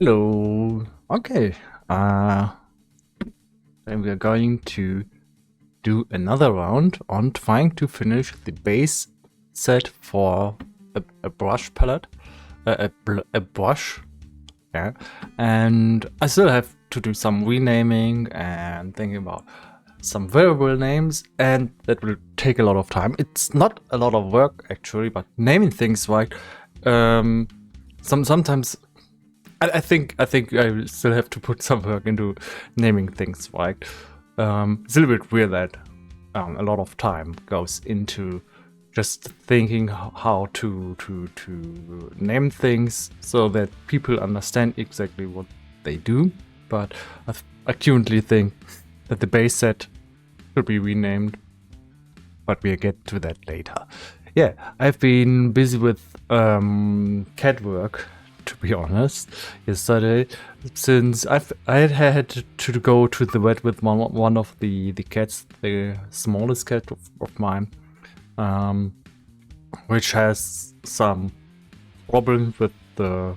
Hello. Okay. Then we are going to do another round on trying to finish the base set for a brush palette, a brush. Yeah, and I still have to do some renaming and thinking about some variable names, and that will take a lot of time. It's not a lot of work actually, but naming things right. Sometimes I think I will still have to put some work into naming things, right? It's a little bit weird that a lot of time goes into just thinking how to name things so that people understand exactly what they do. But I currently think that the base set should be renamed, but we'll get to that later. Yeah, I've been busy with CAD work, to be honest, yesterday, since I had to go to the vet with one of the cats, the smallest cat of mine, which has some problems with the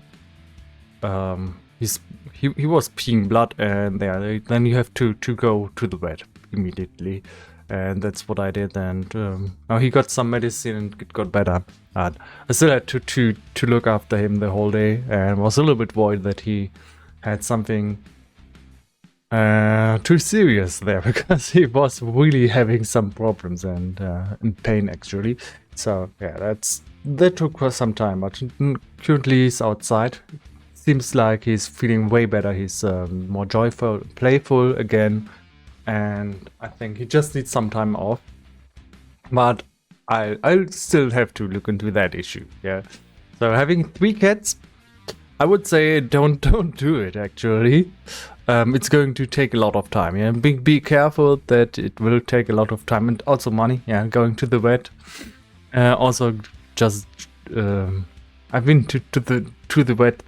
he was peeing blood, and then you have to go to the vet immediately, and that's what I did. And now he got some medicine and it got better. But I still had to look after him the whole day, and was a little bit worried that he had something too serious there, because he was really having some problems and in pain actually. So yeah, that took some time, but currently he's outside. Seems like he's feeling way better. He's more joyful, playful again, and I think he just needs some time off. But I'll still have to look into that issue. Yeah. So having 3 cats, I would say don't do it actually. It's going to take a lot of time. Yeah. Be careful that it will take a lot of time and also money. Yeah. Going to the vet. Also, just I've been to the vet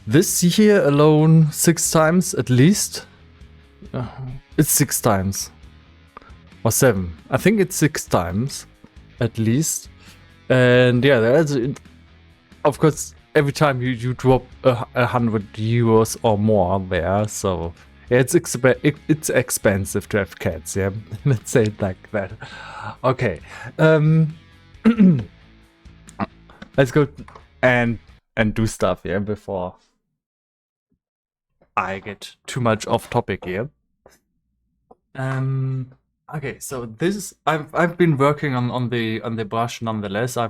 this year alone 6 times at least. It's 6 times. Or 7. I think it's 6 times at least. And yeah, of course, every time you drop 100 euros or more there. So yeah, it's expensive to have cats. Yeah, let's say it like that. Okay. Let's go and do stuff here before I get too much off topic here. Okay, so this is I've been working on the brush nonetheless. I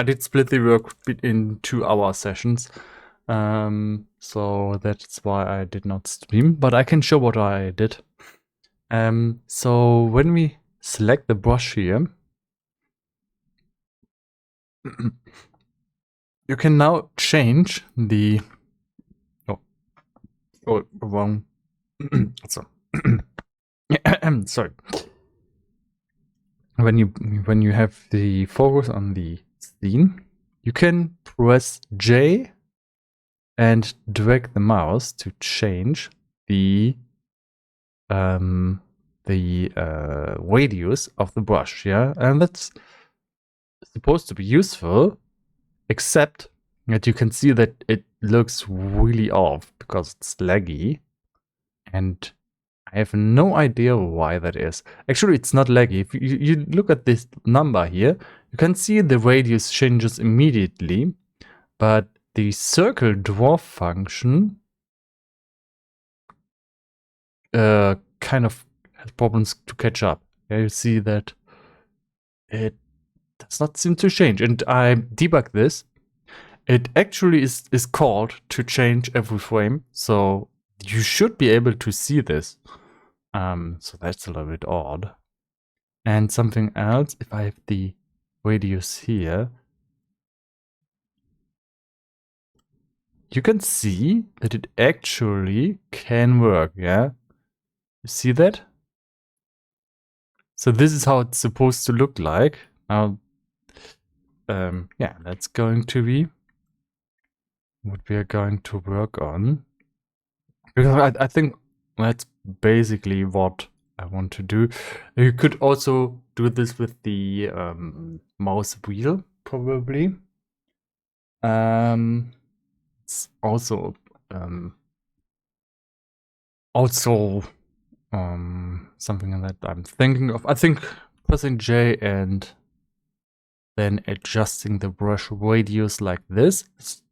did split the work in 2-hour sessions. So that's why I did not stream, but I can show what I did. So when we select the brush here, you can now change the wrong. So sorry. When you have the focus on the scene, you can press J and drag the mouse to change the radius of the brush. Yeah, and that's supposed to be useful, except that you can see that it looks really off because it's laggy, and I have no idea why that is. Actually, it's not laggy. If you look at this number here, you can see the radius changes immediately, but the circle dwarf function kind of has problems to catch up. Yeah, you see that it does not seem to change. And I debug this. It actually is called to change every frame, so you should be able to see this. So that's a little bit odd. And something else, if I have the radius here, you can see that it actually can work, yeah? You see that? So this is how it's supposed to look like. Now, yeah, that's going to be what we are going to work on. Because I think that's basically what I want to do. You could also do this with the mouse wheel, probably. it's also something that I'm thinking of. I think pressing J and then adjusting the brush radius like this is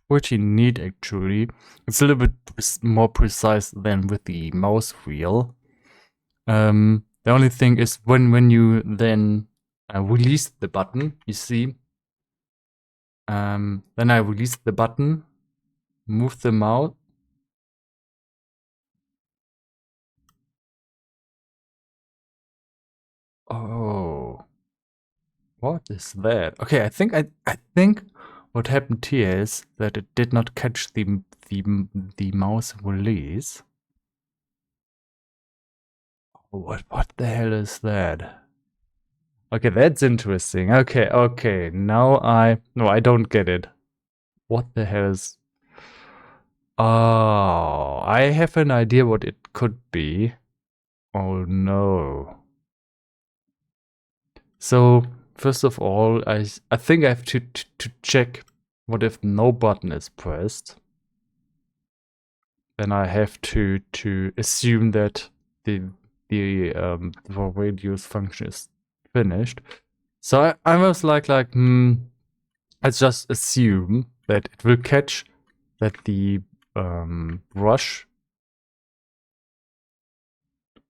pretty neat actually. It's a little bit more precise than with the mouse wheel. The only thing is when you then release the button, you see, then I release the button, move the mouse. Oh, what is that? Okay, I think what happened here is that it did not catch the mouse release. What the hell is that? Okay, that's interesting. Okay. Now I don't get it. What the hell is... Oh, I have an idea what it could be. Oh no. So, first of all, I think I have to check what if no button is pressed. Then I have to assume that the radius function is finished. So I was like, let's just assume that it will catch that the brush,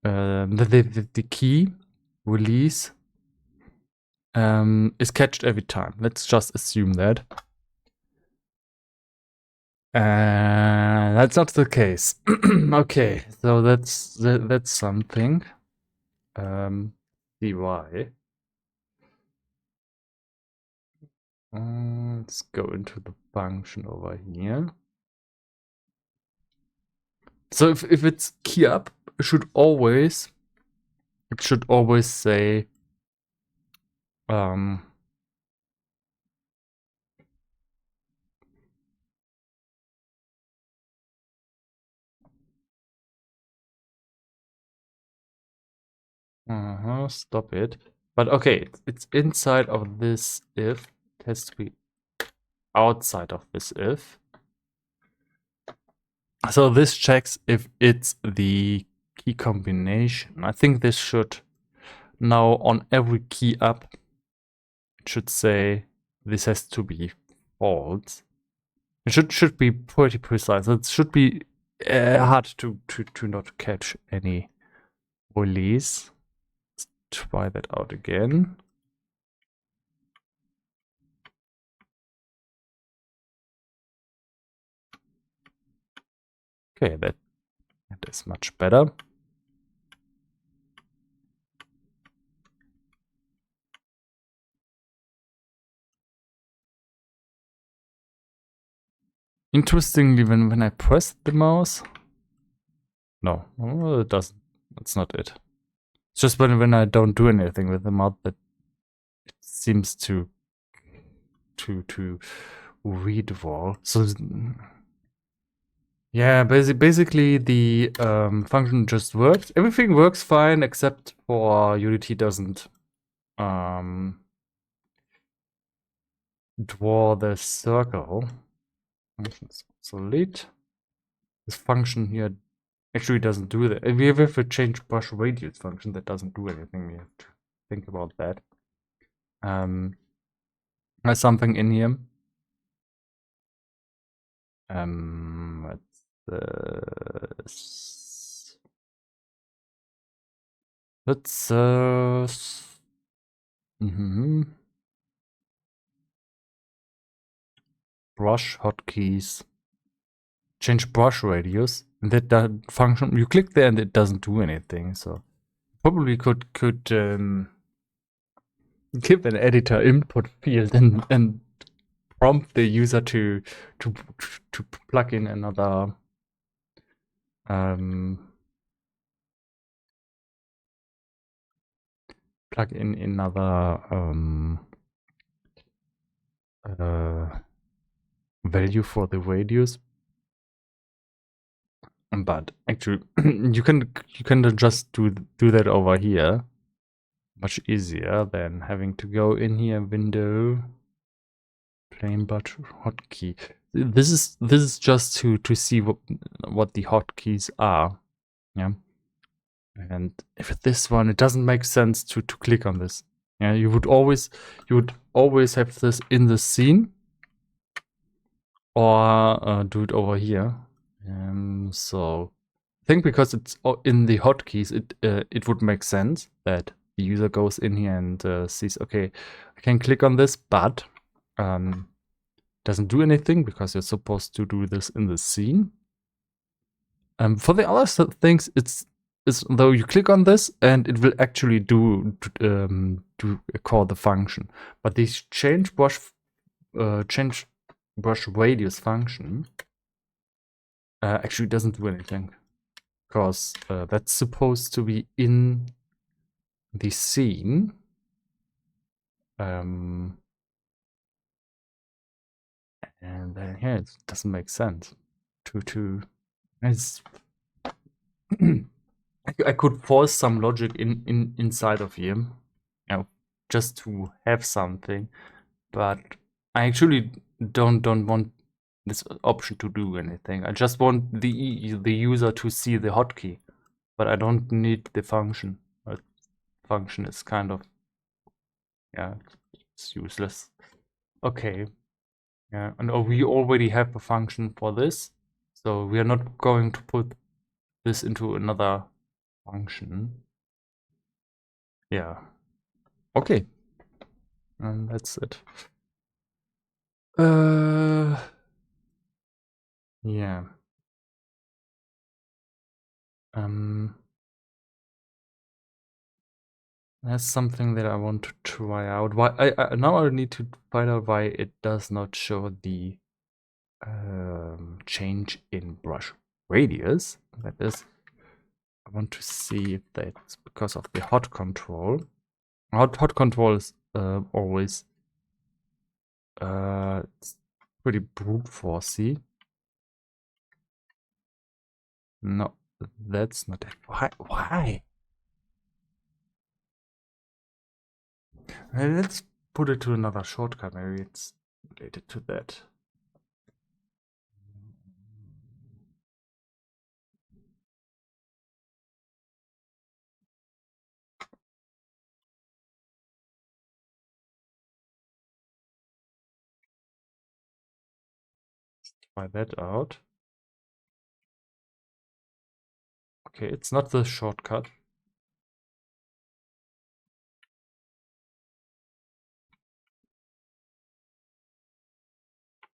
the key release is catched every time. Let's just assume that. That's not the case. Okay, so that's something. dy. Let's go into the function over here. So if it's key up, it should always say stop it. But okay, it's inside of this if. It has to be outside of this if. So this checks if it's the key combination. I think this should now on every key up, it should say this has to be false. It should be pretty precise. It should be hard to not catch any release. Let's try that out again. Okay, that is much better. Interestingly, when I press the mouse, no, it doesn't. That's not it. It's just when I don't do anything with the mouse that it seems to redraw. So yeah, basically the function just works. Everything works fine except for Unity doesn't draw the circle. Function's obsolete. This function here actually doesn't do that. We have a change brush radius function that doesn't do anything. We have to think about that. There's something in here. What's this? Let's brush hotkeys. Change brush radius. And that function, you click there and it doesn't do anything. So probably could give an editor input field and prompt the user to plug in another value for the radius. But actually, you can just do that over here. Much easier than having to go in here, window, plain but hotkey. this is just to see what the hotkeys are. Yeah. And if this one, it doesn't make sense to click on this. Yeah, you would always have this in the scene, or do it over here. So I think because it's in the hotkeys, it would make sense that the user goes in here and sees, okay, I can click on this, but doesn't do anything because you're supposed to do this in the scene. For the other things, it's though you click on this and it will actually do call the function. But this change brush radius function actually doesn't do anything, because that's supposed to be in the scene. And then here it doesn't make sense to it's I could force some logic inside of here, you know, just to have something, but I actually don't want this option to do anything. I just want the user to see the hotkey, but I don't need the function. The function is kind of, yeah, it's useless. Okay, yeah, and we already have a function for this, so we are not going to put this into another function. Yeah. Okay. And that's it. Yeah. That's something that I want to try out. Why I now I need to find out why it does not show the change in brush radius. That is, I want to see if that's because of the hot control. Hot control is always it's pretty brute forcey. No, that's not it. Why? Let's put it to another shortcut. Maybe it's related to that. Try that out. Okay, it's not the shortcut.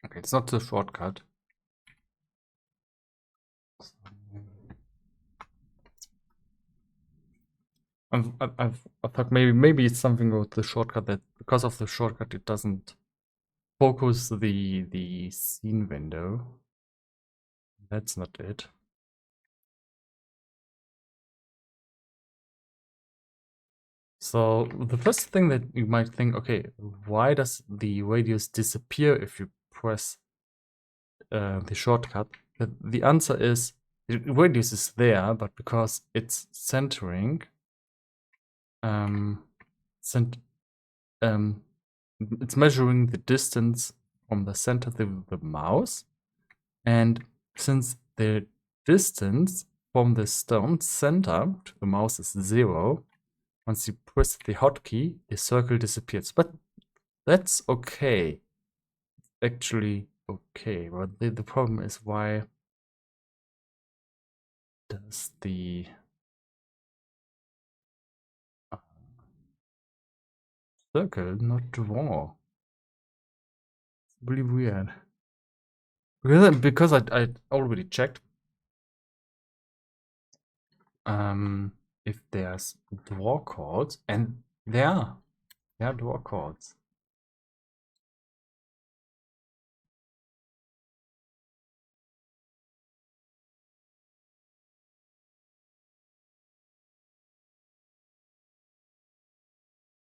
Okay, it's not the shortcut. I thought maybe it's something with the shortcut, that because of the shortcut it doesn't focus the scene window. That's not it. So the first thing that you might think, okay, why does the radius disappear if you press the shortcut? The answer is the radius is there, but because it's centering, it's measuring the distance from the center of the mouse, and since the distance from the stone center to the mouse is 0, once you press the hotkey, the circle disappears. But that's okay. Actually okay, but the problem is, why does the circle not draw? It's really weird. Because I already checked if there's draw chords, and there are draw chords.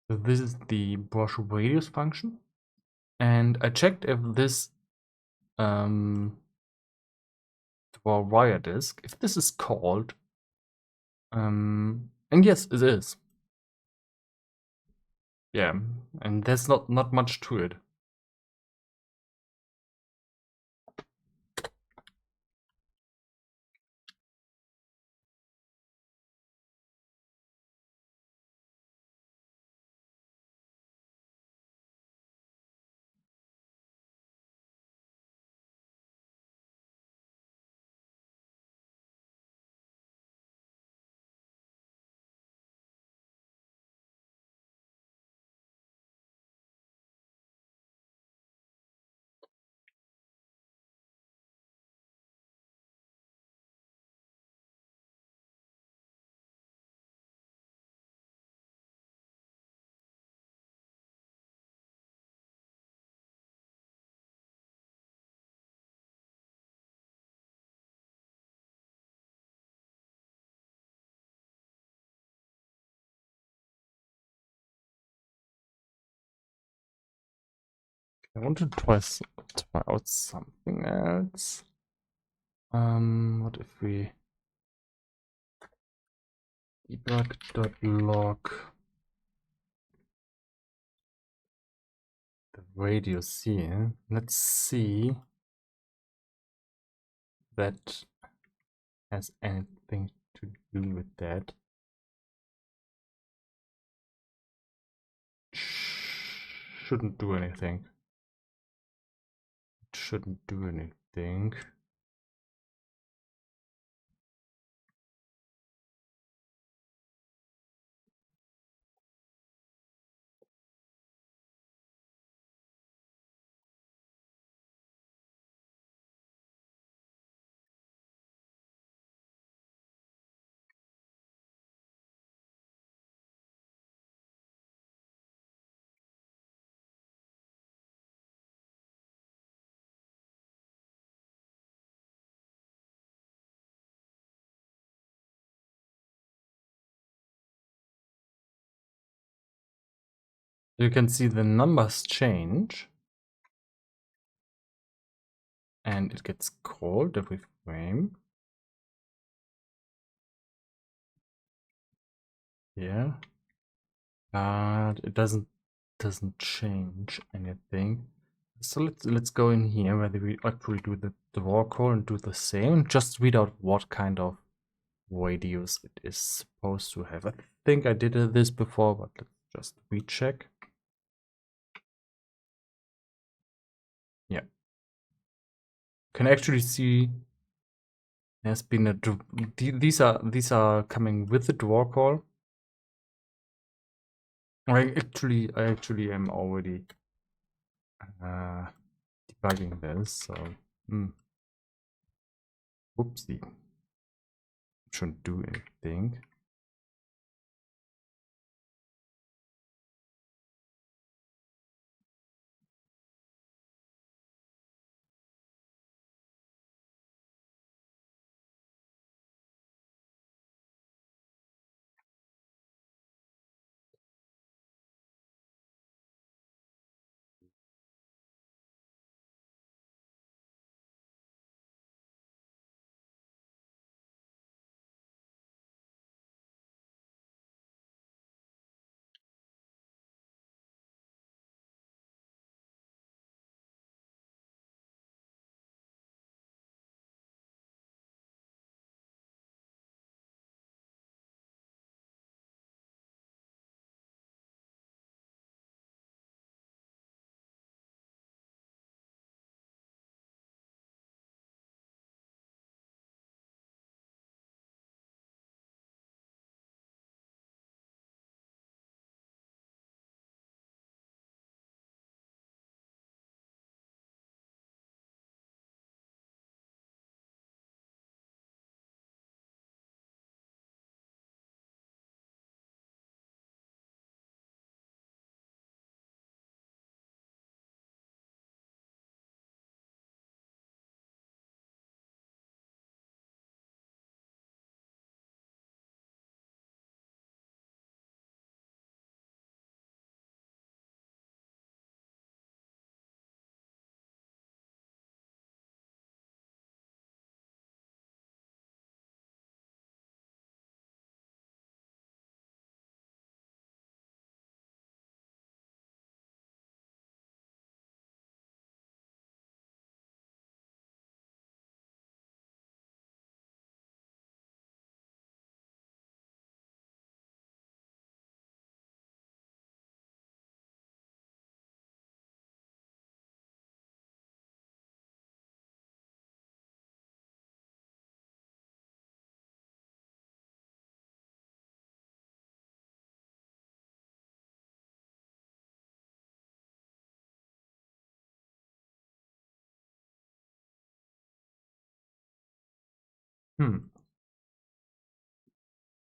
So this is the brush radius function, and I checked if this draw wire disk, if this is called, and yes, it is. Yeah, and there's not much to it. I want to try out something else. What if we debug.log the radius here? Let's see if that has anything to do with that. Shouldn't do anything. Shouldn't do anything. You can see the numbers change and it gets called every frame. Yeah. But it doesn't change anything. So let's go in here whether we actually do the draw call and do the same and just read out what kind of radius it is supposed to have. I think I did this before, but let's just recheck. Yeah. Can actually see there's been a these are coming with the draw call. I actually am already debugging this, so whoopsie. Shouldn't do anything.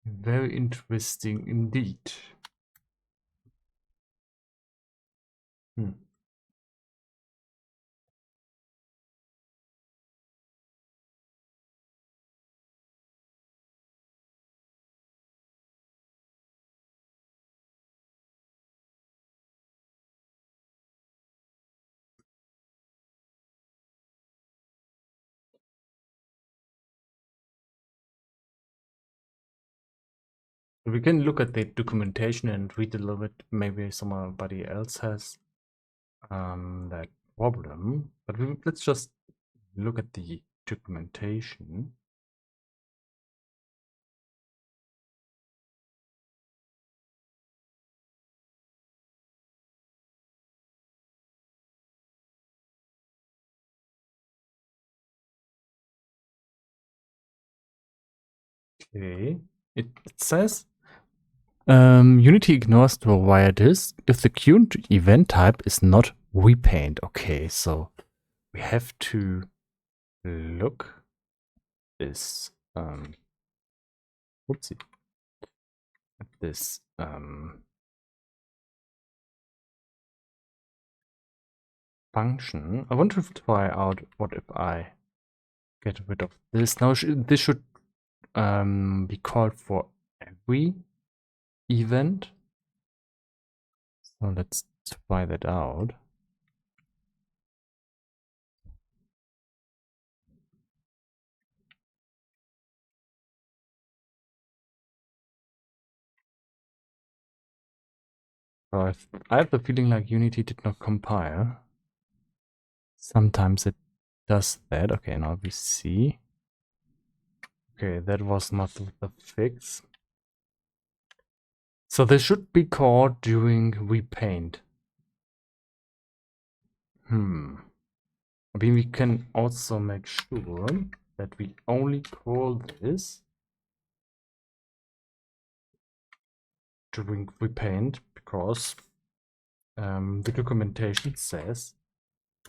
Very interesting indeed. We can look at the documentation and read a little bit. Maybe somebody else has that problem, but let's just look at the documentation. Okay, it says Unity ignores to wire disk if the queued event type is not repaint. Okay, so we have to look this whoopsie at this function. I want to try out what if I get rid of this. Now this should be called for every event. So let's try that out. So I have the feeling like Unity did not compile. Sometimes it does that. Okay, now we see. Okay, that was not the fix. So this should be called during repaint. I mean, we can also make sure that we only call this during repaint, because the documentation says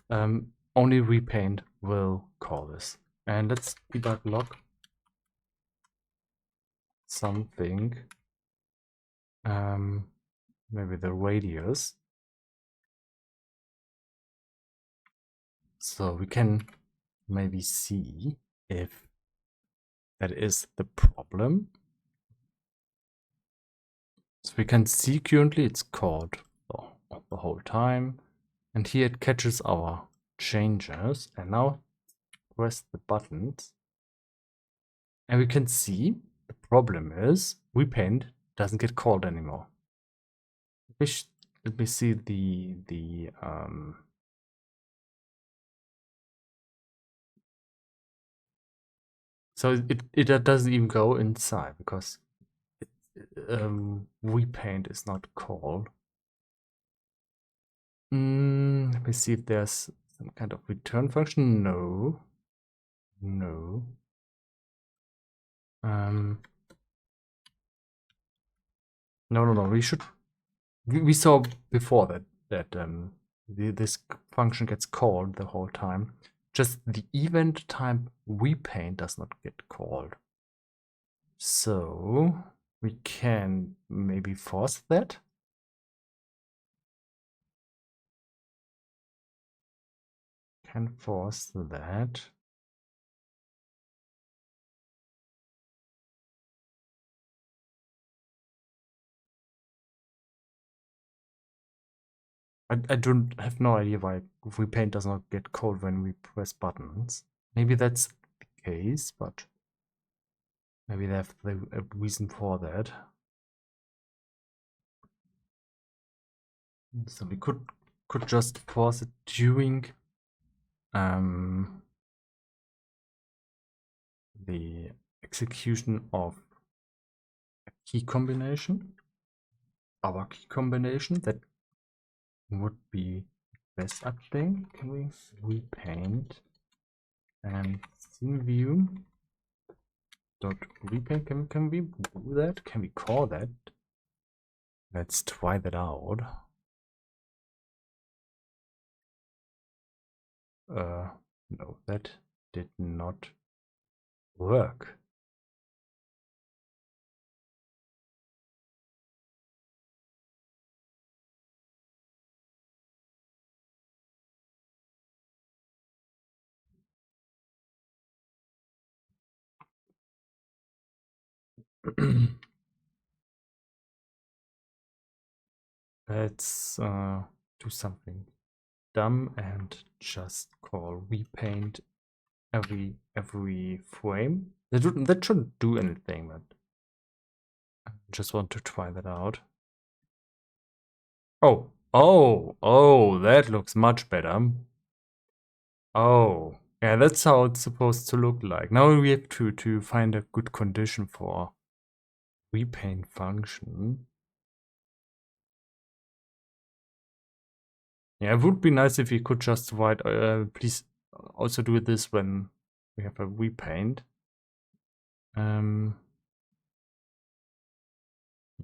only repaint will call this. And let's debug log something, maybe the radius, so we can maybe see if that is the problem. So we can see currently it's called the whole time, and here it catches our changes, and now press the buttons and we can see the problem is repaint doesn't get called anymore. Let me see the so it doesn't even go inside because repaint is not called. Let me see if there's some kind of return function. No. No. We saw before that this function gets called the whole time. Just the event type repaint does not get called. So we can maybe force that. Can force that. I don't have no idea why repaint does not get called when we press buttons. Maybe that's the case, but maybe they have a reason for that. So we could just force it during the execution of a key combination. Our key combination that would be best, I think. Can we repaint and scene view dot repaint? Can we do that? Can we call that? Let's try that out. No, that did not work. Let's do something dumb and just call repaint every frame. That shouldn't do anything, but just want to try that out. Oh, that looks much better. Oh, yeah, that's how it's supposed to look like. Now we have to find a good condition for repaint function. Yeah, it would be nice if we could just write, please also do this when we have a repaint.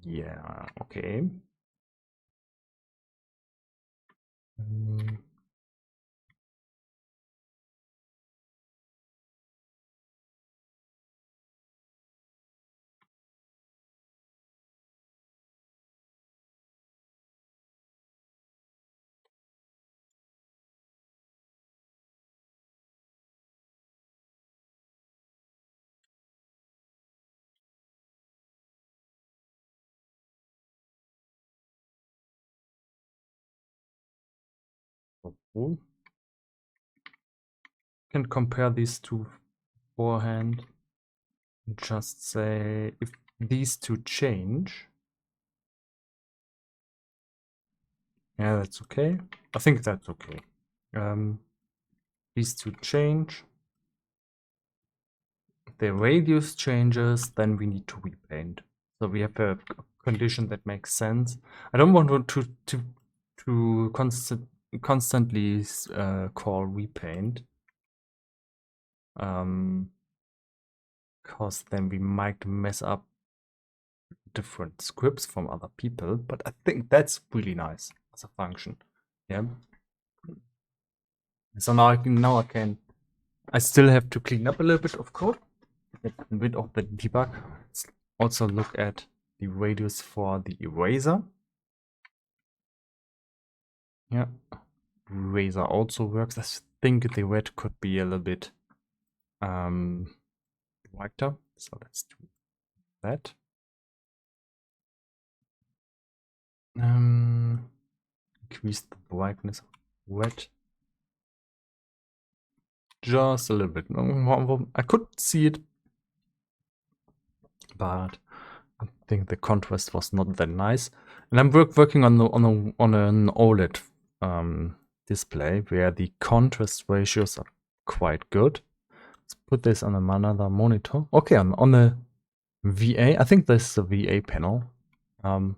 Yeah, okay. Oh. Can compare these two beforehand. Just say if these two change. Yeah, that's okay. I think that's okay. These two change. If the radius changes, then we need to repaint. So we have a condition that makes sense. I don't want to constantly call repaint. Because then we might mess up different scripts from other people, but I think that's really nice as a function. Yeah. So now I still have to clean up a little bit of code, get a bit of the debug. Let's also look at the radius for the eraser. Yeah, eraser also works. I think the red could be a little bit brighter, so let's do that. Increase the brightness of red just a little bit. I could see it, but I think the contrast was not that nice. And I'm working on an OLED display where the contrast ratios are quite good. Let's put this on another monitor. Okay, on a VA. I think this is a VA panel. On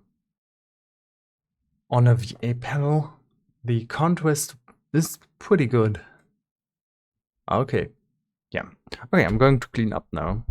a VA panel, the contrast is pretty good. Okay, yeah. Okay, I'm going to clean up now.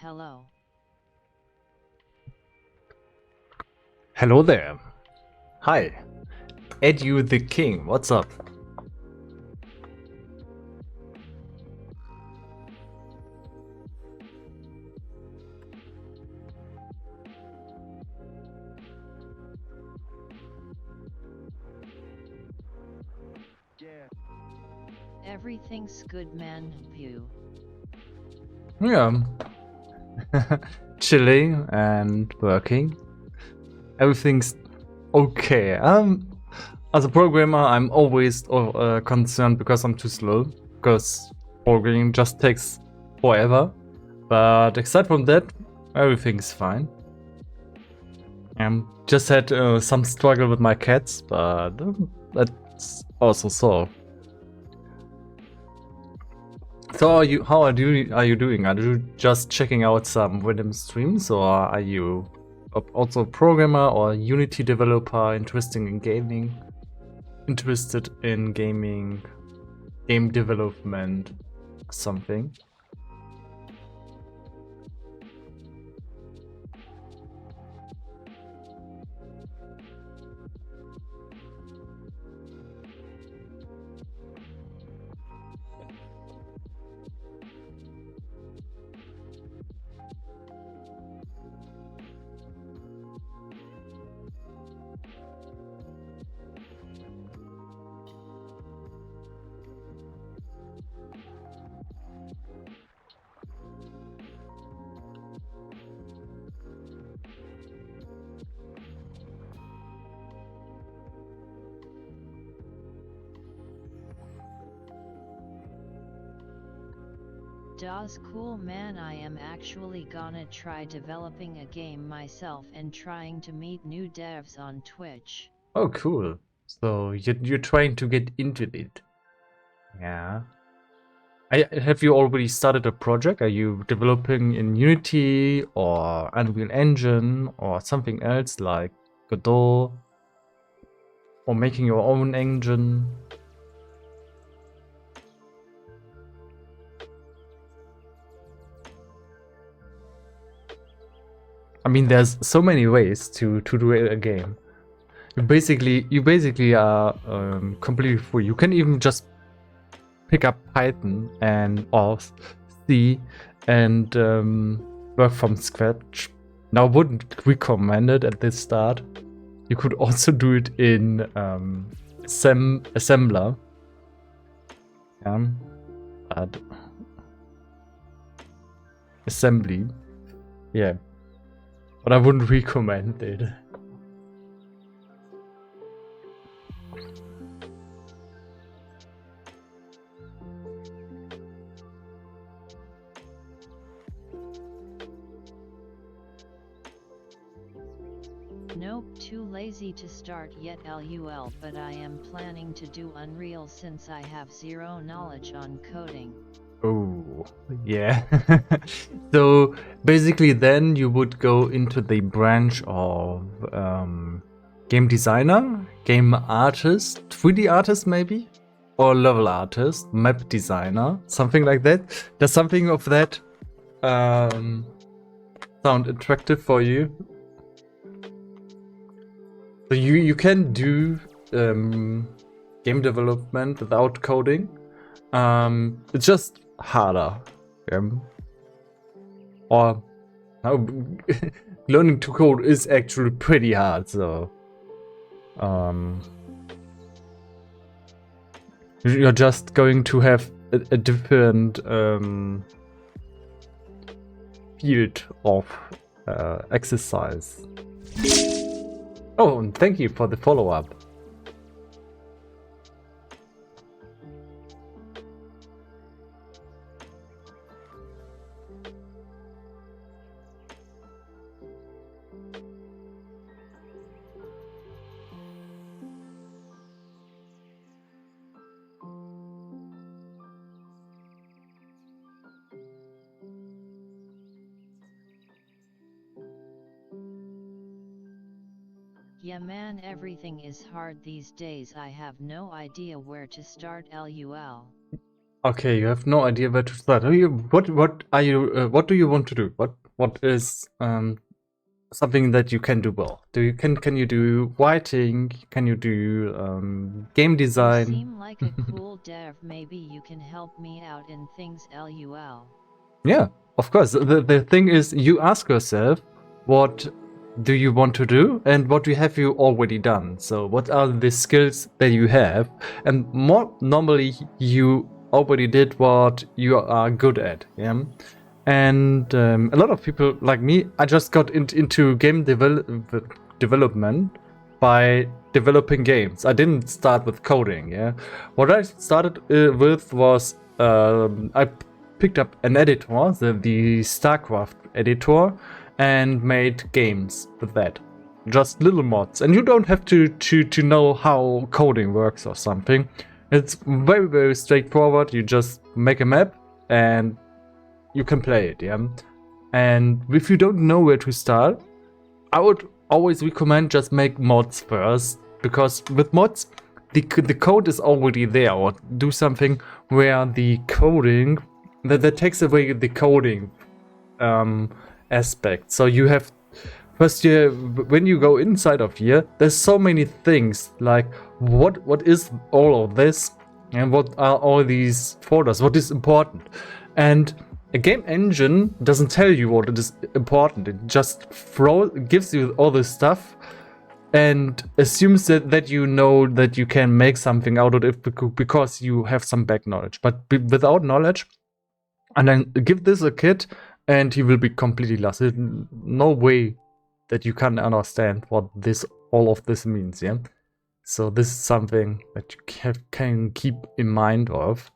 Hello. Hello there. Hi. Edu the King, what's up? Everything's good, man. Pew. Yeah. Chilling and working. Everything's okay. As a programmer, I'm always concerned because I'm too slow. Because programming just takes forever. But aside from that, everything's fine. Just had some struggle with my cats, but that's also solved. So how are you doing? Are you just checking out some random streams, or are you also a programmer or Unity developer interested in gaming? Game development, something? Das cool, man. I am actually gonna try developing a game myself and trying to meet new devs on Twitch. Oh, cool. So you're trying to get into it. Yeah. Have you already started a project? Are you developing in Unity or Unreal Engine or something else like Godot? Or making your own engine? I mean, there's so many ways to do a game. You basically are completely free. You can even just pick up Python and or C and work from scratch. Now, I wouldn't recommend it at this start. You could also do it in assembler. Yeah, but assembly. Yeah, but I wouldn't recommend it. Nope, too lazy to start yet LUL, but I am planning to do Unreal since I have zero knowledge on coding. Oh, yeah. So basically then you would go into the branch of game designer, game artist, 3D artist maybe? Or level artist, map designer, something like that. Does something of that sound attractive for you? So you can do game development without coding. It's just harder. Or no, learning to code is actually pretty hard. So you're just going to have a different field of exercise. Oh, and thank you for the follow-up. Yeah man, everything is hard these days. I have no idea where to start LUL. Okay, you have no idea where to start. What are you? What do you want to do? What is something that you can do well? Can you do writing? Can you do game You design? seem like a cool dev, maybe you can help me out in things LUL. Yeah, of course. The thing is, you ask yourself, what do you want to do, and what have you already done? So, what are the skills that you have? And more normally, you already did what you are good at. Yeah. And a lot of people like me, I just got into game development by developing games. I didn't start with coding. Yeah. What I started with was I picked up an editor, the StarCraft editor, and made games with that. Just little mods. And you don't have to know how coding works or something. It's very, very straightforward. You just make a map and you can play it, yeah? And if you don't know where to start, I would always recommend just make mods first, because with mods, the code is already there, or do something where the coding that takes away the coding aspect. So you have first year, when you go inside of here, there's so many things like what is all of this, and what are all these folders, what is important. And a game engine doesn't tell you what is important. It just gives you all this stuff and assumes that you know that you can make something out of it because you have some back knowledge. But without knowledge, and then give this a kid and he will be completely lost. There's no way that you can understand what all of this means, yeah? So this is something that you can keep in mind of.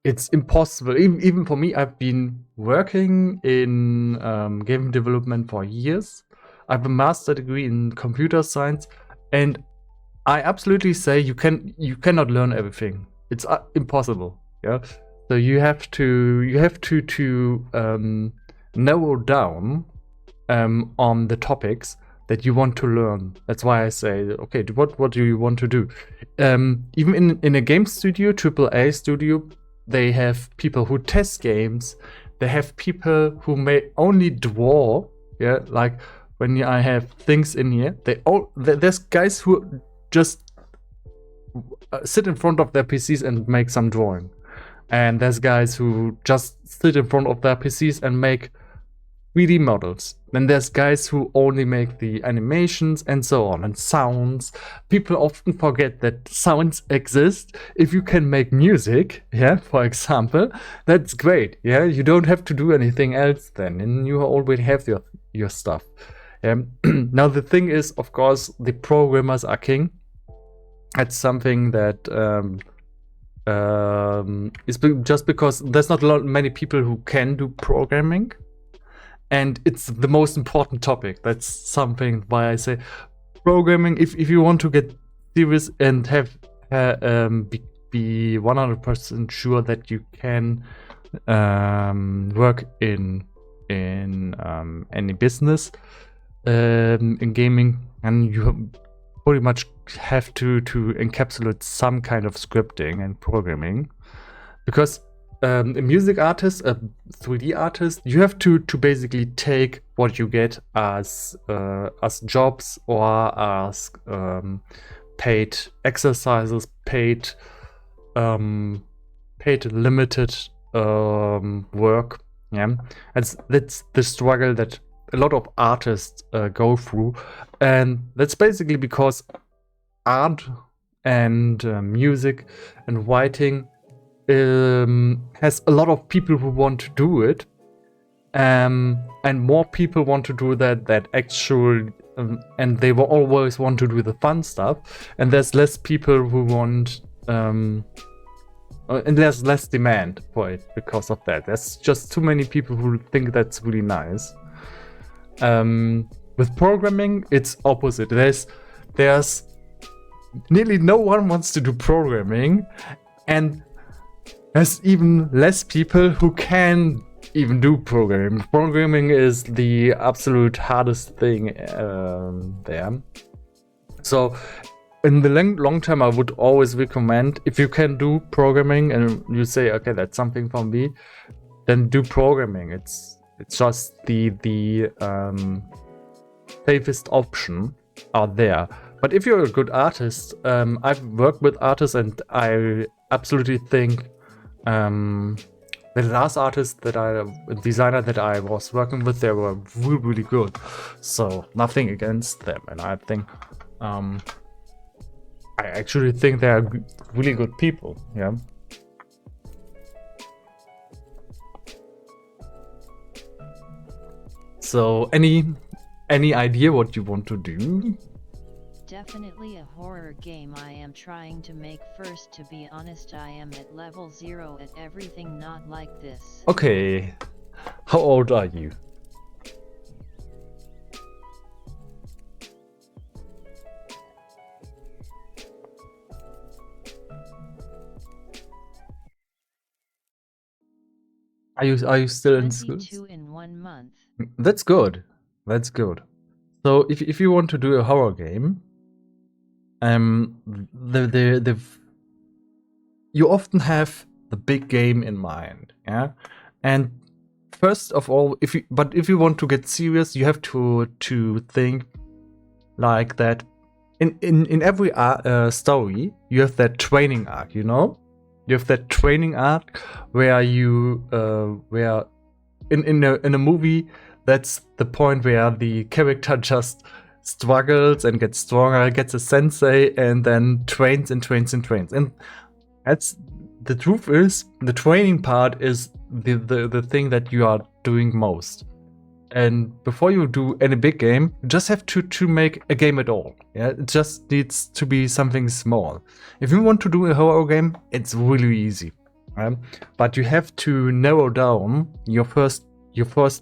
It's impossible, even for me. I've been working in game development for years. I have a master degree in computer science, and I absolutely say you cannot learn everything. It's impossible. Yeah, so you have to narrow down on the topics that you want to learn. That's why I say, okay, what do you want to do? Even in a game studio, AAA studio, they have people who test games. They have people who may only draw. Yeah, like when I have things in here, there's guys who just sit in front of their PCs and make some drawing, and there's guys who just sit in front of their PCs and make 3D models. Then there's guys who only make the animations and so on, and sounds. People often forget that sounds exist. If you can make music, yeah, for example, that's great. Yeah, you don't have to do anything else then, and you already have your stuff. Now the thing is, of course, the programmers are king. That's something that is just because there's not many people who can do programming. And it's the most important topic. That's something why I say programming. If you want to get serious and have be 100% sure that you can work in any business in gaming, and you pretty much have to encapsulate some kind of scripting and programming, because a music artist, a 3D artist, you have to basically take what you get as jobs or as paid exercises, paid limited work. Yeah, that's the struggle that a lot of artists go through, and that's basically because art and music and writing has a lot of people who want to do it, and more people want to do that actual, and they will always want to do the fun stuff, and there's less people who want and there's less demand for it because of that. There's just too many people who think that's really nice. With programming, it's opposite. There's nearly no one wants to do programming, and there's even less people who can even do programming. Programming is the absolute hardest thing there. So in the long term, I would always recommend, if you can do programming and you say, okay, that's something for me, then do programming. It's just the safest option out there. But if you're a good artist, I've worked with artists, and I absolutely think the last designer that I was working with, they were really, really good. So nothing against them, and I think I actually think they are really good people. Yeah. So any idea what you want to do? Definitely a horror game I am trying to make. First, to be honest, I am at level 0 at everything, not like this. Okay. How old are you? Are you still in school? 22 in 1 month. That's good. That's good. So if you want to do a horror game, you often have the big game in mind, yeah. And first of all, if you want to get serious, you have to think like that. In every story, you have that training arc. You know, you have that training arc where where in a movie, that's the point where the character just struggles and gets stronger, gets a sensei, and then trains and trains and trains. And that's the truth is, the training part is the thing that you are doing most. And before you do any big game, you just have to make a game at all. Yeah, it just needs to be something small. If you want to do a horror game, it's really easy. But you have to narrow down your first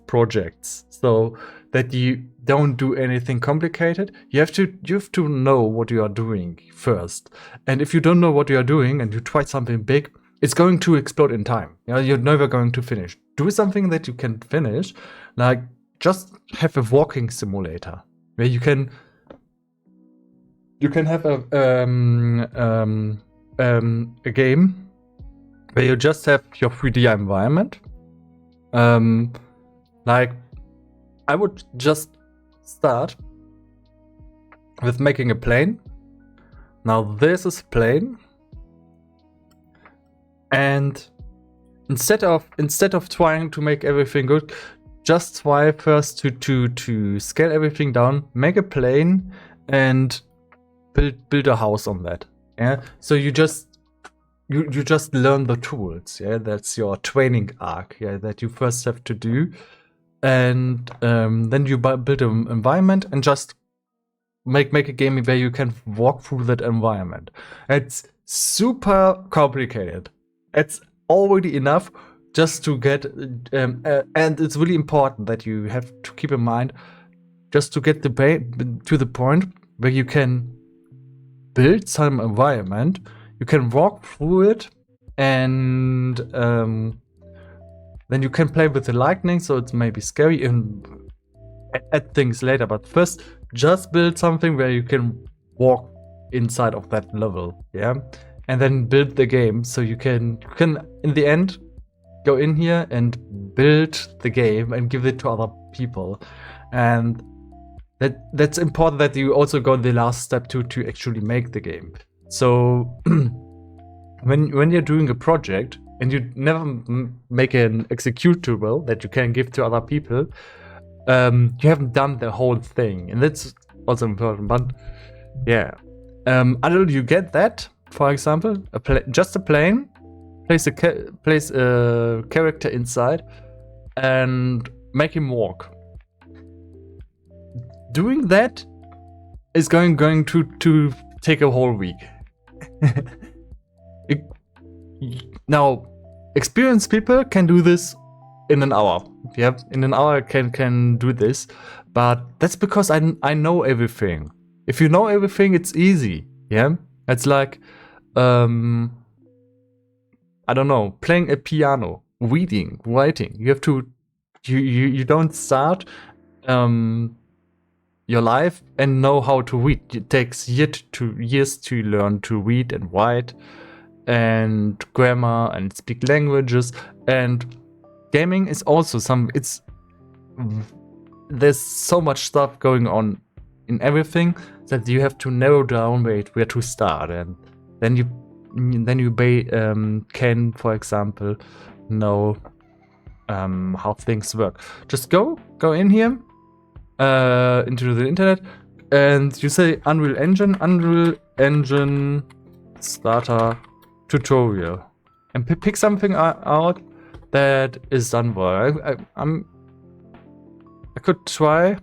projects so that you don't do anything complicated. You have to know what you are doing first. And if you don't know what you are doing and you try something big, it's going to explode in time. You're never going to finish. Do something that you can finish, like just have a walking simulator where you can have a game where you just have your 3D environment. Like, I would just start with making a plane. Now this is a plane, and instead of trying to make everything good, just try first to scale everything down, make a plane, and build a house on that. Yeah. So you just learn the tools. Yeah. That's your training arc. Yeah. That you first have to do, and then you build an environment and just make a game where you can walk through that environment. It's super complicated. It's already enough just to get, and it's really important that you have to keep in mind, just to get to the point where you can build some environment, you can walk through it, and then you can play with the lightning, so it's maybe scary, and add things later. But first, just build something where you can walk inside of that level, yeah, and then build the game, so you can in the end go in here and build the game and give it to other people. And that's important that you also go the last step to actually make the game. So when you're doing a project and you never make an executable that you can give to other people, you haven't done the whole thing, and that's also important. But yeah, until you get that, for example, just a plane, place a character inside and make him walk. Doing that is going to take a whole week. Now, experienced people can do this in an hour. Yeah, in an hour can do this, but that's because I know everything. If you know everything, it's easy. Yeah, it's like I don't know, playing a piano, reading, writing. You have to, you don't start. You your life and know how to read. It takes years to learn to read and write and grammar and speak languages. And gaming is also there's so much stuff going on in everything that you have to narrow down where to start, and then you can, for example, know how things work. Just go in here into the internet, and you say Unreal Engine starter tutorial, and pick something out that is done well. I could try.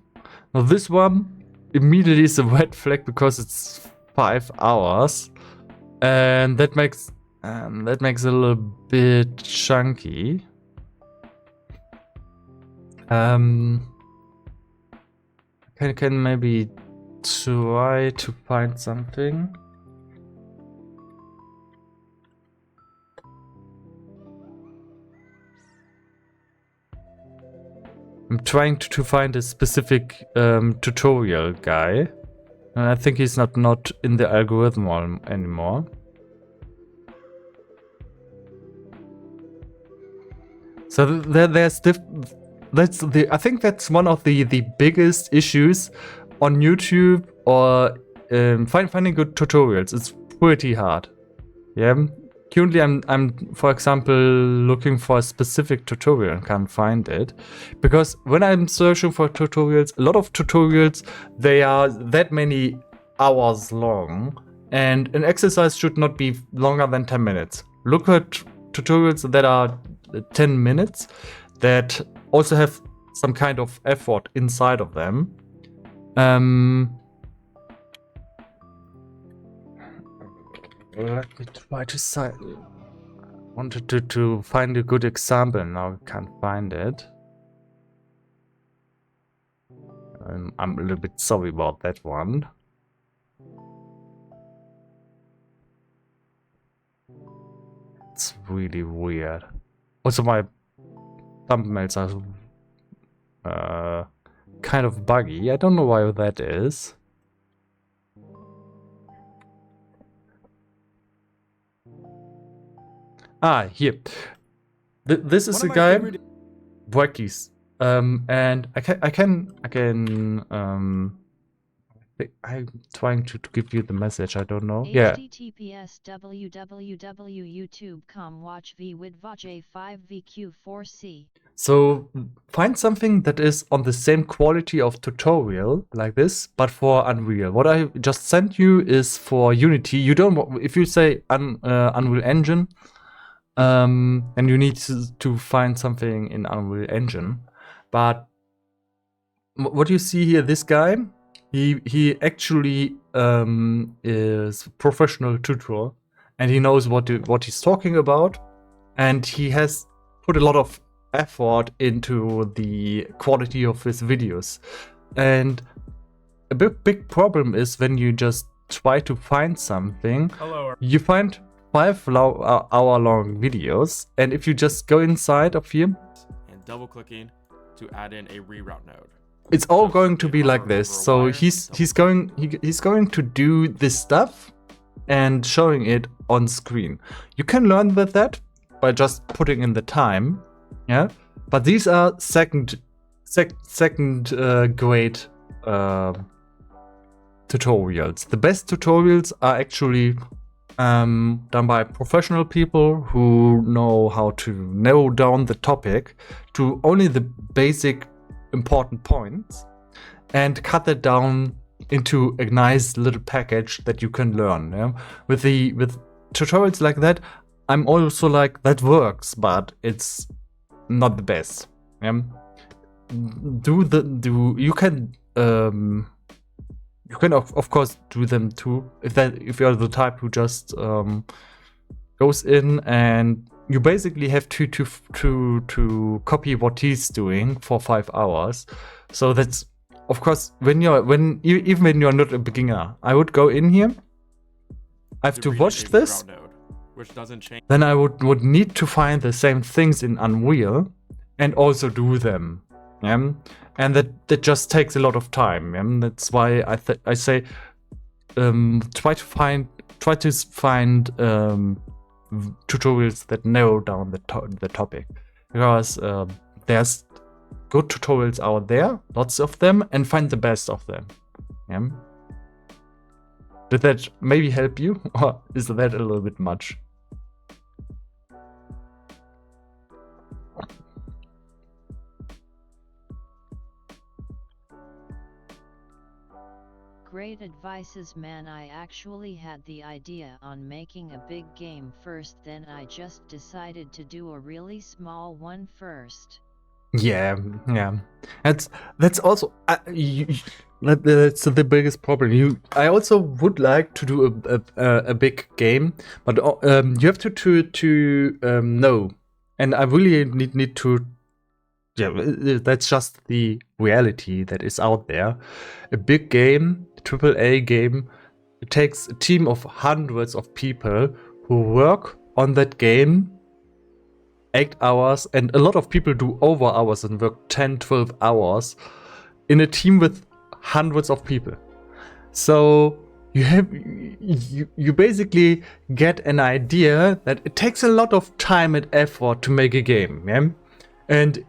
Now this one immediately is a red flag because it's 5 hours, and that makes it a little bit chunky. Can maybe try to find something. I'm trying to find a specific tutorial guy, and I think he's not in the algorithm anymore. So I think that's one of the biggest issues on YouTube, or finding good tutorials. It's pretty hard. Yeah. Currently, I'm for example looking for a specific tutorial and can't find it, because when I'm searching for tutorials, a lot of tutorials, they are that many hours long, and an exercise should not be longer than 10 minutes. Look at tutorials that are 10 minutes that also have some kind of effort inside of them. Let me try to say. I wanted to find a good example, now I can't find it. I'm a little bit sorry about that one. It's really weird. Also, my thumbnails are kind of buggy. I don't know why that is. Ah, here. This is a guy, Wackys. And I'm trying to give you the message. I don't know. Yeah. HTTPS www.youtube.com watch v with Vaj 5VQ4C. So find something that is on the same quality of tutorial like this, but for Unreal. What I just sent you is for Unity. You don't. If you say Unreal Engine, and you need to find something in Unreal Engine. But what you see here, this guy, he actually is professional tutor, and he knows what he's talking about, and he has put a lot of effort into the quality of his videos. And a big problem is when you just try to find something, you find 5-hour-long videos, and if you just go inside of here and double clicking to add in a reroute node, it's all going to be like this. So he's going to do this stuff and showing it on screen. You can learn with that by just putting in the time, yeah. But these are second grade tutorials. The best tutorials are actually done by professional people who know how to narrow down the topic to only the basic important points and cut that down into a nice little package that you can learn. Yeah? With tutorials like that, I'm also like, that works, but it's not the best. Yeah? You can of course do them too, if you're the type who just goes in and you basically have to copy what he's doing for 5 hours. So that's, of course, even when you're not a beginner, I would go in here. I have to watch this. node, which doesn't change. Then I would need to find the same things in Unreal and also do them. And that just takes a lot of time. That's why I say try to find tutorials that narrow down the topic, because there's good tutorials out there, lots of them, and find the best of them. Did that maybe help you, or is that a little bit much? Great advices, man. I actually had the idea on making a big game first, then I just decided to do a really small one first. Yeah. That's also that's the biggest problem. I also would like to do a big game, but you have to know, and I really need to. Yeah, that's just the reality that is out there. A big game, AAA game, it takes a team of hundreds of people who work on that game 8 hours, and a lot of people do over hours and work 10, 12 hours in a team with hundreds of people. So you basically get an idea that it takes a lot of time and effort to make a game, yeah? And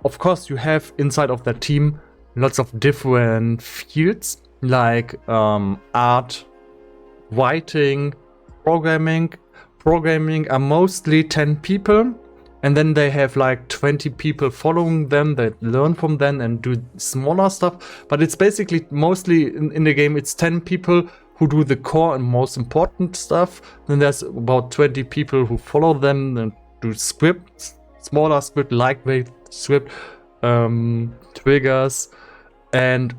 of course, you have inside of that team lots of different fields like art, writing, programming. Programming are mostly 10 people, and then they have like 20 people following them that learn from them and do smaller stuff. But it's basically mostly in the game, it's 10 people who do the core and most important stuff. Then there's about 20 people who follow them and do scripts. Smaller script, lightweight script, triggers, and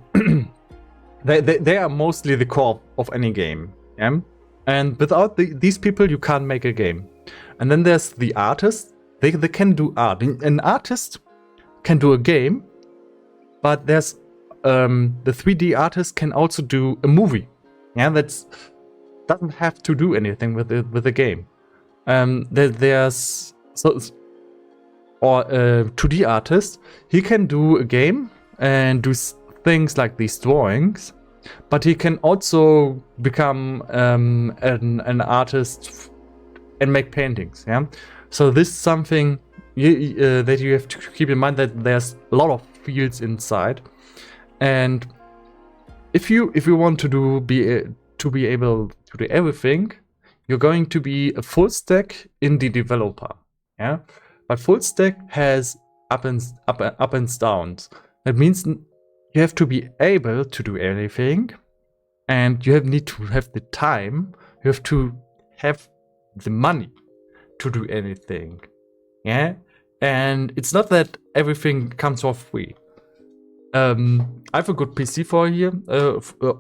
they are mostly the core of any game. Yeah? And without these people, you can't make a game. And then there's the artists. They can do art. An artist can do a game, but there's the 3D artist can also do a movie. Yeah, that doesn't have to do anything with the game. There's or a 2D artist, he can do a game and do things like these drawings, but he can also become an artist and make paintings. Yeah, so this is something that you have to keep in mind, that there's a lot of fields inside, and if you want to be able to do everything, you're going to be a full stack indie developer. Yeah. But full stack has up and downs. That means you have to be able to do anything, and you need to have the time. You have to have the money to do anything. Yeah, and it's not that everything comes for free. I have a good PC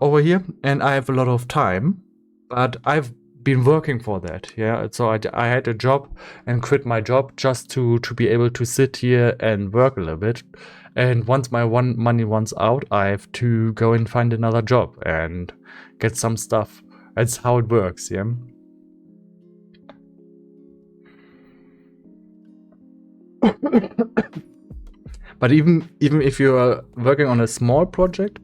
over here, and I have a lot of time, but I've been working for that. Yeah, so I had a job and quit my job just to be able to sit here and work a little bit. And once my money runs out, I have to go and find another job and get some stuff. That's how it works. Yeah. But even if you are working on a small project,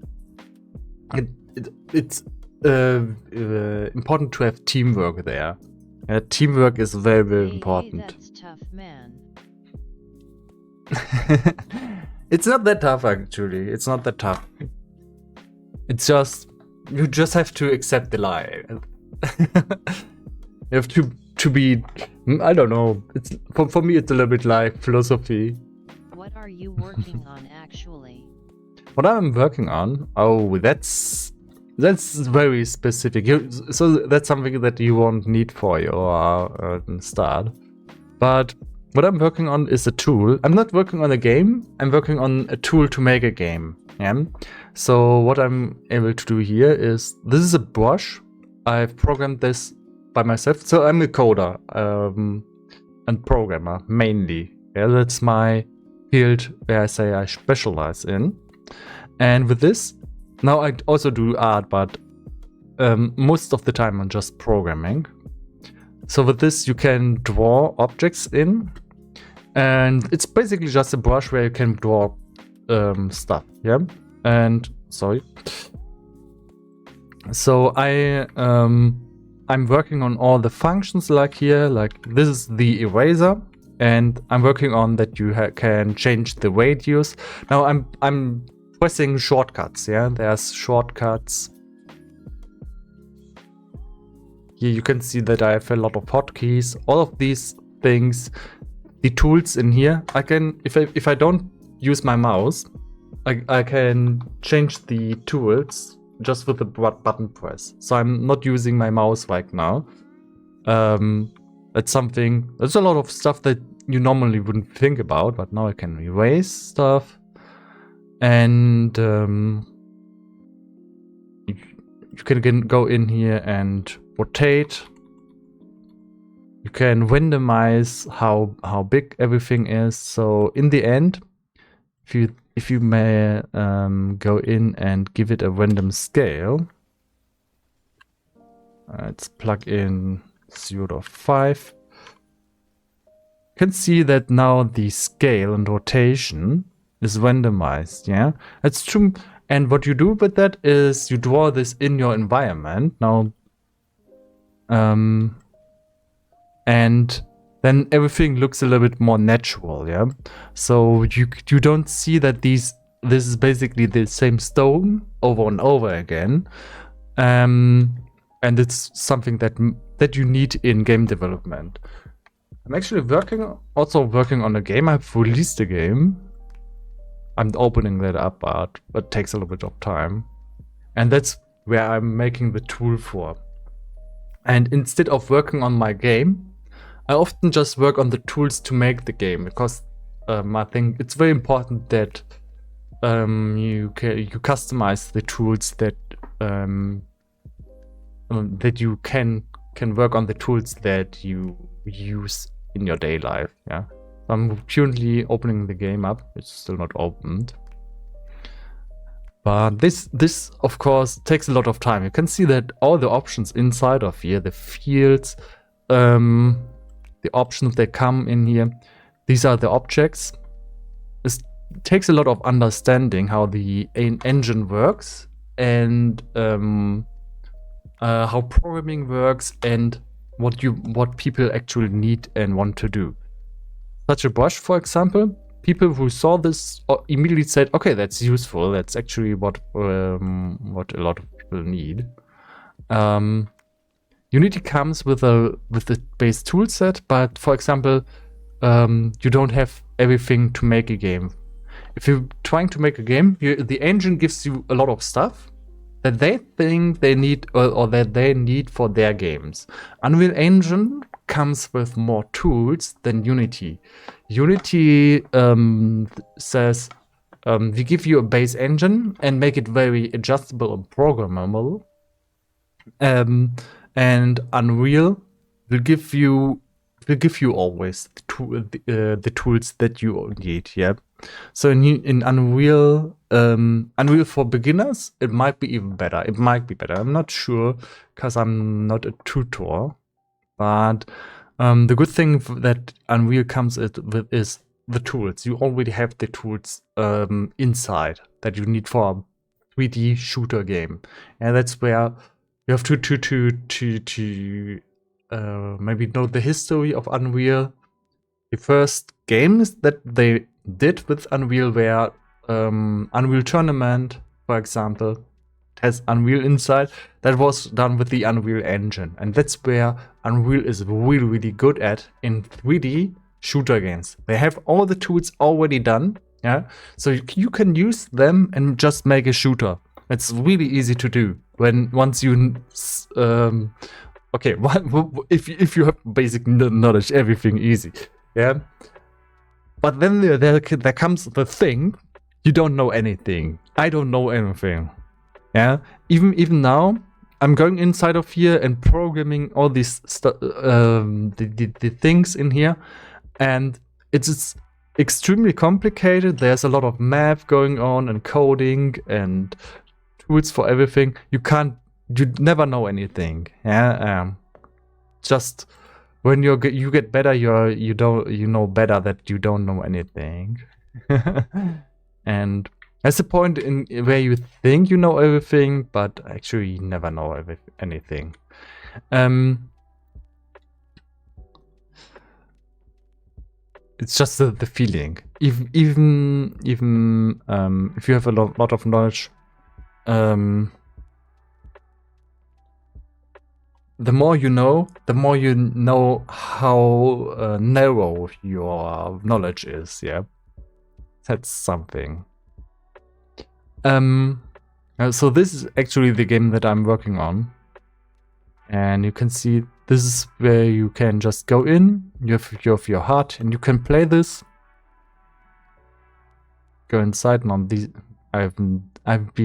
it's important to have teamwork there. Teamwork is very, very important. Hey, that's tough, man. It's not that tough, actually. It's not that tough. It's just you just have to accept the lie. You have to be. I don't know. It's for me. It's a little bit like philosophy. What are you working on, actually? What I'm working on? Oh, that's very specific. So that's something that you won't need for your start. But what I'm working on is a tool. I'm not working on a game. I'm working on a tool to make a game. Yeah. So what I'm able to do here is, this is a brush. I've programmed this by myself. So I'm a coder and programmer mainly. Yeah, that's my field where I say I specialize in. And with this, now I also do art, but most of the time I'm just programming. So with this you can draw objects in, and it's basically just a brush where you can draw stuff. Yeah, and sorry. So I'm working on all the functions like here, like this is the eraser, and I'm working on that you can change the radius. Now I'm pressing shortcuts. Yeah, there's shortcuts. Here you can see that I have a lot of hotkeys. All of these things, the tools in here, I can if I don't use my mouse, I can change the tools just with the button press. So I'm not using my mouse right now. That's something. There's a lot of stuff that you normally wouldn't think about, but now I can erase stuff, and you can go in here and rotate. You can randomize how big everything is. So in the end, if you may go in and give it a random scale, let's plug in 0.5. You can see that now the scale and rotation is randomized. Yeah, that's true. And what you do with that is you draw this in your environment now, and then everything looks a little bit more natural. Yeah, so you don't see that this is basically the same stone over and over again, and it's something that you need in game development. I'm actually also working on a game. I've released a game. I'm opening that up, but it takes a little bit of time, and that's where I'm making the tool for. And instead of working on my game, I often just work on the tools to make the game, because I think it's very important that you customize the tools that you can work on the tools that you use in your day life. Yeah, I'm currently opening the game up. It's still not opened, but this of course takes a lot of time. You can see that all the options inside of here, the fields, the options that come in here, these are the objects. It takes a lot of understanding how the engine works, and how programming works, and what people actually need and want to do. Such a brush, for example, people who saw this immediately said, okay, that's useful. That's actually what a lot of people need. Unity comes with the base tool set, but for example, you don't have everything to make a game. If you're trying to make a game, the engine gives you a lot of stuff that they think they need or that they need for their games. Unreal Engine comes with more tools than Unity. Unity says we give you a base engine and make it very adjustable and programmable. And Unreal will give you always the tools that you need. Yeah. So in Unreal, Unreal for beginners, it might be even better. It might be better. I'm not sure because I'm not a tutor. But the good thing that Unreal comes with is the tools. You already have the tools inside that you need for a 3D shooter game, and that's where you have to maybe know the history of Unreal. The first games that they did with Unreal were Unreal Tournament, for example. It has Unreal inside. That was done with the Unreal Engine, and that's where Unreal is really, really good at in 3D shooter games. They have all the tools already done, yeah. So you can use them and just make a shooter. It's really easy to do once you okay. If you have basic knowledge, everything easy, yeah. But then there comes the thing, you don't know anything. I don't know anything. Yeah, even now, I'm going inside of here and programming all these the things in here, and it's extremely complicated. There's a lot of math going on and coding and tools for everything. You never know anything. Yeah, just when you get better, you know better that you don't know anything. And there's a point in where you think you know everything, but actually you never know anything. It's just the feeling. Even if you have a lot of knowledge, the more you know how narrow your knowledge is. Yeah, that's something. So this is actually the game that I'm working on, and you can see this is where you can just go in. You have your heart, and you can play this. Go inside, and on these, I've not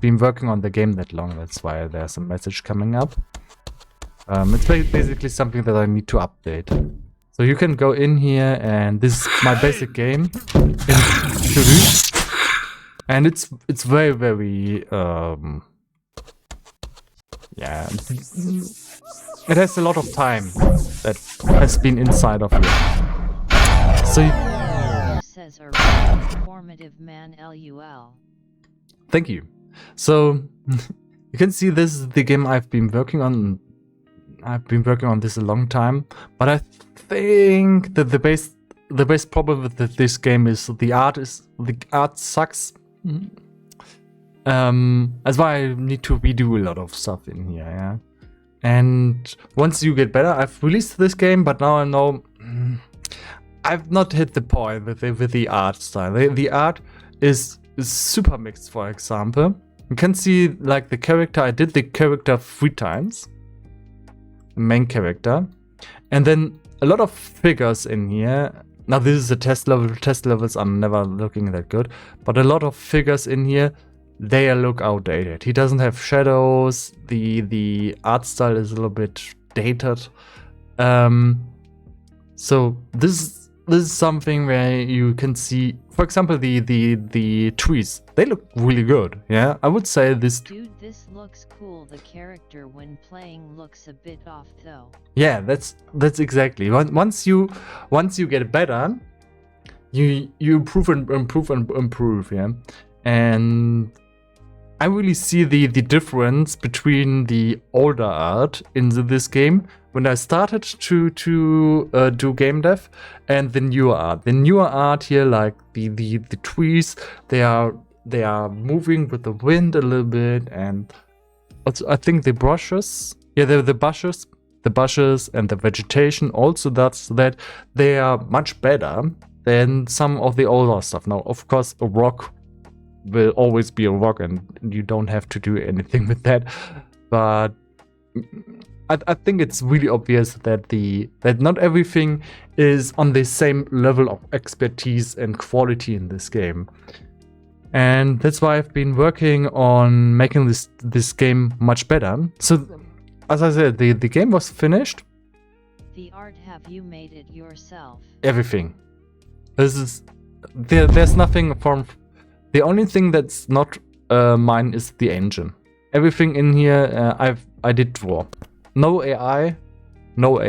been working on the game that long. That's why there's a message coming up. It's basically something that I need to update. So you can go in here, and this is my basic game in Shuri. And it's very, very, yeah, it has a lot of time that has been inside of you. So says a informative man LUL. Thank you. So you can see this is the game I've been working on. I've been working on this a long time, but I think that the base problem with this game is the art sucks. That's why I need to redo a lot of stuff in here, yeah. And once you get better, I've released this game, but now I know I've not hit the point with the art style. The art is super mixed, for example. You can see like the character, I did the character 3 times. The main character. And then a lot of figures in here. Now this is a test level. Test levels are never looking that good. But a lot of figures in here, they look outdated. He doesn't have shadows. The art style is a little bit dated. So this is something where you can see, for example, the trees. They look really good. Yeah, I would say this. Dude, this looks cool. The character when playing looks a bit off though. Yeah, that's exactly. Once you get better, you improve and improve. Yeah, and I really see the difference between the older art in this game when I started to do game dev and the newer art. The newer art here, like the trees, they are moving with the wind a little bit, and also I think the brushes, yeah, the bushes and the vegetation also that they are much better than some of the older stuff. Now, of course, a rock will always be a rock, and you don't have to do anything with that. But I think it's really obvious that not everything is on the same level of expertise and quality in this game. And that's why I've been working on making this game much better. So, as I said, the game was finished. The art, have you made it yourself? Everything. There's nothing from. The only thing that's not mine is the engine. Everything in here I did draw. No AI, no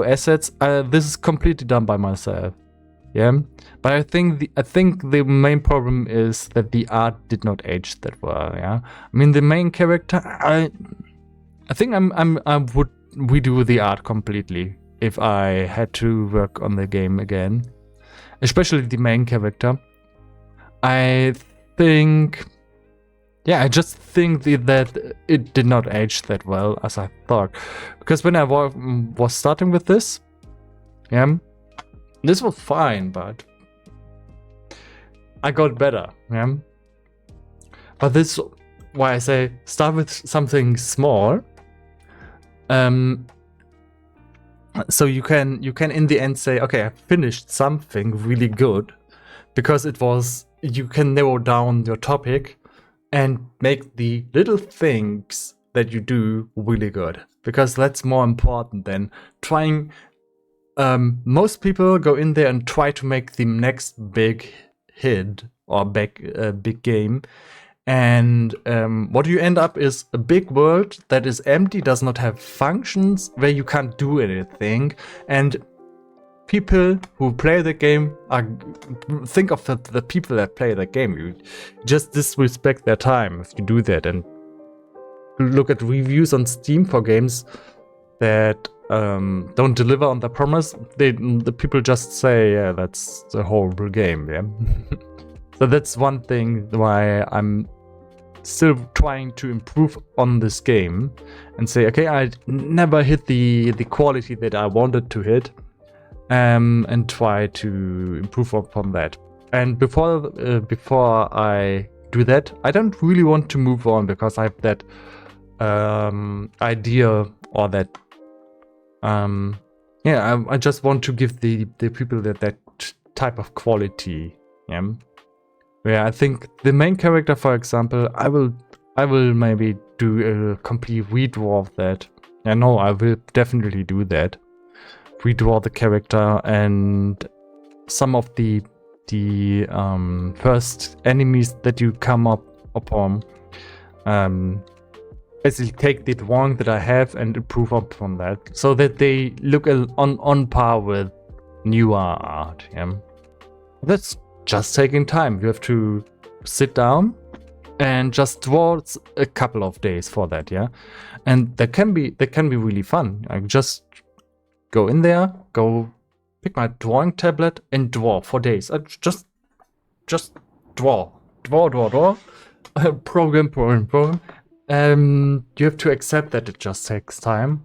assets. This is completely done by myself. Yeah, but I think the main problem is that the art did not age that well. Yeah, I mean the main character. I think I would redo the art completely if I had to work on the game again. Especially the main character. I think, yeah, I just think that it did not age that well as I thought. Because when I was starting with this, yeah, this was fine, but I got better, yeah. But this is why I say start with something small. So you can in the end say, okay, I finished something really good, because you can narrow down your topic and make the little things that you do really good, because that's more important than trying. Most people go in there and try to make the next big hit or big game. And what you end up is a big world that is empty, does not have functions, where you can't do anything. And people who play the game are think of the people that play the game. You just disrespect their time if you do that. And look at reviews on Steam for games that don't deliver on the promise. The people just say, yeah, that's a horrible game. Yeah. So that's one thing why I'm still trying to improve on this game and say, okay, I never hit the quality that I wanted to hit, and try to improve upon that. And before I do that, I don't really want to move on because I have that idea or that I just want to give the people that type of quality. Yeah. Where I think the main character, for example, I will maybe do a complete redraw of that. I know I will definitely do that. Redraw the character and some of the first enemies that you come upon. Basically take the drawing that I have and improve upon that, so that they look on par with newer art. Yeah, that's just taking time. You have to sit down and just draw a couple of days for that. Yeah, and that can be really fun. I just go in there, pick my drawing tablet and draw for days. I just draw. Program. You have to accept that it just takes time.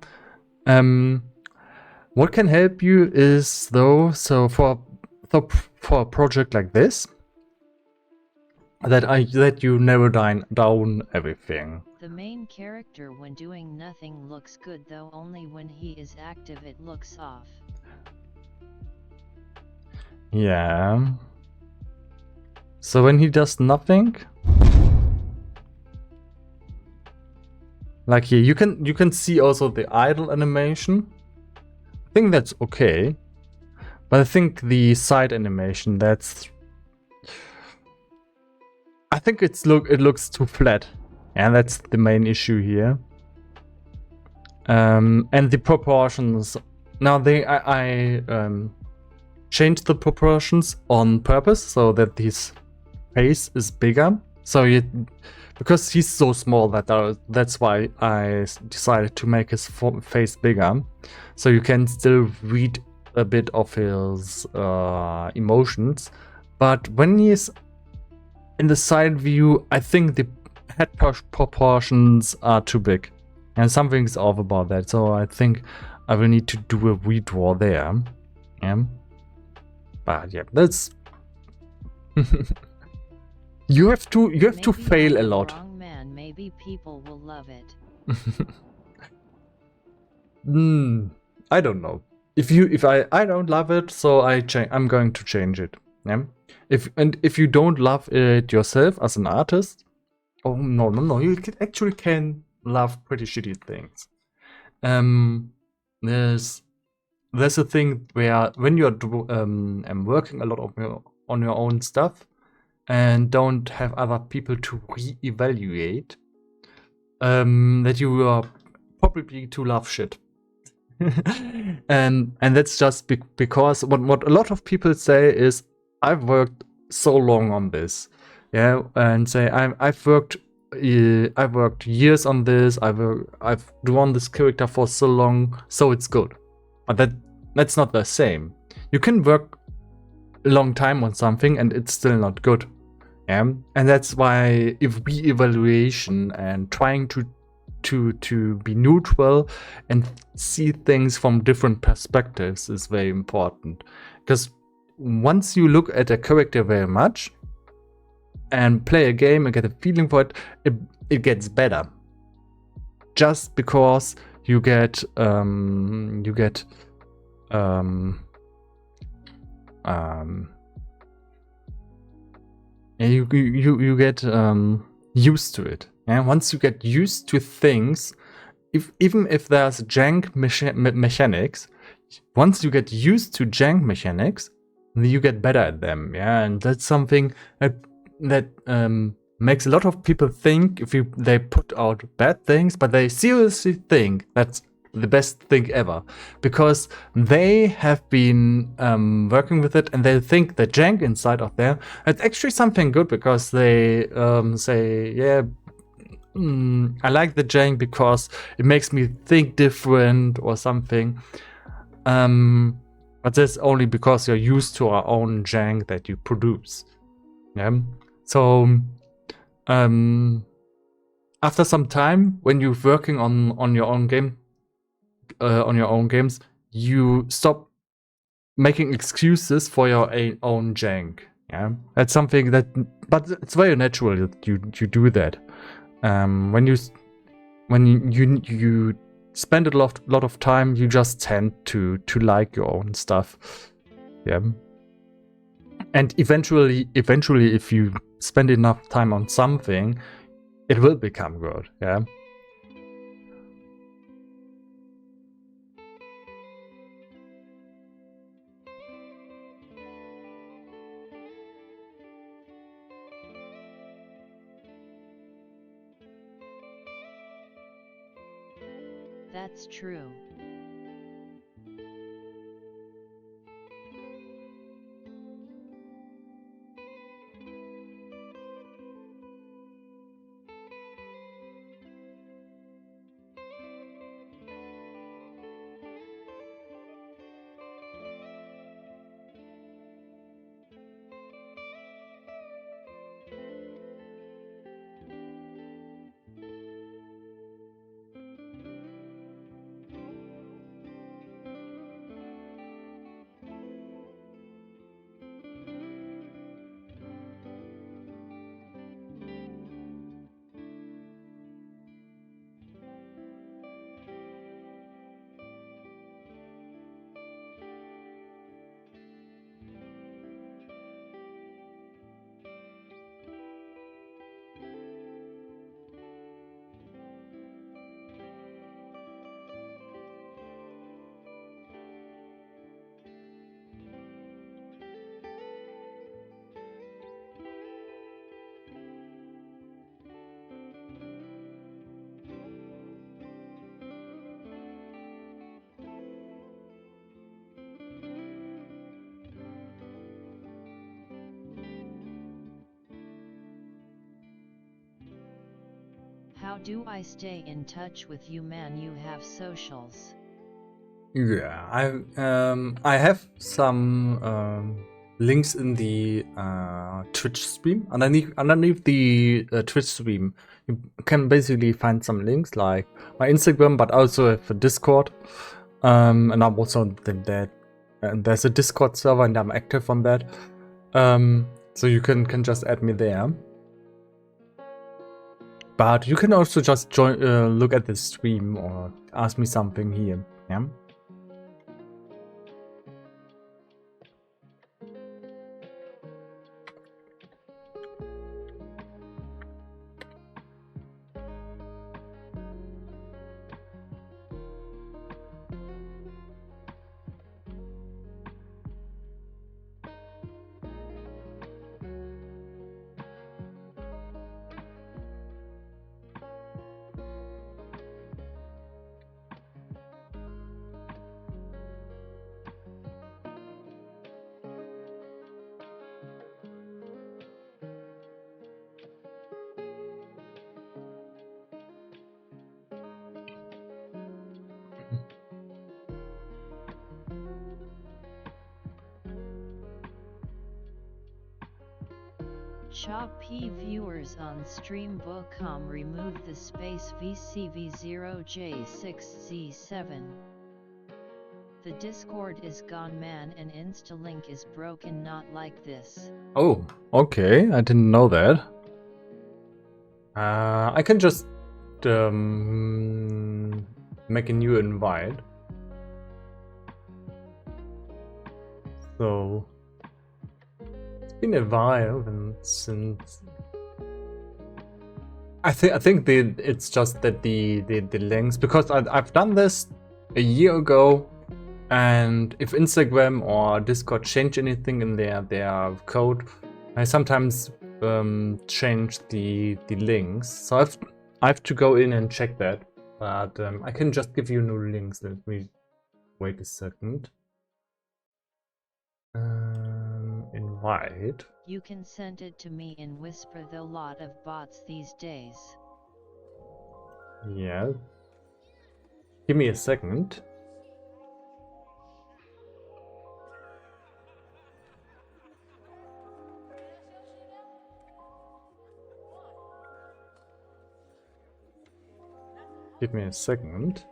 What can help you is though, so for a project like this, that you narrow down everything. The main character when doing nothing looks good, though only when he is active it looks off. Yeah. So when he does nothing, like here, you can see also the idle animation. I think that's okay, but I think the side animation, I think it looks too flat, and that's the main issue here. And the proportions. Now I changed the proportions on purpose so that his face is bigger. So because he's so small that's why I decided to make his face bigger, so you can still read a bit of his emotions. But when he's in the side view, I think the head proportions are too big, and something's off about that. So I think I will need to do a redraw there. Yeah, but yeah, that's. You have to Maybe fail a I'm lot. Wrong man, maybe people will love it. I don't know. If I don't love it, so I'm going to change it. Yeah. If you don't love it yourself as an artist, oh no, you can love pretty shitty things. There's a thing where when you're working a lot on your own stuff, and don't have other people to re-evaluate, that you are probably to love shit. and that's just because what a lot of people say is, I've worked so long on this, yeah, and say I've worked years on this. I've drawn this character for so long, so it's good. But that's not the same. You can work a long time on something and it's still not good. Yeah, and that's why re-evaluation and trying to be neutral and see things from different perspectives is very important. Because once you look at a character very much and play a game and get a feeling for it gets better. Just because you get and you get used to it. And once you get used to things, even if there's jank mechanics, once you get used to jank mechanics, you get better at them. Yeah, and that's something that makes a lot of people think they put out bad things, but they seriously think that's the best thing ever, because they have been working with it, and they think the jank inside of there, it's actually something good, because they say, yeah, I like the jank because it makes me think different or something. But that's only because you're used to our own jank that you produce. Yeah. So after some time, when you're working on your own game, on your own games, you stop making excuses for your own jank. Yeah, that's something that, but it's very natural that you do that. When you spend a lot of time, you just tend to like your own stuff. Yeah. And eventually, if you spend enough time on something, it will become good. Yeah. That's true. How do I stay in touch with you, man? You have socials. Yeah, I have some links in the Twitch stream. Underneath the Twitch stream, you can basically find some links like my Instagram, but also have a Discord. And I'm also that, and there's a Discord server, and I'm active on that. So you can just add me there. But you can also just join, look at the stream or ask me something here. Yeah. Shop P viewers on stream.com remove the space VCV0J6Z7. The Discord is gone, man, and Instalink is broken, not like this. Oh, okay. I didn't know that. I can just make a new invite. So it's been a while since. I think it's just that the links, because I've done this a year ago, and if Instagram or Discord change anything in their code, I sometimes change the links. So I have to go in and check that. But I can just give you new links. Let me wait a second. Invite. You can send it to me in Whisper, the lot of bots these days. Yeah. Give me a second. Give me a second.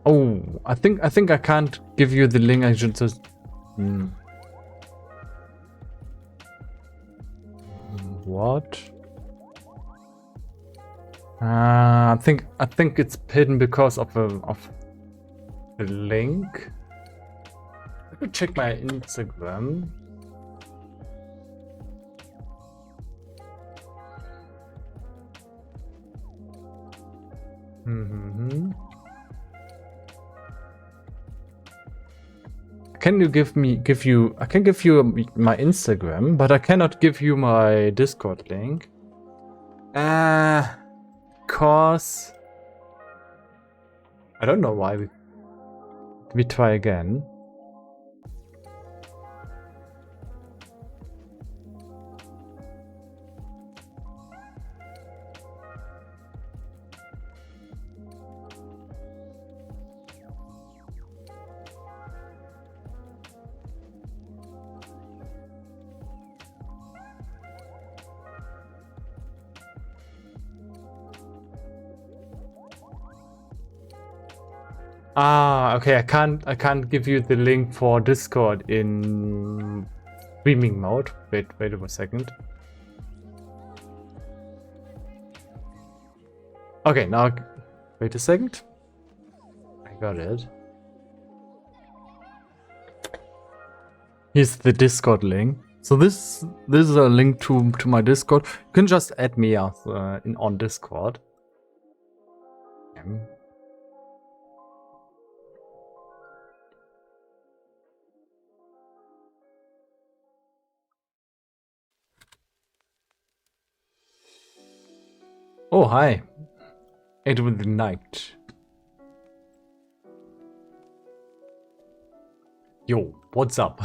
Oh, I think I can't give you the link. I should just. What? I think it's hidden because of the link. Let me check my Instagram. Can you I can give you my Instagram, but I cannot give you my Discord link. Cause I don't know why. We try again. Okay, I can't give you the link for Discord in streaming mode. Wait a second. Okay, now wait a second. I got it. Here's the Discord link. So this is a link to my Discord. You can just add me as on Discord. Oh, hi. Edwin the Knight. Yo, what's up?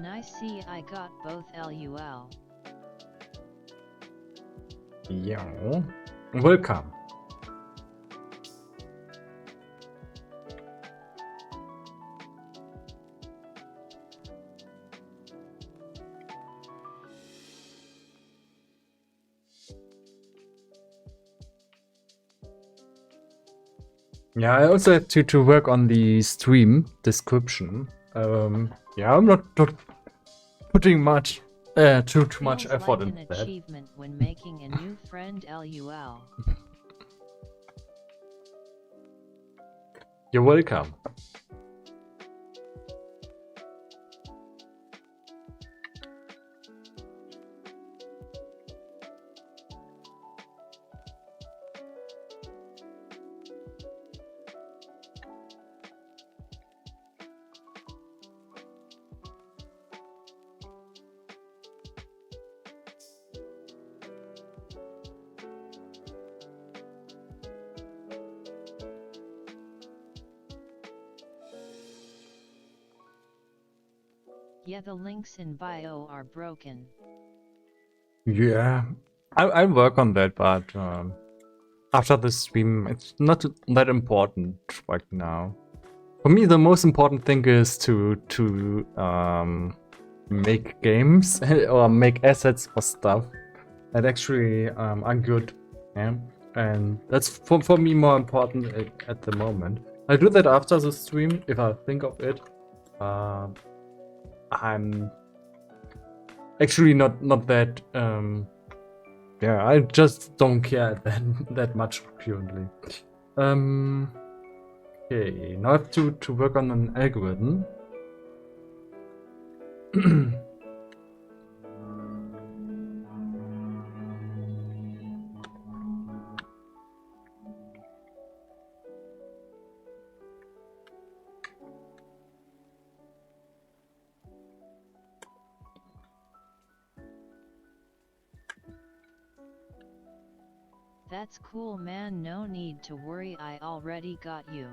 Nice, see, I got both LUL. Yeah. Welcome. Yeah, I also had to work on the stream description. Yeah, I'm not putting much too much Feels effort like into an that. achievement when making a new friend LUL. You're welcome. Yeah, the links in bio are broken. Yeah, I'll work on that, but after the stream, it's not that important right now. For me, the most important thing is to make games or make assets for stuff that actually are good. Yeah, and that's for me more important at the moment. I'll do that after the stream if I think of it. I'm actually not that yeah, I just don't care that much currently. Okay, now I have to work on an algorithm. That's cool, man. No need to worry, I already got you.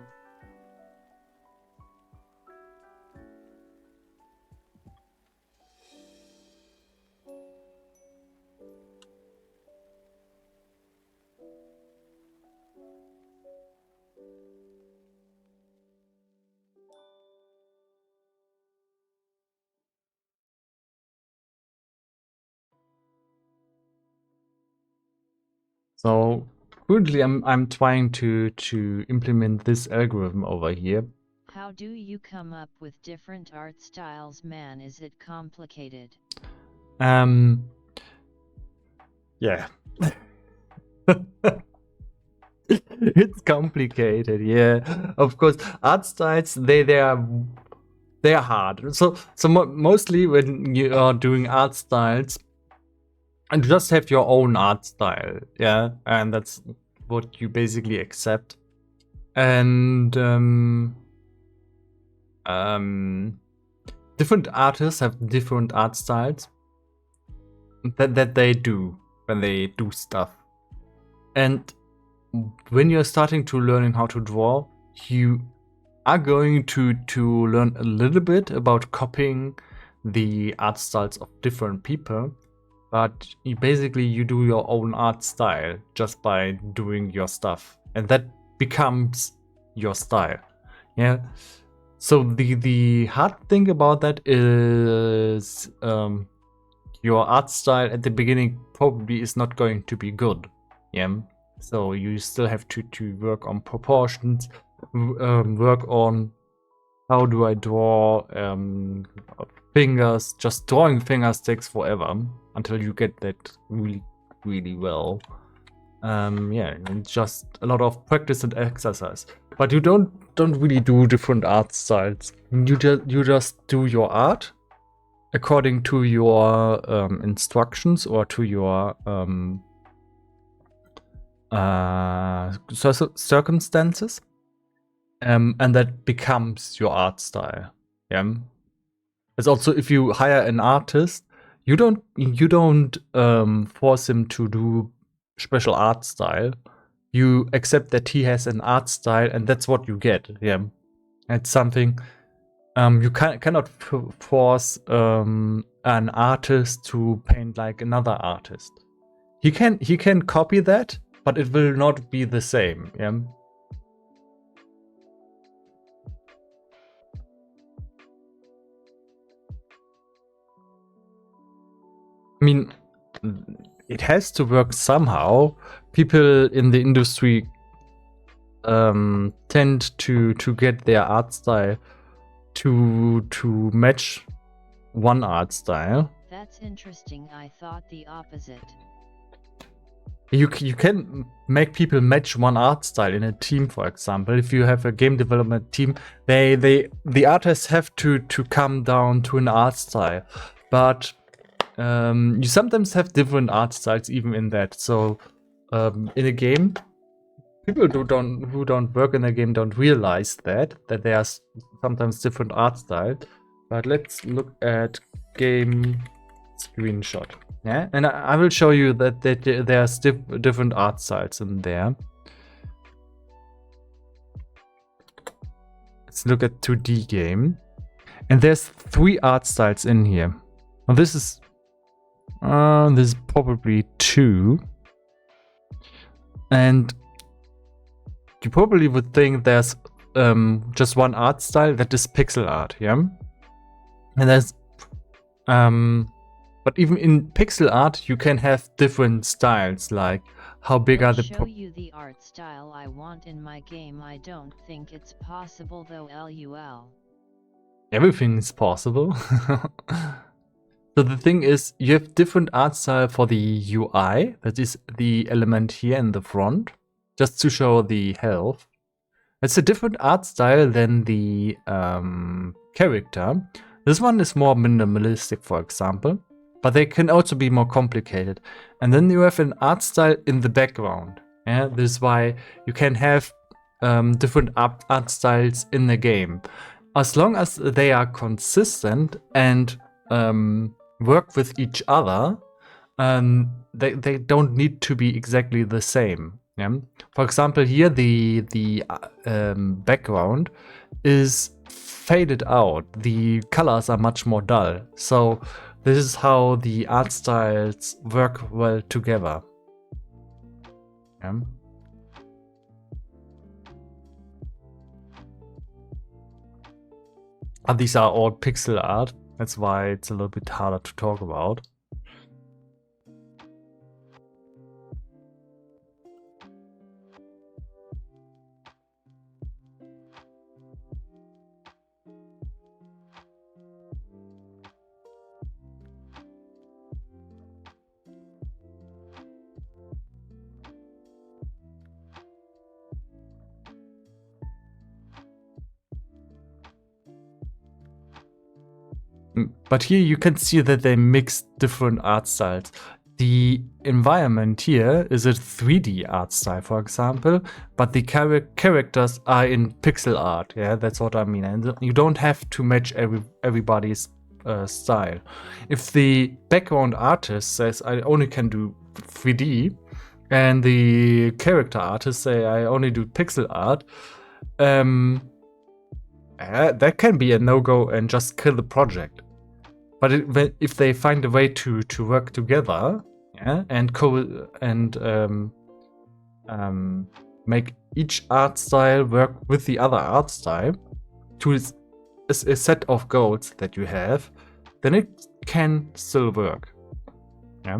So currently I'm trying to implement this algorithm over here. How do you come up with different art styles, man? Is it complicated? Yeah. It's complicated, yeah. Of course, art styles they're hard. So mostly when you are doing art styles, and you just have your own art style, yeah, and that's what you basically accept. And different artists have different art styles that they do when they do stuff. And when you're starting to learning how to draw, you are going to learn a little bit about copying the art styles of different people, but you do your own art style just by doing your stuff, and that becomes your style. Yeah. So the hard thing about that is your art style at the beginning probably is not going to be good. Yeah. So you still have to work on proportions, work on how do I draw fingers. Just drawing fingers takes forever until you get that really well. Yeah, and just a lot of practice and exercise. But you don't really do different art styles. You just do your art according to your instructions or to your circumstances, and that becomes your art style. Yeah. It's also, if you hire an artist, you don't force him to do special art style. You accept that he has an art style, and that's what you get. Yeah, it's something you cannot force an artist to paint like another artist. He can copy that, but it will not be the same. Yeah. I mean, it has to work somehow. People in the industry tend to get their art style to match one art style. That's interesting. I thought the opposite. You can make people match one art style in a team, for example. If you have a game development team, the artists have to come down to an art style, but you sometimes have different art styles even in that. So in a game, people who don't work in a game don't realize that there's sometimes different art styles. But let's look at game screenshot. Yeah, and I will show you that there's different art styles in there. Let's look at 2D game, and there's 3 art styles in here. Now this is probably 2, and you probably would think there's just one art style, that is pixel art. Yeah, and there's but even in pixel art, you can have different styles, like how big are the... show you the art style I want in my game. I don't think it's possible though, lol. Everything is possible. So the thing is, you have different art style for the UI, that is the element here in the front, just to show the health. It's a different art style than the character. This one is more minimalistic, for example, but they can also be more complicated. And then you have an art style in the background. Yeah, this is why you can have different art styles in the game, as long as they are consistent and work with each other. They don't need to be exactly the same. Yeah? For example, here the background is faded out. The colors are much more dull. So this is how the art styles work well together. Yeah? And these are all pixel art. That's why it's a little bit harder to talk about. But here you can see that they mix different art styles. The environment here is a 3D art style, for example, but the characters are in pixel art. Yeah, that's what I mean. And you don't have to match everybody's style. If the background artist says I only can do 3D, and the character artist say I only do pixel art, that can be a no-go and just kill the project. But if they find a way to work together, yeah, and make each art style work with the other art style to a set of goals that you have, then it can still work. Yeah.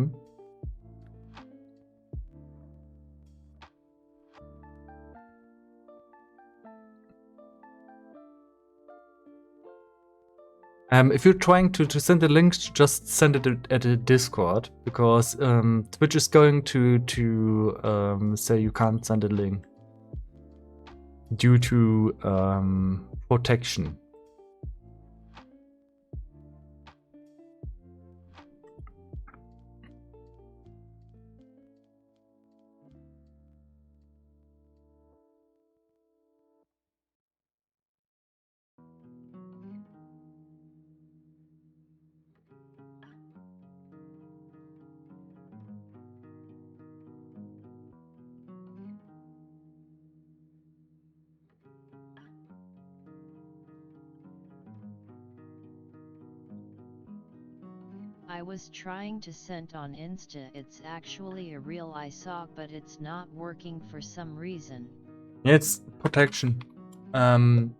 If you're trying to send a link, just send it at a Discord, because Twitch is going to say you can't send a link due to protection. I was trying to send on Insta, it's actually a real ISOC, but it's not working for some reason. It's protection. Try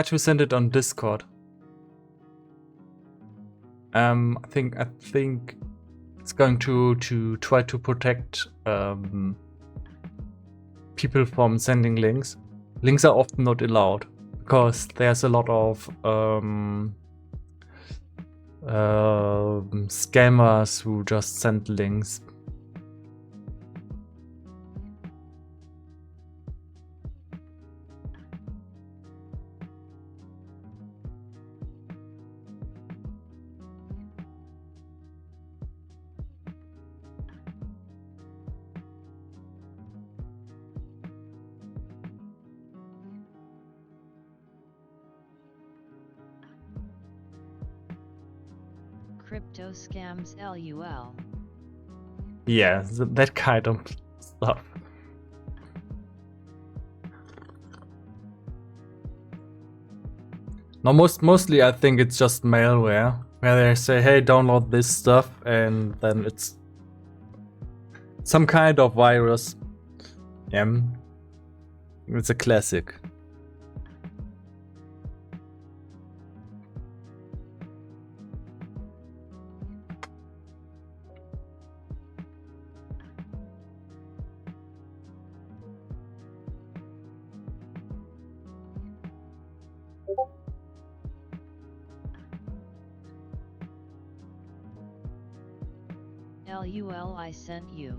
to send it on Discord. I think it's going to try to protect people from sending links. Links are often not allowed because there's a lot of scammers who just send links. Crypto scams LUL. Yeah, that kind of stuff. No, mostly I think it's just malware, where they say, hey, download this stuff, and then it's some kind of virus. Yeah, it's a classic. LUL, I sent you.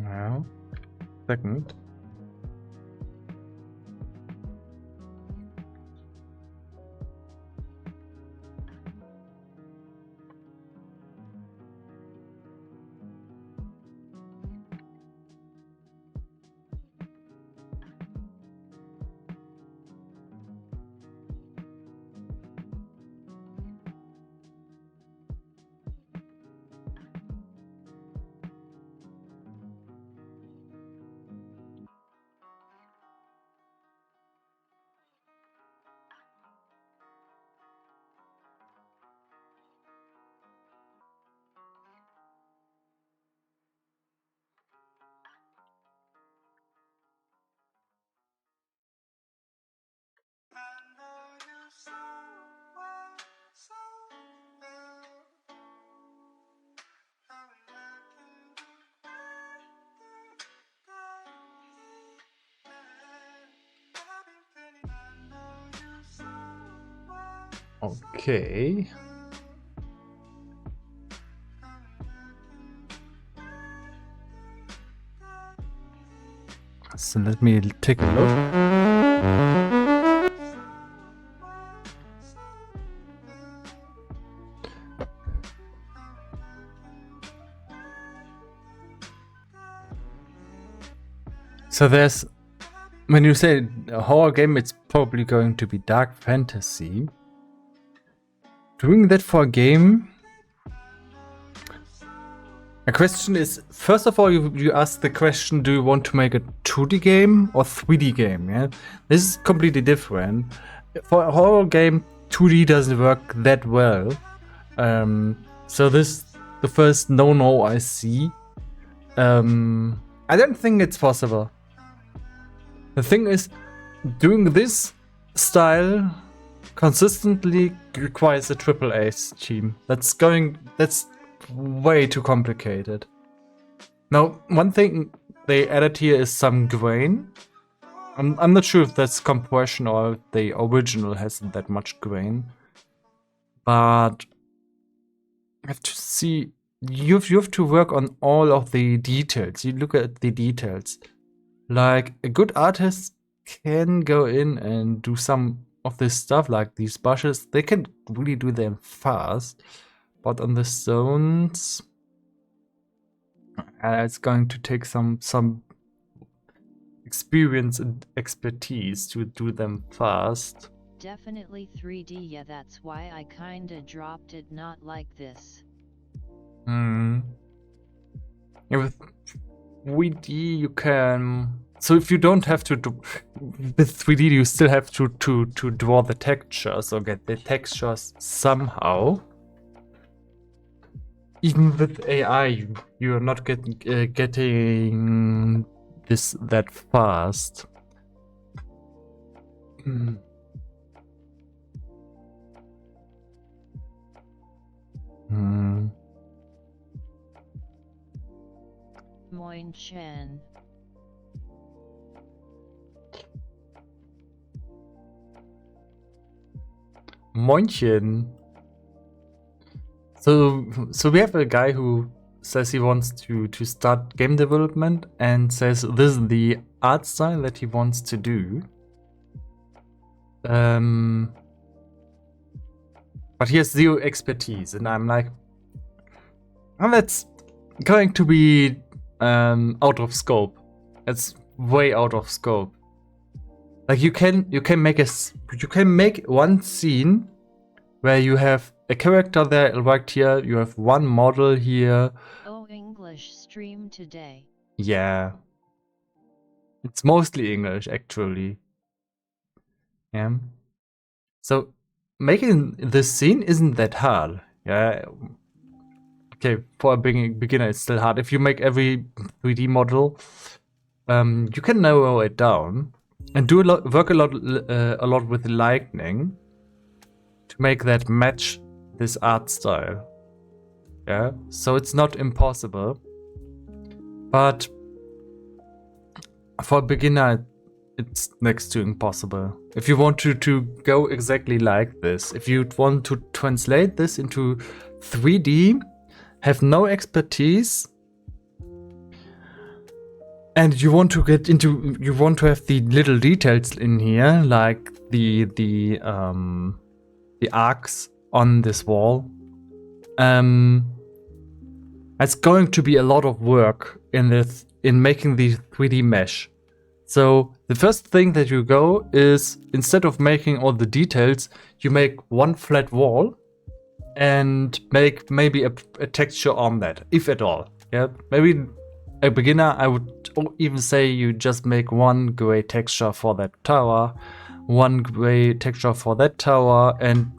Well, second. Okay. So let me take a look. So there's, when you say a horror game, it's probably going to be dark fantasy. Doing that for a game, a question is, first of all, you ask the question, do you want to make a 2D game or 3D game? Yeah, this is completely different. For a horror game, 2D doesn't work that well. So this the first no I see. I don't think it's possible. The thing is, doing this style consistently requires a AAA team. That's way too complicated. Now, one thing they added here is some grain. I'm not sure if that's compression or if the original hasn't that much grain. But you have to see, you have to work on all of the details. You look at the details. Like, a good artist can go in and do some of this stuff, like these brushes. They can really do them fast. But on the zones, it's going to take some experience and expertise to do them fast. Definitely 3D, yeah, that's why I kinda dropped it, not like this. Yeah, with 3D you can. So if you don't have to do with 3D, you still have to draw the textures or get the textures somehow. Even with AI, you're not getting this that fast. Moin Chen. Moinchen. So we have a guy who says he wants to start game development and says this is the art style that he wants to do. But he has zero expertise, and I'm like, well, that's going to be out of scope. It's way out of scope. Like you can make one scene where you have a character there right here, you have one model here. Oh, English stream today. Yeah. It's mostly English actually. Yeah. So making this scene isn't that hard. Yeah. Okay, for a beginner it's still hard. If you make every 3D model, you can narrow it down and work a lot with lighting to make that match this art style. Yeah, so it's not impossible, but for a beginner it's next to impossible. If you want to go exactly like this, if you want to translate this into 3D, have no expertise, And you want to get into, you want to have the little details in here, like the arcs on this wall. It's going to be a lot of work in making the 3D mesh. So the first thing that you go is, instead of making all the details, you make one flat wall and make maybe a texture on that, if at all. Yeah, maybe a beginner, I would even say you just make one gray texture for that tower, one gray texture for that tower, and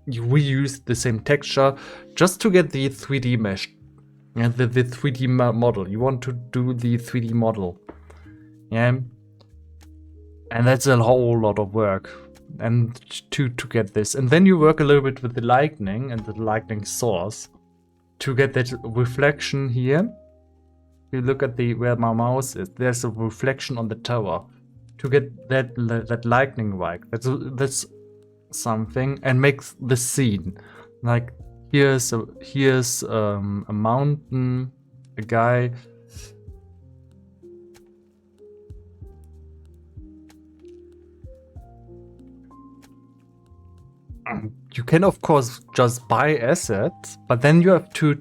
you reuse the same texture just to get the 3D mesh and the 3D model. You want to do the 3D model. Yeah, and that's a whole lot of work, and to get this, and then you work a little bit with the lightning and the lightning source to get that reflection here. You look at where my mouse is. There's a reflection on the tower to get that lightning right. That's something, and makes the scene like here's a mountain, a guy. You can of course just buy assets, but then you have to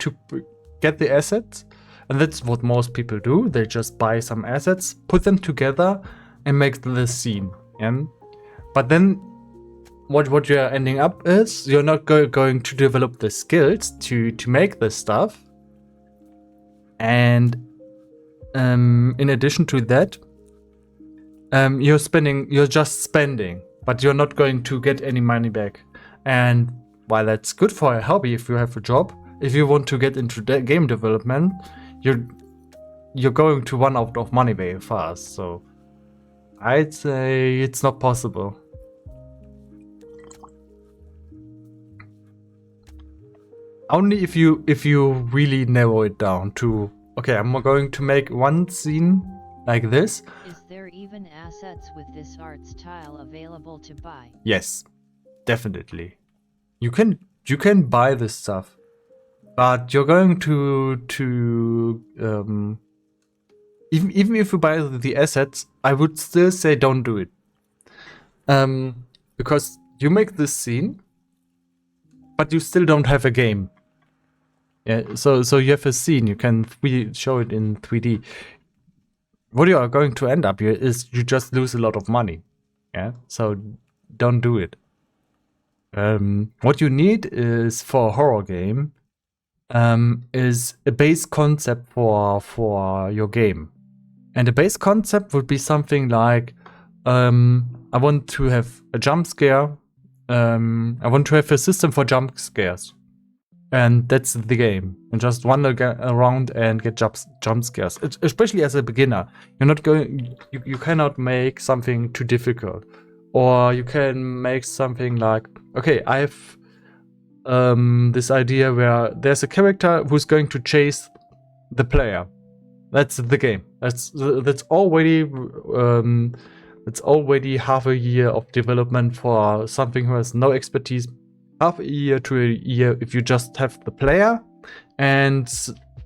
get the assets, and that's what most people do. They just buy some assets, put them together, and make the scene. Yeah? But then what you're ending up is, you're not going to develop the skills to make this stuff. And in addition to that, you're just spending, but you're not going to get any money back. And while that's good for a hobby, if you have a job, if you want to get into game development, you're going to run out of money very fast. So I'd say it's not possible. Only if you really narrow it down to, okay, I'm going to make one scene like this. Is there even assets with this art style available to buy? Yes, definitely. You can buy this stuff, but you're going to even if you buy the assets, I would still say don't do it. Because you make this scene, but you still don't have a game. Yeah, so you have a scene, you can show it in 3D. What you are going to end up here is you just lose a lot of money. Yeah, so don't do it. What you need is, for a horror game, is a base concept for your game. And the base concept would be something like, I want to have a jump scare. I want to have a system for jump scares. And that's the game. And just run around and get jump scares. Especially as a beginner. You cannot make something too difficult. Or you can make something like, okay, I have this idea where there's a character who's going to chase the player. That's the game. That's already half a year of development for something who has no expertise. Half a year to a year if you just have the player and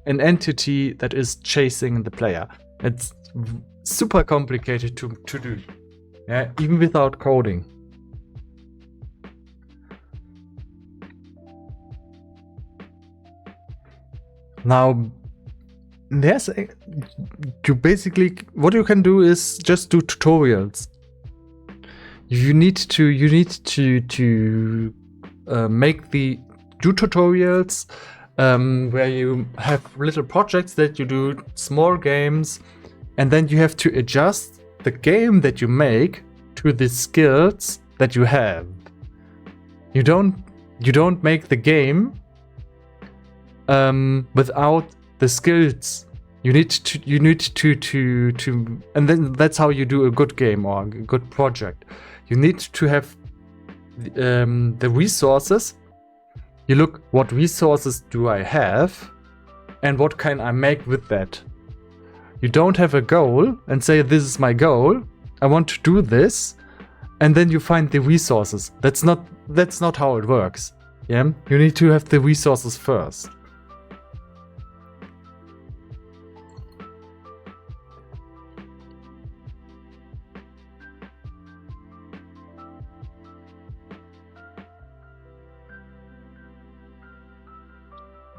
an entity that is chasing the player. It's super complicated to do. Yeah, even without coding. Now, what you can do is just do tutorials. You need to do tutorials where you have little projects that you do, small games, and then you have to adjust the game that you make to the skills that you have. You don't make the game without the skills. You need to, and then that's how you do a good game or a good project. You need to have the resources. You look, what resources do I have and what can I make with that? You don't have a goal and say, this is my goal, I want to do this, and then you find the resources. That's not how it works. Yeah, you need to have the resources first.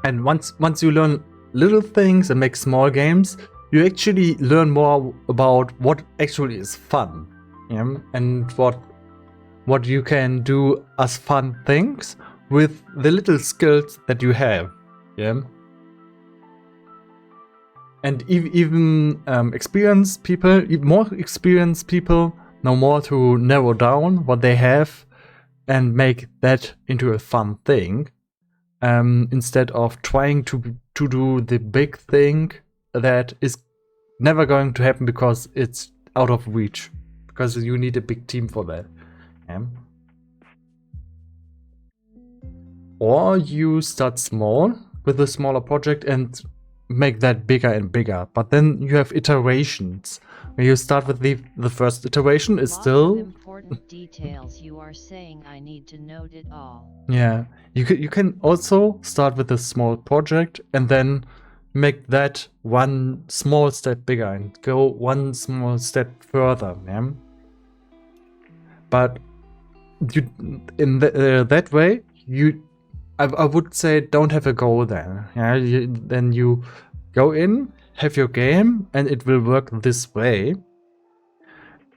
And once you learn little things and make small games, you actually learn more about what actually is fun, yeah? And what you can do as fun things with the little skills that you have, yeah. And even experienced people, even more experienced people, know more to narrow down what they have and make that into a fun thing, instead of trying to do the big thing that is never going to happen because it's out of reach, because you need a big team for that. Yeah. Or you start small with a smaller project and make that bigger and bigger, but then you have iterations. When you start with the first iteration, it's Lot still of important details. You are saying I need to note it all. yeah. You can also start with a small project and then make that one small step bigger and go one small step further, yeah? But you in that way I would say don't have a goal then. Yeah, then you go in, have your game, and it will work this way.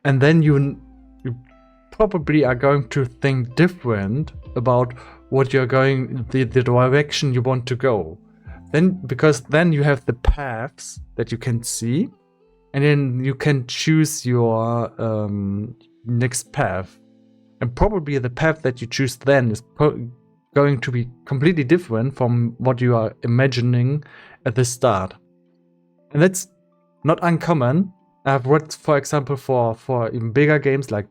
And then you probably are going to think different about what you're going, the direction you want to go. Then, because then you have the paths that you can see, and then you can choose your next path. And probably the path that you choose then is going to be completely different from what you are imagining at the start. And that's not uncommon. I've worked, for example, for even bigger games like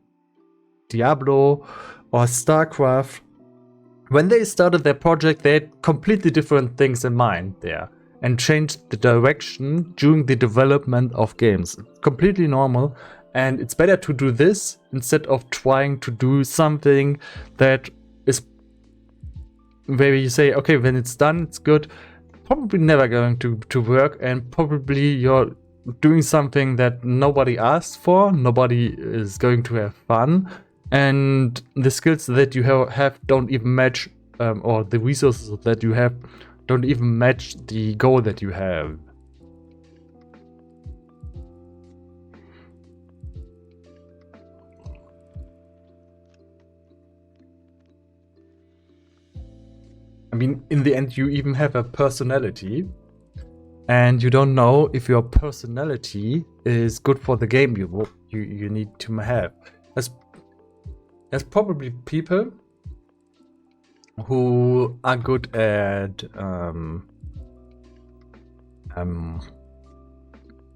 Diablo or StarCraft. When they started their project, they had completely different things in mind there and changed the direction during the development of games. Completely normal. And it's better to do this instead of trying to do something that is where you say, okay, when it's done, it's good. Probably never going to work, and probably you're doing something that nobody asked for, nobody is going to have fun, and the skills that you have don't even match, or the resources that you have don't even match the goal that you have. I mean, in the end, you even have a personality, and you don't know if your personality is good for the game you need to have. There's probably people who are good at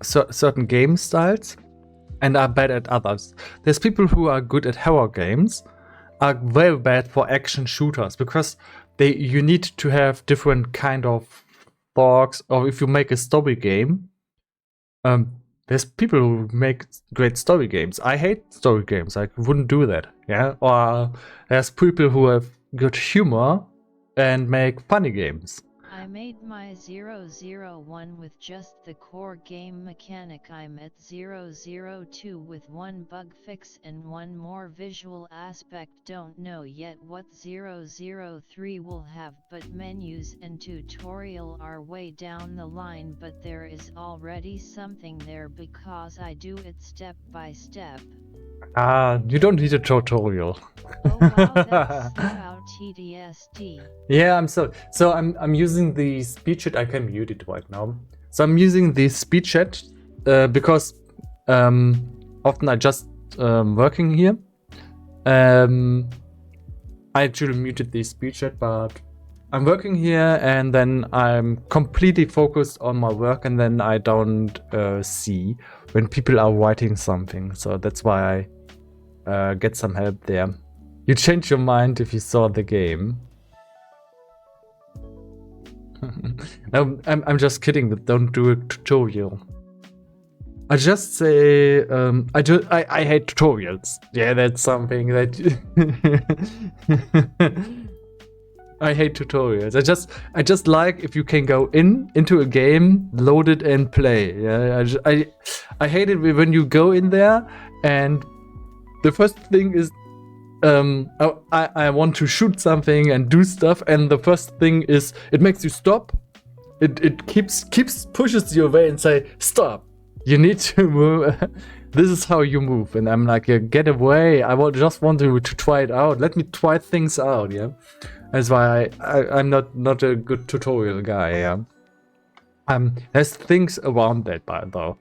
certain game styles and are bad at others. There's people who are good at horror games, are very bad for action shooters, because you need to have different kind of thoughts. Or if you make a story game, there's people who make great story games. I hate story games. I wouldn't do that. Yeah. Or there's people who have good humor and make funny games. I made my 001 with just the core game mechanic. I'm at 002 with one bug fix and one more visual aspect. Don't know yet what 003 will have, but menus and tutorial are way down the line, but there is already something there because I do it step by step. You don't need a tutorial. Oh wow, that's about TDSD. Yeah, I'm so I'm using the speech chat. I can mute it right now. So I'm using the speech chat because often I just working here. I actually muted the speech chat, but I'm working here and then I'm completely focused on my work, and then I don't see when people are writing something. So that's why I get some help there. You change your mind if you saw the game. No, I'm just kidding. Don't do a tutorial. I just say I hate tutorials. Yeah, that's something that I hate tutorials. I just like if you can go into a game, load it and play. Yeah, I hate it when you go in there and the first thing is I want to shoot something and do stuff, and the first thing is it makes you stop. It keeps pushes you away and say stop. You need to move. This is how you move, and I'm like, yeah, get away. Just want to try it out. Let me try things out. Yeah, that's why I'm not a good tutorial guy. Yeah. There's things around that, though.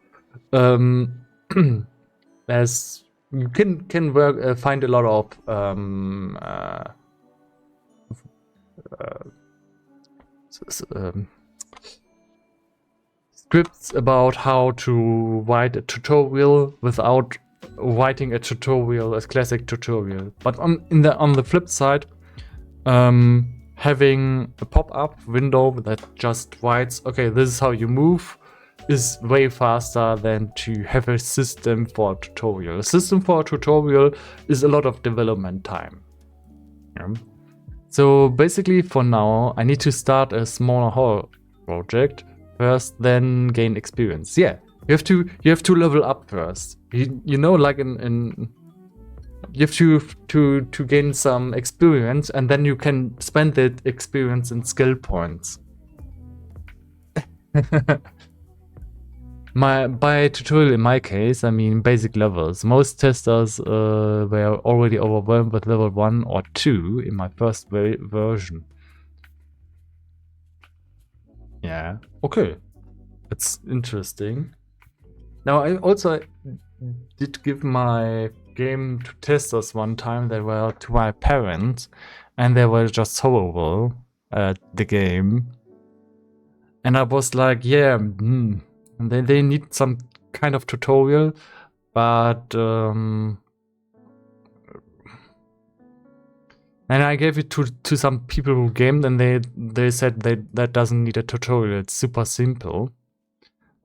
There's you can work find a lot of scripts about how to write a tutorial without writing a tutorial, a classic tutorial. But on the flip side, having a pop-up window that just writes, okay, this is how you move, is way faster than to have a system for a tutorial. A system for a tutorial is a lot of development time. Yeah. So basically for now, I need to start a smaller horror project first, then gain experience. Yeah, you have to level up first. You know, like in you have to gain some experience, and then you can spend that experience in skill points. By tutorial in my case, I mean basic levels. Most testers were already overwhelmed with level 1 or 2 in my first version. Yeah, okay. That's interesting. Now, I also did give my game to testers one time. They were to my parents, and they were just horrible at the game. And I was like, yeah, they need some kind of tutorial, but and I gave it to some people who gamed, and they said that doesn't need a tutorial. It's super simple.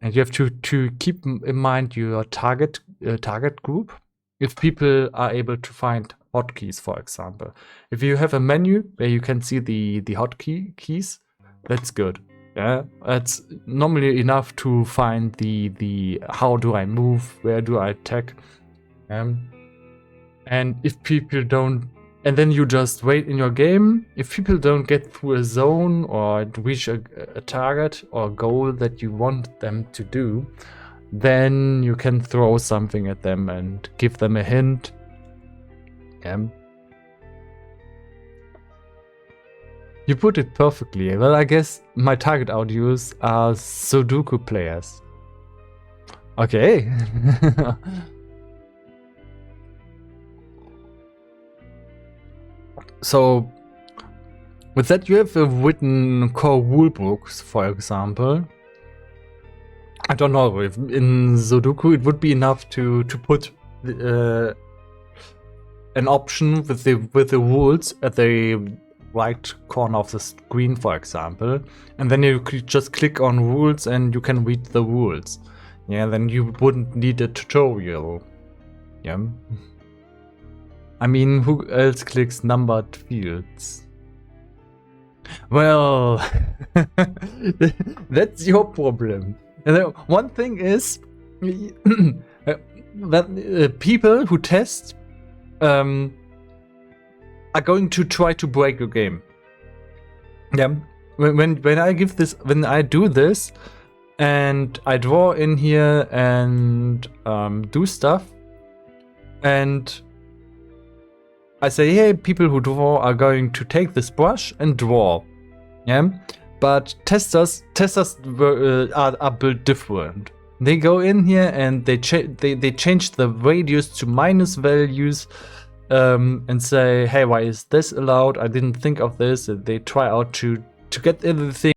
And you have to keep in mind your target group. If people are able to find hotkeys, for example, if you have a menu where you can see the keys, that's good. Yeah, it's normally enough to find the how do I move, where do I attack, and if people don't. And then you just wait in your game. If people don't get through a zone or reach a target or goal that you want them to do, then you can throw something at them and give them a hint. You put it perfectly. Well, I guess my target audience are Sudoku players. Okay. So, with that, you have written core rulebooks, for example. I don't know if in Sudoku it would be enough to put an option with the rules at the right corner of the screen, for example, and then you could just click on rules and you can read the rules. Yeah, then you wouldn't need a tutorial. Yeah. I mean, who else clicks numbered fields? Well, that's your problem. And one thing is that people who test are going to try to break your game. Yeah. When I give this, when I do this, and I draw in here and do stuff, and I say, hey, people who draw are going to take this brush and draw. Yeah, but testers are built different. They go in here and they change the radius to minus values, and say, hey, why is this allowed? I didn't think of this. They try out to get everything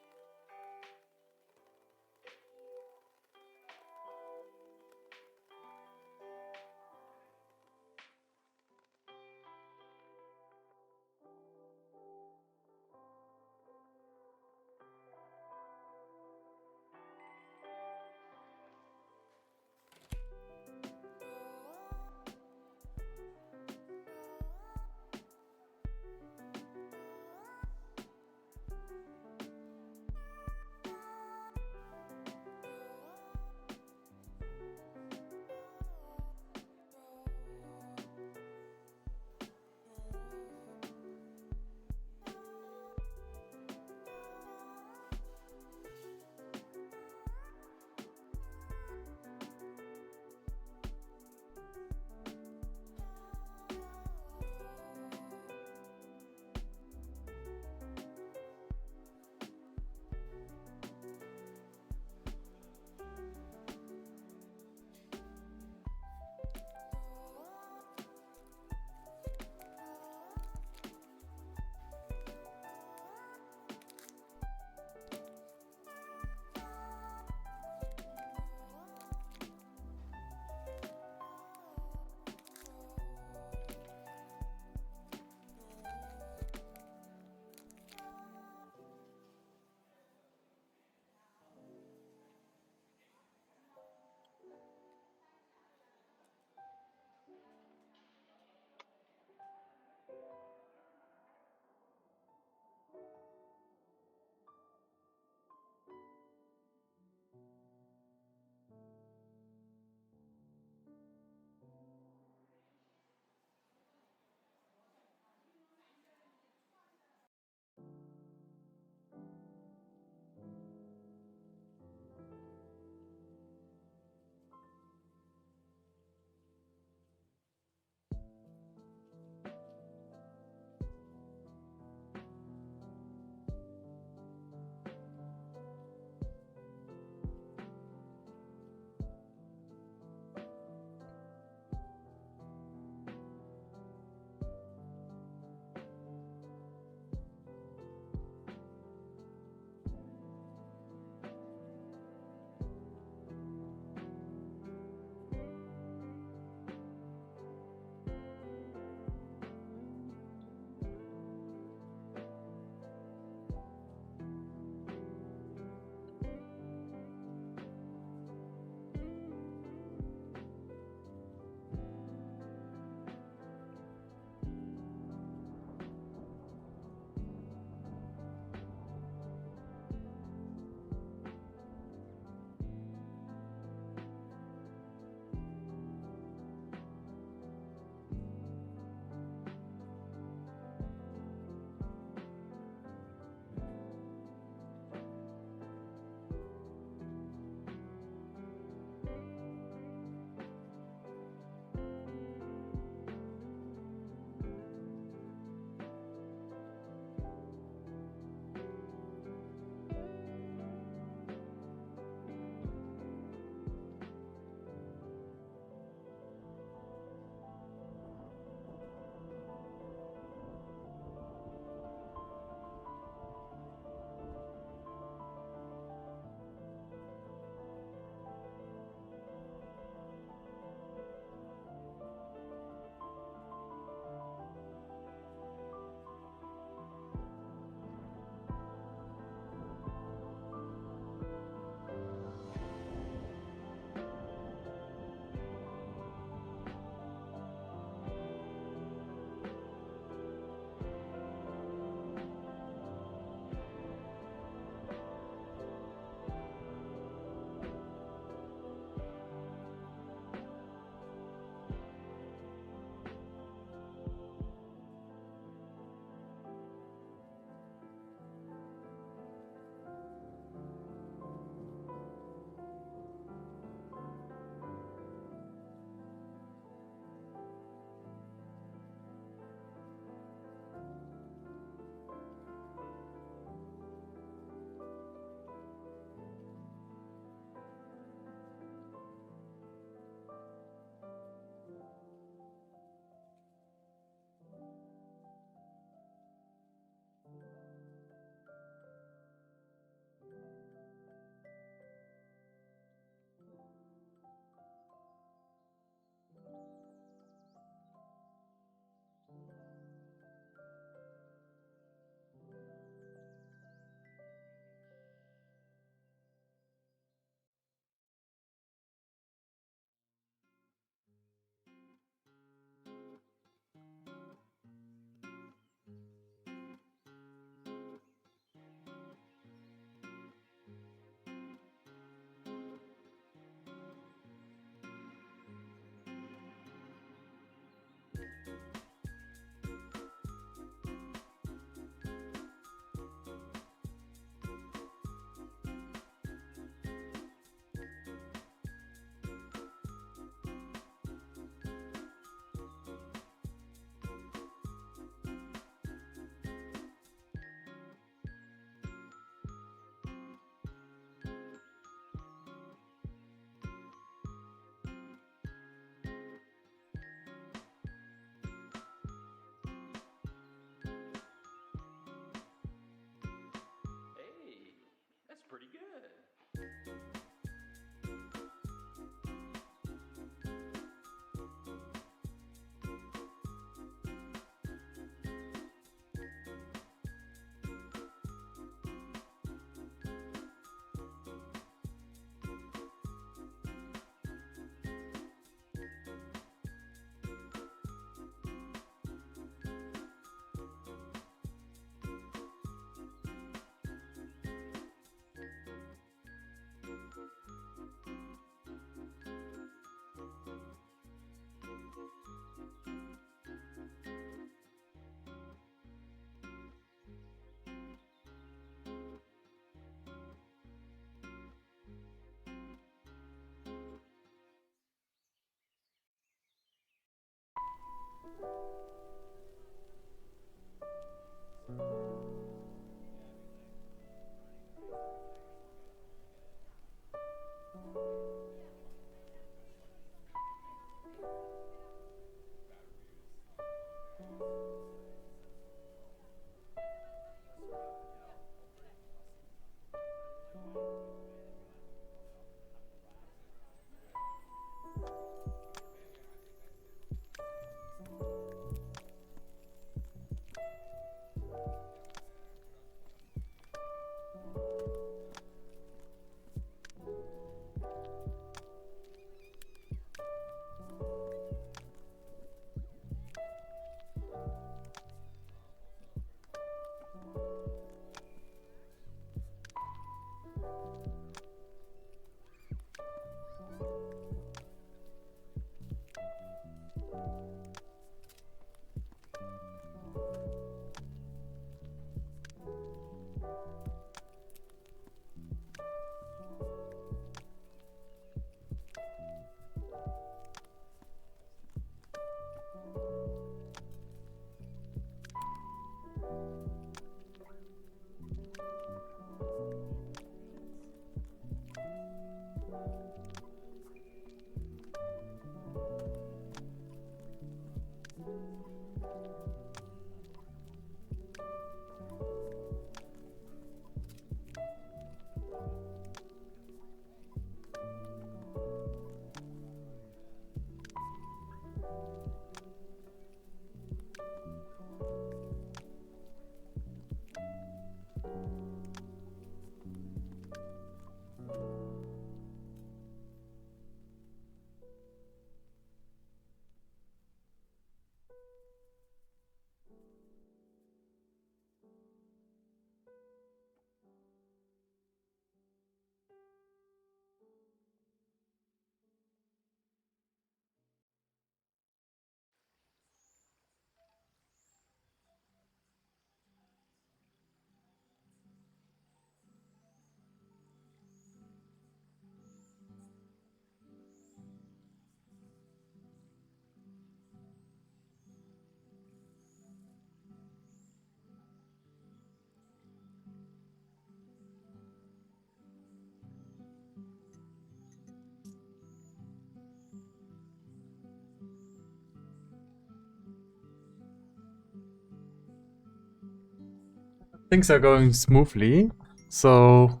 Things are going smoothly, so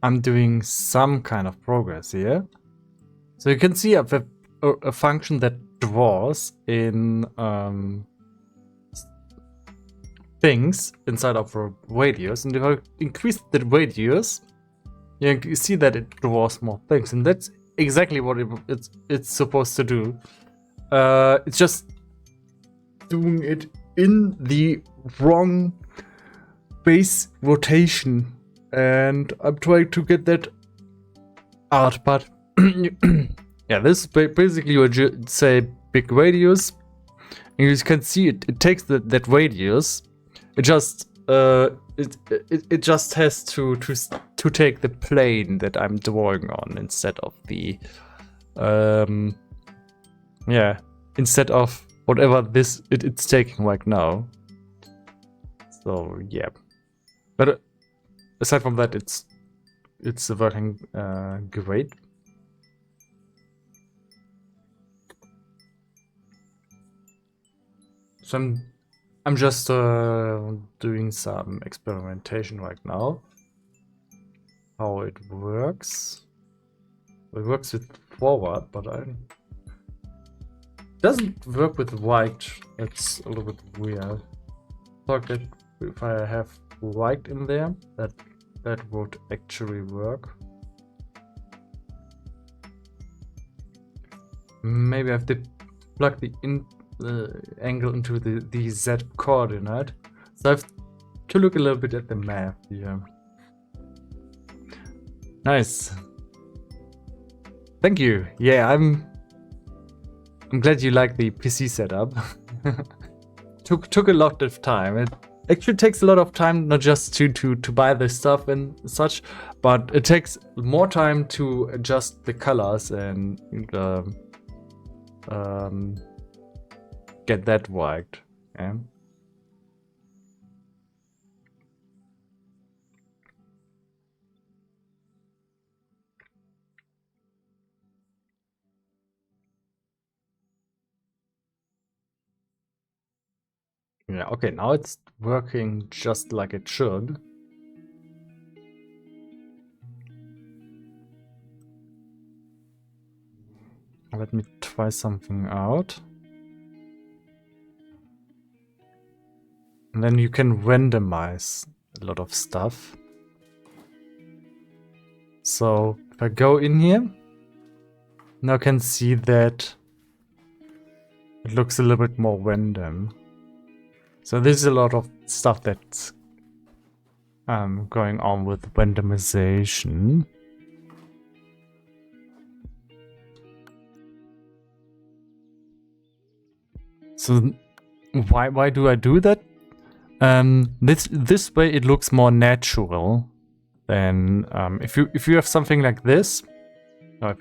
I'm doing some kind of progress here. So you can see a function that draws in things inside of a radius, and if I increase the radius, you can see that it draws more things, and that's exactly what it's supposed to do. It's just doing it in the wrong base rotation, and I'm trying to get that out, but yeah, this is basically what you say big radius, and you can see it takes that radius. It just it just has to take the plane that I'm drawing on instead of the yeah, instead of whatever it's taking right now. So yeah, but aside from that, it's working great. So I'm just doing some experimentation right now. How it works. It works with forward, but doesn't work with right. It's a little bit weird. Thought that if I have right in there, that would actually work. Maybe I have to plug the angle into the Z coordinate. So I have to look a little bit at the map here. Nice. Thank you. Yeah, I'm glad you like the PC setup. took a lot of time. It actually takes a lot of time, not just to buy the stuff and such, but it takes more time to adjust the colors and get that right. Yeah. Yeah, okay, now it's working just like it should. Let me try something out. And then you can randomize a lot of stuff. So if I go in here, now I can see that it looks a little bit more random. So there's a lot of stuff that's going on with randomization. So why do I do that? This way it looks more natural than if you have something like this. Or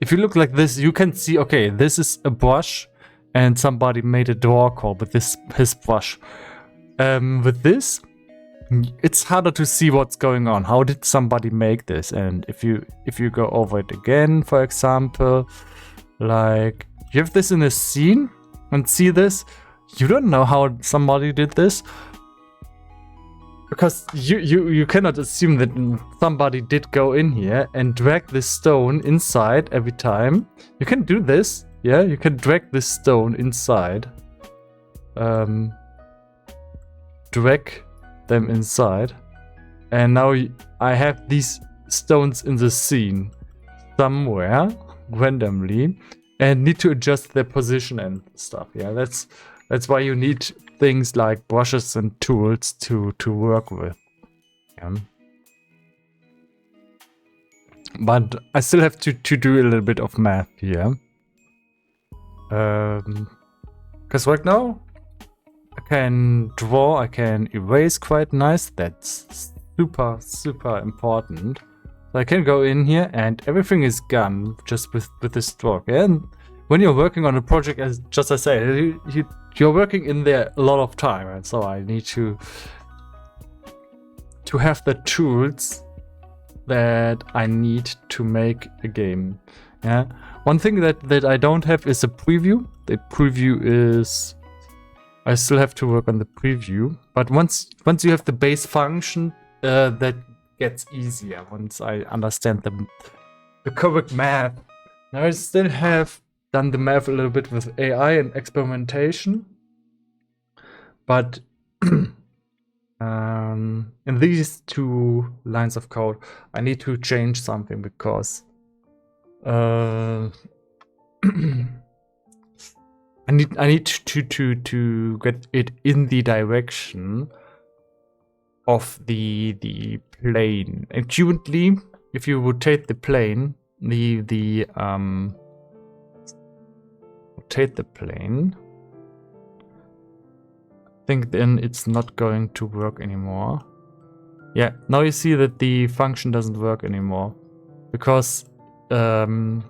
if you look like this, you can see, okay, this is a brush and somebody made a draw call with his brush. With this, it's harder to see what's going on. How did somebody make this? And if you go over it again, for example, like you have this in a scene and see this, you don't know how somebody did this, because you cannot assume that somebody did go in here and drag this stone inside every time. You can do this, yeah, you can drag this stone inside, drag them inside, and now I have these stones in the scene somewhere randomly and need to adjust their position and stuff. Yeah, that's why you need things like brushes and tools to work with. Yeah. But I still have to do a little bit of math here. Because right now I can draw, I can erase quite nice. That's super important. So I can go in here and everything is gone just with this stroke. And when you're working on a project, as I said, you're working in there a lot of time, and so I need to have the tools that I need to make a game. Yeah. One thing that I don't have is a preview. The preview is, I still have to work on the preview. But once you have the base function, that gets easier once I understand the correct math. Now I still have done the math a little bit with AI and experimentation, but in these two lines of code I need to change something, because I need to get it in the direction of the plane. And currently, if you rotate the plane, rotate the plane, I think then it's not going to work anymore. Yeah, now you see that the function doesn't work anymore, because it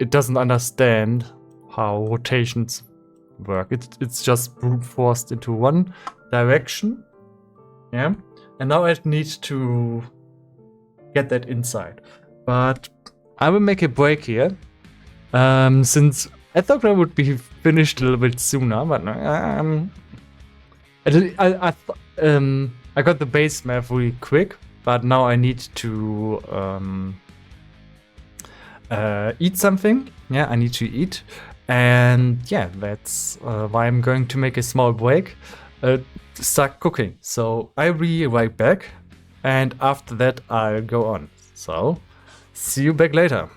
doesn't understand how rotations work. It's just brute forced into one direction. Yeah, and now I need to get that inside. But I will make a break here, since I thought I would be finished a little bit sooner, but I got the base math really quick, but now I need to eat something. Yeah, I need to eat, and yeah, that's why I'm going to make a small break, start cooking. So I'll be right back, and after that I'll go on. So see you back later.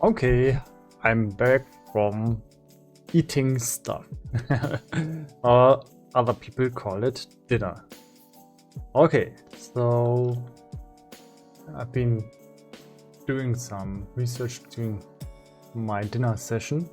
Okay, I'm back from eating stuff. Or other people call it dinner. Okay, so I've been doing some research during my dinner session.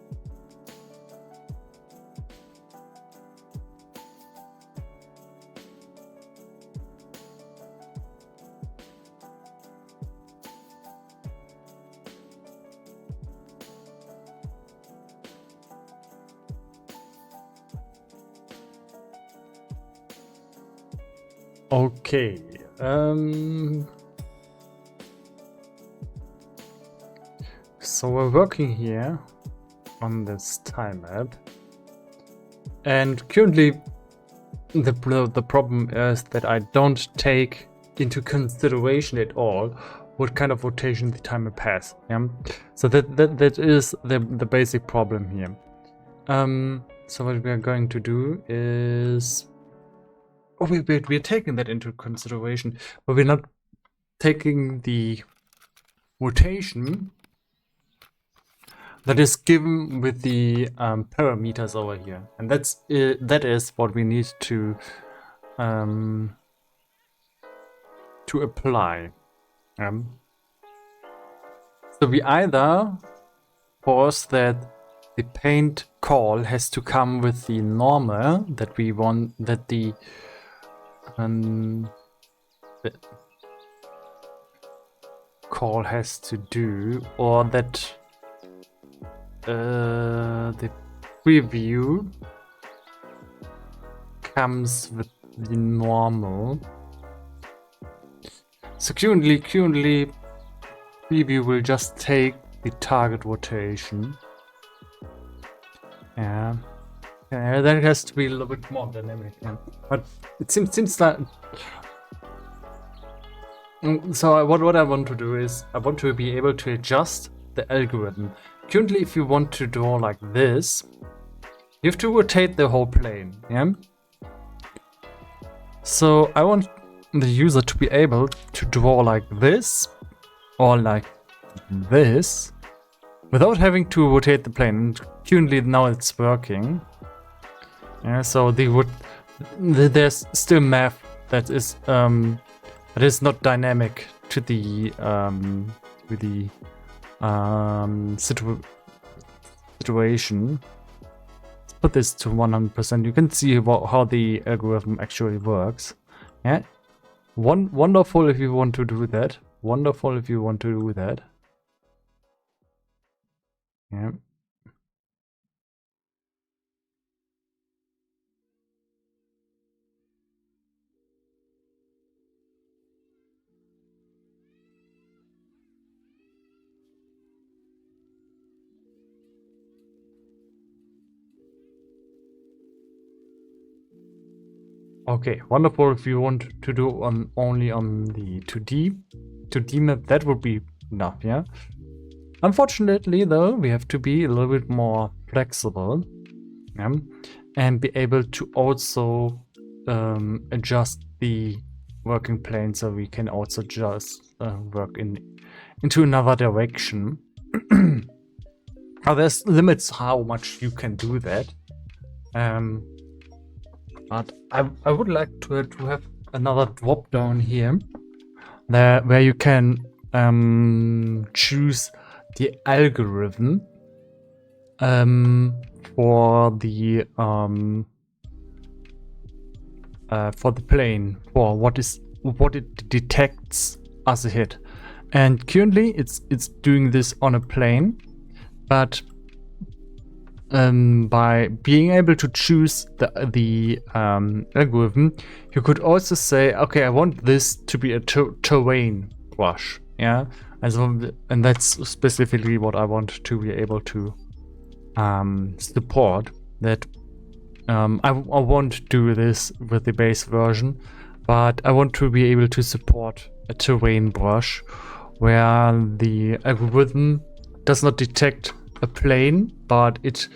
Okay, so we're working here on this time map, and currently the problem is that I don't take into consideration at all what kind of rotation the time map has. Yeah, so that is the basic problem here. So what we are going to do is, oh, we're taking that into consideration, but we're not taking the rotation that is given with the parameters over here, and that is what we need to apply. So we either force that the paint call has to come with the normal that we want, that the call has to do, or that the preview comes with the normal. So currently preview will just take the target rotation. Yeah, that has to be a little bit more dynamic. Yeah. But it seems that. So what I want to do is I want to be able to adjust the algorithm. Currently, if you want to draw like this, you have to rotate the whole plane. Yeah. So I want the user to be able to draw like this or like this without having to rotate the plane. And currently now it's working. Yeah, so there's still math that is not dynamic to the situation. Let's put this to 100%. You can see how the algorithm actually works. Yeah, wonderful if you want to do that. Wonderful if you want to do that. Yeah. Okay, wonderful if you want to do only on the 2D map, that would be enough, yeah? Unfortunately though, we have to be a little bit more flexible, yeah? And be able to also adjust the working plane, so we can also just work into another direction. Now there's limits how much you can do that. But I would like to have another drop down here, where you can choose the algorithm for the plane, for what it detects as a hit. And currently it's doing this on a plane, but by being able to choose the algorithm, you could also say, okay, I want this to be a terrain brush, yeah, and that's specifically what I want to be able to support. That I won't do this with the base version, but I want to be able to support a terrain brush where the algorithm does not detect a plane, but it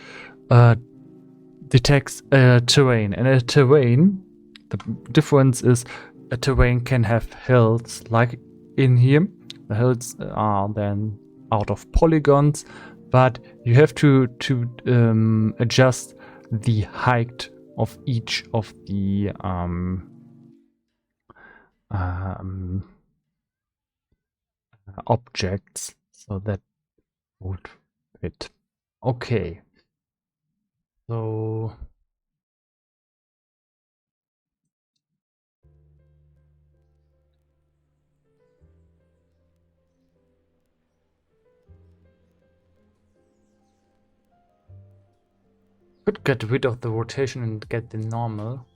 detects a terrain. And a terrain, the difference is a terrain can have hills, like in here. The hills are out of polygons, but you have to adjust the height of each of the objects, so that would fit. Okay, so could get rid of the rotation and get the normal.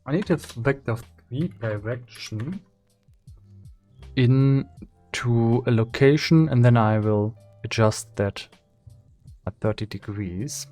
I need a vector 3 direction into a location, and then I will adjust that at 30 degrees.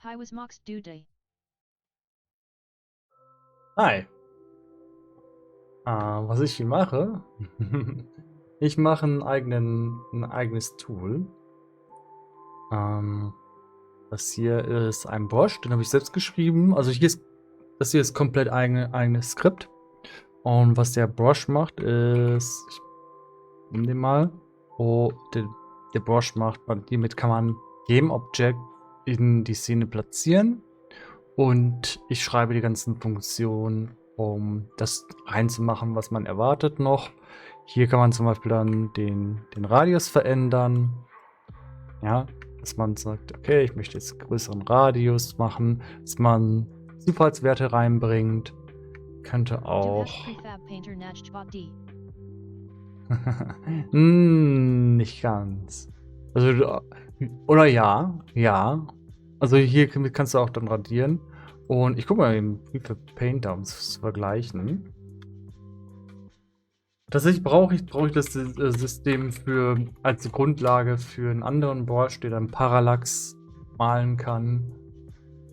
Hi was Mox Duday. Hi. Was ich hier mache? Ich mache ein eigenes Tool. Das hier ist ein Brush, den habe ich selbst geschrieben. Also das hier ist komplett eigenes Skript. Und was der Brush macht, ist, ich nehme den mal. Oh, der Brush macht, hiermit kann man jedem Objekt in die Szene platzieren. Und ich schreibe die ganzen Funktionen, um das reinzumachen, was man erwartet noch. Hier kann man zum Beispiel dann den Radius verändern. Ja, dass man sagt, okay, ich möchte jetzt größeren Radius machen, dass man Zufallswerte reinbringt. Könnte auch nicht ganz. Also, oder ja. Also hier kannst du auch dann radieren. Und ich gucke mal eben für Painter, um es zu vergleichen. Tatsächlich brauche ich das System als Grundlage für einen anderen Brush, der dann Parallax malen kann.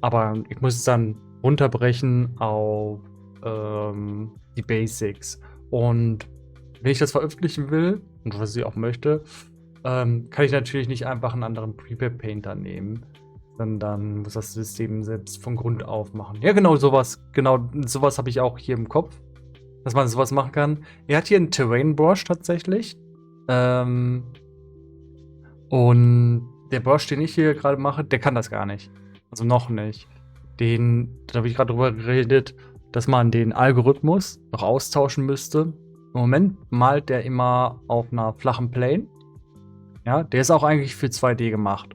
Aber ich muss es dann runterbrechen auf die Basics. Und wenn ich das veröffentlichen will, und was ich auch möchte, kann ich natürlich nicht einfach einen anderen Prepare Painter nehmen, sondern muss das System selbst von Grund auf machen. Ja, genau sowas habe ich auch hier im Kopf, dass man sowas machen kann. Er hat hier einen Terrain Brush tatsächlich. Und der Brush, den ich hier gerade mache, der kann das gar nicht. Also noch nicht. Da habe ich gerade drüber geredet, dass man den Algorithmus noch austauschen müsste. Im Moment malt der immer auf einer flachen Plane. Ja, der ist auch eigentlich für 2D gemacht.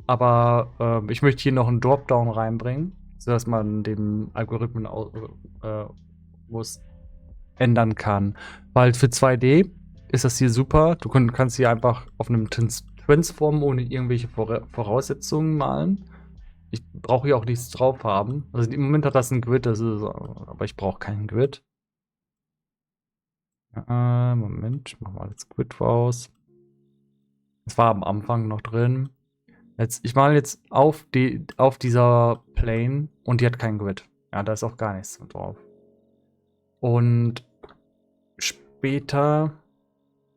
Aber ich möchte hier noch einen Dropdown reinbringen, sodass man den Algorithmus ändern kann. Weil für 2D ist das hier super. Du kannst hier einfach auf einem Transform ohne irgendwelche Voraussetzungen malen. Ich brauche hier auch nichts drauf haben. Also im Moment hat das ein Grid, aber ich brauche keinen Grid. Moment, machen wir das Grid raus. Es war am Anfang noch drin. Ich male jetzt auf dieser Plane und die hat kein Grid. Ja, da ist auch gar nichts drauf. Und später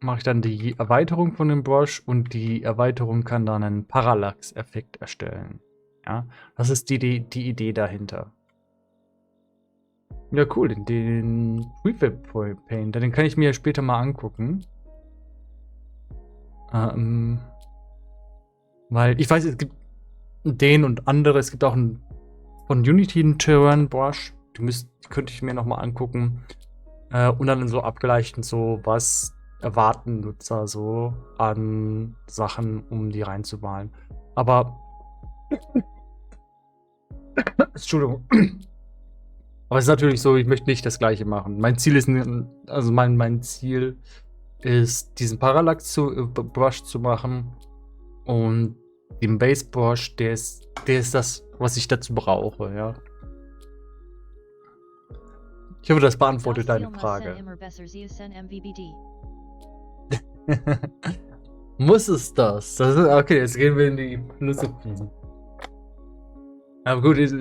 mache ich dann die Erweiterung von dem Brush und die Erweiterung kann dann einen Parallax-Effekt erstellen. Ja, das ist die Idee dahinter. Ja, cool, den Prefab Painter, den kann ich mir später mal angucken. Weil ich weiß, es gibt den und andere, es gibt auch von Unity einen Terrain Brush, die könnte ich mir nochmal angucken. Und dann so abgleichen, so was erwarten Nutzer so an Sachen, um die reinzumalen. Aber Entschuldigung. Aber es ist natürlich so, ich möchte nicht das gleiche machen. Mein Ziel ist, also mein Ziel ist, diesen Parallax Brush zu machen und den Base Brush, der ist das, was ich dazu brauche, ja. Ich hoffe, das beantwortet deine Frage. Muss es das? Okay, jetzt gehen wir in die Philosophie. Aber gut, es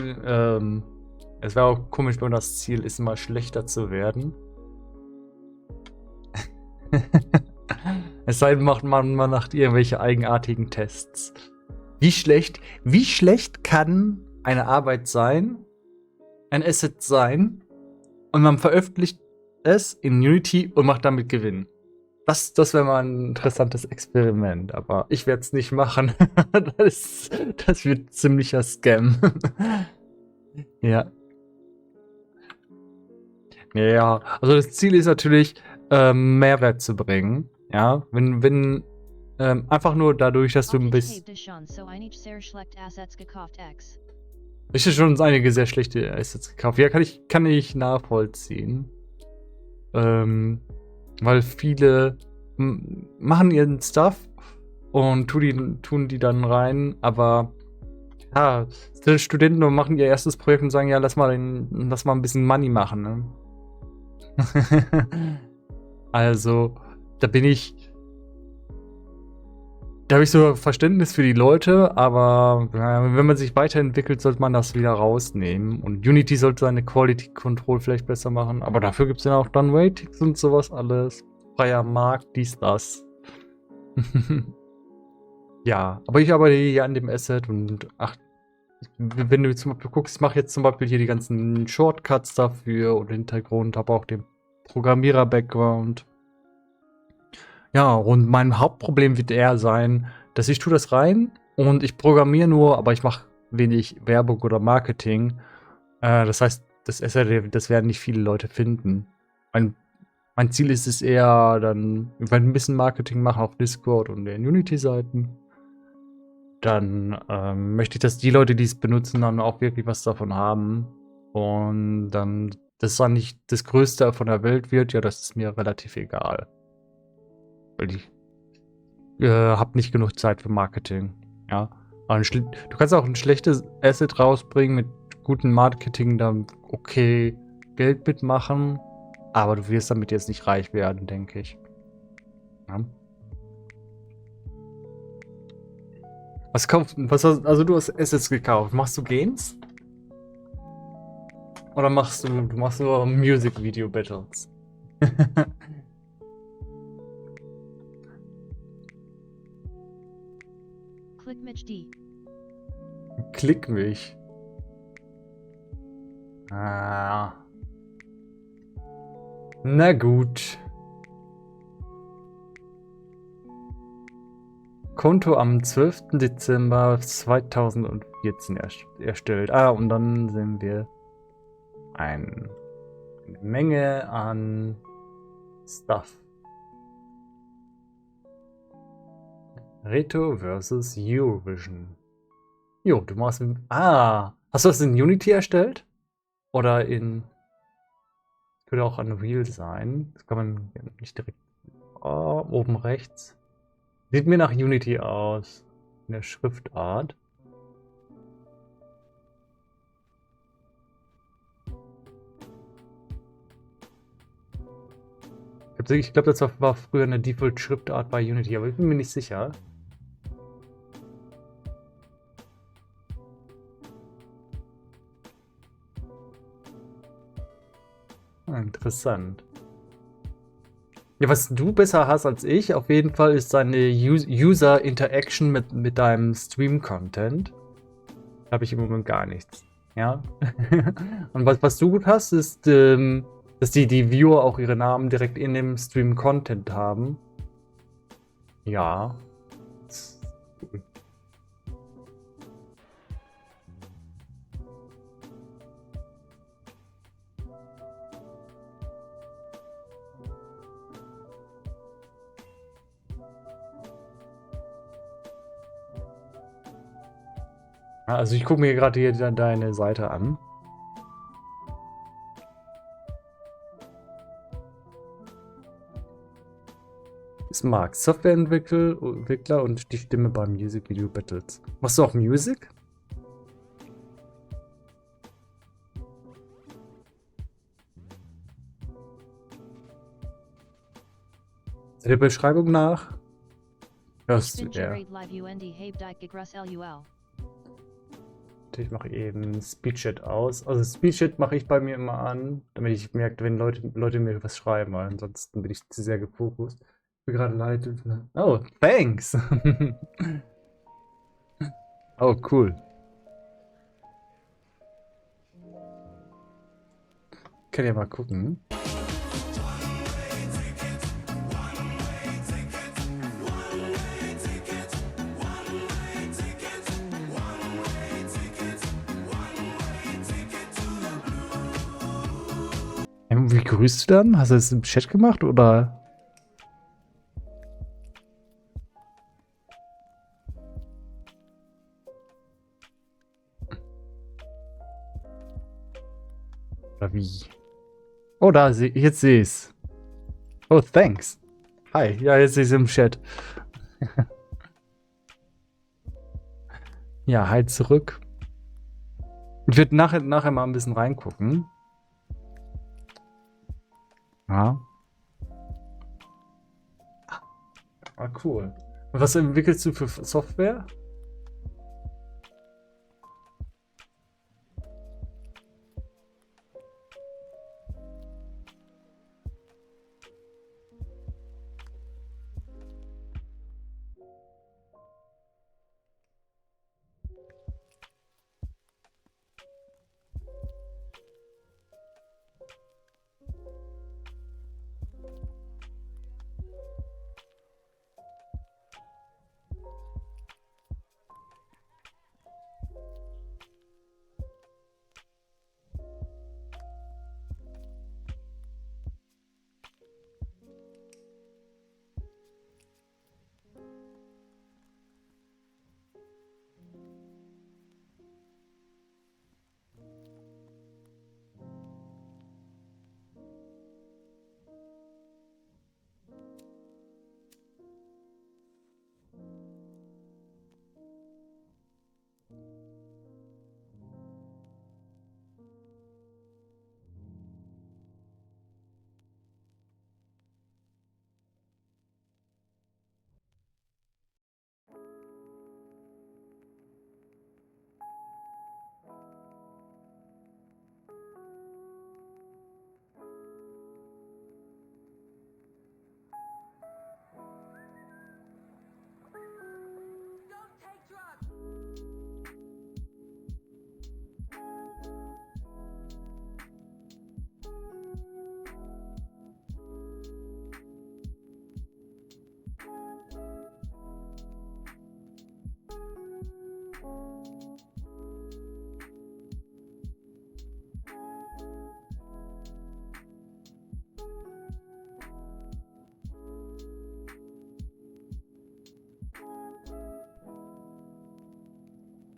wäre auch komisch, wenn das Ziel ist, mal schlechter zu werden. Es sei denn, man macht irgendwelche eigenartigen Tests. Wie schlecht kann eine Arbeit sein, ein Asset sein, und man veröffentlicht es in Unity und macht damit Gewinn? Das wäre mal ein interessantes Experiment, aber ich werde es nicht machen. Das wird ziemlicher Scam. Ja. Ja, also das Ziel ist natürlich, Mehrwert zu bringen. Ja, wenn einfach nur dadurch, dass du ein bisschen. Ich habe schon einige sehr schlechte Assets gekauft. Ja, kann ich nachvollziehen. Weil viele machen ihren Stuff und tun die dann rein, aber ja, Studenten machen ihr erstes Projekt und sagen, ja, lass mal ein bisschen Money machen, ne? Also, da habe ich so Verständnis für die Leute, aber wenn man sich weiterentwickelt, sollte man das wieder rausnehmen. Und Unity sollte seine Quality Control vielleicht besser machen, aber dafür gibt es ja auch dann Ratings und sowas alles. Freier Markt, dies, das. Ja, aber ich arbeite hier an dem Asset und wenn du zum Beispiel guckst, ich mache jetzt zum Beispiel hier die ganzen Shortcuts dafür und Hintergrund, habe auch den Programmierer-Background. Ja, und mein Hauptproblem wird eher sein, dass ich tue das rein und ich programmiere nur, aber ich mache wenig Werbung oder Marketing. Das heißt, das werden nicht viele Leute finden. Mein Ziel ist es eher, dann ein bisschen Marketing machen auf Discord und den Unity-Seiten. Dann möchte ich, dass die Leute, die es benutzen, dann auch wirklich was davon haben. Und dann, dass dann nicht das Größte von der Welt wird, ja, das ist mir relativ egal. Weil ich habe nicht genug Zeit für Marketing. Ja. Aber du kannst auch ein schlechtes Asset rausbringen mit gutem Marketing, dann okay Geld mitmachen. Aber du wirst damit jetzt nicht reich werden, denke ich. Ja. Also du hast Assets gekauft. Machst du Games? Oder machst du nur Music Video Battles? Klick mich die. Klick mich. Ah. Na gut. Konto am 12. Dezember 2014 erstellt. Und dann sehen wir eine Menge an Stuff. Reto versus Eurovision. Jo, du machst. Hast du das in Unity erstellt? Oder in. Könnte auch Unreal sein. Das kann man nicht direkt. Oben rechts. Sieht mir nach Unity aus. In der Schriftart. Ich glaube, das war früher eine Default-Schriftart bei Unity, aber ich bin mir nicht sicher. Interessant. Ja, was du besser hast als ich, auf jeden Fall, ist deine User Interaction mit deinem Stream-Content. Da habe ich im Moment gar nichts. Ja. Und was du gut hast, ist, dass die Viewer auch ihre Namen direkt in dem Stream-Content haben. Ja. Also ich gucke mir gerade hier deine Seite an. Ist Mark, Softwareentwickler und die Stimme bei Music Video Battles. Machst du auch Music? Der Beschreibung nach? Hörst du, ja. Ich mache eben Speechchat aus. Also Speechchat mache ich bei mir immer an, damit ich merke, wenn Leute mir was schreiben, weil ansonsten bin ich zu sehr gefokust. Ich bin gerade leid. Oh, thanks! Oh, cool. Kann ja mal gucken. Wie grüßt du dann? Hast du das im Chat gemacht oder? Oder wie? Oh, da, jetzt sehe ich's. Oh, thanks. Hi, ja, jetzt sehe ich es im Chat. Ja, hi zurück. Ich werde nachher mal ein bisschen reingucken. Ja. Ah, cool. Und was entwickelst du für Software?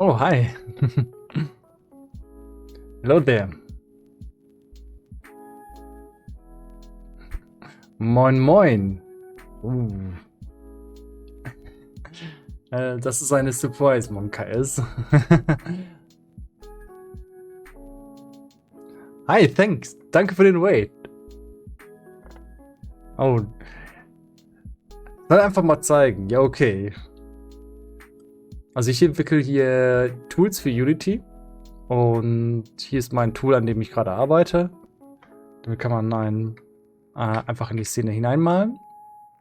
Oh, hi. Hello there. Moin, moin. Das ist eine Surprise, Monka ist. Hi, thanks. Danke für den Wait. Oh. Dann einfach mal zeigen. Ja, okay. Also ich entwickle hier Tools für Unity. Und hier ist mein Tool, an dem ich gerade arbeite. Damit kann man einfach in die Szene hineinmalen.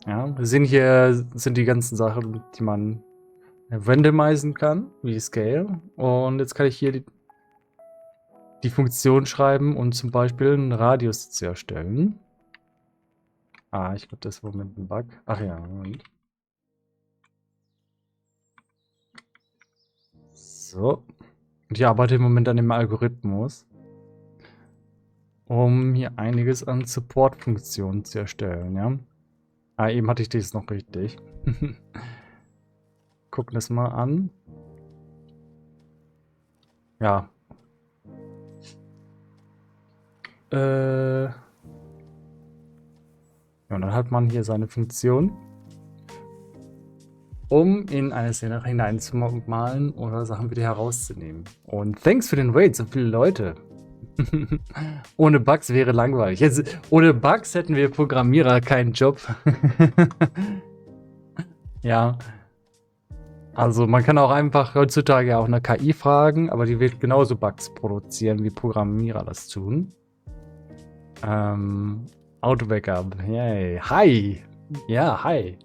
Ja, wir sehen hier sind die ganzen Sachen, die man randomisieren kann, wie Scale. Und jetzt kann ich hier die Funktion schreiben und zum Beispiel einen Radius zu erstellen. Ich glaube, das ist im Moment ein Bug. Ach ja, Moment. So. Und ich arbeite im Moment an dem Algorithmus, um hier einiges an Support-Funktionen zu erstellen, ja. Eben hatte ich das noch richtig. Gucken das mal an. Ja. Ja, und dann hat man hier seine Funktion, um in eine Szene hineinzumalen oder Sachen wieder herauszunehmen. Und thanks für den Raid, so viele Leute. Ohne Bugs wäre langweilig. Jetzt, ohne Bugs hätten wir Programmierer keinen Job. Ja. Also man kann auch einfach heutzutage auch eine KI fragen, aber die wird genauso Bugs produzieren, wie Programmierer das tun. Auto-Backup. Yay. Hi. Ja, hi.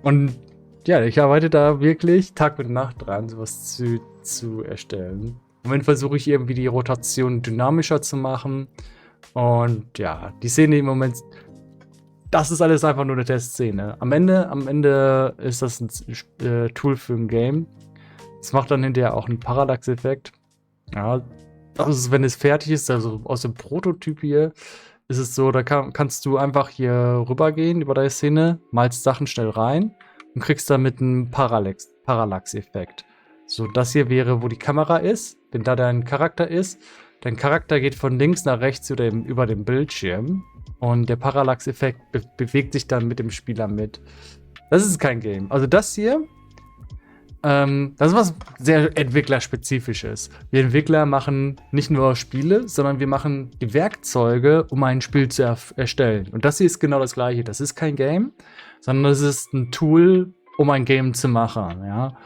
Und ja, ich arbeite da wirklich Tag und Nacht dran, sowas zu erstellen. Im Moment versuche ich irgendwie die Rotation dynamischer zu machen. Und ja, die Szene im Moment, das ist alles einfach nur eine Testszene. Am Ende ist das ein Tool für ein Game. Es macht dann hinterher auch einen Parallax-Effekt. Ja, also wenn es fertig ist, also aus dem Prototyp hier, ist es so, da kannst du einfach hier rübergehen über deine Szene, malst Sachen schnell rein und kriegst damit einen Parallax-Effekt. So, das hier wäre, wo die Kamera ist. Wenn da dein Charakter ist, dein Charakter geht von links nach rechts über den Bildschirm und der Parallax-Effekt bewegt sich dann mit dem Spieler mit. Das ist kein Game. Also das hier, das ist was sehr entwicklerspezifisches. Wir Entwickler machen nicht nur Spiele, sondern wir machen die Werkzeuge, um ein Spiel zu erstellen. Und das hier ist genau das Gleiche. Das ist kein Game, sondern das ist ein Tool, um ein Game zu machen. Ja?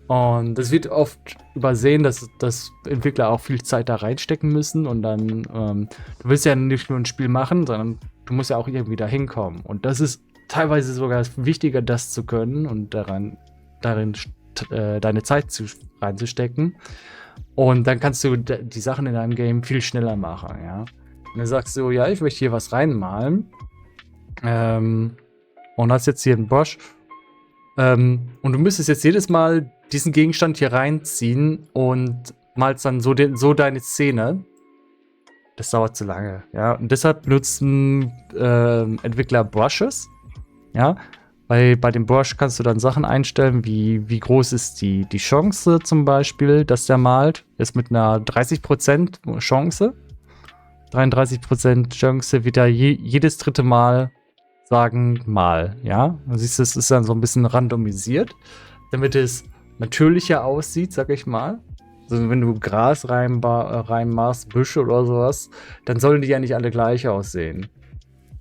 Und das wird oft übersehen, dass Entwickler auch viel Zeit da reinstecken müssen. Und dann, du willst ja nicht nur ein Spiel machen, sondern du musst ja auch irgendwie da hinkommen. Und das ist teilweise sogar wichtiger, das zu können und darin deine Zeit reinzustecken. Und dann kannst du die Sachen in deinem Game viel schneller machen, ja. Und dann sagst du, ja, ich möchte hier was reinmalen. Und hast jetzt hier einen Brush. Und du müsstest jetzt jedes Mal diesen Gegenstand hier reinziehen und malst dann so deine Szene. Das dauert zu lange, ja. Und deshalb benutzen Entwickler Brushes, ja. Bei dem Brush kannst du dann Sachen einstellen, wie groß ist die Chance zum Beispiel, dass der malt. Ist mit einer 30% Chance. 33% Chance wird er jedes dritte Mal sagen, mal. Ja, du siehst, es ist dann so ein bisschen randomisiert, damit es natürlicher aussieht, sag ich mal. Also wenn du Gras reinmachst, Büsche oder sowas, dann sollen die ja nicht alle gleich aussehen.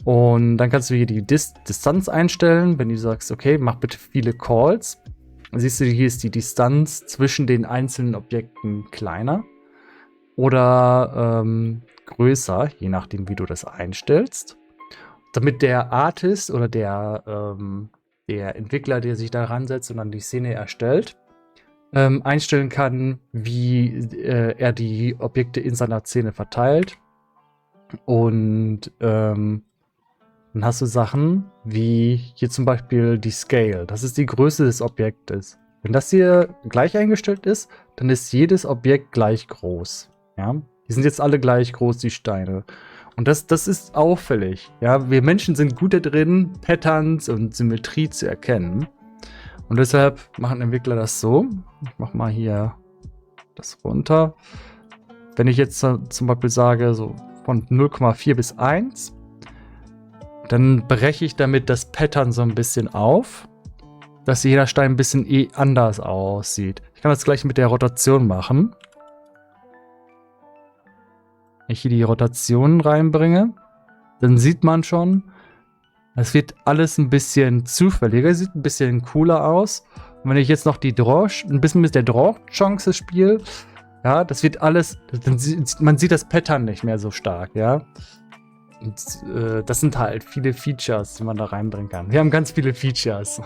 Und dann kannst du hier die Distanz einstellen, wenn du sagst, okay, mach bitte viele Calls. Dann siehst du, hier ist die Distanz zwischen den einzelnen Objekten kleiner oder größer, je nachdem, wie du das einstellst. Damit der Artist oder der Entwickler, der sich da ransetzt und dann die Szene erstellt, einstellen kann, wie er die Objekte in seiner Szene verteilt. Und dann hast du Sachen wie hier zum Beispiel die Scale. Das ist die Größe des Objektes. Wenn das hier gleich eingestellt ist, dann ist jedes Objekt gleich groß. Ja? Die sind jetzt alle gleich groß, die Steine. Und das ist auffällig. Ja? Wir Menschen sind gut da drin, Patterns und Symmetrie zu erkennen. Und deshalb machen Entwickler das so. Ich mach mal hier das runter. Wenn ich jetzt zum Beispiel sage, so von 0,4 bis 1, dann breche ich damit das Pattern so ein bisschen auf, dass jeder Stein ein bisschen anders aussieht. Ich kann das gleich mit der Rotation machen. Wenn ich hier die Rotation reinbringe, dann sieht man schon, es wird alles ein bisschen zufälliger, sieht ein bisschen cooler aus. Und wenn ich jetzt noch ein bisschen mit der Draw-Chance spiele, ja, das wird alles, man sieht das Pattern nicht mehr so stark, ja. Und das sind halt viele Features, die man da reinbringen kann. Wir haben ganz viele Features.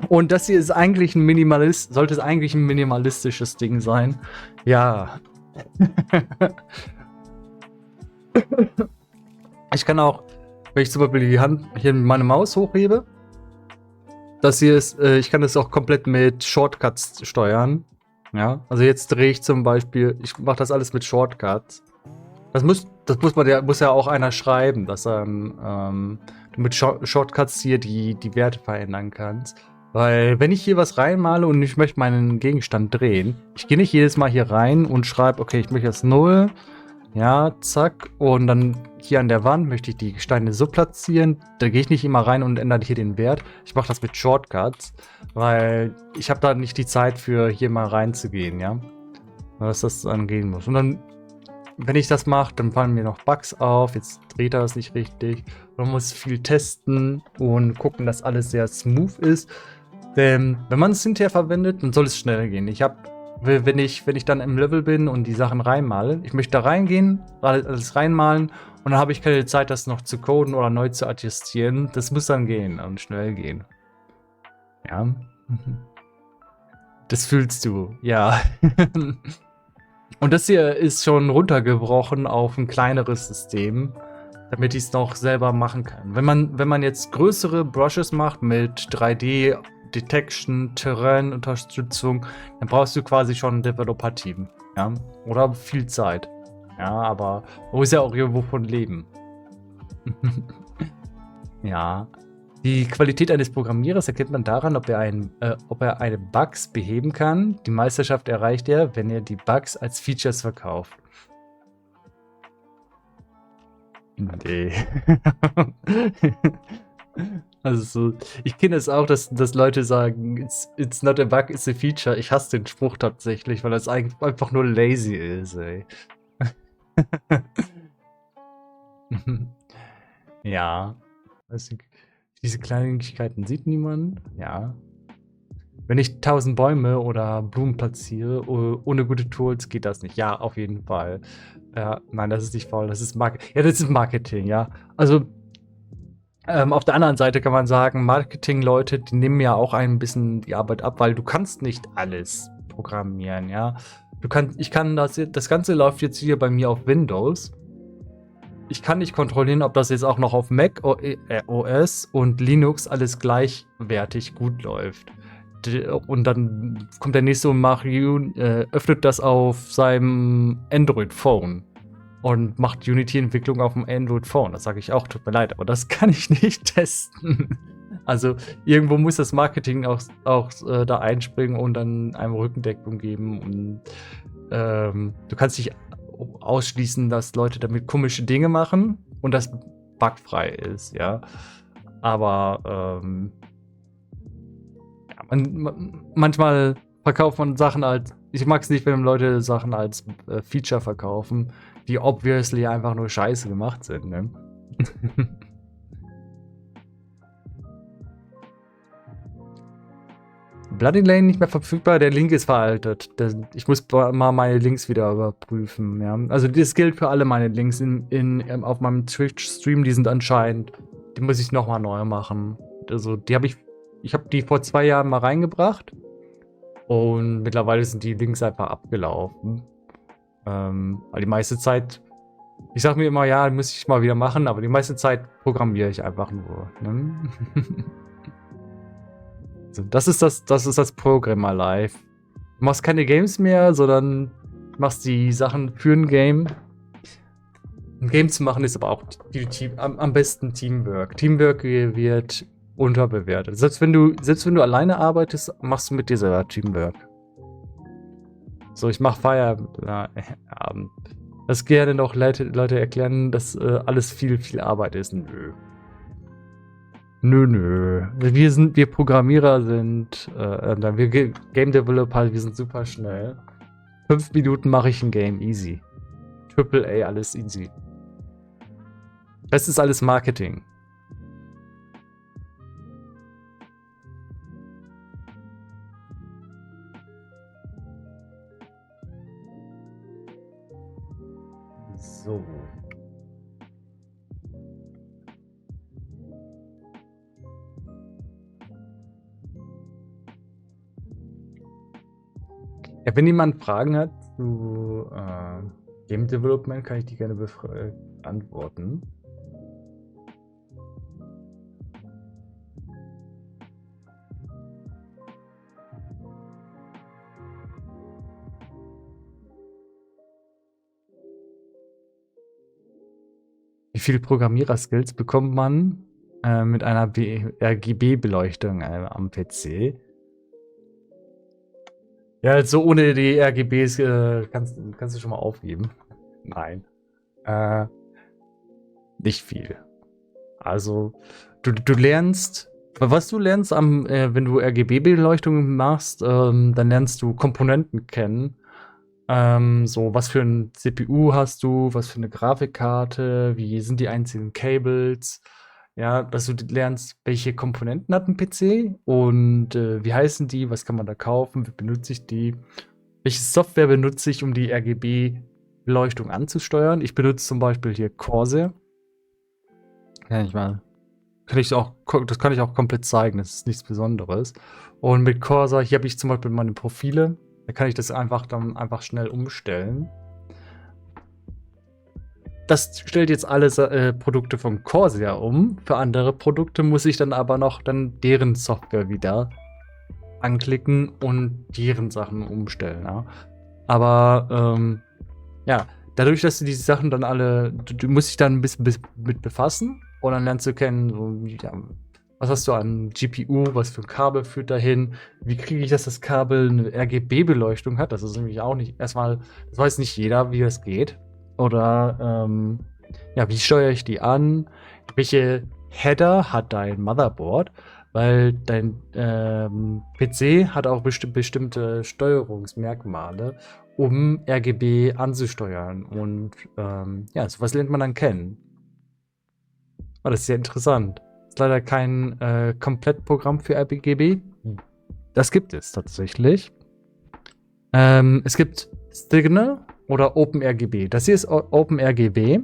Und das hier ist eigentlich sollte es eigentlich ein minimalistisches Ding sein. Ja. Ich kann auch, wenn ich zum Beispiel die Hand hier meine Maus hochhebe, das hier ist, ich kann das auch komplett mit Shortcuts steuern. Ja, also jetzt drehe ich zum Beispiel, ich mache das alles mit Shortcuts. Muss ja auch einer schreiben, dass du mit Shortcuts hier die Werte verändern kannst. Weil wenn ich hier was reinmale und ich möchte meinen Gegenstand drehen, ich gehe nicht jedes Mal hier rein und schreibe, okay, ich möchte jetzt 0, ja, zack, und dann hier an der Wand möchte ich die Steine so platzieren, da gehe ich nicht immer rein und ändere hier den Wert. Ich mache das mit Shortcuts, weil ich habe da nicht die Zeit für hier mal reinzugehen, ja. Dass das dann gehen muss. Und dann, wenn ich das mache, dann fallen mir noch Bugs auf, jetzt dreht er das nicht richtig. Man muss viel testen und gucken, dass alles sehr smooth ist. Denn wenn man es hinterher verwendet, dann soll es schnell gehen. Wenn ich dann im Level bin und die Sachen reinmale, ich möchte da reingehen, alles reinmalen und dann habe ich keine Zeit, das noch zu coden oder neu zu adjustieren. Das muss dann gehen und schnell gehen. Ja. Das fühlst du, ja. Und das hier ist schon runtergebrochen auf ein kleineres System, damit ich es noch selber machen kann. Wenn man jetzt größere Brushes macht mit 3D, Detection, Terrain-Unterstützung, dann brauchst du quasi schon ein Developer-Team. Ja? Oder viel Zeit. Ja, aber man muss ja auch irgendwo von leben. Ja. Die Qualität eines Programmierers erkennt man daran, ob er eine Bugs beheben kann. Die Meisterschaft erreicht er, wenn er die Bugs als Features verkauft. Nee. Also so, ich kenne es auch, dass Leute sagen, it's not a bug, it's a feature. Ich hasse den Spruch tatsächlich, weil das einfach nur lazy ist, ey. Ja. Also, diese Kleinigkeiten sieht niemand. Ja. Wenn ich 1000 Bäume oder Blumen platziere, ohne gute Tools geht das nicht. Ja, auf jeden Fall. Ja, nein, das ist nicht faul, das ist Marketing, ja. Also, auf der anderen Seite kann man sagen, Marketing-Leute, die nehmen ja auch ein bisschen die Arbeit ab, weil du kannst nicht alles programmieren, ja. Das Ganze läuft jetzt hier bei mir auf Windows. Ich kann nicht kontrollieren, ob das jetzt auch noch auf Mac OS und Linux alles gleichwertig gut läuft. Und dann kommt der nächste und öffnet das auf seinem Android-Phone und macht Unity-Entwicklung auf dem Android-Phone. Das sage ich auch, tut mir leid, aber das kann ich nicht testen. Also irgendwo muss das Marketing auch da einspringen und dann einem Rückendeckung geben. Und du kannst dich ausschließen, dass Leute damit komische Dinge machen und das bugfrei ist, ja. Aber ja, manchmal verkauft man Sachen als, ich mag es nicht, wenn Leute Sachen als Feature verkaufen, die obviously einfach nur scheiße gemacht sind, ne? Bloody Lane nicht mehr verfügbar, der Link ist veraltet. Ich muss mal meine Links wieder überprüfen, ja. Also das gilt für alle meine Links auf meinem Twitch-Stream, die sind anscheinend, die muss ich nochmal neu machen. Also die habe ich habe die vor 2 Jahren mal reingebracht und mittlerweile sind die Links einfach abgelaufen. Weil die meiste Zeit, ich sag mir immer, ja, muss ich mal wieder machen, aber die meiste Zeit programmiere ich einfach nur. Ne? So, das ist das Programmer Life. Du machst keine Games mehr, sondern machst die Sachen für ein Game. Ein Game zu machen ist aber auch am besten Teamwork. Teamwork wird unterbewertet. Selbst wenn du alleine arbeitest, machst du mit dir selber Teamwork. So, ich mache Feierabend. Das gerne noch Leute erklären, dass alles viel, viel Arbeit ist. Nö. Nö. Wir Programmierer sind, wir Game Developer, wir sind super schnell. 5 Minuten mache ich ein Game, easy. AAA, alles easy. Das ist alles Marketing. So. Ja, wenn jemand Fragen hat zu Game Development, kann ich die gerne beantworten. Wie viele Programmierer-Skills bekommt man mit einer RGB-Beleuchtung am PC? Ja, also ohne die RGBs kannst du schon mal aufgeben. Nein. Nicht viel. Also, du lernst, was du lernst, wenn du RGB-Beleuchtung machst, dann lernst du Komponenten kennen. So, was für ein CPU hast du, was für eine Grafikkarte, wie sind die einzelnen Cables. Ja, dass du lernst, welche Komponenten hat ein PC und wie heißen die, was kann man da kaufen, wie benutze ich die, welche Software benutze ich, um die RGB-Beleuchtung anzusteuern. Ich benutze zum Beispiel hier Corsair. Ja, das kann ich auch komplett zeigen, das ist nichts Besonderes. Und mit Corsair, hier habe ich zum Beispiel meine Profile, da kann ich das dann einfach schnell umstellen. Das stellt jetzt alle Produkte von Corsair um. Für andere Produkte muss ich dann aber noch deren Software wieder anklicken und deren Sachen umstellen. Ja. Aber ja, dadurch, dass du diese Sachen dann alle, du musst dich dann ein bisschen mit befassen und dann lernst du kennen, so, ja, was hast du an GPU, was für ein Kabel führt dahin, wie kriege ich, dass das Kabel eine RGB-Beleuchtung hat. Das ist nämlich auch nicht, erstmal, das weiß nicht jeder, wie das geht. Oder, ja, wie steuere ich die an? Welche Header hat dein Motherboard? Weil dein PC hat auch bestimmte Steuerungsmerkmale, um RGB anzusteuern. Und ja, sowas lernt man dann kennen. Oh, das ist sehr interessant. Ist leider kein Komplettprogramm für RGB. Das gibt es tatsächlich. Es gibt Signal oder OpenRGB. Das hier ist OpenRGB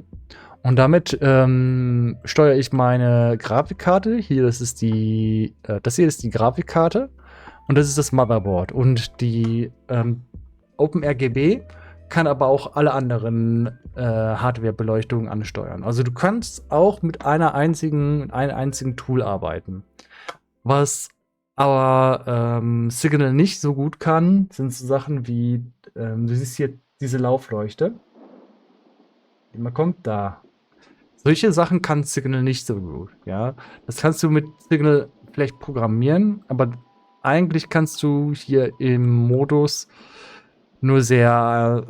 und damit steuere ich meine Grafikkarte. Das hier ist die Grafikkarte und das ist das Motherboard. Und die OpenRGB kann aber auch alle anderen Hardware-Beleuchtungen ansteuern. Also du kannst auch mit einem einzigen Tool arbeiten. Was aber Signal nicht so gut kann, sind so Sachen wie, du siehst hier diese Laufleuchte. Die man kommt da. Solche Sachen kann Signal nicht so gut. Ja, das kannst du mit Signal vielleicht programmieren, aber eigentlich kannst du hier im Modus nur sehr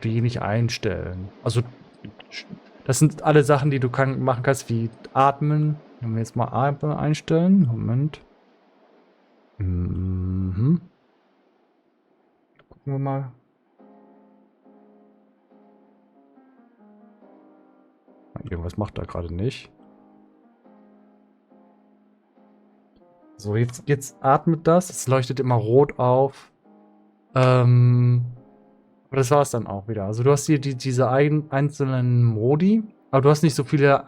wenig einstellen. Also das sind alle Sachen, die du machen kannst, wie atmen. Wenn wir jetzt mal atmen einstellen. Moment. Mhm. Gucken wir mal. Irgendwas macht er gerade nicht. So, jetzt atmet das. Es leuchtet immer rot auf. Aber das war es dann auch wieder. Also du hast hier diese einzelnen Modi, aber du hast nicht so viele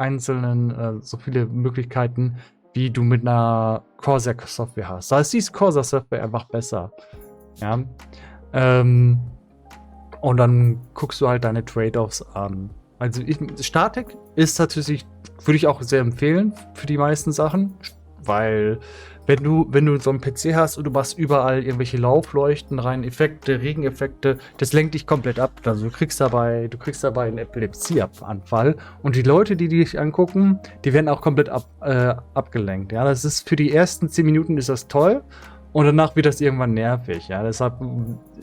so viele Möglichkeiten, wie du mit einer Corsair-Software hast. Da ist die Corsair-Software einfach besser. Ja. Und dann guckst du halt deine Trade-offs an. Also Statik ist natürlich, würde ich auch sehr empfehlen für die meisten Sachen, weil wenn du so einen PC hast und du machst überall irgendwelche Laufleuchten rein, Effekte, Regeneffekte, das lenkt dich komplett ab. Also du kriegst dabei einen Epilepsieanfall und die Leute, die dich angucken, die werden auch komplett abgelenkt. Ja, das ist für die ersten 10 Minuten ist das toll. Und danach wird das irgendwann nervig. Ja? Deshalb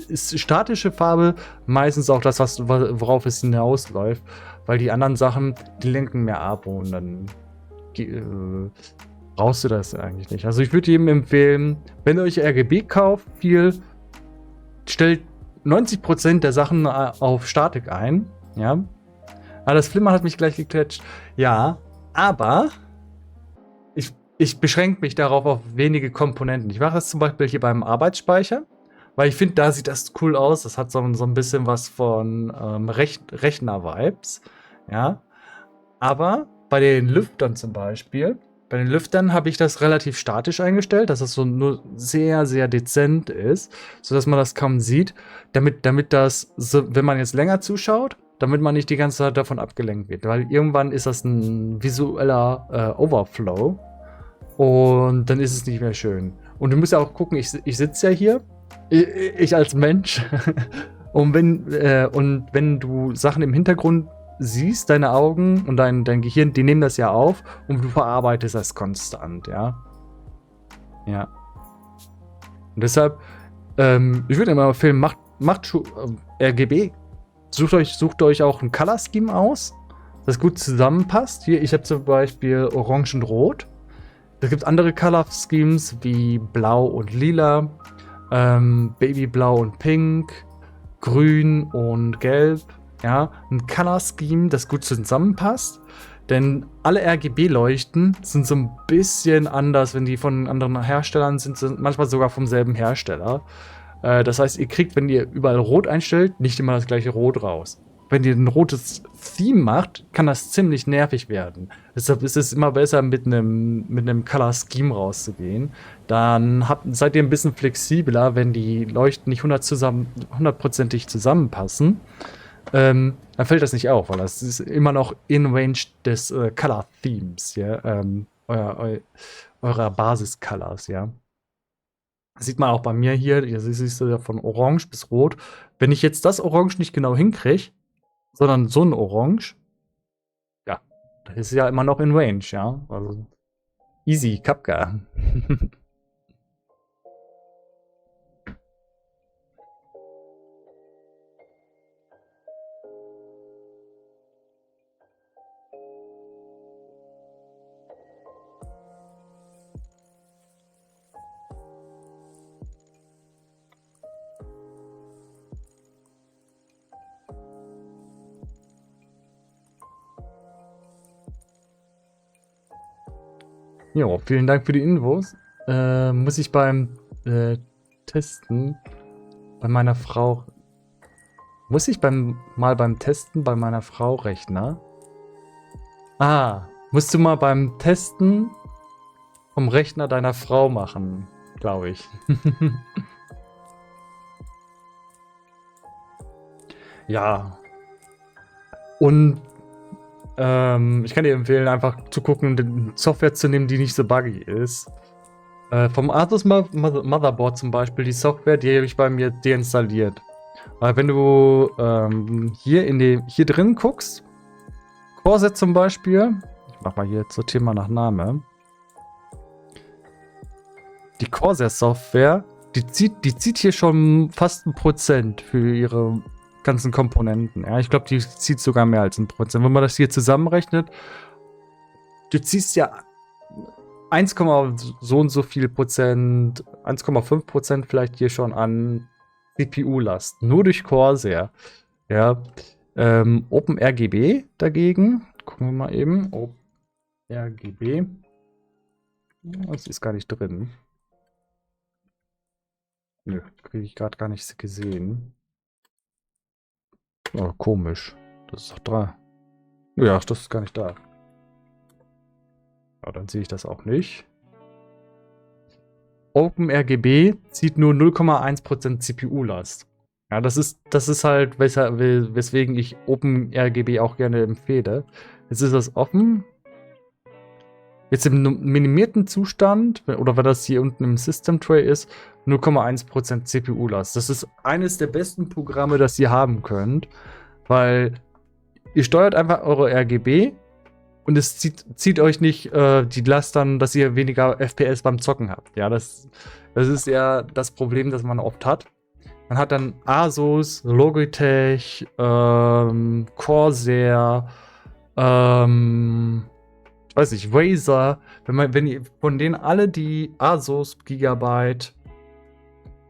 ist statische Farbe meistens auch das, worauf es hinausläuft. Weil die anderen Sachen, die lenken mehr ab und dann brauchst du das eigentlich nicht. Also ich würde jedem empfehlen, wenn ihr euch RGB kauft, stellt 90% der Sachen auf Statik ein. Ja? Ah, das Flimmern hat mich gleich gecatcht. Ja, aber ich beschränke mich darauf auf wenige Komponenten. Ich mache das zum Beispiel hier beim Arbeitsspeicher, weil ich finde, da sieht das cool aus. Das hat so ein bisschen was von Rechner-Vibes. Ja. Aber bei den Lüftern zum Beispiel, bei den Lüftern habe ich das relativ statisch eingestellt, dass es so nur sehr, sehr dezent ist, sodass man das kaum sieht, damit das, so, wenn man jetzt länger zuschaut, damit man nicht die ganze Zeit davon abgelenkt wird. Weil irgendwann ist das ein visueller Overflow und dann ist es nicht mehr schön. Und du musst ja auch gucken, ich sitze ja hier, ich als Mensch, und wenn du Sachen im Hintergrund siehst, deine Augen und dein Gehirn, die nehmen das ja auf und du verarbeitest das konstant, ja. Ja. Und deshalb, ich würde immer empfehlen, macht RGB, sucht euch auch ein Color Scheme aus, das gut zusammenpasst. Hier, ich habe zum Beispiel Orange und Rot. Es gibt andere Color Schemes wie Blau und Lila, Babyblau und Pink, Grün und Gelb. Ja, ein Color Scheme, das gut zusammenpasst. Denn alle RGB-Leuchten sind so ein bisschen anders, wenn die von anderen Herstellern sind manchmal sogar vom selben Hersteller. Das heißt, ihr kriegt, wenn ihr überall Rot einstellt, nicht immer das gleiche Rot raus. Wenn ihr ein rotes Theme macht, kann das ziemlich nervig werden. Deshalb ist es immer besser, mit einem Color Scheme rauszugehen. Dann seid ihr ein bisschen flexibler, wenn die Leuchten nicht 100%ig zusammenpassen. Dann fällt das nicht auf, weil das ist immer noch in Range des Color Themes, ja, eurer Basis-Colors, ja. Das sieht man auch bei mir hier, hier siehst du ja von Orange bis Rot. Wenn ich jetzt das Orange nicht genau hinkriege, sondern so ein Orange, ja, das ist ja immer noch in Range, ja. Also easy, Kapka. Jo, vielen Dank für die Infos. Muss ich beim Testen bei meiner Frau. Muss ich mal beim Testen bei meiner Frau Rechner? Ah, musst du mal beim Testen vom Rechner deiner Frau machen, glaube ich. Ja. Und ich kann dir empfehlen, einfach zu gucken, eine Software zu nehmen, die nicht so buggy ist. Vom Asus Motherboard zum Beispiel, die Software, die habe ich bei mir deinstalliert. Weil wenn du hier drin guckst, Corsair zum Beispiel, ich mach mal hier, sortiere mal nach Name. Die Corsair Software, die zieht hier schon fast 1% für ihre ganzen Komponenten. Ja, ich glaube, die zieht sogar mehr als 1%. Wenn man das hier zusammenrechnet, du ziehst ja 1, so und so viel Prozent, 1,5% vielleicht hier schon an CPU-Last. Nur durch Corsair. Ja. OpenRGB dagegen. Gucken wir mal eben. OpenRGB. Das ist gar nicht drin. Nö, kriege ich gerade gar nicht gesehen. Oh, komisch. Das ist doch da. Ja, das ist gar nicht da. Ja, dann sehe ich das auch nicht. OpenRGB zieht nur 0,1% CPU-Last. Ja, das ist halt, weswegen ich OpenRGB auch gerne empfehle. Jetzt ist das offen. Jetzt im minimierten Zustand, oder wenn das hier unten im System Tray ist, 0,1% CPU-Last. Das ist eines der besten Programme, das ihr haben könnt, weil ihr steuert einfach eure RGB und es zieht euch nicht die Last dann, dass ihr weniger FPS beim Zocken habt. Ja, das ist ja das Problem, das man oft hat. Man hat dann Asus, Logitech, Corsair, ich weiß nicht, Razer, wenn ihr von denen alle die Asus Gigabyte,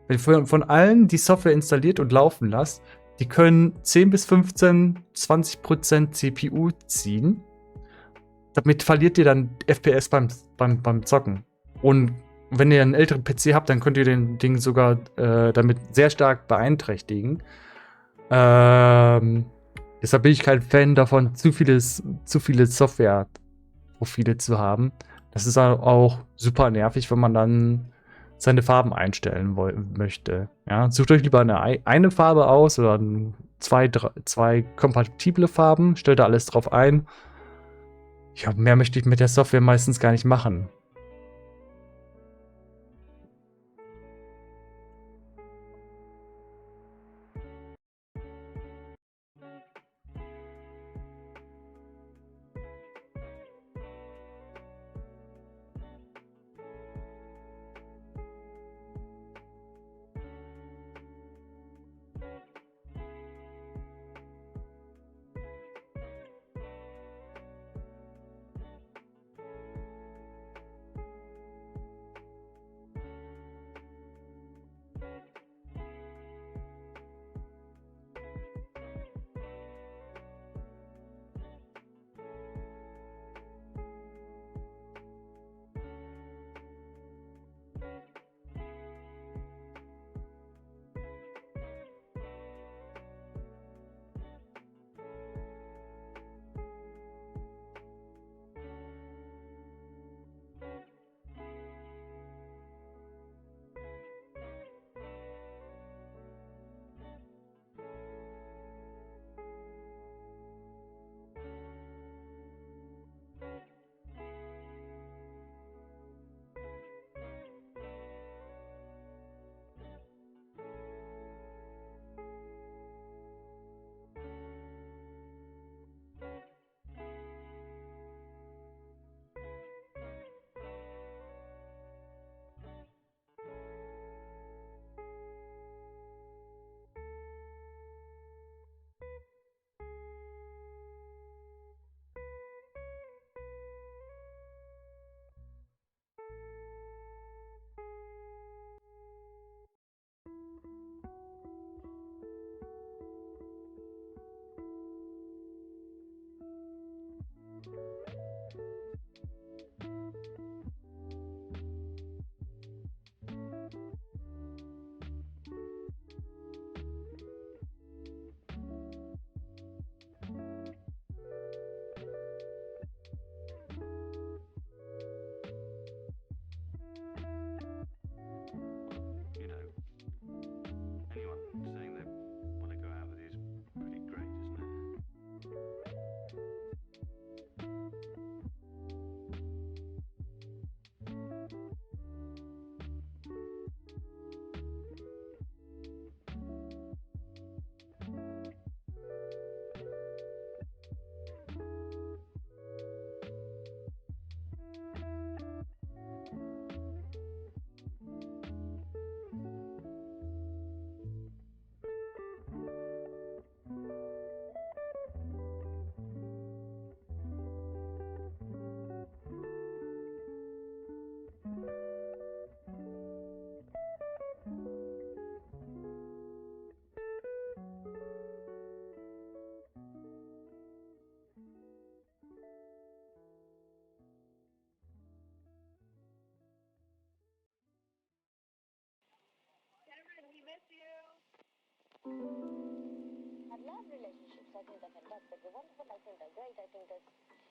wenn ihr von allen die Software installiert und laufen lasst, die können 10 bis 15, 20% CPU ziehen. Damit verliert ihr dann FPS beim Zocken. Und wenn ihr einen älteren PC habt, dann könnt ihr den Ding sogar damit sehr stark beeinträchtigen. Deshalb bin ich kein Fan davon, zu viele Softwareprofile zu haben. Das ist auch super nervig, wenn man dann seine Farben einstellen möchte. Ja, sucht euch lieber eine Farbe aus oder zwei kompatible Farben, stellt da alles drauf ein. Ja, mehr möchte ich mit der Software meistens gar nicht machen.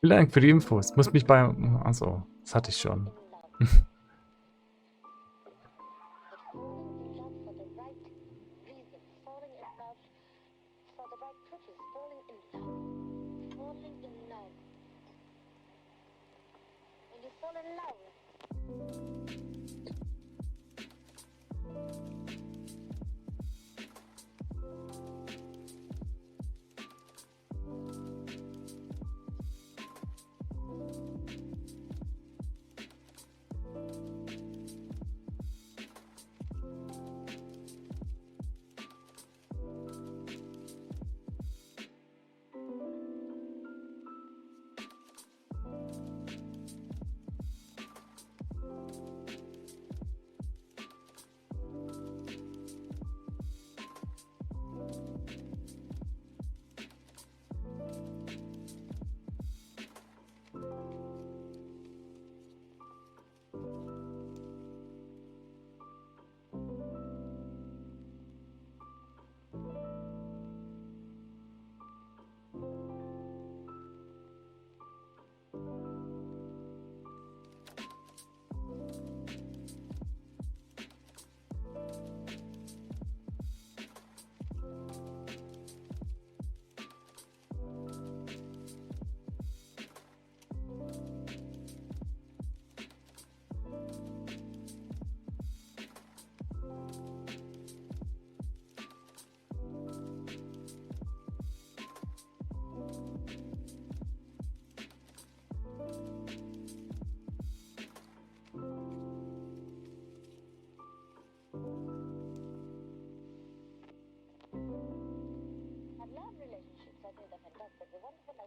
Vielen Dank für die Infos. Muss mich bei... Achso, das hatte ich schon.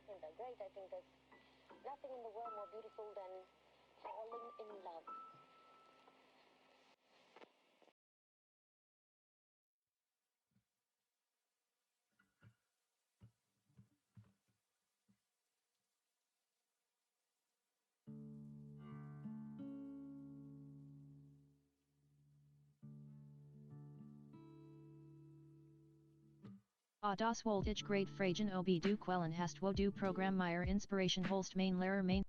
think they're great. I think there's nothing in the world more beautiful than falling in love. Das Voltage Great Fragen ob du Quellen hast wo du Programmierer Inspiration holst Main Lehrer Main.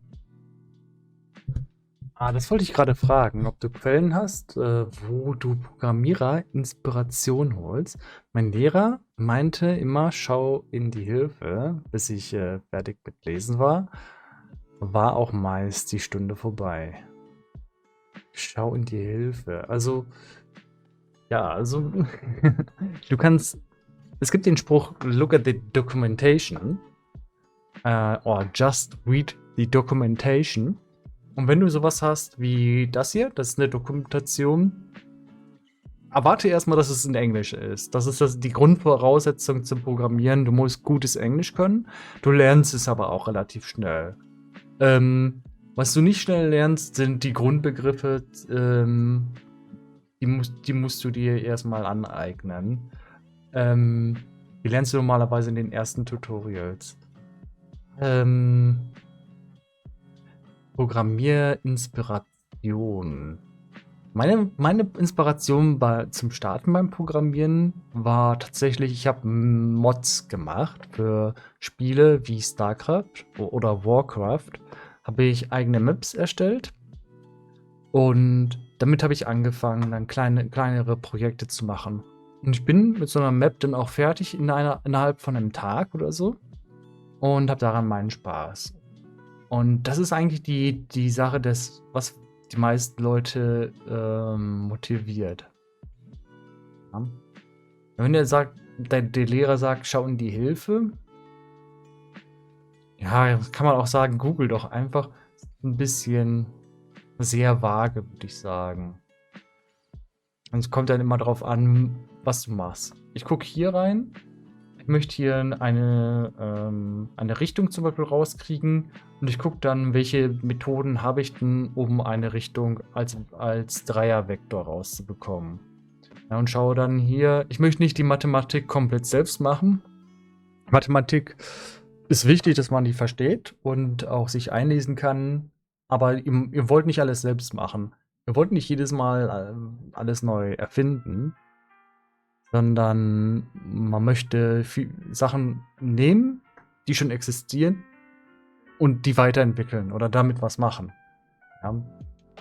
Das wollte ich gerade fragen, ob du Quellen hast, wo du Programmierer Inspiration holst. Mein Lehrer meinte immer, schau in die Hilfe, bis ich fertig mit Lesen war. War auch meist die Stunde vorbei. Schau in die Hilfe. Also, ja, also, du kannst, es gibt den Spruch, look at the documentation, or just read the documentation. Und wenn du sowas hast wie das hier, das ist eine Dokumentation, erwarte erstmal, dass es in Englisch ist. Das ist die Grundvoraussetzung zum Programmieren. Du musst gutes Englisch können. Du lernst es aber auch relativ schnell. Was du nicht schnell lernst, sind die Grundbegriffe. Die musst du dir erstmal aneignen. Die lernst du normalerweise in den ersten Tutorials. Programmierinspiration. Meine Inspiration zum Starten beim Programmieren war tatsächlich, ich habe Mods gemacht für Spiele wie StarCraft oder Warcraft. Habe ich eigene Maps erstellt und damit habe ich angefangen, dann kleinere Projekte zu machen. Und ich bin mit so einer Map dann auch fertig innerhalb von einem Tag oder so und habe daran meinen Spaß. Und das ist eigentlich die Sache, was die meisten Leute motiviert. Ja. Wenn der Lehrer sagt, schau in die Hilfe, ja, kann man auch sagen, google doch einfach. Ein bisschen sehr vage, würde ich sagen. Und es kommt dann immer darauf an, was du machst. Ich gucke hier rein. Ich möchte hier eine Richtung zum Beispiel rauskriegen und ich gucke dann, welche Methoden habe ich denn, um eine Richtung als Dreiervektor rauszubekommen. Ja, und schaue dann hier, ich möchte nicht die Mathematik komplett selbst machen. Mathematik ist wichtig, dass man die versteht und auch sich einlesen kann, aber ihr wollt nicht alles selbst machen. Ihr wollt nicht jedes Mal alles neu erfinden, sondern man möchte Sachen nehmen, die schon existieren und die weiterentwickeln oder damit was machen. Ja?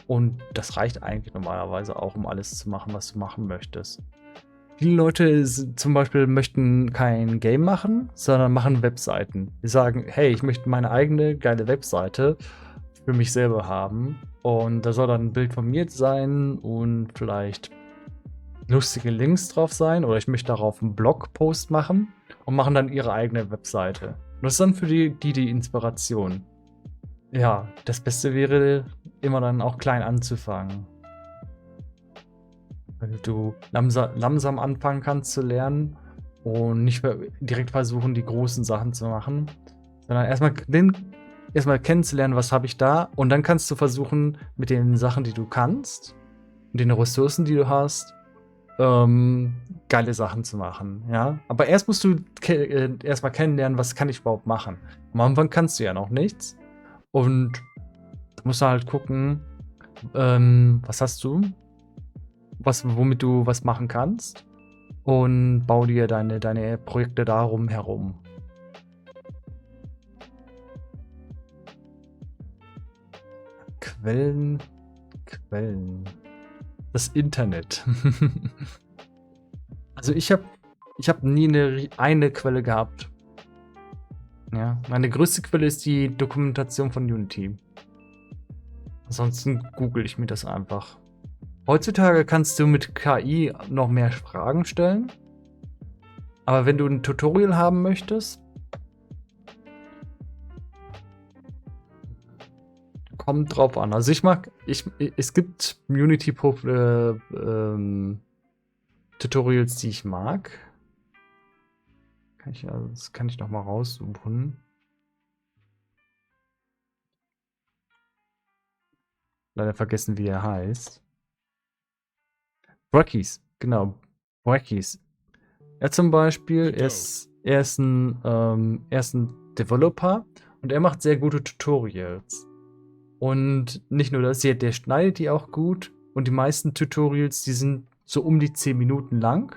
Und das reicht eigentlich normalerweise auch, um alles zu machen, was du machen möchtest. Viele Leute zum Beispiel möchten kein Game machen, sondern machen Webseiten. Die sagen, hey, ich möchte meine eigene geile Webseite für mich selber haben und da soll dann ein Bild von mir sein und vielleicht lustige Links drauf sein oder ich möchte darauf einen Blogpost machen und machen dann ihre eigene Webseite. Und das ist dann für die Inspiration. Ja, das Beste wäre immer dann auch klein anzufangen. Wenn du langsam anfangen kannst zu lernen und nicht direkt versuchen, die großen Sachen zu machen, sondern erstmal kennenzulernen, was habe ich da und dann kannst du versuchen, mit den Sachen, die du kannst und den Ressourcen, die du hast, geile Sachen zu machen, ja. Aber erst musst du erstmal kennenlernen, was kann ich überhaupt machen. Am Anfang kannst du ja noch nichts. Und du musst halt gucken, was hast du, womit du was machen kannst. Und bau dir deine Projekte darum herum. Quellen. Das Internet. Also ich hab nie eine Quelle gehabt. Ja, meine größte Quelle ist die Dokumentation von Unity. Ansonsten google ich mir das einfach. Heutzutage kannst du mit KI noch mehr Fragen stellen. Aber wenn du ein Tutorial haben möchtest, kommt drauf an. Also es gibt Unity Tutorials, die ich mag. Das kann ich noch mal raussuchen. leider vergessen, wie er heißt. Brackies, genau. Brackies. Er zum Beispiel, er ist ein Developer und er macht sehr gute Tutorials. Und nicht nur das, der schneidet die auch gut. Und die meisten Tutorials, die sind so um die 10 Minuten lang.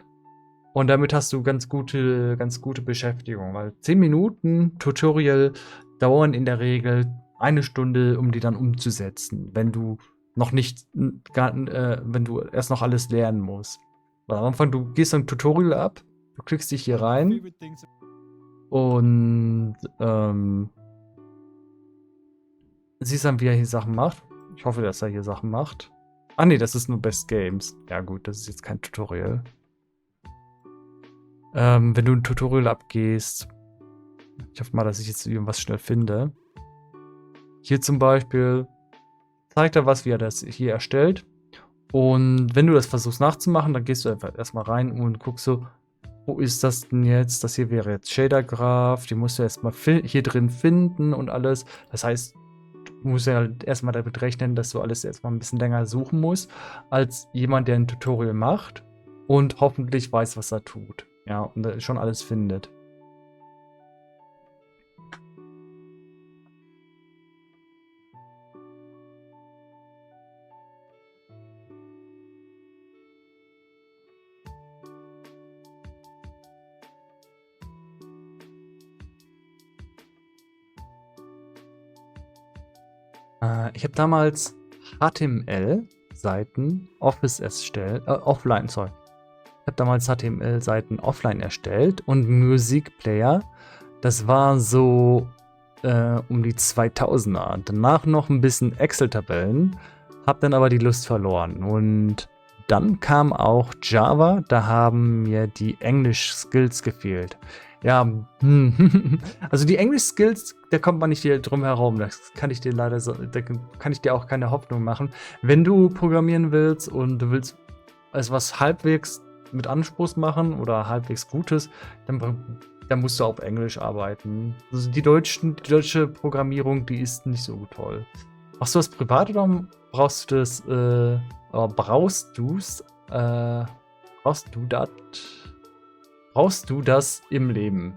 Und damit hast du ganz gute Beschäftigung. Weil 10 Minuten Tutorial dauern in der Regel 1 Stunde, um die dann umzusetzen. Wenn du noch nicht, wenn du erst noch alles lernen musst. Weil am Anfang, du gehst ein Tutorial ab, du klickst dich hier rein und siehst dann, wie er hier Sachen macht. Ich hoffe, dass er hier Sachen macht. Ah ne, das ist nur Best Games. Ja gut, das ist jetzt kein Tutorial. Wenn du ein Tutorial abgehst, ich hoffe mal, dass ich jetzt irgendwas schnell finde. Hier zum Beispiel zeigt er was, wie er das hier erstellt. Und wenn du das versuchst nachzumachen, dann gehst du einfach erstmal rein und guckst so, wo ist das denn jetzt? Das hier wäre jetzt Shader Graph, die musst du erstmal hier drin finden und alles. Das heißt, du musst ja halt erstmal damit rechnen, dass du alles erstmal ein bisschen länger suchen musst, als jemand, der ein Tutorial macht und hoffentlich weiß, was er tut. Ja, und schon alles findet. Ich habe damals HTML-Seiten offline, sorry. Ich habe damals HTML-Seiten offline erstellt und Musikplayer. Das war so um die 2000er. Danach noch ein bisschen Excel-Tabellen. Hab dann aber die Lust verloren. Und dann kam auch Java. Da haben mir die Englisch-Skills gefehlt. Ja, also die Englisch-Skills, da kommt man nicht hier drum herum. Das kann ich dir leider so, da kann ich dir auch keine Hoffnung machen. Wenn du programmieren willst und du willst also was halbwegs mit Anspruch machen oder halbwegs Gutes, dann musst du auf Englisch arbeiten. Also die deutsche Programmierung, die ist nicht so toll. Machst du das privat oder brauchst du das, brauchst du das im Leben?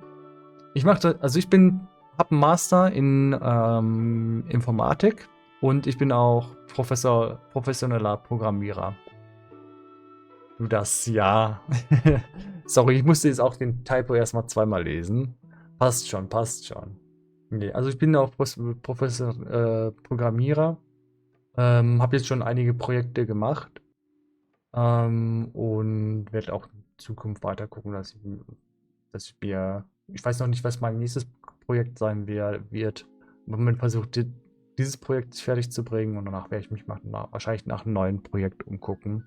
Ich mache das, also ich habe einen Master in Informatik und ich bin auch professioneller Programmierer. Du das, ja. Sorry, ich musste jetzt auch den Typo erstmal zweimal lesen. Passt schon, passt schon. Nee, also ich bin auch Programmierer. Habe jetzt schon einige Projekte gemacht. Und werde auch in Zukunft weiter gucken, dass ich weiß noch nicht, was mein nächstes Projekt sein wird. Im Moment versucht dieses Projekt fertig zu bringen und danach werde ich mich wahrscheinlich nach einem neuen Projekt umgucken.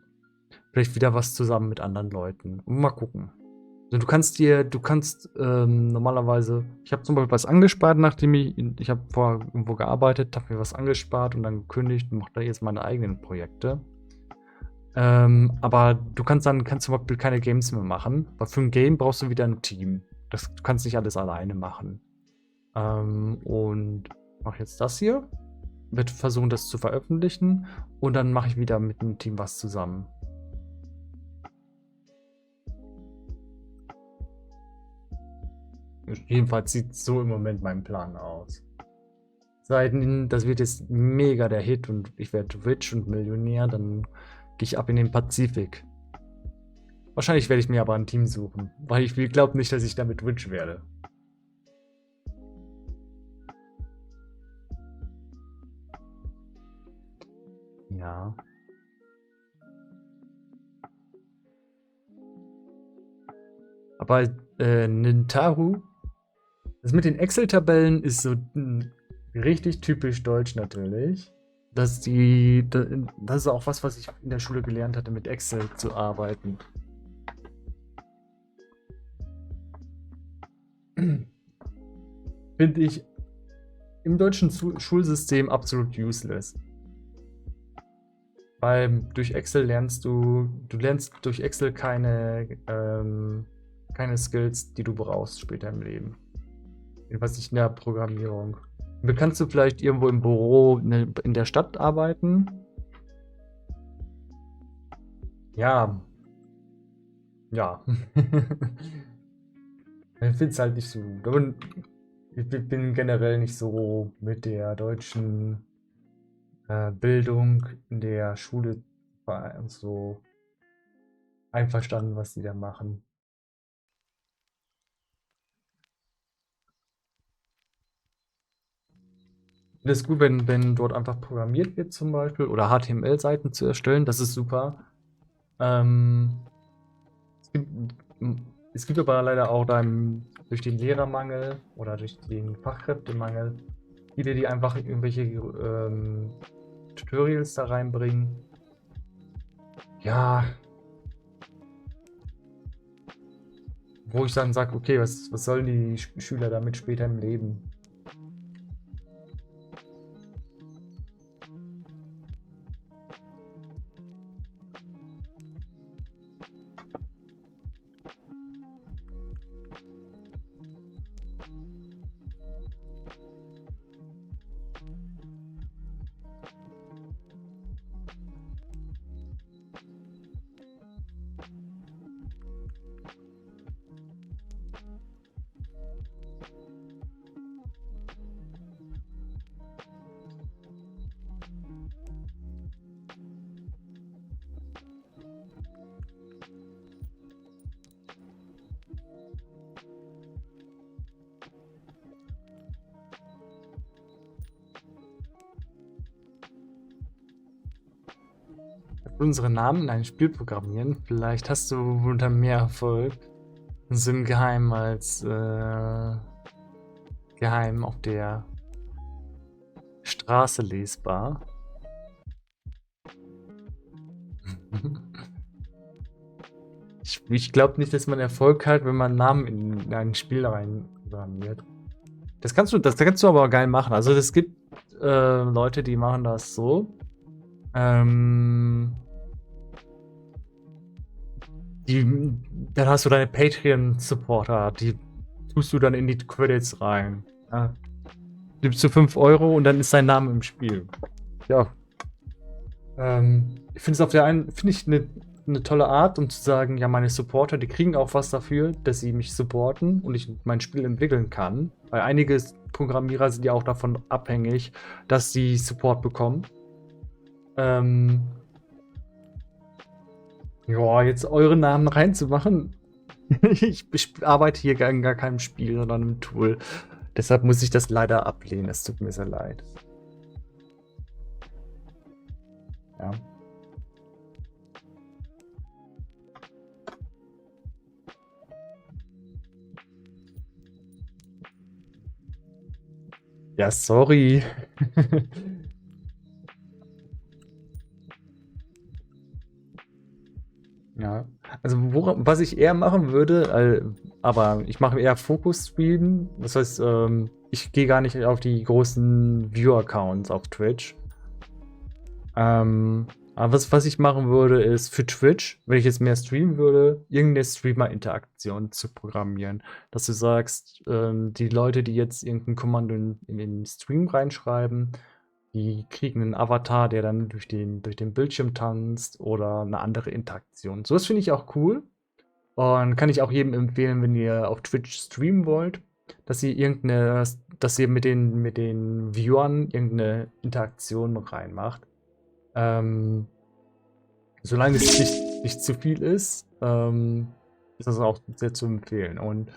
Vielleicht wieder was zusammen mit anderen Leuten. Und mal gucken. Also du kannst normalerweise, ich habe zum Beispiel was angespart, nachdem ich habe vorher irgendwo gearbeitet, habe mir was angespart und dann gekündigt und mache da jetzt meine eigenen Projekte. Aber du kannst zum Beispiel keine Games mehr machen, weil für ein Game brauchst du wieder ein Team. Du kannst nicht alles alleine machen. Und mache jetzt das hier. Werde versuchen, das zu veröffentlichen. Und dann mache ich wieder mit einem Team was zusammen. Jedenfalls sieht so im Moment mein Plan aus. Das wird jetzt mega der Hit und ich werde rich und Millionär, dann gehe ich ab in den Pazifik. Wahrscheinlich werde ich mir aber ein Team suchen, weil ich glaube nicht, dass ich damit rich werde. Ja. Aber Nintaru, das mit den Excel-Tabellen ist so richtig typisch deutsch natürlich. Das ist auch was ich in der Schule gelernt hatte, mit Excel zu arbeiten. Finde ich im deutschen Schulsystem absolut useless. Weil durch Excel lernst du durch Excel keine Skills, die du brauchst später im Leben. Jedenfalls nicht in der Programmierung. Kannst du vielleicht irgendwo im Büro in der Stadt arbeiten, Ja, ja. Ich finde es halt nicht so gut. Aber ich bin generell nicht so mit der deutschen Bildung in der Schule so einverstanden, was die da machen. Das ist gut, wenn dort einfach programmiert wird zum Beispiel oder HTML-Seiten zu erstellen, das ist super. Ähm, es gibt, es gibt aber leider auch dann durch den Lehrermangel oder durch den Fachkräftemangel viele, die einfach irgendwelche Tutorials da reinbringen. Ja, wo ich dann sage, okay, was sollen die Schüler damit später im Leben? Unsere Namen in ein Spiel programmieren. Vielleicht hast du unter mehr Erfolg und sind geheim als geheim auf der Straße lesbar. Ich glaube nicht, dass man Erfolg hat, wenn man Namen in ein Spiel rein programmiert. Das kannst du aber geil machen. Also es gibt Leute, die machen das so. Dann hast du deine Patreon-Supporter, die tust du dann in die Credits rein. Ja. Gibst du 5 Euro und dann ist dein Name im Spiel. Ja. Ich finde es auf der einen, finde ich eine tolle Art, um zu sagen, ja, meine Supporter, die kriegen auch was dafür, dass sie mich supporten und ich mein Spiel entwickeln kann. Weil einige Programmierer sind ja auch davon abhängig, dass sie Support bekommen. Ja, jetzt eure Namen reinzumachen. Ich arbeite hier gar in gar keinem Spiel, sondern im Tool. Deshalb muss ich das leider ablehnen. Es tut mir sehr leid. Ja. Ja, sorry. Ja. Also, was ich eher machen würde, aber ich mache eher Fokus-Streamen. Das heißt, ich gehe gar nicht auf die großen Viewer-Accounts auf Twitch. Aber was ich machen würde, ist für Twitch, wenn ich jetzt mehr streamen würde, irgendeine Streamer-Interaktion zu programmieren. Dass du sagst, die Leute, die jetzt irgendein Kommando in den Stream reinschreiben, die kriegen einen Avatar, der dann durch den Bildschirm tanzt oder eine andere Interaktion. So was finde ich auch cool. Und kann ich auch jedem empfehlen, wenn ihr auf Twitch streamen wollt, dass ihr mit den Viewern irgendeine Interaktion reinmacht. Ähm, solange es nicht zu viel ist, ist das auch sehr zu empfehlen. Und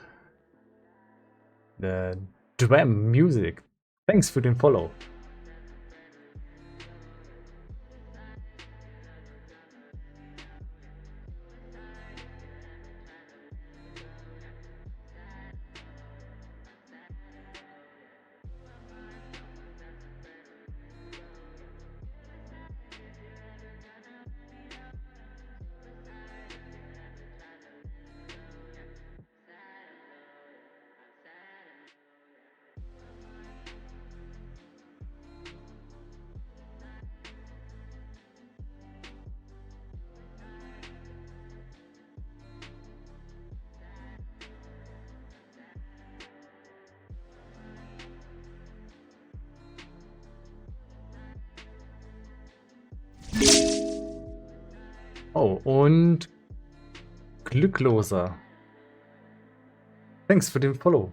Dram Music, thanks für den Follow. Oh, und Glückloser. Thanks für den Follow.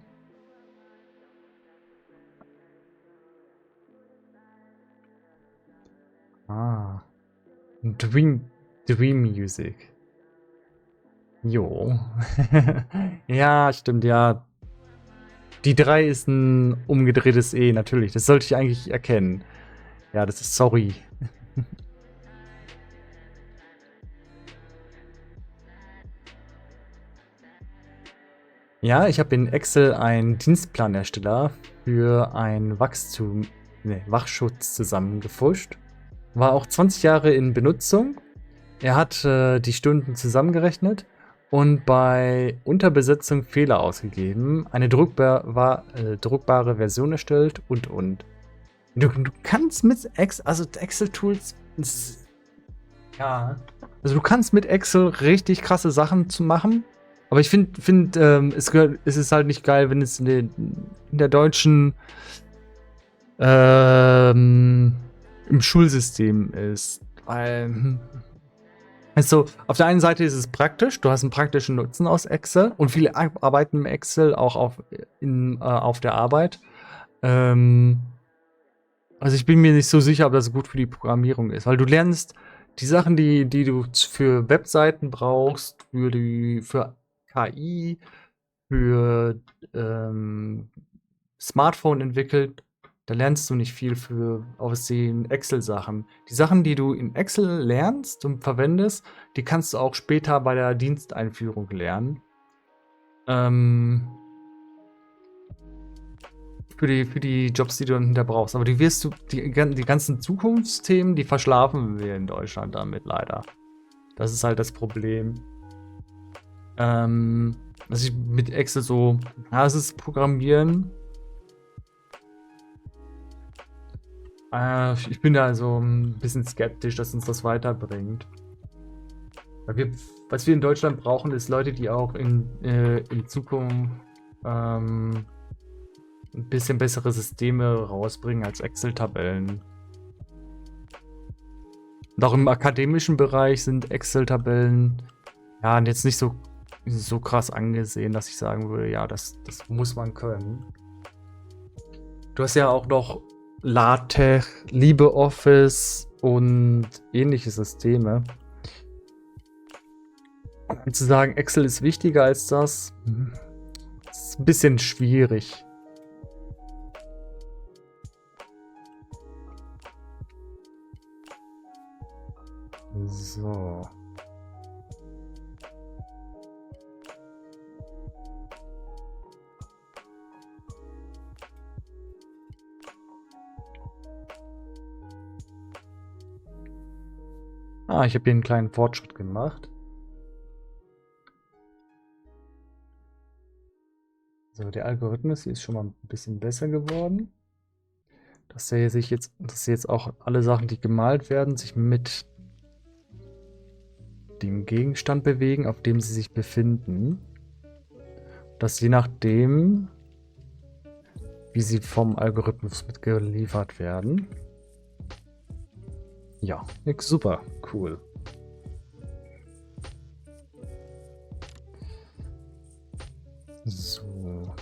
Ah. Dream Music. Jo. Ja, stimmt, ja. Die 3 ist ein umgedrehtes E, natürlich. Das sollte ich eigentlich erkennen. Ja, das ist sorry. Ja, ich habe in Excel einen Dienstplanersteller für ein Wachschutz zusammengefuscht. War auch 20 Jahre in Benutzung. Er hat die Stunden zusammengerechnet und bei Unterbesetzung Fehler ausgegeben, eine druckbare Version erstellt und. Du kannst mit Excel, also Excel-Tools, ja, also du kannst mit Excel richtig krasse Sachen zu machen, aber ich finde, es ist halt nicht geil, wenn es in der deutschen, im Schulsystem ist, weil also, auf der einen Seite ist es praktisch, du hast einen praktischen Nutzen aus Excel und viele arbeiten mit Excel auch auf der Arbeit. Also ich bin mir nicht so sicher, ob das gut für die Programmierung ist, weil du lernst die Sachen, die du für Webseiten brauchst, für KI, für Smartphone entwickelt, da lernst du nicht viel für aus den Excel-Sachen. Die Sachen, die du in Excel lernst und verwendest, die kannst du auch später bei der Diensteinführung lernen. Für die Jobs, die du dann hinter brauchst. Aber die ganzen Zukunftsthemen, die verschlafen wir in Deutschland damit leider. Das ist halt das Problem. Was ich mit Excel so, ja, es ist Programmieren. Ich bin da so ein bisschen skeptisch, dass uns das weiterbringt. Was wir in Deutschland brauchen, ist Leute, die auch in Zukunft ein bisschen bessere Systeme rausbringen als Excel-Tabellen. Und auch im akademischen Bereich sind Excel-Tabellen ja jetzt nicht so krass angesehen, dass ich sagen würde, ja, das muss man können. Du hast ja auch noch LaTeX, LibreOffice und ähnliche Systeme. Und zu sagen, Excel ist wichtiger als das, ist ein bisschen schwierig. So. Ich habe hier einen kleinen Fortschritt gemacht. So, der Algorithmus hier ist schon mal ein bisschen besser geworden. Dass jetzt auch alle Sachen, die gemalt werden, sich mit dem Gegenstand bewegen, auf dem sie sich befinden. Dass je nachdem, wie sie vom Algorithmus mitgeliefert werden. Ja, super, cool. So.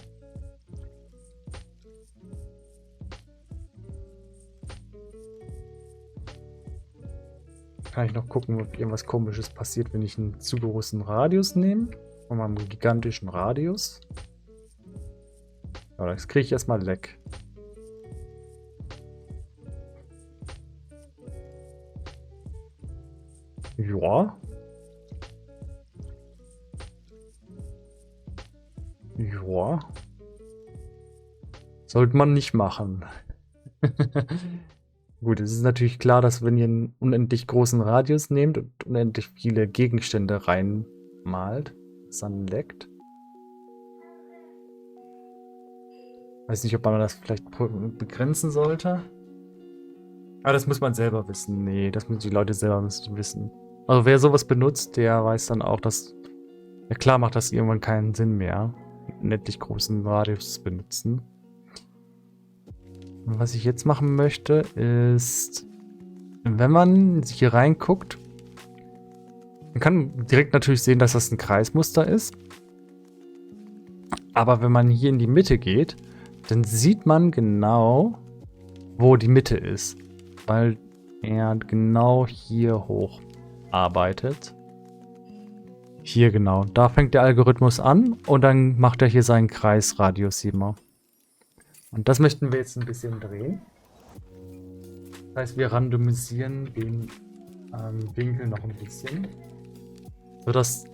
Kann ich noch gucken, ob irgendwas Komisches passiert, wenn ich einen zu großen Radius nehme. Von meinem gigantischen Radius. Aber das kriege ich erstmal leck. Ja. Ja. Sollte man nicht machen. Gut, es ist natürlich klar, dass wenn ihr einen unendlich großen Radius nehmt und unendlich viele Gegenstände reinmalt, es dann leckt. Weiß nicht, ob man das vielleicht begrenzen sollte. Aber das muss man selber wissen. Nee, das müssen die Leute selber wissen. Also wer sowas benutzt, der weiß dann auch, dass ja klar macht das irgendwann keinen Sinn mehr, einen unendlich großen Radius zu benutzen. Und was ich jetzt machen möchte, ist, wenn man hier reinguckt, Man kann direkt natürlich sehen, dass das ein Kreismuster ist. Aber wenn man hier in die Mitte geht, dann sieht man genau, wo die Mitte ist. Weil er genau hier hoch arbeitet. Hier genau. Da fängt der Algorithmus an und dann macht er hier seinen Kreisradius immer. Und das möchten wir jetzt ein bisschen drehen. Das heißt, wir randomisieren den Winkel noch ein bisschen. Sodass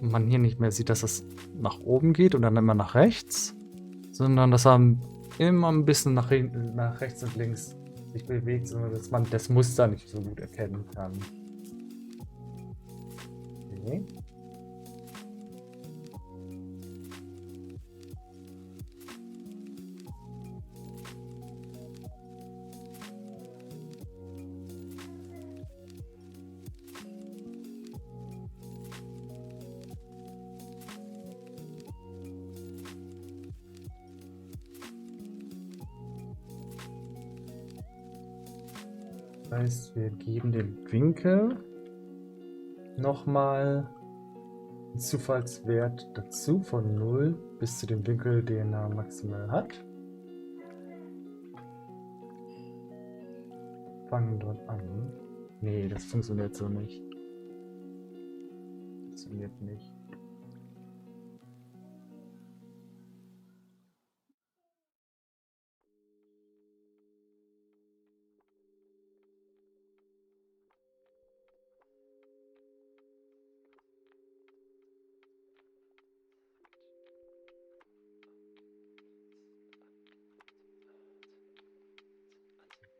man hier nicht mehr sieht, dass das nach oben geht und dann immer nach rechts. Sondern dass er immer ein bisschen nach rechts und links sich bewegt, sondern dass man das Muster nicht so gut erkennen kann. Okay. Das heißt, wir geben den Winkel nochmal einen Zufallswert dazu von 0 bis zu dem Winkel, den er maximal hat. Fangen dort an. Nee, das funktioniert so nicht. Funktioniert nicht.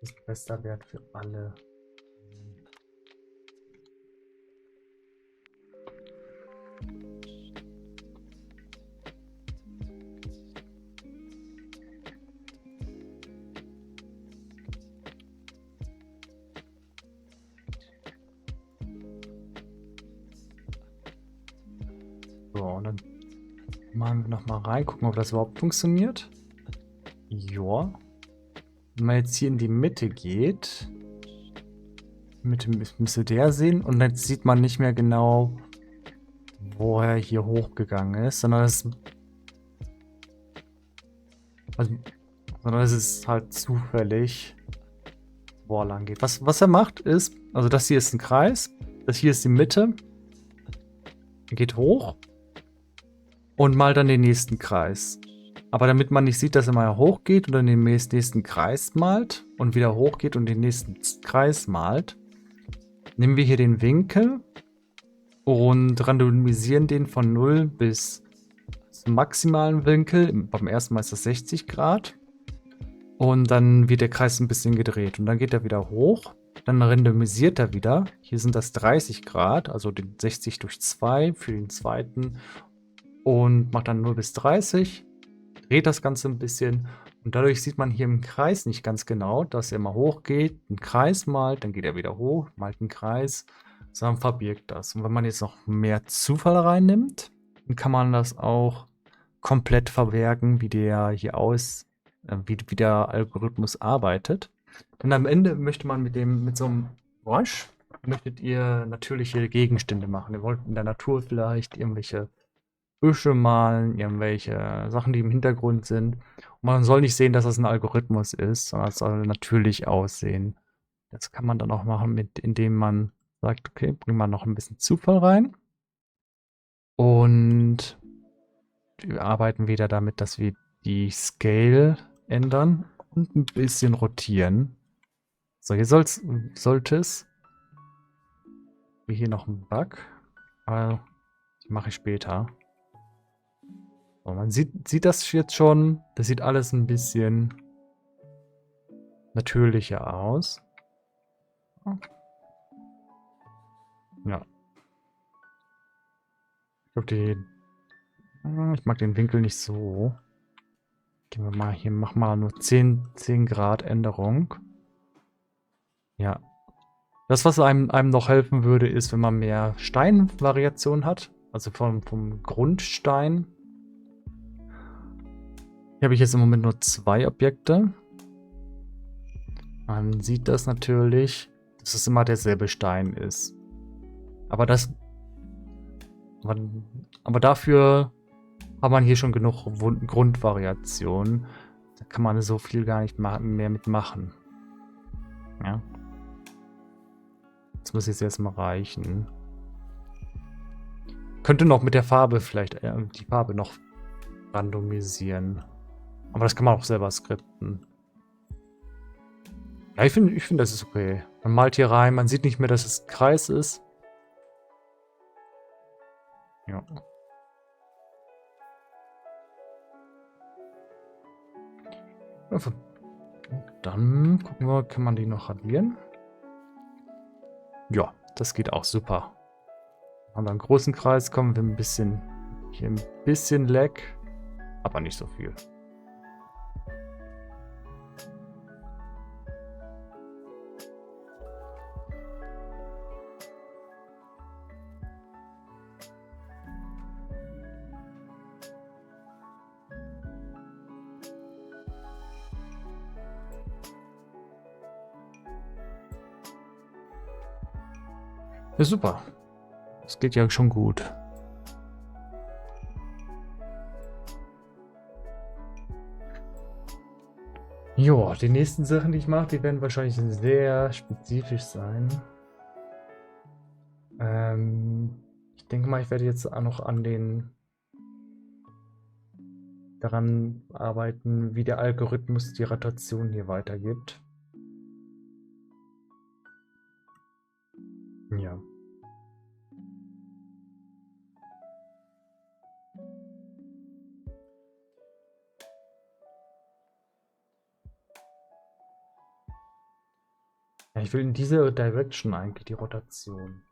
Das ist ein bester Wert für alle. So, und dann machen wir nochmal rein, gucken, ob das überhaupt funktioniert. Joa. Wenn man jetzt hier in die Mitte geht, müsste der sehen und jetzt sieht man nicht mehr genau, wo er hier hochgegangen ist, sondern es ist halt zufällig, wo er lang geht. Was er macht ist, also das hier ist ein Kreis, das hier ist die Mitte, er geht hoch und malt dann den nächsten Kreis. Aber damit man nicht sieht, dass er mal hochgeht und dann den nächsten Kreis malt und wieder hochgeht und den nächsten Kreis malt, nehmen wir hier den Winkel und randomisieren den von 0 bis zum maximalen Winkel. Beim ersten Mal ist das 60 Grad. Und dann wird der Kreis ein bisschen gedreht und dann geht er wieder hoch. Dann randomisiert er wieder. Hier sind das 30 Grad, also den 60 durch 2 für den zweiten. Und macht dann 0 bis 30. Dreht das Ganze ein bisschen und dadurch sieht man hier im Kreis nicht ganz genau, dass er mal hochgeht, einen Kreis malt, dann geht er wieder hoch, malt einen Kreis, sondern verbirgt das. Und wenn man jetzt noch mehr Zufall reinnimmt, dann kann man das auch komplett verbergen, wie der hier wie der Algorithmus arbeitet. Denn am Ende möchte man mit so einem Brush, möchtet ihr natürliche Gegenstände machen. Ihr wollt in der Natur vielleicht irgendwelche Büsche malen, irgendwelche Sachen, die im Hintergrund sind. Und man soll nicht sehen, dass das ein Algorithmus ist, sondern es soll natürlich aussehen. Das kann man dann auch machen, indem man sagt, okay, bringen wir noch ein bisschen Zufall rein. Und wir arbeiten wieder damit, dass wir die Scale ändern und ein bisschen rotieren. So, hier sollte es. Hier noch ein Bug. Aber die mache ich später. So, man sieht das jetzt schon. Das sieht alles ein bisschen natürlicher aus. Ja. Ich mag den Winkel nicht so. Gehen wir mal hier, mach mal nur 10 Grad Änderung. Ja. Das, was einem noch helfen würde, ist, wenn man mehr Steinvariation hat. Also vom Grundstein. Hier habe ich jetzt im Moment nur 2 Objekte. Man sieht das natürlich, dass es immer derselbe Stein ist. Aber das Aber dafür hat man hier schon genug Grundvariationen. Da kann man so viel gar nicht mehr mitmachen. Ja. Das muss jetzt erstmal reichen. Könnte noch mit der Farbe vielleicht die Farbe noch randomisieren. Aber das kann man auch selber skripten. Ja, ich finde, das ist okay. Man malt hier rein, man sieht nicht mehr, dass es ein Kreis ist. Ja. Dann gucken wir, kann man die noch radieren? Ja, das geht auch super. Haben wir einen großen Kreis, kommen wir hier ein bisschen Lag, aber nicht so viel. Ja, super. Das geht ja schon gut. Jo, die nächsten Sachen, die ich mache, die werden wahrscheinlich sehr spezifisch sein. Ich denke mal, ich werde jetzt auch noch daran arbeiten, wie der Algorithmus die Rotation hier weitergibt. Ja. Ja, ich will in diese Direction eigentlich die Rotation.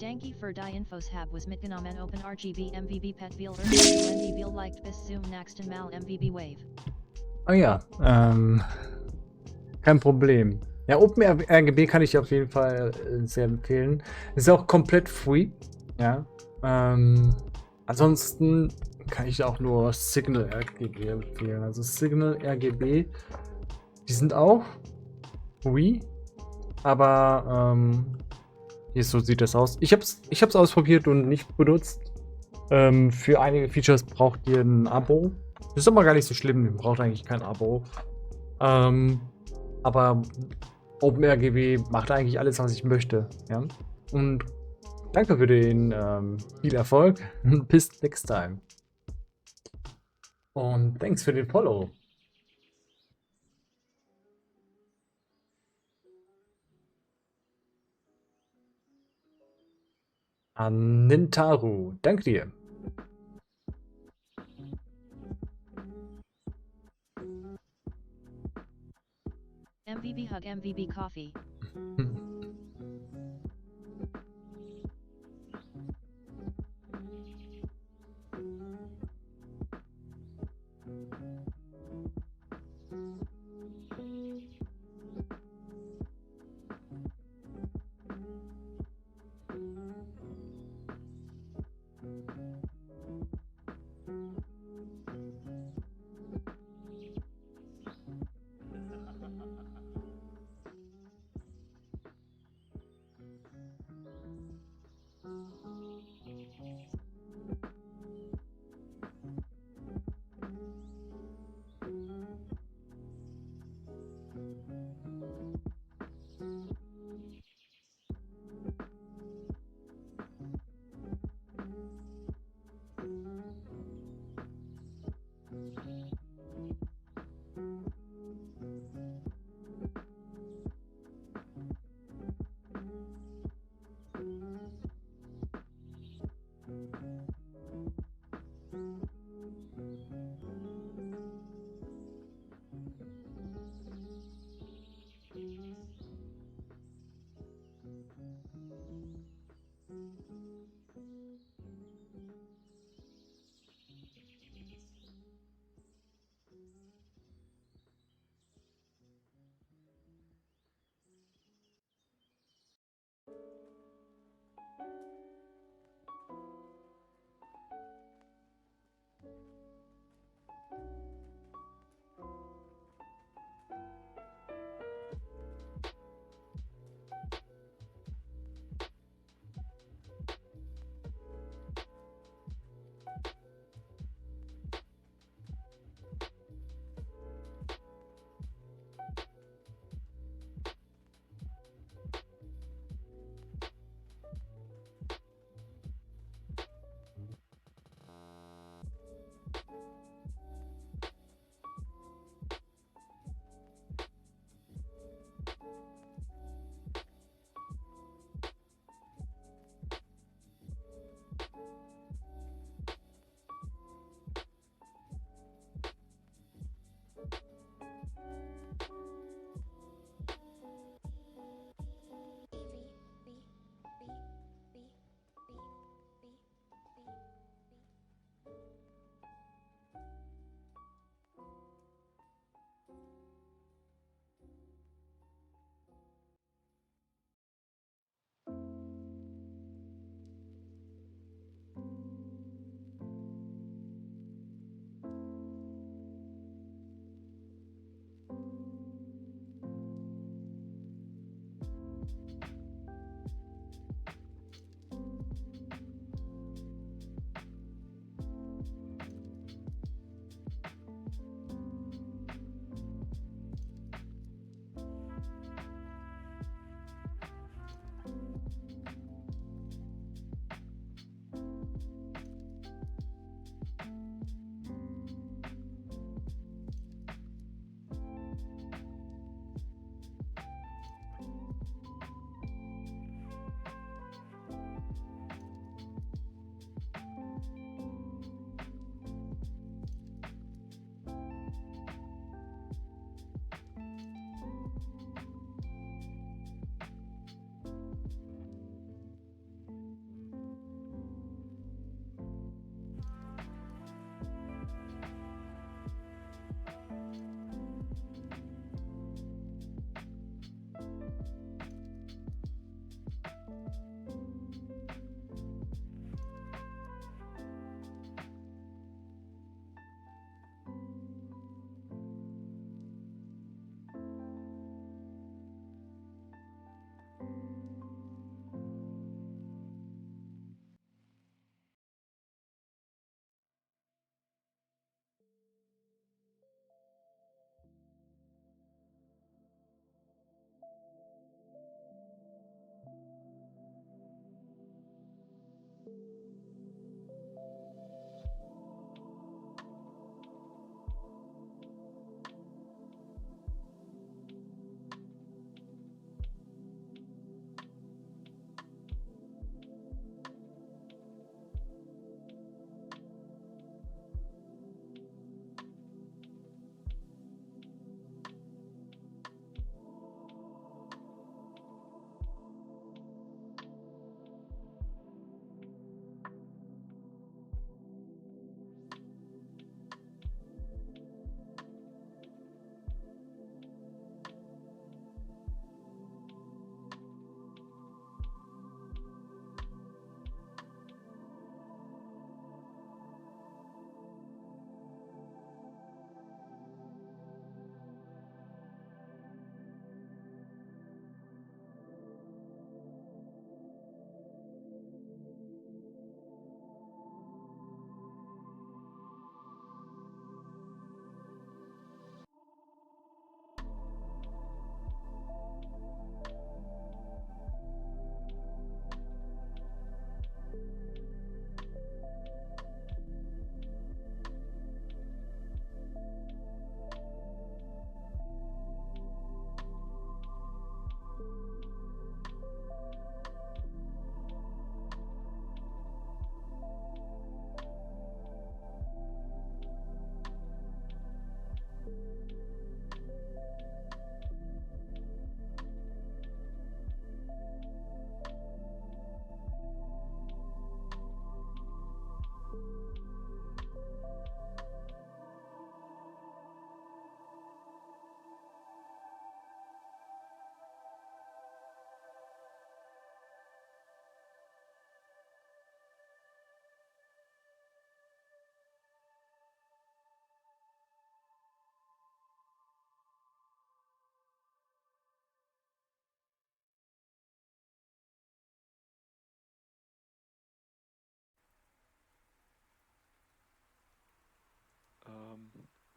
Danke für die Infos hab was mitgenommen Open RGB MVB Pet Wheel UND Wheel liked bis Zoom nächsten Mal MVB Wave. Ah ja, kein Problem. Ja, OpenRGB kann ich auf jeden Fall sehr empfehlen. Ist auch komplett free. Ja. Ansonsten kann ich auch nur Signal RGB empfehlen. Also Signal RGB, die sind auch free, aber hier so sieht das aus. Ich hab's ausprobiert und nicht benutzt. Für einige Features braucht ihr ein Abo. Ist aber gar nicht so schlimm, ihr braucht eigentlich kein Abo. Aber OpenRGB macht eigentlich alles, was ich möchte. Ja? Und danke für den viel Erfolg. Bis next time. Und thanks für den Follow. An Nintaru. Danke dir. MVB Hug MVB Coffee.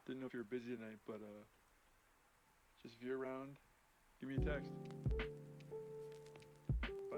Didn't know if you were busy tonight, but just if you're around, give me a text. Bye.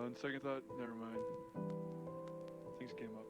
On second thought, never mind. Things came up.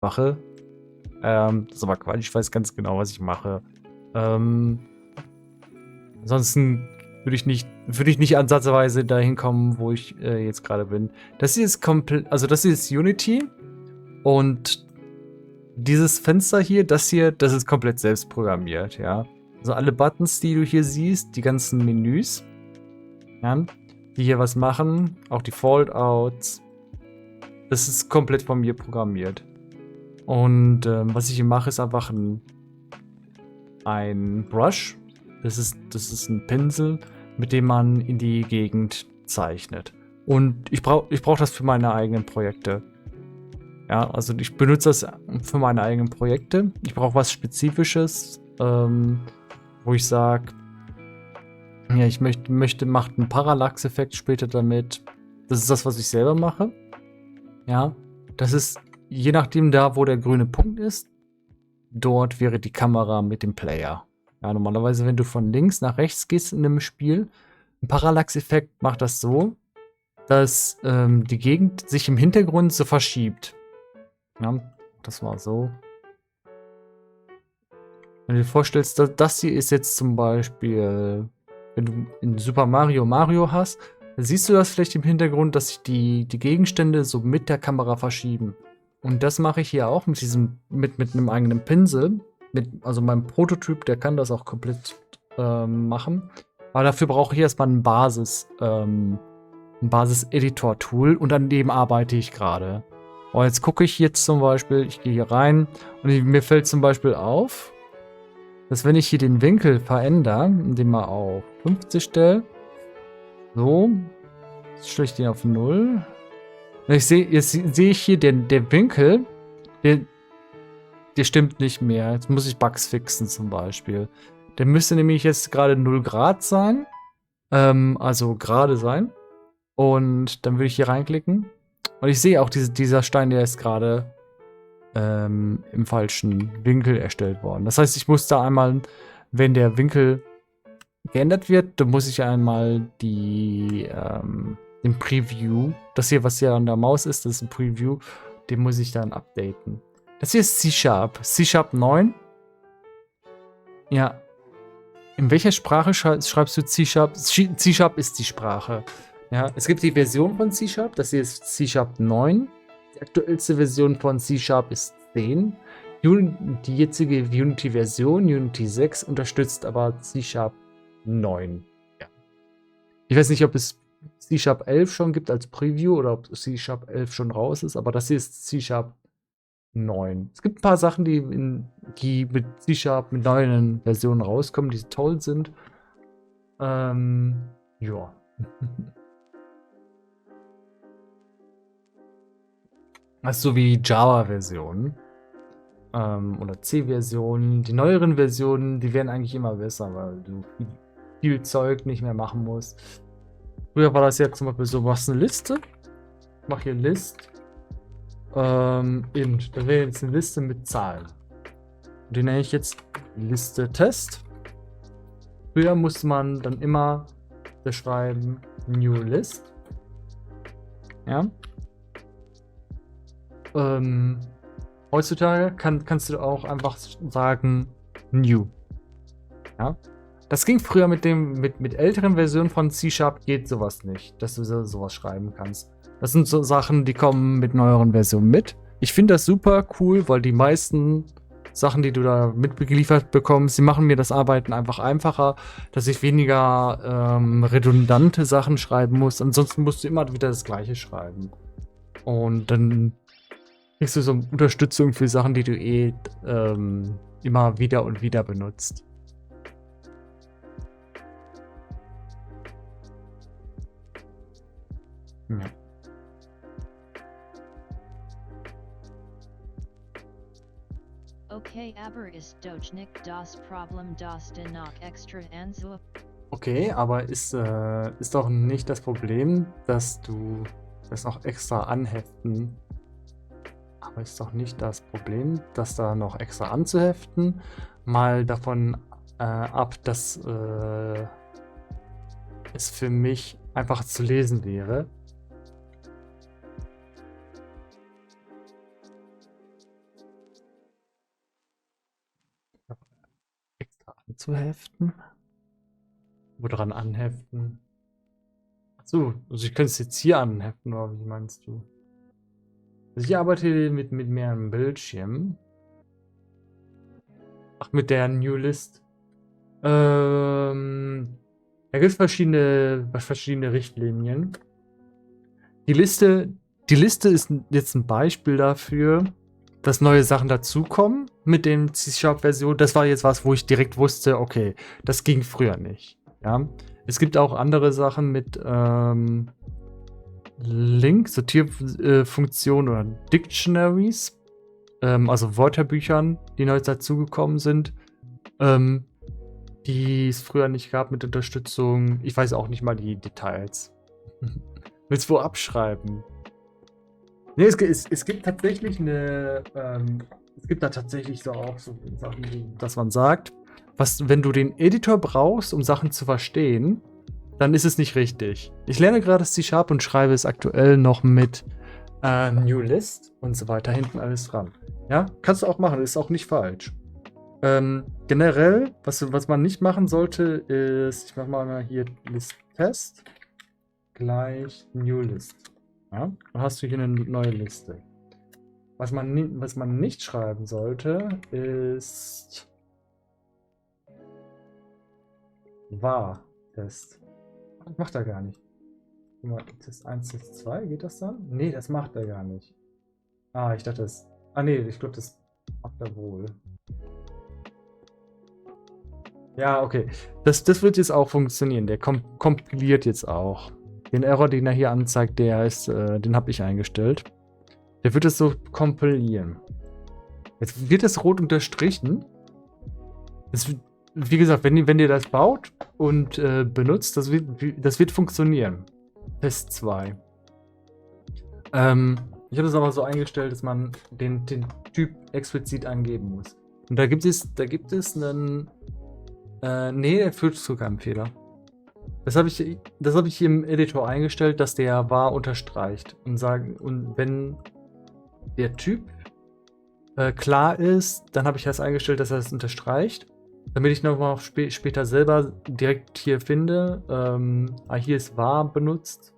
mache. Das ist aber Quatsch, ich weiß ganz genau, was ich mache. Ansonsten würde ich nicht ansatzweise dahin kommen, wo ich jetzt gerade bin. Das hier ist komplett, also das hier ist Unity und dieses Fenster hier, das ist komplett selbst programmiert, ja. Also alle Buttons, die du hier siehst, die ganzen Menüs, ja, die hier was machen, auch die Foldouts, das ist komplett von mir programmiert. Und was ich hier mache, ist einfach ein Brush. Das ist ein Pinsel, mit dem man in die Gegend zeichnet. Und ich brauch das für meine eigenen Projekte. Ja, also ich benutze das für meine eigenen Projekte. Ich brauche was Spezifisches, wo ich sage, ja, ich macht einen Parallax-Effekt später damit. Das ist das, was ich selber mache. Ja, das ist, je nachdem da, wo der grüne Punkt ist, dort wäre die Kamera mit dem Player. Ja, normalerweise, wenn du von links nach rechts gehst in einem Spiel, ein Parallax-Effekt macht das so, dass die Gegend sich im Hintergrund so verschiebt. Ja, das war so. Wenn du dir vorstellst, das hier ist jetzt zum Beispiel, wenn du in Super Mario hast, dann siehst du das vielleicht im Hintergrund, dass sich die Gegenstände so mit der Kamera verschieben. Und das mache ich hier auch mit einem eigenen Pinsel. Also meinem Prototyp, der kann das auch komplett machen. Aber dafür brauche ich erstmal ein Basis-Editor-Tool und an dem arbeite ich gerade. Und jetzt gucke ich jetzt zum Beispiel, ich gehe hier rein und mir fällt zum Beispiel auf, dass wenn ich hier den Winkel verändere, indem man auf 50 stelle, so, jetzt stelle ich den auf 0. Jetzt sehe ich hier der Winkel, der stimmt nicht mehr. Jetzt muss ich Bugs fixen zum Beispiel. Der müsste nämlich jetzt gerade 0 Grad sein. Also gerade sein. Und dann würde ich hier reinklicken. Und ich sehe auch, dieser Stein, der ist gerade im falschen Winkel erstellt worden. Das heißt, ich muss da einmal, wenn der Winkel geändert wird, dann muss ich einmal den Preview, das hier, was hier an der Maus ist, das ist ein Preview, den muss ich dann updaten. Das hier ist C# 9. Ja. In welcher Sprache schreibst du C#? C# ist die Sprache. Ja, es gibt die Version von C#, das hier ist C# 9. Die aktuellste Version von C# ist 10. Die jetzige Unity-Version, Unity 6, unterstützt aber C# 9. Ja. Ich weiß nicht, ob es C# 11 schon gibt als Preview oder ob C# 11 schon raus ist, aber das hier ist C# 9. Es gibt ein paar Sachen, die mit C# mit neuen Versionen rauskommen, die toll sind. Ja. Also wie Java-Versionen oder C-Versionen. Die neueren Versionen, die werden eigentlich immer besser, weil du viel Zeug nicht mehr machen musst. Früher war das ja zum Beispiel so, du machst eine Liste. Ich mache hier List. Int. Da wäre jetzt eine Liste mit Zahlen. Die nenne ich jetzt Liste Test. Früher musste man dann immer beschreiben New List. Ja. Heutzutage kannst du auch einfach sagen New. Ja. Das ging früher mit älteren Versionen von C# geht sowas nicht, dass du sowas schreiben kannst. Das sind so Sachen, die kommen mit neueren Versionen mit. Ich finde das super cool, weil die meisten Sachen, die du da mitgeliefert bekommst, die machen mir das Arbeiten einfach einfacher, dass ich weniger redundante Sachen schreiben muss. Ansonsten musst du immer wieder das Gleiche schreiben. Und dann kriegst du so Unterstützung für Sachen, die du immer wieder und wieder benutzt. Ja. Okay, aber ist doch nicht das Problem, dass du noch extra Anzug. Okay, aber ist doch nicht das Problem, dass du das noch extra anheften. Aber ist doch nicht das Problem, das da noch extra anzuheften. Mal davon ab, dass es für mich einfach zu lesen wäre. zu heften. Woran anheften? Achso, also ich könnte es jetzt hier anheften, oder wie meinst du? Also ich arbeite mit mehreren Bildschirmen. Ach, mit der New List. Da gibt es verschiedene Richtlinien. Die Liste ist jetzt ein Beispiel dafür, dass neue Sachen dazukommen mit dem C-Sharp-Version. Das war jetzt was, wo ich direkt wusste, okay, das ging früher nicht. Ja? Es gibt auch andere Sachen mit Sortierfunktionen oder Dictionaries, also Wörterbüchern, die neu dazugekommen sind, die es früher nicht gab mit Unterstützung. Ich weiß auch nicht mal die Details. Willst du wo abschreiben? Nee, es gibt tatsächlich es gibt da tatsächlich so auch so Sachen, dass man sagt, wenn du den Editor brauchst, um Sachen zu verstehen, dann ist es nicht richtig. Ich lerne gerade C# und schreibe es aktuell noch mit New List und so weiter hinten alles dran. Ja, kannst du auch machen, ist auch nicht falsch. Generell, was man nicht machen sollte, ist, ich mache mal hier List Test gleich New List. Ja, dann hast du hier eine neue Liste. Was man nicht schreiben sollte, ist war Test. Das macht er gar nicht. Guck mal, Test 1, Test 2, geht das dann? Nee, das macht er gar nicht. Ah, ich dachte das. Ah, nee, ich glaube, das macht er wohl. Ja, okay. Das wird jetzt auch funktionieren. Der kompiliert jetzt auch. Den Error, den er hier anzeigt, den habe ich eingestellt. Der wird es so kompilieren. Jetzt wird es rot unterstrichen. Wie gesagt, wenn ihr das baut und benutzt, das wird funktionieren. Test 2. Ich habe es aber so eingestellt, dass man den Typ explizit angeben muss. Und da gibt es einen. Nee, der führt zu keinem Fehler. Das habe ich hier im Editor eingestellt, dass der var unterstreicht. Und wenn der Typ klar ist, dann habe ich das eingestellt, dass er das unterstreicht. Damit ich nochmal später selber direkt hier finde, hier ist var benutzt.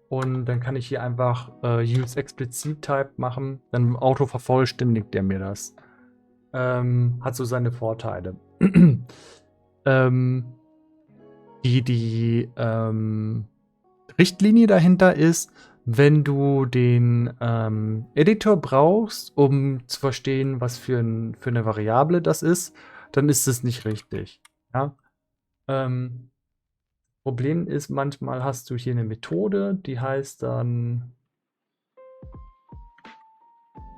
Und dann kann ich hier einfach use explicit type machen. Dann im Auto vervollständigt der mir das. Hat so seine Vorteile. Die Richtlinie dahinter ist, wenn du den Editor brauchst, um zu verstehen, was für eine Variable das ist, dann ist es nicht richtig. Ja? Problem ist, manchmal hast du hier eine Methode, die heißt dann.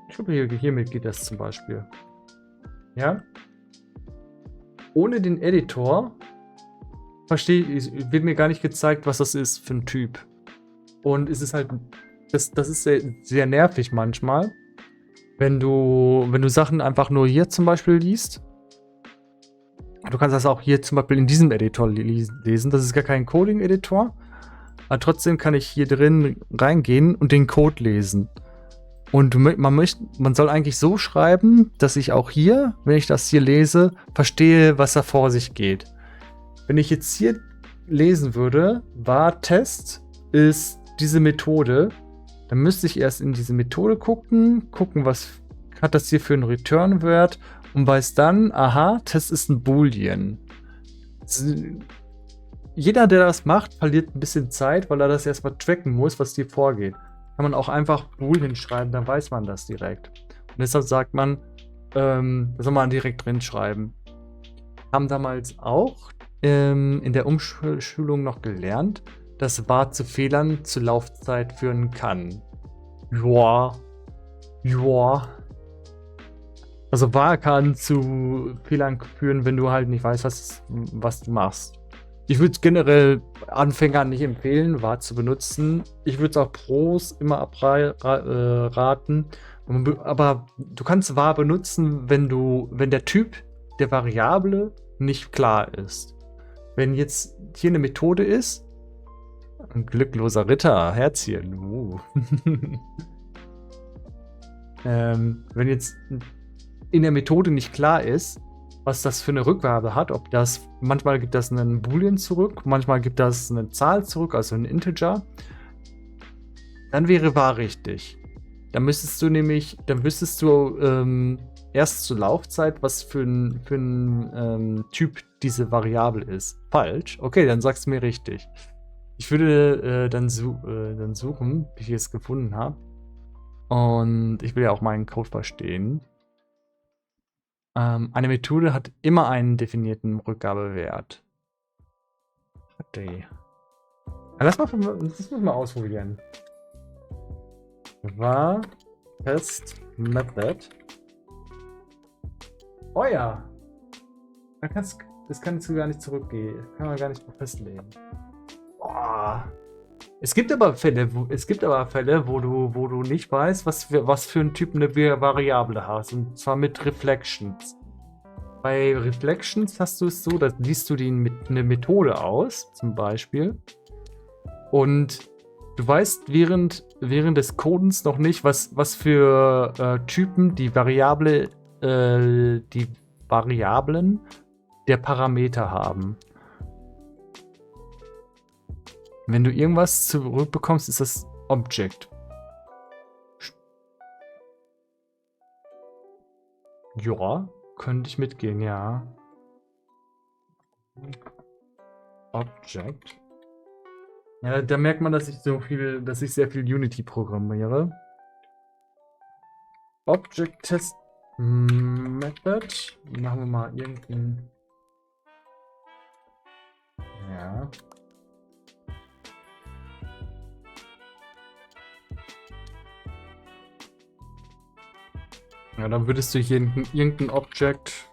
Ich glaube, hiermit geht das zum Beispiel. Ja? Ohne den Editor wird mir gar nicht gezeigt, was das ist für ein Typ. Und es ist halt, das ist sehr, sehr nervig manchmal, wenn du Sachen einfach nur hier zum Beispiel liest. Du kannst das auch hier zum Beispiel in diesem Editor lesen. Das ist gar kein Coding-Editor. Aber trotzdem kann ich hier drin reingehen und den Code lesen. Und man soll eigentlich so schreiben, dass ich auch hier, wenn ich das hier lese, verstehe, was da vor sich geht. Wenn ich jetzt hier lesen würde, var Test ist diese Methode, dann müsste ich erst in diese Methode gucken, was hat das hier für einen Return-Wert und weiß dann, aha, Test ist ein Boolean. Jeder, der das macht, verliert ein bisschen Zeit, weil er das erstmal tracken muss, was hier vorgeht. Kann man auch einfach Bool hinschreiben, dann weiß man das direkt. Und deshalb sagt man, das soll man direkt drin schreiben. Haben damals auch in der Umschulung noch gelernt, dass var zu Fehlern zu Laufzeit führen kann. Joa. Also var kann zu Fehlern führen, wenn du halt nicht weißt, was du machst. Ich würde es generell Anfängern nicht empfehlen, var zu benutzen. Ich würde es auch Pros immer abraten. Aber du kannst var benutzen, wenn der Typ der Variable nicht klar ist. Wenn jetzt hier eine Methode ist, ein glückloser Ritter, Herzchen. Wenn jetzt in der Methode nicht klar ist, was das für eine Rückgabe hat. Ob das, manchmal gibt das einen Boolean zurück, manchmal gibt das eine Zahl zurück, also ein Integer. Dann wäre wahr richtig. Dann müsstest du nämlich, dann wüsstest du erst zur Laufzeit, was für ein Typ diese Variable ist. Falsch. Okay, dann sagst du mir richtig. Ich würde dann suchen, wie ich es gefunden habe. Und ich will ja auch meinen Code verstehen. Eine Methode hat immer einen definierten Rückgabewert. Okay. Lass mal ausprobieren. War Test Method. Oh ja. Das kannst du gar nicht zurückgehen. Das kann man gar nicht festlegen. Boah. Es gibt aber Fälle, wo du nicht weißt, was für ein Typ eine Variable hast. Und zwar mit Reflections. Bei Reflections hast du es so, da liest du eine Methode aus, zum Beispiel. Und du weißt während des Codens noch nicht, was für Typen die Variablen der Parameter haben. Wenn du irgendwas zurückbekommst, ist das Object. Ja, könnte ich mitgehen, ja. Object. Ja, da merkt man, dass ich sehr viel Unity programmiere. Object Test Method. Machen wir mal irgendein. Ja. Ja, dann würdest du hier irgendein Object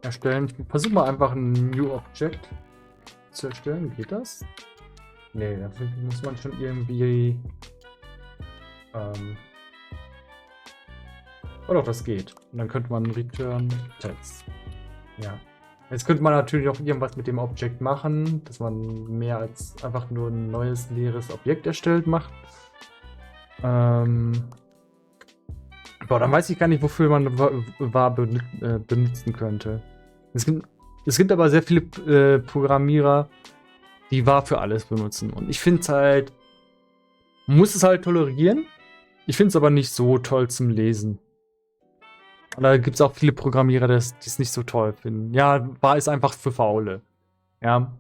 erstellen. Ich versuche mal einfach ein New Object zu erstellen. Geht das? Nee, dafür muss man schon irgendwie. Oh doch, das geht. Und dann könnte man Return Text. Ja. Jetzt könnte man natürlich auch irgendwas mit dem Object machen, dass man mehr als einfach nur ein neues leeres Objekt erstellt macht. Boah, dann weiß ich gar nicht, wofür man var benutzen könnte. Es gibt aber sehr viele Programmierer, die var für alles benutzen. Und ich finde es halt, man muss es halt tolerieren. Ich finde es aber nicht so toll zum Lesen. Und da gibt es auch viele Programmierer, die es nicht so toll finden. Ja, var ist einfach für Faule. Ja.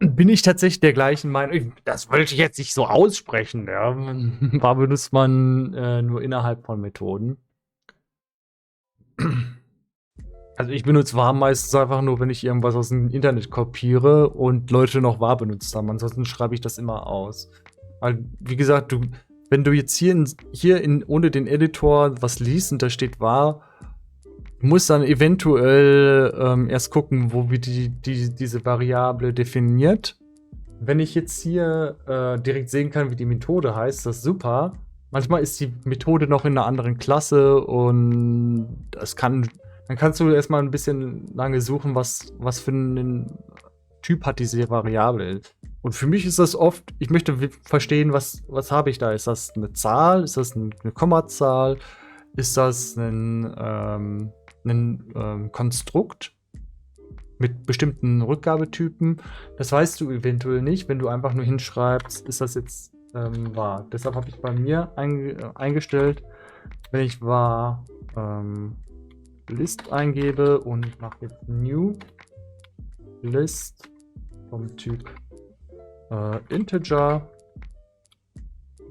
Bin ich tatsächlich der gleichen Meinung. Das wollte ich jetzt nicht so aussprechen. Ja. Var benutzt man nur innerhalb von Methoden. Also ich benutze var meistens einfach nur, wenn ich irgendwas aus dem Internet kopiere und Leute noch var benutzt haben. Ansonsten schreibe ich das immer aus. Weil, wie gesagt, wenn du jetzt hier ohne den Editor was liest und da steht var, muss dann eventuell erst gucken, wo wir diese Variable definiert. Wenn ich jetzt hier direkt sehen kann, wie die Methode heißt, das ist super. Manchmal ist die Methode noch in einer anderen Klasse und dann kannst du erstmal ein bisschen lange suchen, was für einen Typ hat diese Variable. Und für mich ist das oft, ich möchte verstehen, was habe ich da? Ist das eine Zahl? Ist das eine Kommazahl? Ist das ein Konstrukt mit bestimmten Rückgabetypen? Das weißt du eventuell nicht, wenn du einfach nur hinschreibst, ist das jetzt var. Deshalb habe ich bei mir eingestellt, wenn ich var List eingebe und mache jetzt New List vom Typ Integer.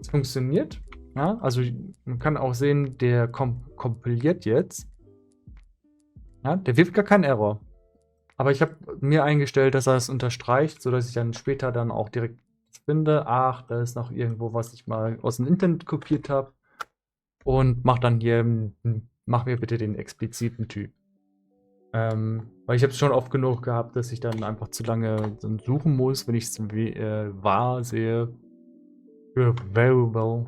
Es funktioniert. Ja, also man kann auch sehen, der kompiliert jetzt. Ja, der wirft gar keinen Error. Aber ich habe mir eingestellt, dass er es unterstreicht, sodass ich dann später dann auch direkt finde, ach, da ist noch irgendwo, was ich mal aus dem Internet kopiert habe. Und mach mir bitte den expliziten Typ. Weil ich habe es schon oft genug gehabt, dass ich dann einfach zu lange suchen muss, wenn ich es var sehe. Für variable.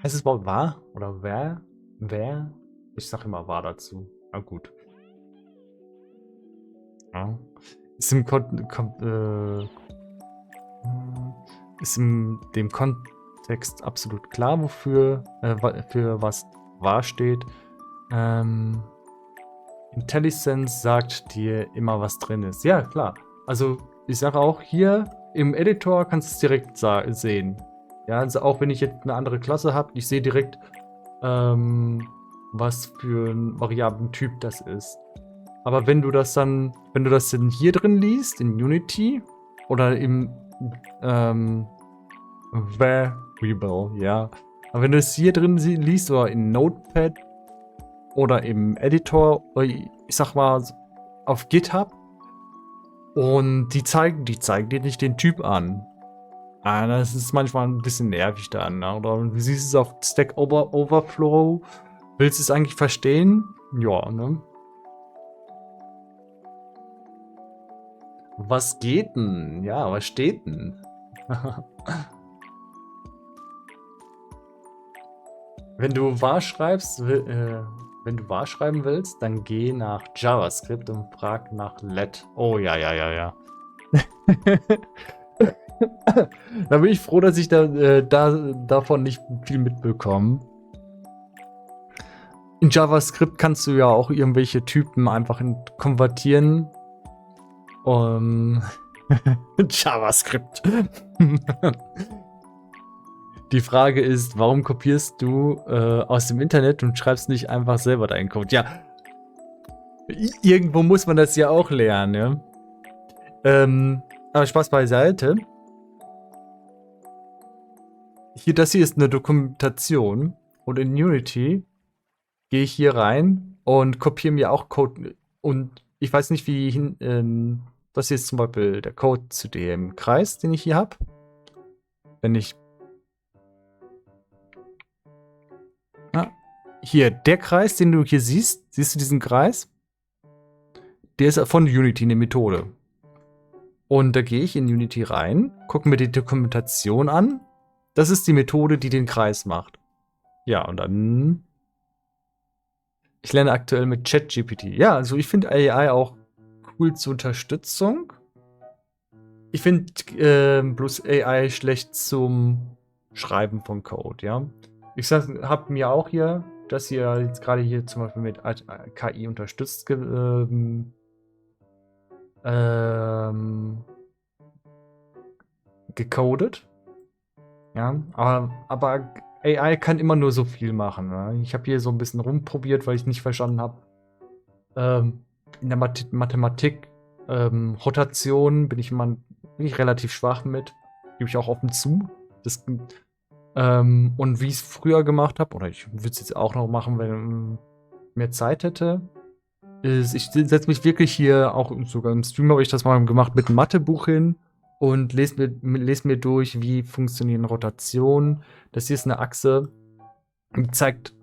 Heißt es überhaupt var? Oder wer? Wer? Ich sag immer var dazu. Na gut. Ja. Ist in dem Kontext absolut klar, für was var steht. IntelliSense sagt dir immer, was drin ist. Ja, klar. Also, ich sage auch, hier im Editor kannst du es direkt sehen. Ja, also auch wenn ich jetzt eine andere Klasse habe, ich sehe direkt, was für ein Variablentyp das ist. Aber wenn du das dann hier drin liest, in Unity, oder im Variable, ja. Aber wenn du es hier drin liest, oder in Notepad, oder im Editor, oder ich sag mal, auf GitHub, und die zeigen dir nicht den Typ an. Das ist manchmal ein bisschen nervig dann, ne? Oder du siehst es auf Stack Overflow, willst du es eigentlich verstehen? Ja, ne? Was geht denn? Ja, was steht denn? Wenn du var schreiben willst, dann geh nach JavaScript und frag nach let. Oh ja, ja, ja, ja. Da bin ich froh, dass ich davon nicht viel mitbekomme. In JavaScript kannst du ja auch irgendwelche Typen einfach konvertieren. JavaScript. Die Frage ist, warum kopierst du aus dem Internet und schreibst nicht einfach selber deinen Code? Ja, irgendwo muss man das ja auch lernen, ja. Aber Spaß beiseite. Das hier ist eine Dokumentation und in Unity gehe ich hier rein und kopiere mir auch Code. Und ich weiß nicht, das hier ist zum Beispiel der Code zu dem Kreis, den ich hier habe. Wenn ich hier, der Kreis, den du hier siehst du diesen Kreis? Der ist von Unity eine Methode. Und da gehe ich in Unity rein, gucke mir die Dokumentation an. Das ist die Methode, die den Kreis macht. Ja, und dann... Ich lerne aktuell mit ChatGPT. Ja, also ich finde AI auch cool zur Unterstützung. Ich finde bloß AI schlecht zum Schreiben von Code, ja. Ich habe mir auch hier, das hier jetzt gerade hier zum Beispiel mit KI unterstützt, gecodet. Ja, aber AI kann immer nur so viel machen. Ne? Ich habe hier so ein bisschen rumprobiert, weil ich nicht verstanden habe. In der Mathematik, Rotation bin ich relativ schwach mit. Gebe ich auch offen zu. Und wie ich es früher gemacht habe, oder ich würde es jetzt auch noch machen, wenn mehr Zeit hätte, ist, ich setze mich wirklich hier, auch sogar im Stream habe ich das mal gemacht, mit einem Mathebuch hin und lese mir durch, wie funktionieren Rotationen. Das hier ist eine Achse, die zeigt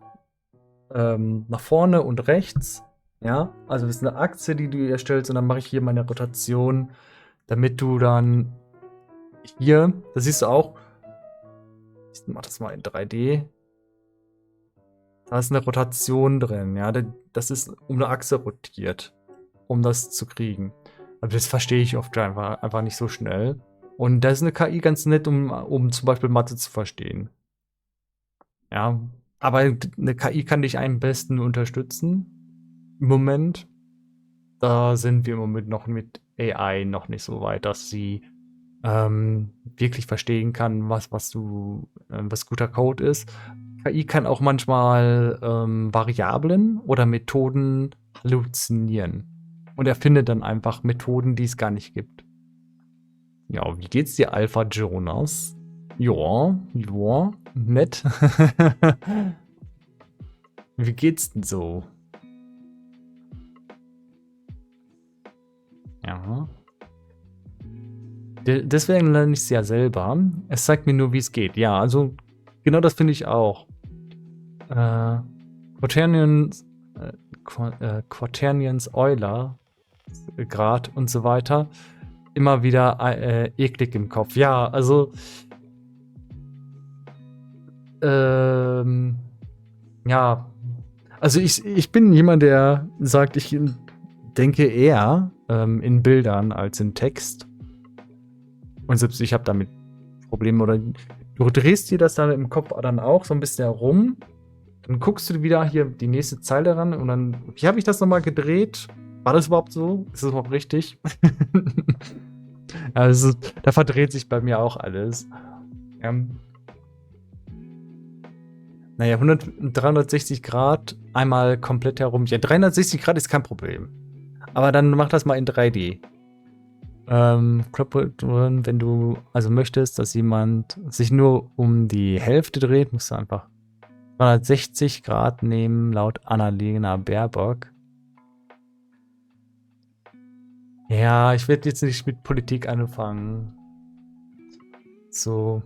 nach vorne und rechts. Ja, also das ist eine Achse, die du erstellst, und dann mache ich hier meine Rotation, damit du dann hier, das siehst du auch, ich mach das mal in 3D. Da ist eine Rotation drin, ja, das ist um eine Achse rotiert, um das zu kriegen. Aber das verstehe ich oft einfach nicht so schnell. Und da ist eine KI ganz nett, um zum Beispiel Mathe zu verstehen. Ja, aber eine KI kann dich am besten unterstützen. Im Moment. Da sind wir im Moment noch mit AI noch nicht so weit, dass sie wirklich verstehen kann, was guter Code ist. KI kann auch manchmal Variablen oder Methoden halluzinieren. Und er findet dann einfach Methoden, die es gar nicht gibt. Ja, wie geht's dir, Alpha Jonas? Ja, nett. Wie geht's denn so? Ja. Deswegen lerne ich es ja selber. Es zeigt mir nur, wie es geht. Ja, also genau das finde ich auch. Quaternions Euler, Grad und so weiter. Immer wieder eklig im Kopf. Ja, also ja. Also ich bin jemand, der sagt, ich denke eher in Bildern als in Text. Und selbst ich habe damit Probleme. Oder du drehst dir das dann im Kopf dann auch so ein bisschen herum. Dann guckst du wieder hier die nächste Zeile ran und dann, wie habe ich das nochmal gedreht? War das überhaupt so? Ist das überhaupt richtig? Also, da verdreht sich bei mir auch alles. Naja, 360 Grad einmal komplett herum. Ja, 360 Grad ist kein Problem. Aber dann mach das mal in 3D. Wenn du also möchtest, dass jemand sich nur um die Hälfte dreht, musst du einfach 360 Grad nehmen, laut Annalena Baerbock. Ja, ich werde jetzt nicht mit Politik anfangen. So.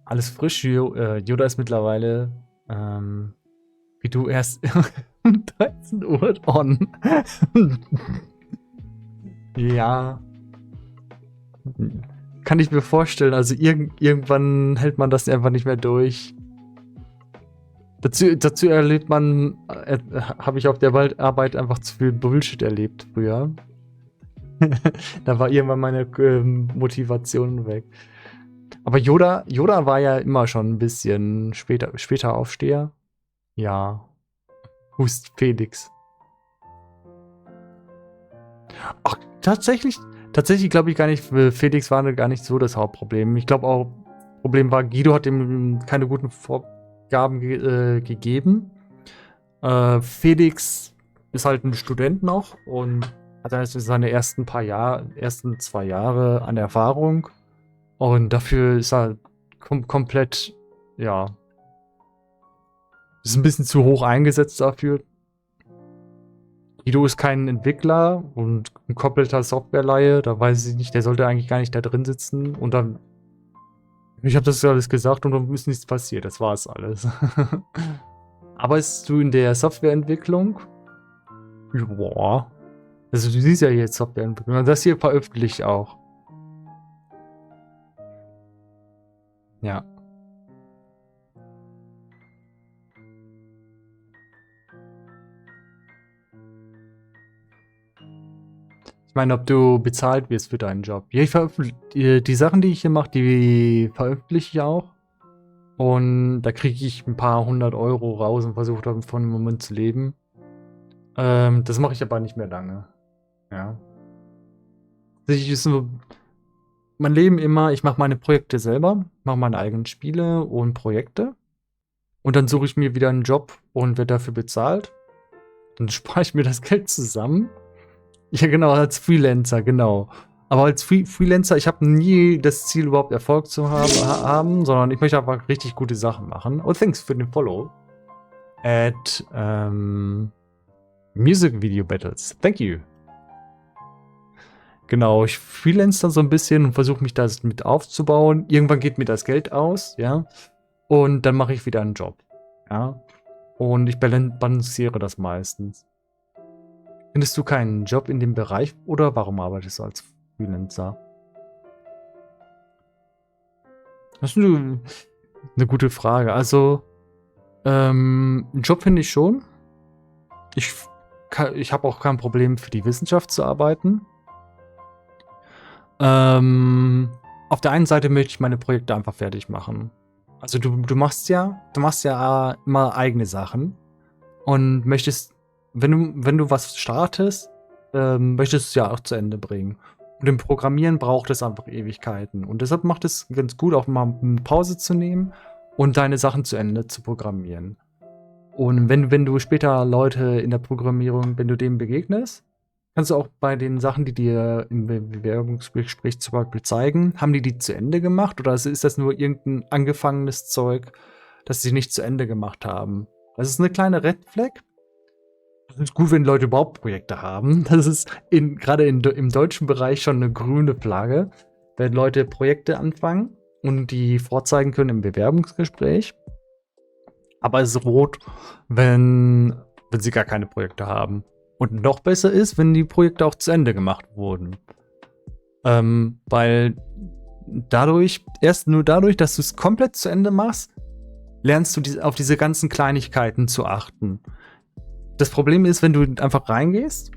Alles frisch. Yoda ist mittlerweile, wie du erst um 13 Uhr on. Ja. Kann ich mir vorstellen. Also irgendwann hält man das einfach nicht mehr durch. Dazu erlebt man, habe ich auf der Arbeit einfach zu viel Bullshit erlebt früher. Da war irgendwann meine Motivation weg. Aber Yoda war ja immer schon ein bisschen später Aufsteher. Ja. Hust Felix. Ach, tatsächlich glaube ich gar nicht, Felix war gar nicht so das Hauptproblem. Ich glaube auch, das Problem war, Guido hat ihm keine guten Vorgaben gegeben. Felix ist halt ein Student noch und hat halt seine ersten 2 Jahre an Erfahrung. Und dafür ist er komplett, ja, ist ein bisschen zu hoch eingesetzt dafür. Guido ist kein Entwickler und ein kompletter Softwareleihe, da weiß ich nicht, der sollte eigentlich gar nicht da drin sitzen. Und dann, ich habe das alles gesagt und dann ist nichts passiert, das war's alles. Arbeitest du in der Softwareentwicklung? Boah. Also du siehst ja jetzt Softwareentwicklung, und das hier veröffentlicht auch. Ja. Ich meine, ob du bezahlt wirst für deinen Job. Ja, ich veröffentliche die Sachen, die ich hier mache, die veröffentliche ich auch. Und da kriege ich ein paar 100 Euro raus und versuche davon im Moment zu leben. Das mache ich aber nicht mehr lange. Ja. Tatsächlich ist so mein Leben immer, ich mache meine Projekte selber, mache meine eigenen Spiele und Projekte. Und dann suche ich mir wieder einen Job und werde dafür bezahlt. Dann spare ich mir das Geld zusammen. Ja, genau, als Freelancer, genau. Aber als Freelancer, ich habe nie das Ziel, überhaupt Erfolg zu haben, sondern ich möchte einfach richtig gute Sachen machen. Oh, thanks für den Follow. At Music Video Battles. Thank you. Genau, ich freelance dann so ein bisschen und versuche mich das mit aufzubauen. Irgendwann geht mir das Geld aus, ja. Und dann mache ich wieder einen Job, ja. Und ich balanciere das meistens. Findest du keinen Job in dem Bereich oder warum arbeitest du als Freelancer? Das ist eine gute Frage. Also, einen Job finde ich schon. Ich habe auch kein Problem, für die Wissenschaft zu arbeiten. Auf der einen Seite möchte ich meine Projekte einfach fertig machen. Also du machst ja immer eigene Sachen und möchtest, wenn du was startest, möchtest du es ja auch zu Ende bringen. Und im Programmieren braucht es einfach Ewigkeiten. Und deshalb macht es ganz gut, auch mal eine Pause zu nehmen und deine Sachen zu Ende zu programmieren. Und wenn du später Leute in der Programmierung, wenn du denen begegnest, kannst du auch bei den Sachen, die dir im Bewerbungsgespräch zum Beispiel zeigen, haben die zu Ende gemacht oder ist das nur irgendein angefangenes Zeug, das sie nicht zu Ende gemacht haben? Das ist eine kleine Red Flag. Das ist gut, wenn Leute überhaupt Projekte haben. Das ist gerade im deutschen Bereich schon eine grüne Flagge, wenn Leute Projekte anfangen und die vorzeigen können im Bewerbungsgespräch. Aber es ist rot, wenn sie gar keine Projekte haben. Und noch besser ist, wenn die Projekte auch zu Ende gemacht wurden. Weil erst nur dadurch, dass du es komplett zu Ende machst, lernst du auf diese ganzen Kleinigkeiten zu achten. Das Problem ist, wenn du einfach reingehst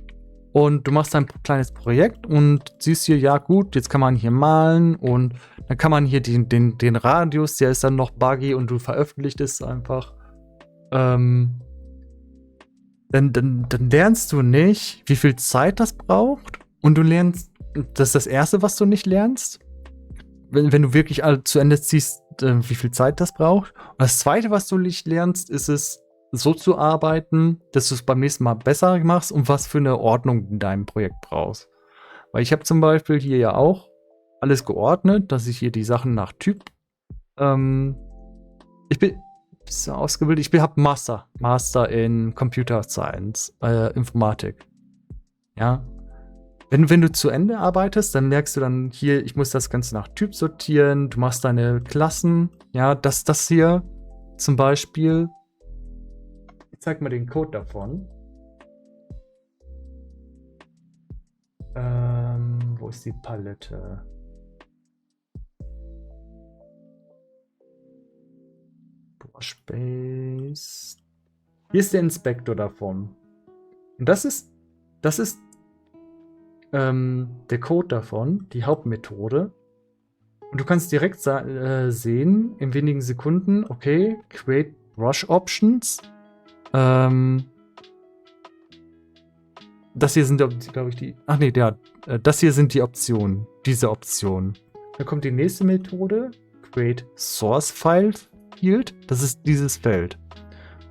und du machst ein kleines Projekt und siehst hier, ja gut, jetzt kann man hier malen und Dann kann man hier den Radius, der ist dann noch buggy und du veröffentlicht es einfach. Dann lernst du nicht, wie viel Zeit das braucht. Und du lernst, das ist das Erste, was du nicht lernst. Wenn du wirklich alle zu Ende ziehst, wie viel Zeit das braucht. Und das Zweite, was du nicht lernst, ist es, so zu arbeiten, dass du es beim nächsten Mal besser machst und was für eine Ordnung in deinem Projekt brauchst. Weil ich habe zum Beispiel hier ja auch alles geordnet, dass ich hier die Sachen nach Typ. Ich bin so ausgebildet, ich habe Master in Computer Science, Informatik. Ja. Wenn du zu Ende arbeitest, dann merkst du dann hier, ich muss das Ganze nach Typ sortieren, du machst deine Klassen, ja, das hier zum Beispiel. Ich zeig mal den Code davon. Wo ist die Palette? Space. Hier ist der Inspektor davon. Und das ist der Code davon, die Hauptmethode. Und du kannst direkt sehen, in wenigen Sekunden, okay, Create Brush Options. Das hier sind, glaube ich, die. Ach nee, das hier sind die Optionen. Diese Option. Dann kommt die nächste Methode. Create Source File Field. Das ist dieses Feld.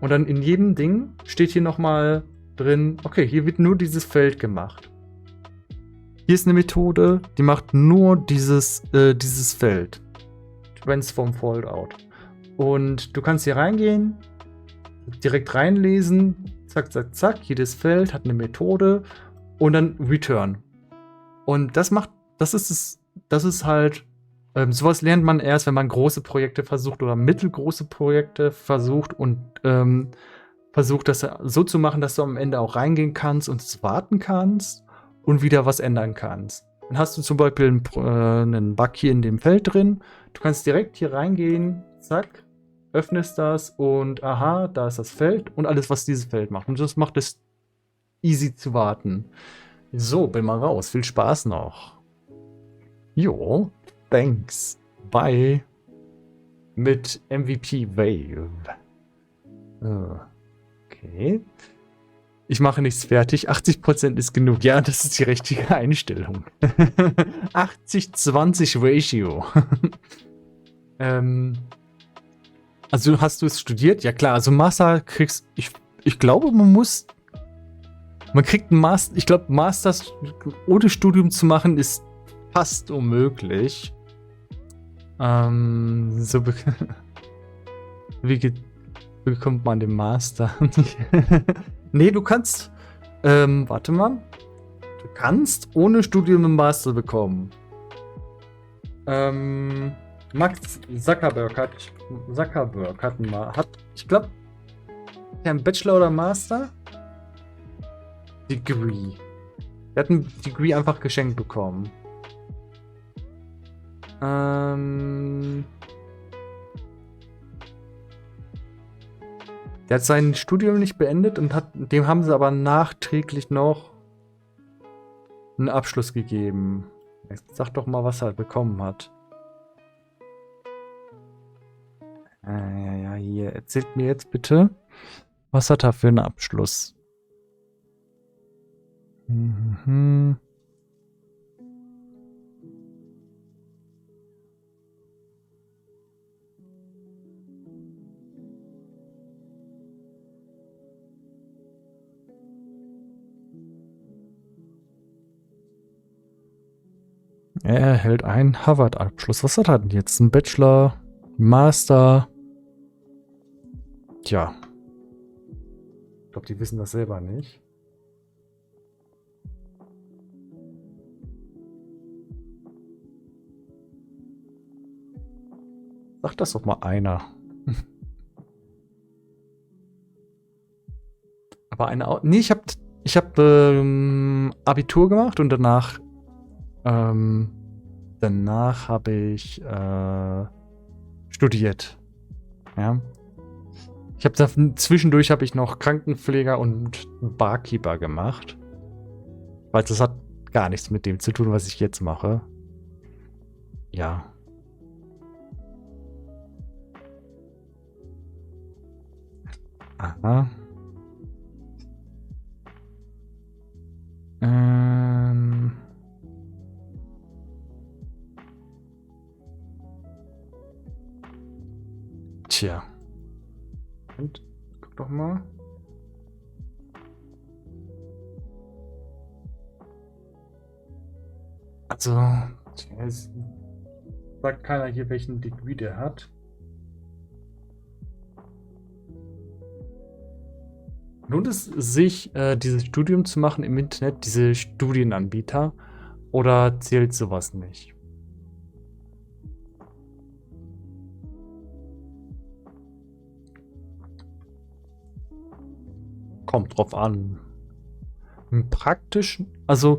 Und dann in jedem Ding steht hier nochmal drin, okay, hier wird nur dieses Feld gemacht. Hier ist eine Methode, die macht nur dieses Feld. Transform Foldout. Und du kannst hier reingehen, direkt reinlesen, zack, zack, zack, jedes Feld hat eine Methode und dann Return. Und das ist halt, sowas lernt man erst, wenn man große Projekte versucht oder mittelgroße Projekte versucht und versucht, das so zu machen, dass du am Ende auch reingehen kannst und es warten kannst und wieder was ändern kannst. Dann hast du zum Beispiel einen Bug hier in dem Feld drin. Du kannst direkt hier reingehen, zack, öffnest das und aha, da ist das Feld und alles, was dieses Feld macht. Und das macht es easy zu warten. So, bin mal raus. Viel Spaß noch. Jo, thanks. Bye. Mit MVP Wave. Okay. Ich mache nichts fertig. 80% ist genug. Ja, das ist die richtige Einstellung. 80-20 Ratio. Also hast du es studiert? Ja klar, also Master kriegst ich glaube, man kriegt einen Master, ich glaube, Masters ohne Studium zu machen ist fast unmöglich. Wie bekommt man den Master? Nee, du kannst, warte mal. Du kannst ohne Studium einen Master bekommen. Max Zuckerberg hat ich glaube, einen Bachelor oder Master? Degree. Er hat ein Degree einfach geschenkt bekommen. Der hat sein Studium nicht beendet und dem haben sie aber nachträglich noch einen Abschluss gegeben. Jetzt sag doch mal, was er bekommen hat. Ja, hier. Erzählt mir jetzt bitte, was hat er für einen Abschluss? Mhm. Er erhält einen Harvard-Abschluss. Was hat er denn jetzt? Ein Bachelor, Master? Tja. Ich glaube, die wissen das selber nicht. Sag das doch mal einer. Aber eine... Nee, ich hab Abitur gemacht und danach habe ich studiert. Ja. Zwischendurch habe ich noch Krankenpfleger und Barkeeper gemacht. Weil das hat gar nichts mit dem zu tun, was ich jetzt mache. Ja. Aha. Ähm. Tja. Und guck doch mal. Also, es sagt keiner hier, welchen Degree der hat. Lohnt es sich, dieses Studium zu machen im Internet, diese Studienanbieter, oder zählt sowas nicht? Kommt drauf an. Im praktischen, also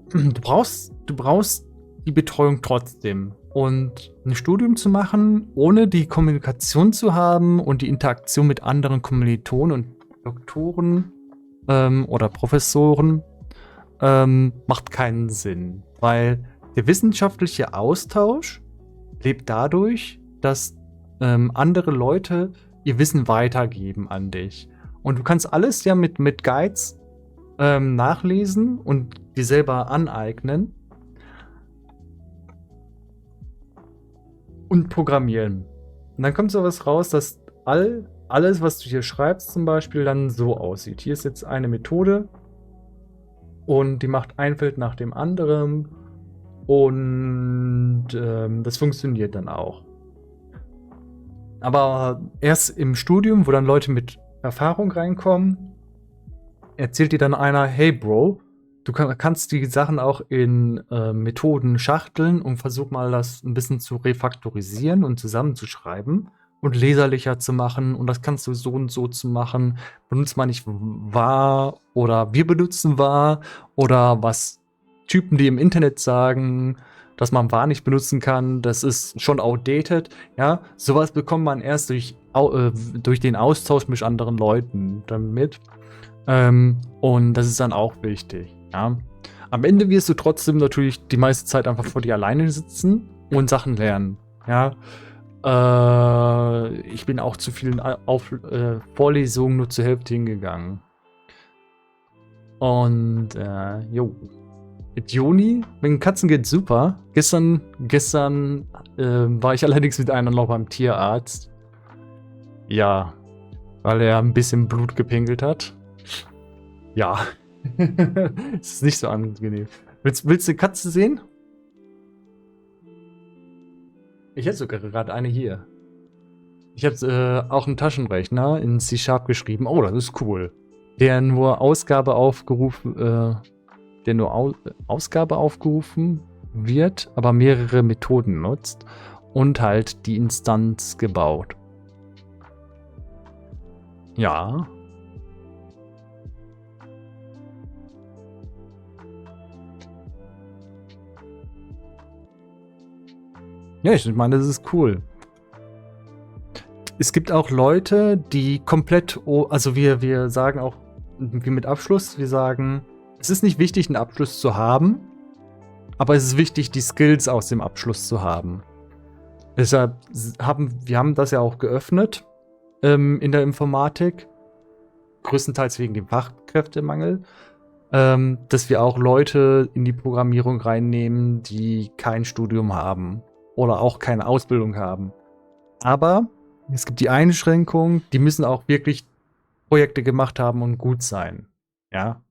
du brauchst die Betreuung trotzdem. Und ein Studium zu machen, ohne die Kommunikation zu haben und die Interaktion mit anderen Kommilitonen und Doktoren oder Professoren, macht keinen Sinn. Weil der wissenschaftliche Austausch lebt dadurch, dass andere Leute ihr Wissen weitergeben an dich. Und du kannst alles ja mit Guides nachlesen und dir selber aneignen und programmieren. Und dann kommt sowas raus, dass alles, was du hier schreibst, zum Beispiel dann so aussieht. Hier ist jetzt eine Methode und die macht ein Feld nach dem anderen und das funktioniert dann auch. Aber erst im Studium, wo dann Leute mit Erfahrung reinkommen, erzählt dir dann einer, hey Bro, du kannst die Sachen auch in Methoden schachteln und versuch mal das ein bisschen zu refaktorisieren und zusammenzuschreiben und leserlicher zu machen und das kannst du so und so zu machen. Benutzt man nicht war oder wir benutzen war oder was Typen, die im Internet sagen, dass man war nicht benutzen kann, das ist schon outdated. Ja, sowas bekommt man erst durch den Austausch mit anderen Leuten damit. Und das ist dann auch wichtig. Ja. Am Ende wirst du trotzdem natürlich die meiste Zeit einfach vor dir alleine sitzen und Sachen lernen. Ja. Ich bin auch zu vielen Vorlesungen nur zur Hälfte hingegangen. Und jo. Mit Joni, mit den Katzen geht's super. Gestern war ich allerdings mit einer noch beim Tierarzt. Ja, weil er ein bisschen Blut gepinkelt hat. Ja. Es ist nicht so angenehm. Willst du eine Katze sehen? Ich hätte sogar gerade eine hier. Ich habe auch einen Taschenrechner in C# geschrieben. Oh, das ist cool. Der nur Ausgabe aufgerufen wird, aber mehrere Methoden nutzt und halt die Instanz gebaut. Ja. Ja, ich meine, das ist cool. Es gibt auch Leute, die komplett, also wir sagen auch, wie mit Abschluss, wir sagen, es ist nicht wichtig, einen Abschluss zu haben, aber es ist wichtig, die Skills aus dem Abschluss zu haben. Deshalb wir haben das ja auch geöffnet in der Informatik, größtenteils wegen dem Fachkräftemangel, dass wir auch Leute in die Programmierung reinnehmen, die kein Studium haben oder auch keine Ausbildung haben. Aber es gibt die Einschränkung, die müssen auch wirklich Projekte gemacht haben und gut sein. Ja,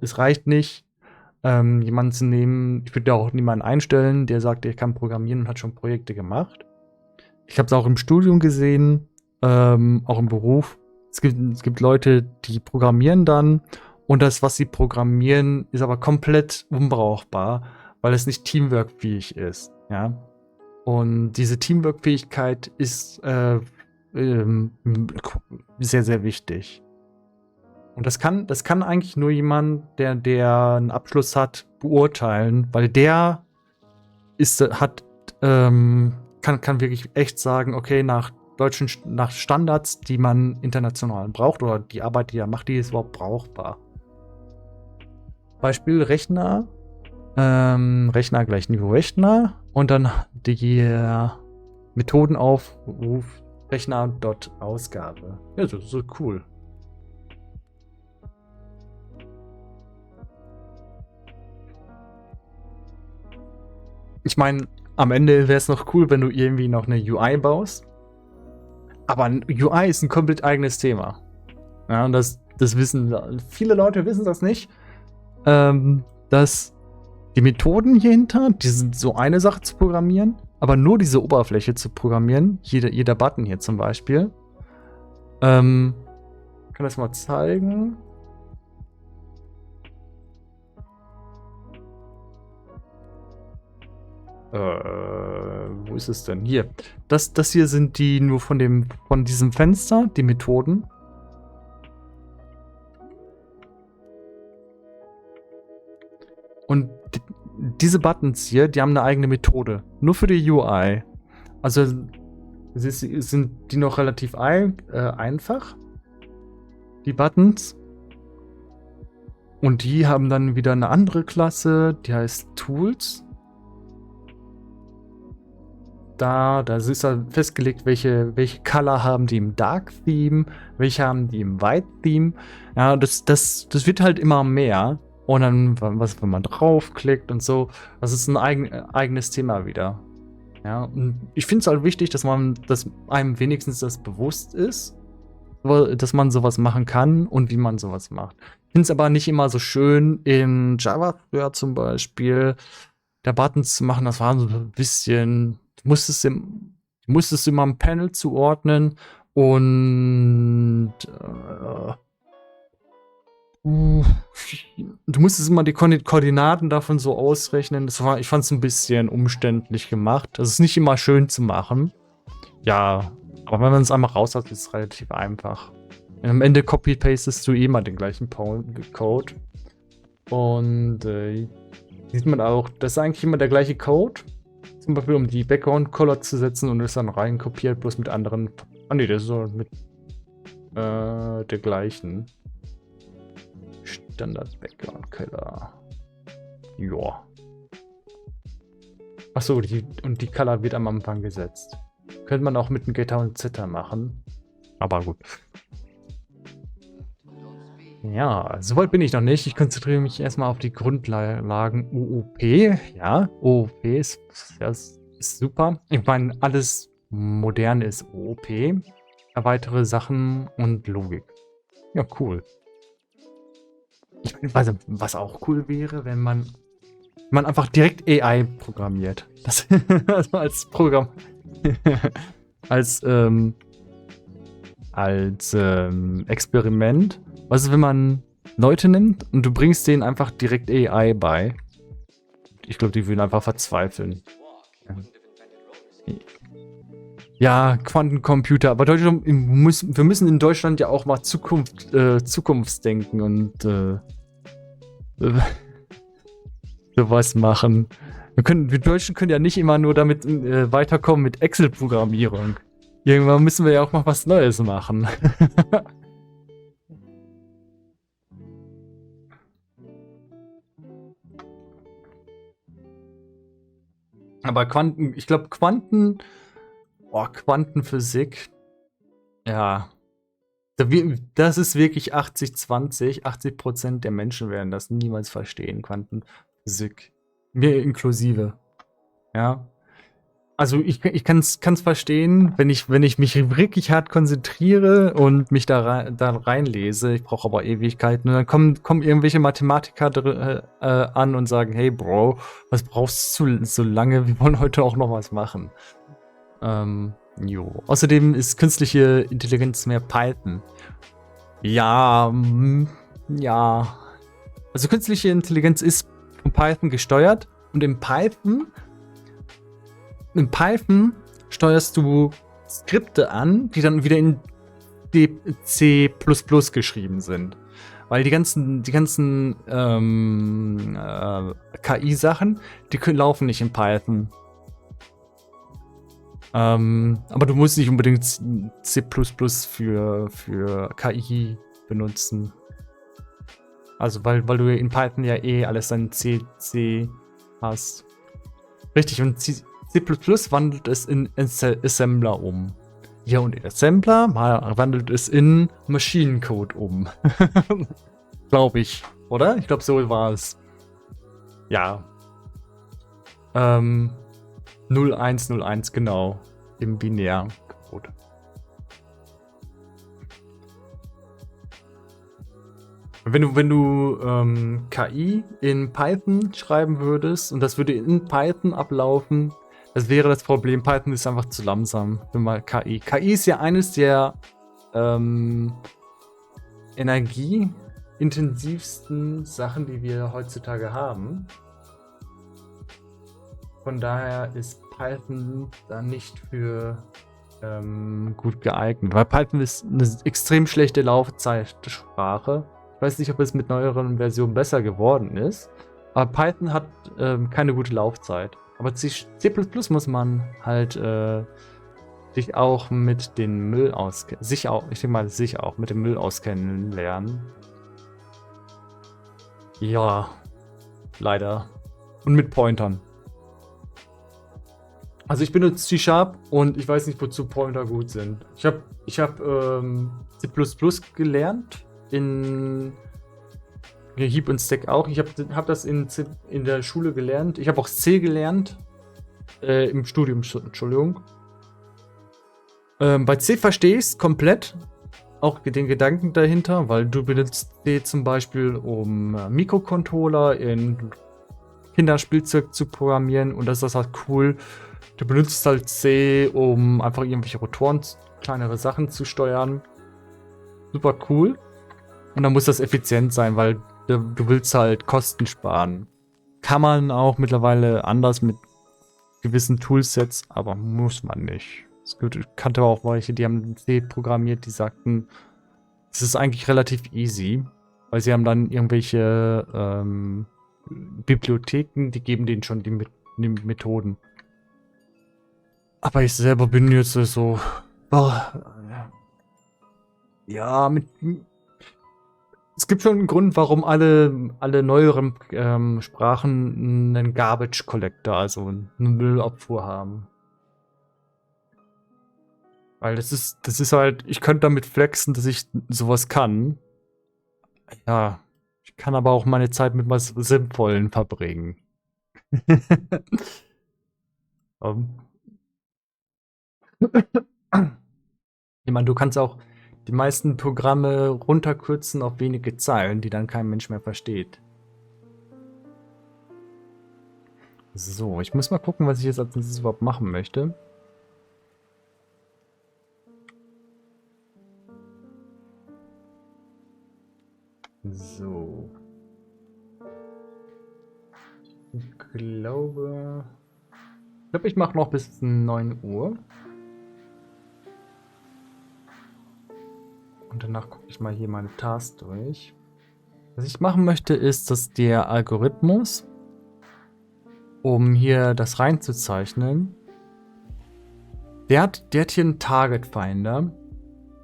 es reicht nicht, jemanden zu nehmen. Ich würde auch niemanden einstellen, der sagt, er kann programmieren und hat schon Projekte gemacht. Ich habe es auch im Studium gesehen, auch im Beruf. Es gibt Leute, die programmieren dann und das, was sie programmieren, ist aber komplett unbrauchbar, weil es nicht teamworkfähig ist. Ja. Und diese Teamwork-Fähigkeit ist sehr, sehr wichtig. Und das kann eigentlich nur jemand, der einen Abschluss hat, beurteilen, weil der kann wirklich echt sagen, okay, nach Standards, die man international braucht, oder die Arbeit, die er macht, die ist überhaupt brauchbar. Beispiel Rechner. Rechner gleich Niveau Rechner und dann die Methodenaufruf Rechner.Ausgabe. Ja, das ist so cool. Ich meine, am Ende wäre es noch cool, wenn du irgendwie noch eine UI baust. Aber ein UI ist ein komplett eigenes Thema. Ja, und das wissen viele Leute wissen das nicht. Dass die Methoden hier hinter, die sind so eine Sache zu programmieren, aber nur diese Oberfläche zu programmieren, jeder Button hier zum Beispiel. Kann das mal zeigen. Wo ist es denn? Hier. Das hier sind die nur von diesem Fenster, die Methoden. Und diese Buttons hier, die haben eine eigene Methode. Nur für die UI. Also sind die noch relativ einfach. Die Buttons. Und die haben dann wieder eine andere Klasse, die heißt Tools. Da ist dann festgelegt, welche Color haben die im Dark Theme, welche haben die im White Theme. Ja, das wird halt immer mehr. Und dann, wenn man draufklickt und so, das ist ein eigenes Thema wieder. Ja, und ich finde es halt wichtig, dass einem wenigstens das bewusst ist, dass man sowas machen kann und wie man sowas macht. Ich finde es aber nicht immer so schön, in Java zum Beispiel, der Buttons zu machen, das war so ein bisschen, du musstest immer ein Panel zuordnen und du musstest immer die Koordinaten davon so ausrechnen. Ich fand es ein bisschen umständlich gemacht. Das ist nicht immer schön zu machen. Ja, aber wenn man es einmal raus hat, ist es relativ einfach. Und am Ende copy-pastest du immer den gleichen Code. Und sieht man auch, das ist eigentlich immer der gleiche Code. Zum Beispiel, um die Background-Color zu setzen und ist dann rein kopiert, bloß mit anderen. Ah ne, das ist so mit der gleichen. Standard Background Color. Joa. Achso, die Color wird am Anfang gesetzt. Könnte man auch mit einem Getter und Setter machen. Aber gut. Ja, soweit bin ich noch nicht. Ich konzentriere mich erstmal auf die Grundlagen OOP. Ja, OOP ist super. Ich meine, alles Moderne ist OOP. Weitere Sachen und Logik. Ja, cool. Ich meine, was auch cool wäre, wenn man einfach direkt AI programmiert. Das also als Programm. als Experiment. Was ist, wenn man Leute nimmt und du bringst denen einfach direkt AI bei? Ich glaube, die würden einfach verzweifeln. Ja, Quantencomputer, aber wir müssen in Deutschland ja auch mal Zukunftsdenken und sowas machen. Wir Deutschen können ja nicht immer nur damit weiterkommen mit Excel-Programmierung. Irgendwann müssen wir ja auch mal was Neues machen. Aber ich glaube Quantenphysik, ja, das ist wirklich 80-20. 80% der Menschen werden das niemals verstehen, Quantenphysik. Mir inklusive. Ja. Also ich kann es verstehen, wenn ich mich wirklich hart konzentriere und mich da reinlese. Ich brauche aber Ewigkeiten. Und dann kommen irgendwelche Mathematiker an und sagen, hey Bro, was brauchst du so lange? Wir wollen heute auch noch was machen. Jo. Außerdem ist künstliche Intelligenz mehr Python. Ja, ja. Also künstliche Intelligenz ist von Python gesteuert und in Python steuerst du Skripte an, die dann wieder in C++ geschrieben sind. Weil die ganzen KI-Sachen, die laufen nicht in Python. Aber du musst nicht unbedingt C++ für KI benutzen. Also, weil du in Python ja alles dann C hast. Richtig, und C++ wandelt es in Assembler um. Ja, und der Assembler wandelt es in Maschinencode um. Glaube ich, oder? Ich glaube, so war es. Ja. 0101, genau. Im Binärcode. Wenn du KI in Python schreiben würdest und das würde in Python ablaufen, das wäre das Problem. Python ist einfach zu langsam für mal KI. KI ist ja eines der energieintensivsten Sachen, die wir heutzutage haben. Von daher ist Python da nicht für gut geeignet, weil Python ist eine extrem schlechte Laufzeitsprache. Ich weiß nicht, ob es mit neueren Versionen besser geworden ist, aber Python hat keine gute Laufzeit. Aber C++ muss man halt sich auch mit dem Müll auskennen. Sich auch mit dem Müll auskennen lernen. Ja, leider. Und mit Pointern. Also ich benutze C# und ich weiß nicht, wozu Pointer gut sind. Ich hab C++ gelernt in Heap und Stack auch. Ich hab das in der Schule gelernt. Ich habe auch C gelernt. Im Studium, Entschuldigung. Bei C verstehe ich es komplett. Auch den Gedanken dahinter, weil du benutzt C zum Beispiel, um Mikrocontroller in Kinderspielzeug zu programmieren und das ist halt cool. Du benutzt halt C, um einfach irgendwelche Rotoren, kleinere Sachen zu steuern. Super cool. Und dann muss das effizient sein, weil du willst halt Kosten sparen. Kann man auch mittlerweile anders mit gewissen Toolsets, aber muss man nicht. Ich kannte auch welche, die haben C programmiert, die sagten, es ist eigentlich relativ easy, weil sie haben dann irgendwelche Bibliotheken, die geben denen schon die Methoden. Aber ich selber bin jetzt so. Ja, es gibt schon einen Grund, warum alle neueren Sprachen einen Garbage Collector, also eine Müllabfuhr haben. Weil das ist halt, ich könnte damit flexen, dass ich sowas kann. Ja, ich kann aber auch meine Zeit mit was Sinnvollen verbringen. Ich meine, du kannst auch die meisten Programme runterkürzen auf wenige Zeilen, die dann kein Mensch mehr versteht. So, ich muss mal gucken, was ich jetzt als nächstes überhaupt machen möchte. So. Ich glaube, ich mache noch bis 9 Uhr. Und danach gucke ich mal hier meine Tasks durch. Was ich machen möchte, ist, dass der Algorithmus, um hier das reinzuzeichnen, der hat hier einen Target Finder,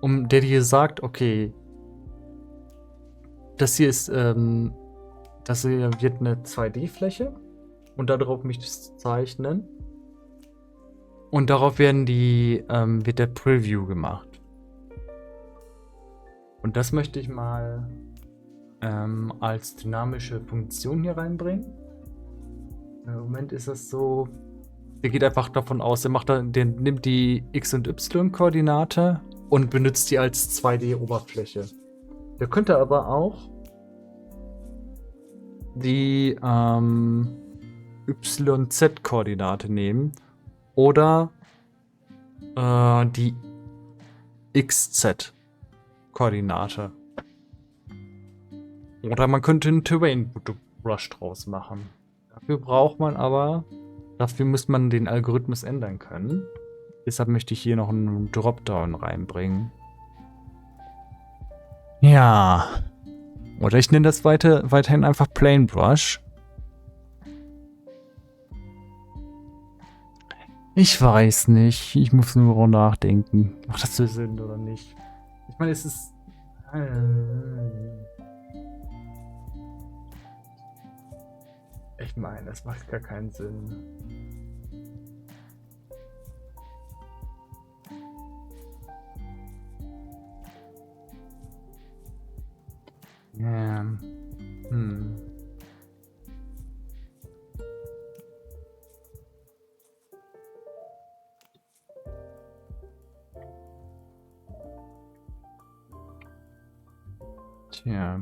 der dir sagt, okay, das hier ist, das hier wird eine 2D-Fläche und darauf möchte ich es zeichnen. Und darauf wird der Preview gemacht. Und das möchte ich mal als dynamische Funktion hier reinbringen. Im Moment ist das so, der geht einfach davon aus, der nimmt die X- und Y-Koordinate und benutzt die als 2D-Oberfläche. Der könnte aber auch die YZ-Koordinate nehmen oder die XZ-Koordinate. Oder man könnte einen Terrain Brush draus machen. Dafür muss man den Algorithmus ändern können. Deshalb möchte ich hier noch einen Dropdown reinbringen. Ja. Oder ich nenne das weiterhin einfach Plain Brush. Ich weiß nicht. Ich muss nur nachdenken. Macht das so Sinn oder nicht? Ich meine, es ist... Ich meine, das macht gar keinen Sinn. Ja. Hm. Tja.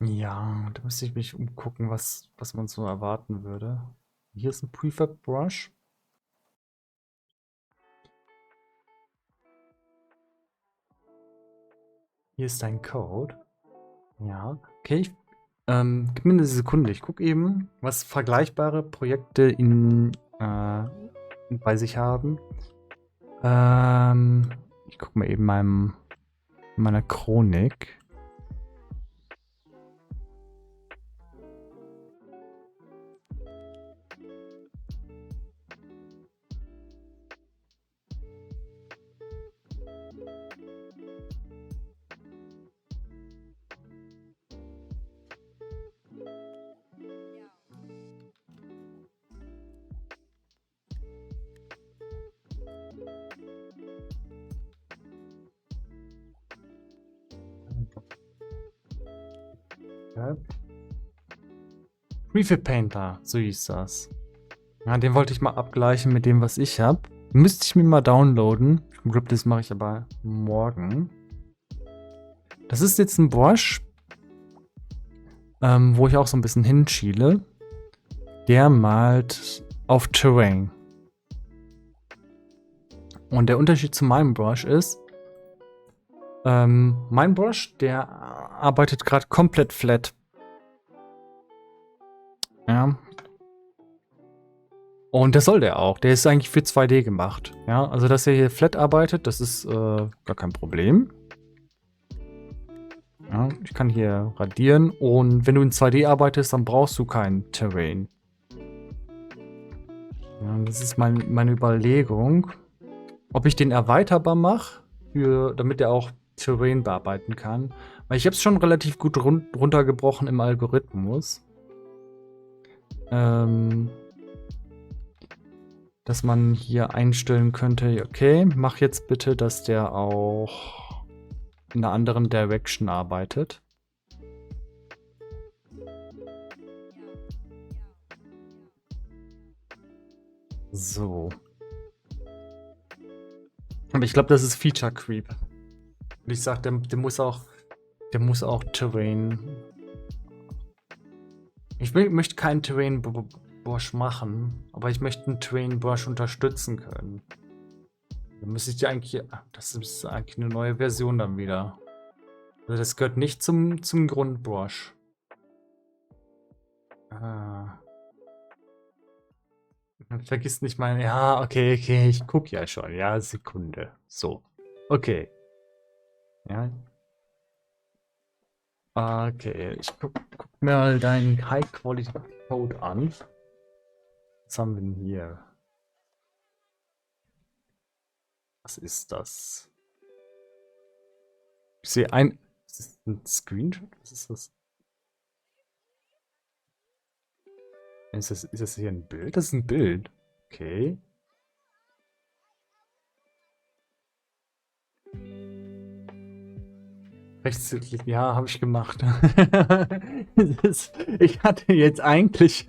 Ja, da müsste ich mich umgucken, was man so erwarten würde. Hier ist ein Prefab Brush. Hier ist dein Code. Ja, okay. Gib mir eine Sekunde. Ich gucke eben, was vergleichbare Projekte bei sich haben. Ich gucke mal eben meiner Chronik. Ja. Prefab Painter, so hieß das. Ja, den wollte ich mal abgleichen mit dem, was ich habe. Müsste ich mir mal downloaden. Das mache ich aber morgen. Das ist jetzt ein Brush, wo ich auch so ein bisschen hinschiele. Der malt auf Terrain. Und der Unterschied zu meinem Brush ist, mein Brush, der arbeitet gerade komplett flat. Ja. Und das soll der auch. Der ist eigentlich für 2D gemacht. Ja, also dass er hier flat arbeitet, das ist gar kein Problem. Ja, ich kann hier radieren und wenn du in 2D arbeitest, dann brauchst du kein Terrain. Ja, das ist meine Überlegung, ob ich den erweiterbar mache, damit er auch Terrain bearbeiten kann. Weil ich habe es schon relativ gut runtergebrochen im Algorithmus. Dass man hier einstellen könnte, okay, mach jetzt bitte, dass der auch in einer anderen Direction arbeitet. So. Aber ich glaube, das ist Feature Creep. Und ich sag, der muss auch Terrain. Ich möchte keinen Terrain Brush machen, aber ich möchte einen Terrain Brush unterstützen können. Dann müsste ich eigentlich. Das ist eigentlich eine neue Version dann wieder. Also das gehört nicht zum Grundbrush. Vergiss nicht mal. Ja, okay, ich gucke ja schon. Ja, Sekunde. So. Okay. Ja. Okay, ich guck mir mal deinen High-Quality-Code an. Was haben wir denn hier? Was ist das? Ich sehe Ist das ein Screenshot? Was ist das? Ist das hier ein Bild? Das ist ein Bild. Okay. Rechtsklick, ja, habe ich gemacht. Ich hatte jetzt eigentlich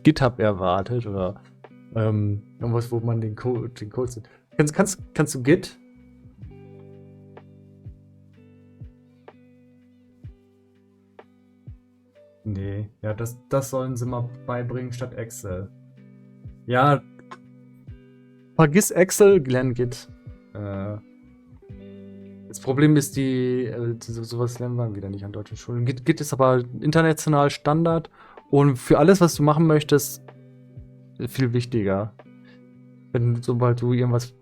GitHub erwartet oder irgendwas, wo man den Code sieht. Kannst du Git? Nee, ja, das sollen sie mal beibringen statt Excel. Ja, vergiss Excel, lern Git. Das Problem ist, sowas lernen wir wieder nicht an deutschen Schulen. Git ist aber international Standard Und für alles, was du machen möchtest, viel wichtiger. Sobald du irgendwas.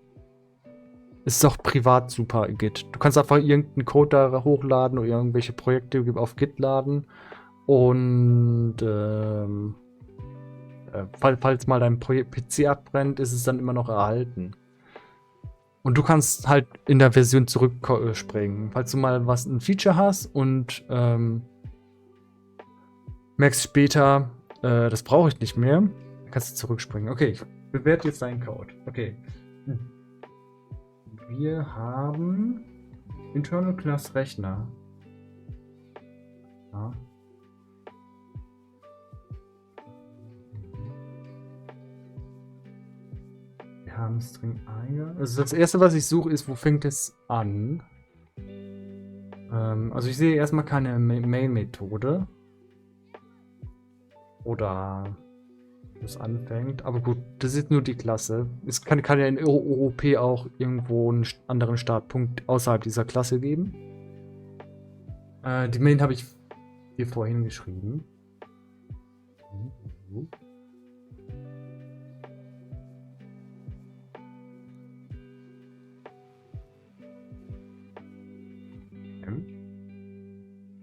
Es ist auch privat super, Git. Du kannst einfach irgendeinen Code da hochladen oder irgendwelche Projekte auf Git laden. Und falls mal dein PC abbrennt, ist es dann immer noch erhalten. Und du kannst halt in der Version zurückspringen. Falls du mal ein Feature hast und merkst später, das brauche ich nicht mehr, dann kannst du zurückspringen. Okay, ich bewerte jetzt deinen Code. Okay. Wir haben Internal Class Rechner. Ja. Wir haben String Eingang. Also das erste, was ich suche, ist, wo fängt es an? Also ich sehe erstmal keine Main-Methode. Oder wo es anfängt. Aber gut, das ist nur die Klasse. Es kann ja in OOP auch irgendwo einen anderen Startpunkt außerhalb dieser Klasse geben. Die Main habe ich hier vorhin geschrieben.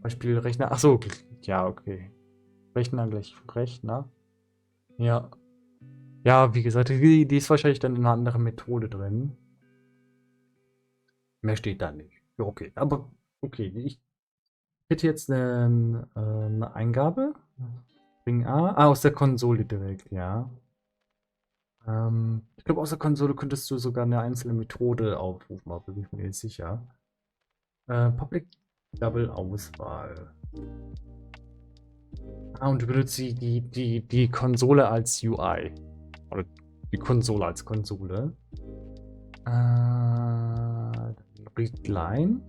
Beispiel Rechner. Achso, ja, okay. Rechner gleich Rechner. Ja. Ja, wie gesagt, die ist wahrscheinlich dann in einer anderen Methode drin. Mehr steht da nicht. Ja, okay, aber okay. Ich hätte jetzt eine Eingabe. String A. Aus der Konsole direkt, ja. Ich glaube, aus der Konsole könntest du sogar eine einzelne Methode aufrufen, aber bin ich mir nicht sicher. Public Double Auswahl. Und du benutzt die Konsole als UI. Oder die Konsole als Konsole. Readline.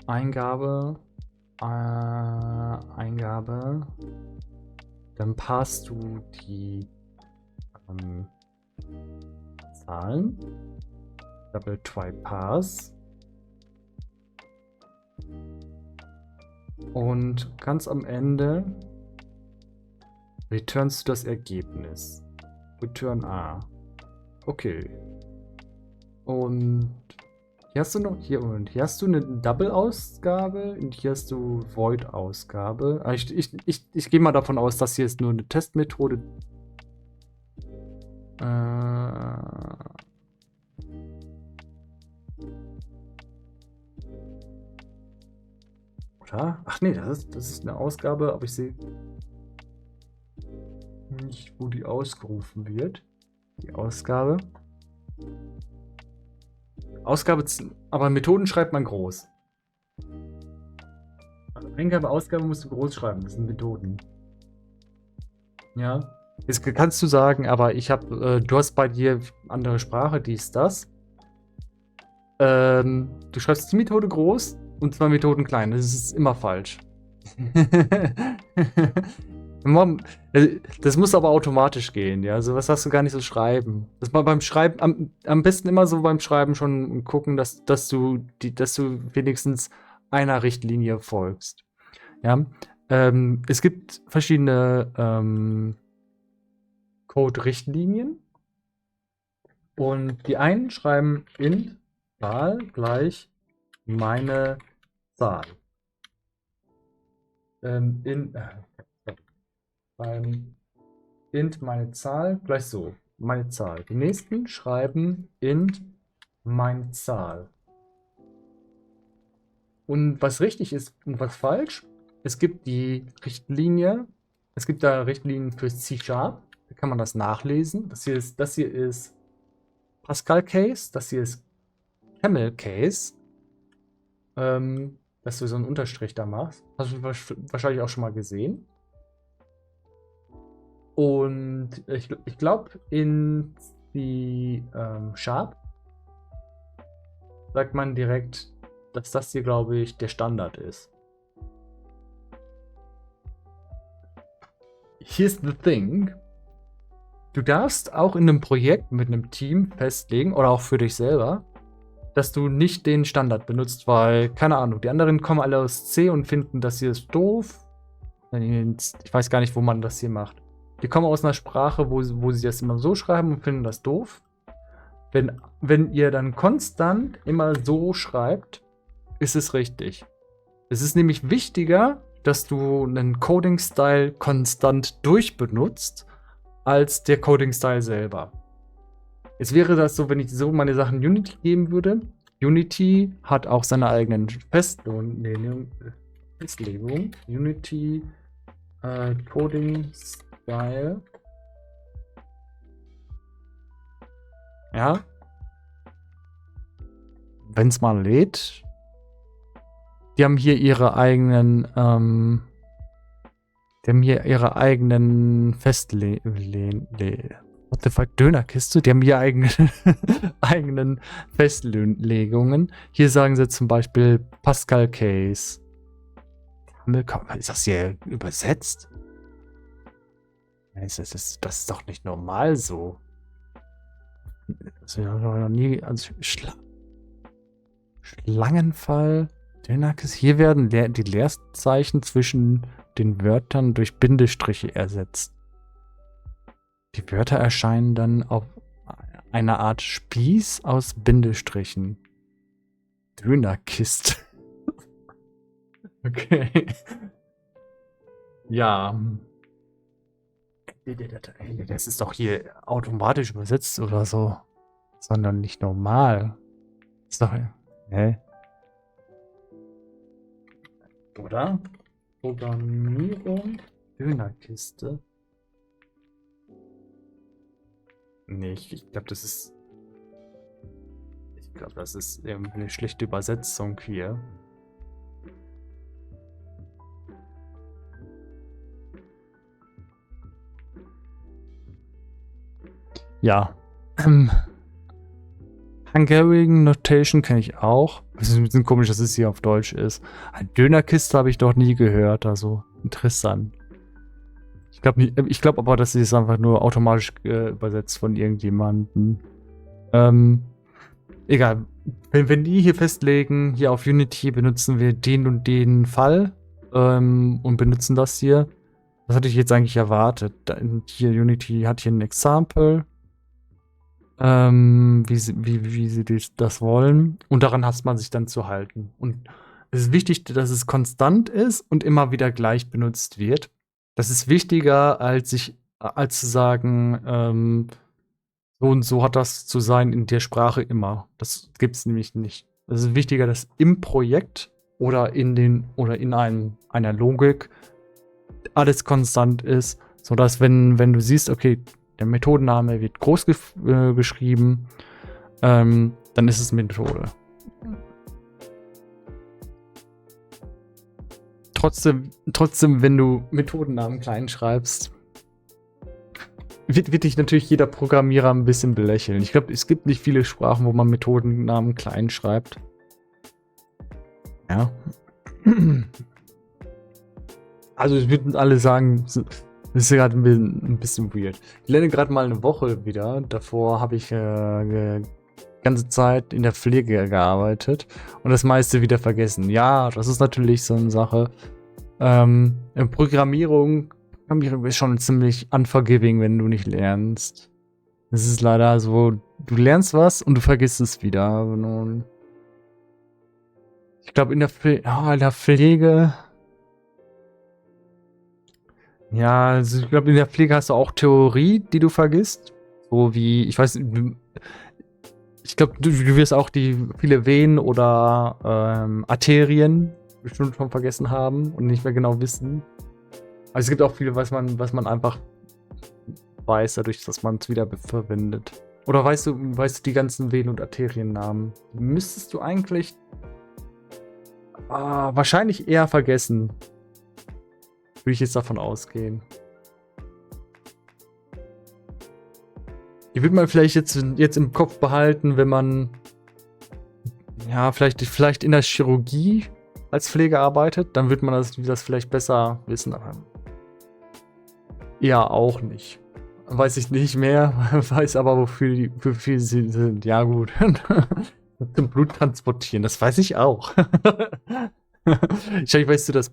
Eingabe. Eingabe. Dann passt du die Zahlen. Double Try Pass. Und ganz am Ende returnst du das Ergebnis. Return A. Okay. Und hier hast du noch, hier hast du eine Double-Ausgabe und hier hast du Void-Ausgabe. Ich gehe mal davon aus, dass hier ist nur eine Testmethode. Oder? Ach nee, das ist eine Ausgabe, aber ich sehe nicht, wo die ausgerufen wird. Die Ausgabe. Aber Methoden schreibt man groß. Eingabe, Ausgabe musst du groß schreiben. Das sind Methoden. Ja. Jetzt kannst du sagen, aber du hast bei dir andere Sprache, dies, das. Du schreibst die Methode groß und 2 Methoden klein. Das ist immer falsch. Das muss aber automatisch gehen, ja. Also was hast du gar nicht so schreiben. Das mal beim Schreiben, am besten immer so beim Schreiben schon gucken, dass du wenigstens einer Richtlinie folgst. Ja. Es gibt verschiedene Code-Richtlinien. Und die einen schreiben int Zahl gleich meine Zahl. Int meine Zahl gleich so, meine Zahl. Die nächsten schreiben int meine Zahl. Und was richtig ist und was falsch, es gibt die Richtlinie, es gibt da Richtlinien für C#, da kann man das nachlesen. Das hier ist Pascal Case, das hier ist Camel Case, dass du so einen Unterstrich da machst. Hast du wahrscheinlich auch schon mal gesehen. Und ich glaube, in die Sharp sagt man direkt, dass das hier, glaube ich, der Standard ist. Here's the thing. Du darfst auch in einem Projekt mit einem Team festlegen, oder auch für dich selber, dass du nicht den Standard benutzt, weil, keine Ahnung, die anderen kommen alle aus C und finden, das hier ist doof. Ich weiß gar nicht, wo man das hier macht. Die kommen aus einer Sprache, wo sie das immer so schreiben und finden das doof. Wenn ihr dann konstant immer so schreibt, ist es richtig. Es ist nämlich wichtiger, dass du einen Coding-Style konstant durchbenutzt, als der Coding-Style selber. Jetzt wäre das so, wenn ich so meine Sachen Unity geben würde. Unity hat auch seine eigenen Festlegungen. Unity Coding-Style. Ja. Wenn es mal lädt. Die haben hier ihre eigenen, What the fuck, Dönerkiste? Die haben hier eigenen Festlegungen. Hier sagen sie zum Beispiel Pascal Case. Ist das hier übersetzt? Das ist doch nicht normal so. Das habe ich noch nie. Also Schlangenfall. Dönerkiste. Hier werden die Leerzeichen zwischen den Wörtern durch Bindestriche ersetzt. Die Wörter erscheinen dann auf einer Art Spieß aus Bindestrichen. Dönerkiste. Okay. Ja. Das ist doch hier automatisch übersetzt oder so. Sondern nicht normal. Ist doch. Hä? Oder? Programmierung. Dönerkiste. Nee, ich glaube, das ist. Ich glaube, das ist irgendwie eine schlechte Übersetzung hier. Ja. Hungarian Notation kenne ich auch. Es ist ein bisschen komisch, dass es hier auf Deutsch ist. Eine Dönerkiste habe ich doch nie gehört, also interessant. Ich glaube aber, dass sie es einfach nur automatisch übersetzt von irgendjemandem. Egal. Wenn die hier festlegen, hier auf Unity benutzen wir den und den Fall und benutzen das hier. Das hatte ich jetzt eigentlich erwartet. Hier Unity hat hier ein Example. Wie sie das wollen. Und daran hat man sich dann zu halten. Und es ist wichtig, dass es konstant ist und immer wieder gleich benutzt wird. Das ist wichtiger, als zu sagen, so und so hat das zu sein in der Sprache immer. Das gibt es nämlich nicht. Es ist wichtiger, dass im Projekt oder in einer Logik alles konstant ist, sodass wenn du siehst, okay, der Methodenname wird groß geschrieben, dann ist es Methode. Trotzdem, wenn du Methodennamen klein schreibst, wird dich natürlich jeder Programmierer ein bisschen belächeln. Ich glaube, es gibt nicht viele Sprachen, wo man Methodennamen klein schreibt. Ja. Also, es würden alle sagen, das ist gerade ein bisschen weird. Ich lerne gerade mal eine Woche wieder. Davor habe ich ganze Zeit in der Pflege gearbeitet und das meiste wieder vergessen. Ja, das ist natürlich so eine Sache. Programmierung ist schon ziemlich unforgiving, wenn du nicht lernst. Es ist leider so, du lernst was und du vergisst es wieder. Und ich glaube, in der Pflege. Ja, also ich glaube, in der Pflege hast du auch Theorie, die du vergisst. So wie, ich weiß, ich glaube, du wirst auch viele Venen oder Arterien bestimmt schon vergessen haben und nicht mehr genau wissen. Also es gibt auch viele, was man einfach weiß, dadurch, dass man es wieder verwendet. Oder weißt du die ganzen Venen- und Arteriennamen? Müsstest du eigentlich wahrscheinlich eher vergessen. Würde ich jetzt davon ausgehen. Die wird man vielleicht jetzt im Kopf behalten, wenn man vielleicht in der Chirurgie als Pflege arbeitet, dann wird man das vielleicht besser wissen, aber eher auch nicht. Weiß ich nicht mehr, weiß aber, wofür sie sind. Ja gut. Zum Blut transportieren, das weiß ich auch. Wahrscheinlich weißt du das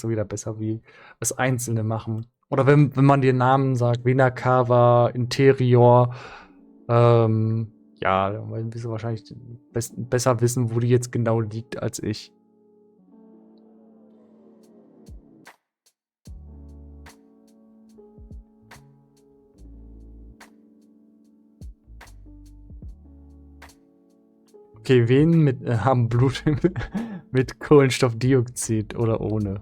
so wieder besser, wie was Einzelne machen. Oder wenn man dir Namen sagt, Vena cava, Interior, ja, dann wirst du wahrscheinlich besser wissen, wo die jetzt genau liegt als ich. Okay, Venen haben Blut mit Kohlenstoffdioxid oder ohne?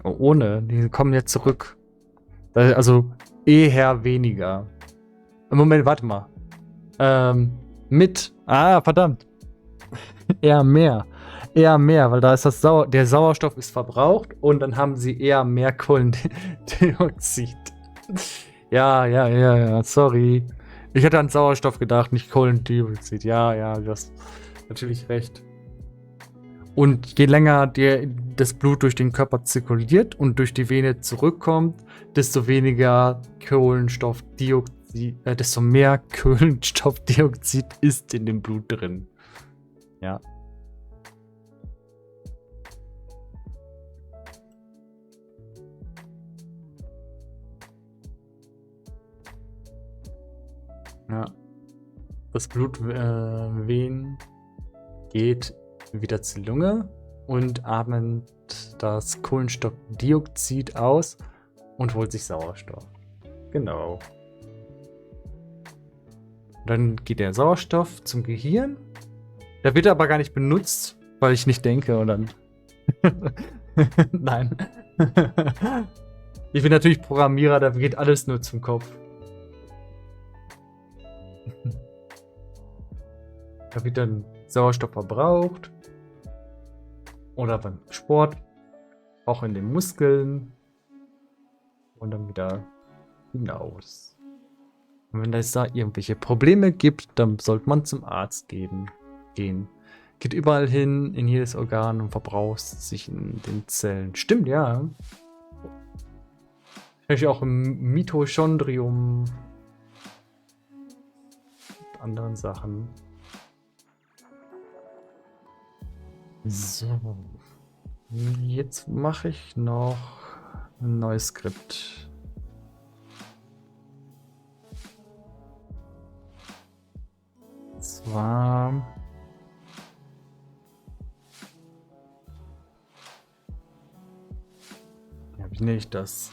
Ohne. Die kommen jetzt zurück. Also eher weniger. Moment, warte mal. Mit. Ah, verdammt. Eher mehr. Eher mehr, weil da ist der Sauerstoff ist verbraucht und dann haben sie eher mehr Kohlendioxid. Ja, sorry. Ich hatte an Sauerstoff gedacht, nicht Kohlendioxid. Ja, du hast natürlich recht. Und je länger das Blut durch den Körper zirkuliert und durch die Vene zurückkommt, desto weniger desto mehr Kohlenstoffdioxid ist in dem Blut drin. Ja. Ja. Das Blutvenen geht wieder zur Lunge und atmet das Kohlenstoffdioxid aus und holt sich Sauerstoff. Genau. Dann geht der Sauerstoff zum Gehirn. Der wird aber gar nicht benutzt, weil ich nicht denke und dann. Nein. Ich bin natürlich Programmierer, da geht alles nur zum Kopf. Da wird dann Sauerstoff verbraucht. Oder beim Sport. Auch in den Muskeln. Und dann wieder hinaus. Und wenn es da irgendwelche Probleme gibt, dann sollte man zum Arzt gehen. Geht überall hin, in jedes Organ und verbraucht sich in den Zellen. Stimmt, ja. Vielleicht auch im Mitochondrium. Und anderen Sachen. So. Jetzt mache ich noch ein neues Skript. Und zwar. Ja, wie nenne ich das?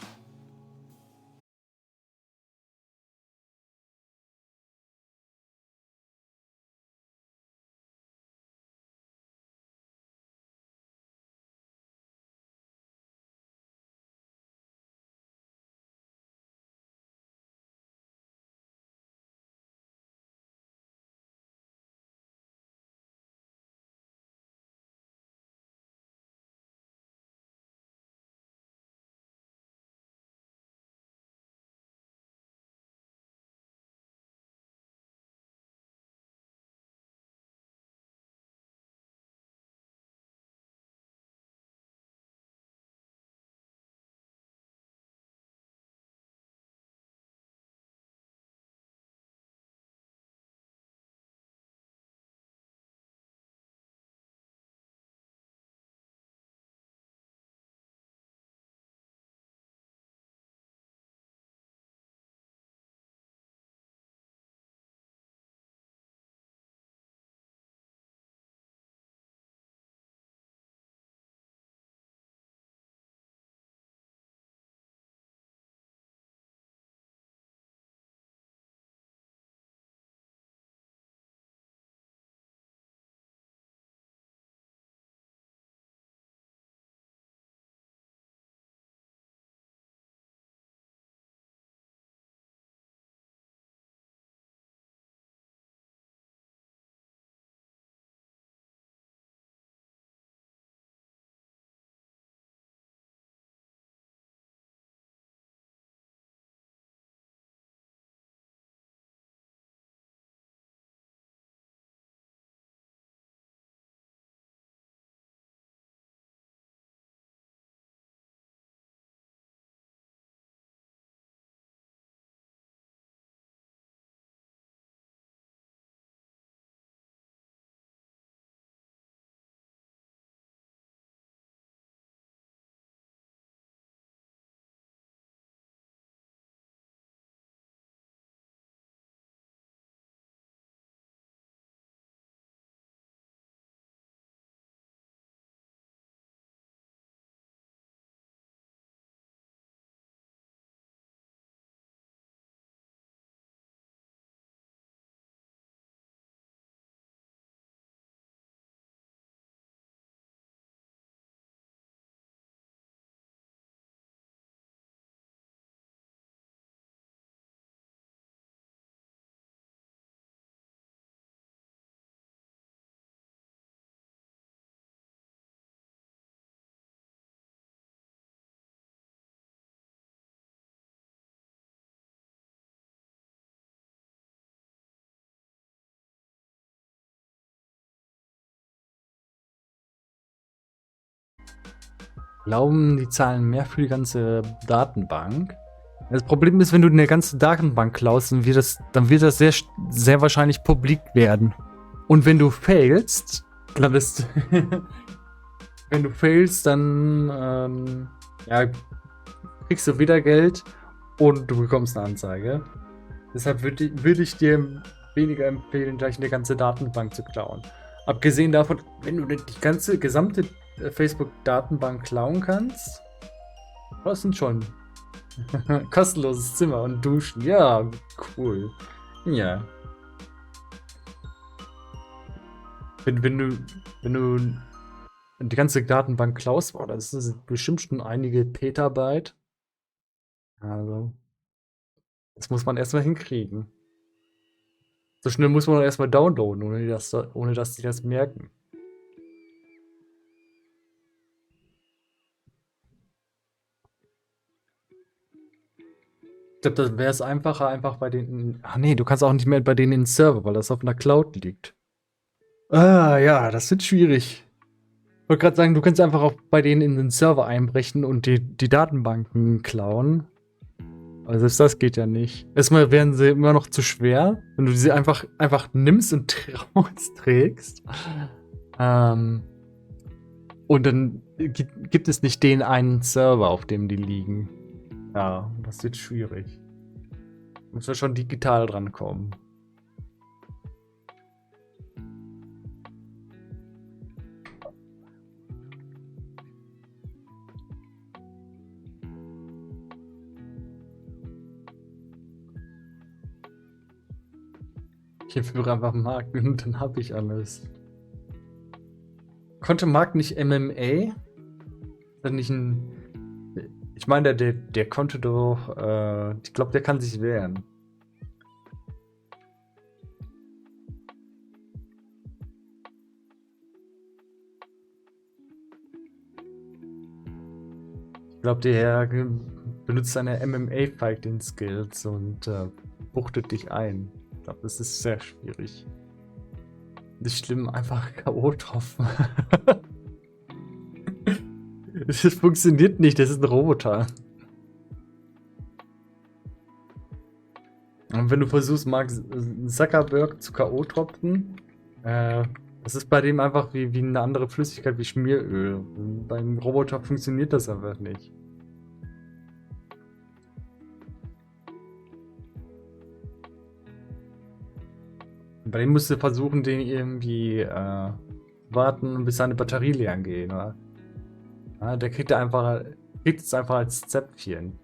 glauben, die zahlen mehr für die ganze Datenbank. Das Problem ist, wenn du eine ganze Datenbank klaust, dann wird das sehr wahrscheinlich publik werden. Und wenn du failst, landest, wenn du failst, dann ja, kriegst du wieder Geld und du bekommst eine Anzeige. Deshalb würd ich dir weniger empfehlen, gleich eine ganze Datenbank zu klauen. Abgesehen davon, wenn du die gesamte Facebook-Datenbank klauen kannst, das sind schon kostenloses Zimmer und Duschen. Ja, cool. Ja. Wenn du die ganze Datenbank klaust, boah, das ist bestimmt schon einige Petabyte. Also, das muss man erstmal hinkriegen. So schnell muss man erstmal downloaden, ohne dass die das merken. Ich glaube, das wäre es einfacher, einfach bei denen. Ach nee, du kannst auch nicht mehr bei denen in den Server, weil das auf einer Cloud liegt. Ah, ja, das wird schwierig. Ich wollte gerade sagen, du kannst einfach auch bei denen in den Server einbrechen und die Datenbanken klauen. Aber selbst das geht ja nicht. Erstmal wären sie immer noch zu schwer, wenn du sie einfach nimmst und rausträgst. Und dann gibt es nicht den einen Server, auf dem die liegen. Ja, das wird schwierig. Muss ja schon digital drankommen. Ich führe einfach Markt und dann habe ich alles. Konnte Marc nicht MMA? Ist das nicht ein. Ich meine, der konnte doch. Ich glaube, der kann sich wehren. Ich glaube, der benutzt seine MMA-Fighting-Skills und buchtet dich ein. Ich glaube, das ist sehr schwierig. Nicht schlimm, einfach K.O. getroffen. Das funktioniert nicht, das ist ein Roboter. Und wenn du versuchst, Mark Zuckerberg zu K.O. tropfen, das ist bei dem einfach wie eine andere Flüssigkeit wie Schmieröl. Beim Roboter funktioniert das einfach nicht. Bei dem musst du versuchen, den irgendwie warten, bis seine Batterie leer geht, oder? Ja, der kriegt es einfach als Zäpfchen.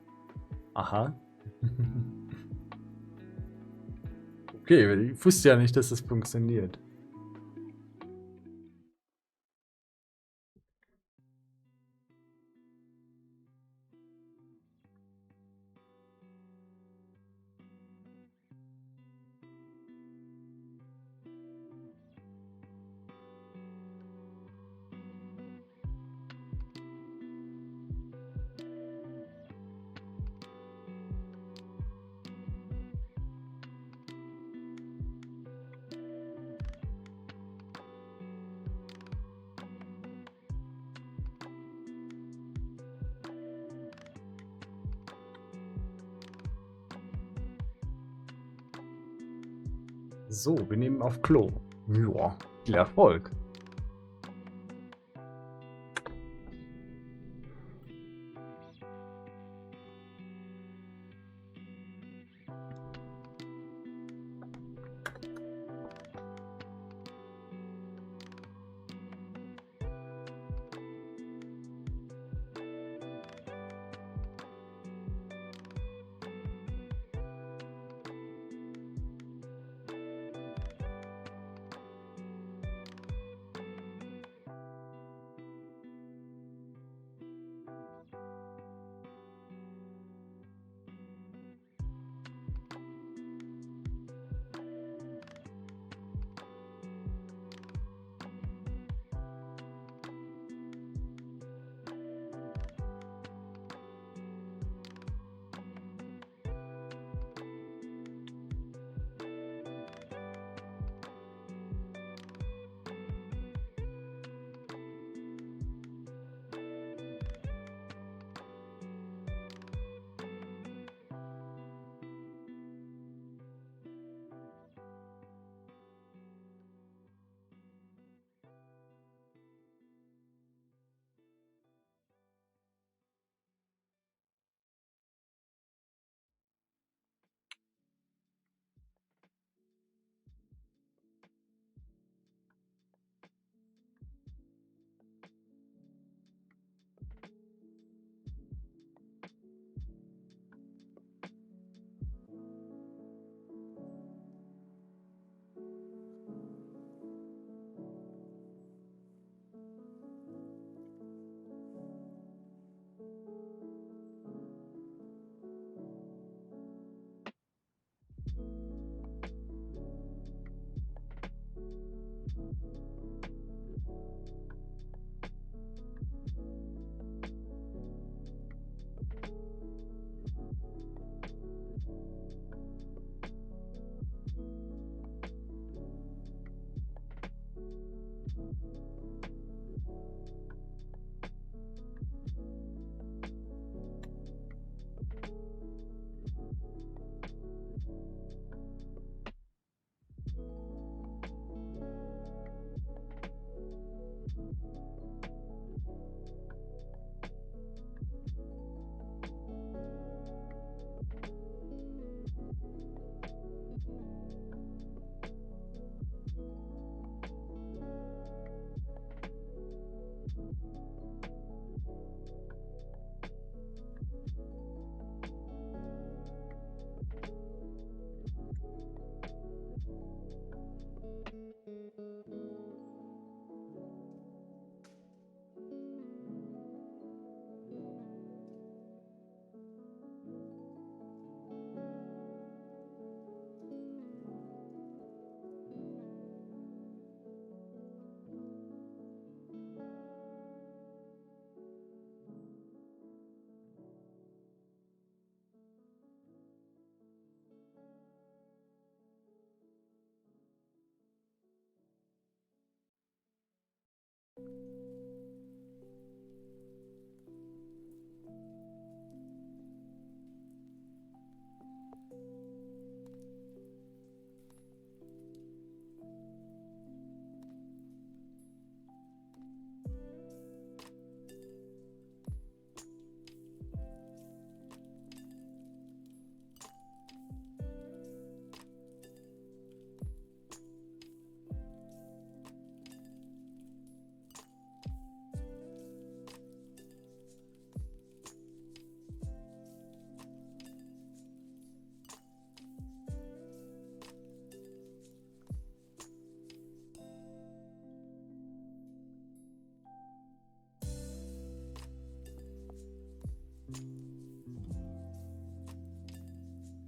Aha. Okay, ich wusste ja nicht, dass das funktioniert. So, wir nehmen auf Klo. Ja, viel Erfolg.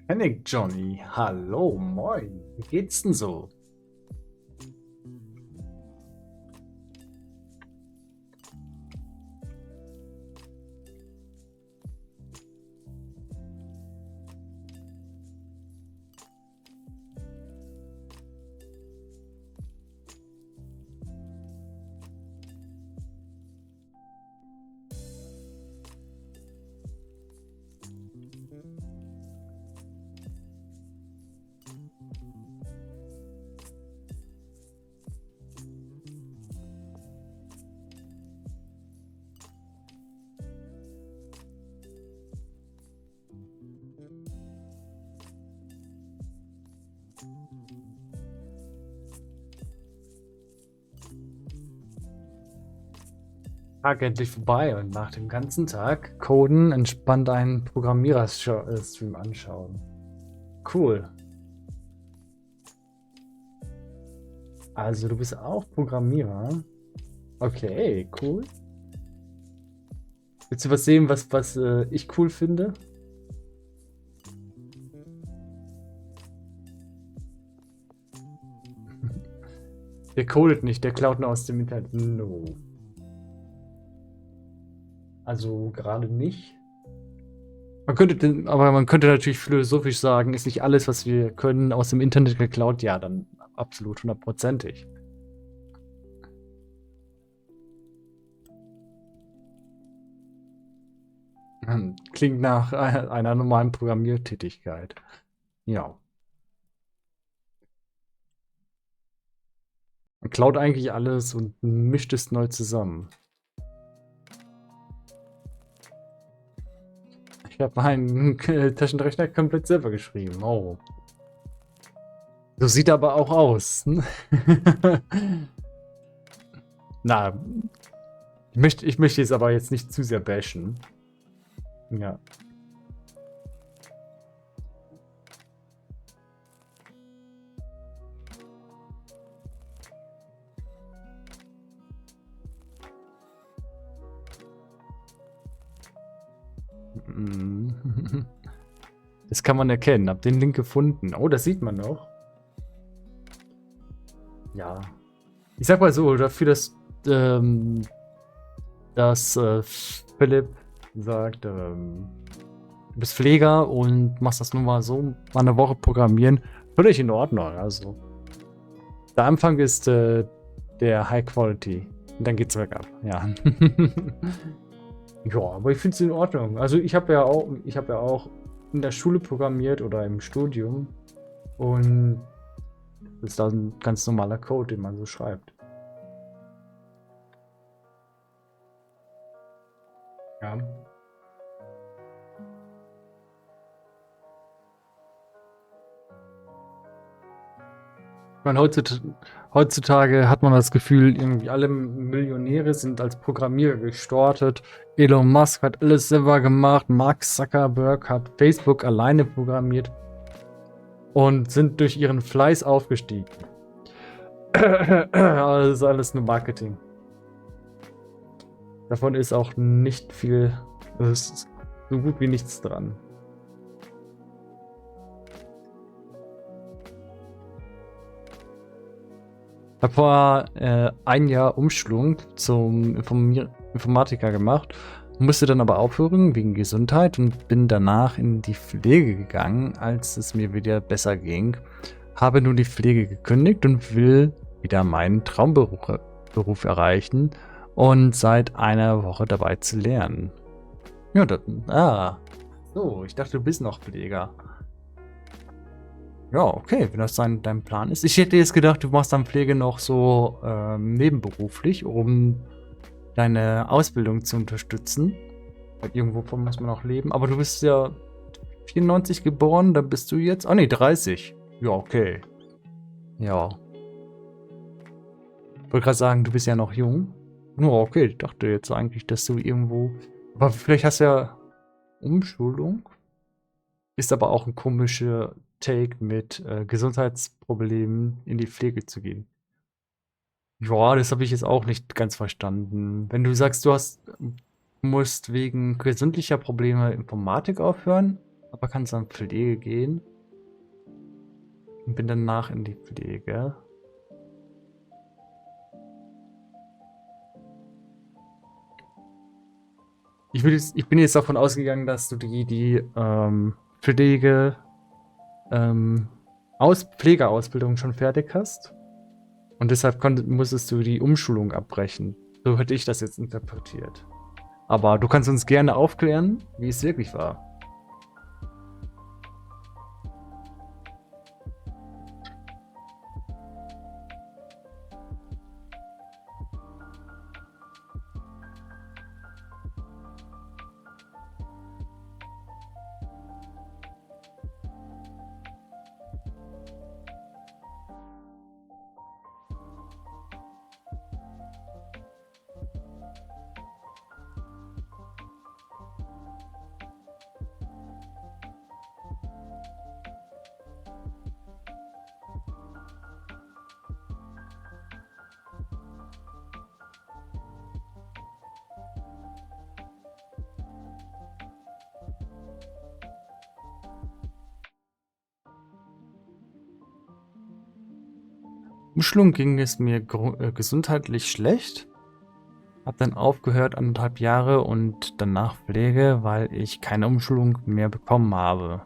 Panic Johnny, hallo, moin. Wie geht's denn so? Tag endlich vorbei und nach dem ganzen Tag Coden entspannt einen Programmierer-Stream anschauen. Cool. Also du bist auch Programmierer. Okay, cool. Willst du was sehen, was ich cool finde? Der codet nicht, der klaut nur aus dem Internet. No. Also gerade nicht. Aber man könnte natürlich philosophisch sagen, ist nicht alles, was wir können, aus dem Internet geklaut? Ja, dann absolut 100%ig. Klingt nach einer normalen Programmiertätigkeit. Ja. Man klaut eigentlich alles und mischt es neu zusammen. Ich habe meinen Taschenrechner komplett selber geschrieben. Oh. So sieht er aber auch aus. Na, ich möchte es aber jetzt nicht zu sehr bashen. Ja. Das kann man erkennen. Hab den Link gefunden. Oh, das sieht man noch. Ja. Ich sag mal so, dafür, dass Philipp sagt, du bist Pfleger und machst das nur mal so, mal eine Woche programmieren, völlig in Ordnung. Also, der Anfang ist der High Quality. Und dann geht's bergab, ja. Ja, aber ich finde es in Ordnung. Also ich habe ja auch in der Schule programmiert oder im Studium. Und das ist dann ein ganz normaler Code, den man so schreibt. Ja. Ich meine, heutzutage hat man das Gefühl, irgendwie alle Millionäre sind als Programmierer gestartet. Elon Musk hat alles selber gemacht. Mark Zuckerberg hat Facebook alleine programmiert und sind durch ihren Fleiß aufgestiegen. Aber das ist alles nur Marketing. Davon ist auch nicht viel, das ist so gut wie nichts dran. Ich habe vor ein Jahr Umschulung zum Informatiker gemacht, musste dann aber aufhören wegen Gesundheit und bin danach in die Pflege gegangen, als es mir wieder besser ging. Habe nun die Pflege gekündigt und will wieder meinen Traumberuf erreichen und seit einer Woche dabei zu lernen. Ja, so, ich dachte, du bist noch Pfleger. Ja, okay, wenn das dein Plan ist. Ich hätte jetzt gedacht, du machst dann Pflege noch so nebenberuflich, um deine Ausbildung zu unterstützen. Weil irgendwovon muss man auch leben. Aber du bist ja 94 geboren, dann bist du jetzt... Oh ne, 30. Ja, okay. Ja. Ich wollte gerade sagen, du bist ja noch jung. Ja, okay, ich dachte jetzt eigentlich, dass du irgendwo... Aber vielleicht hast du ja Umschulung. Ist aber auch ein komischer Take mit Gesundheitsproblemen in die Pflege zu gehen. Ja, das habe ich jetzt auch nicht ganz verstanden. Wenn du sagst, musst wegen gesundlicher Probleme Informatik aufhören, aber kannst dann Pflege gehen und bin danach in die Pflege. Ich bin jetzt davon ausgegangen, dass du die Pflege Pflegeausbildung schon fertig hast. Und deshalb musstest du die Umschulung abbrechen. So hätte ich das jetzt interpretiert. Aber du kannst uns gerne aufklären, wie es wirklich war. Umschulung ging es mir gesundheitlich schlecht. Hab dann aufgehört 1,5 Jahre und danach Pflege, weil ich keine Umschulung mehr bekommen habe.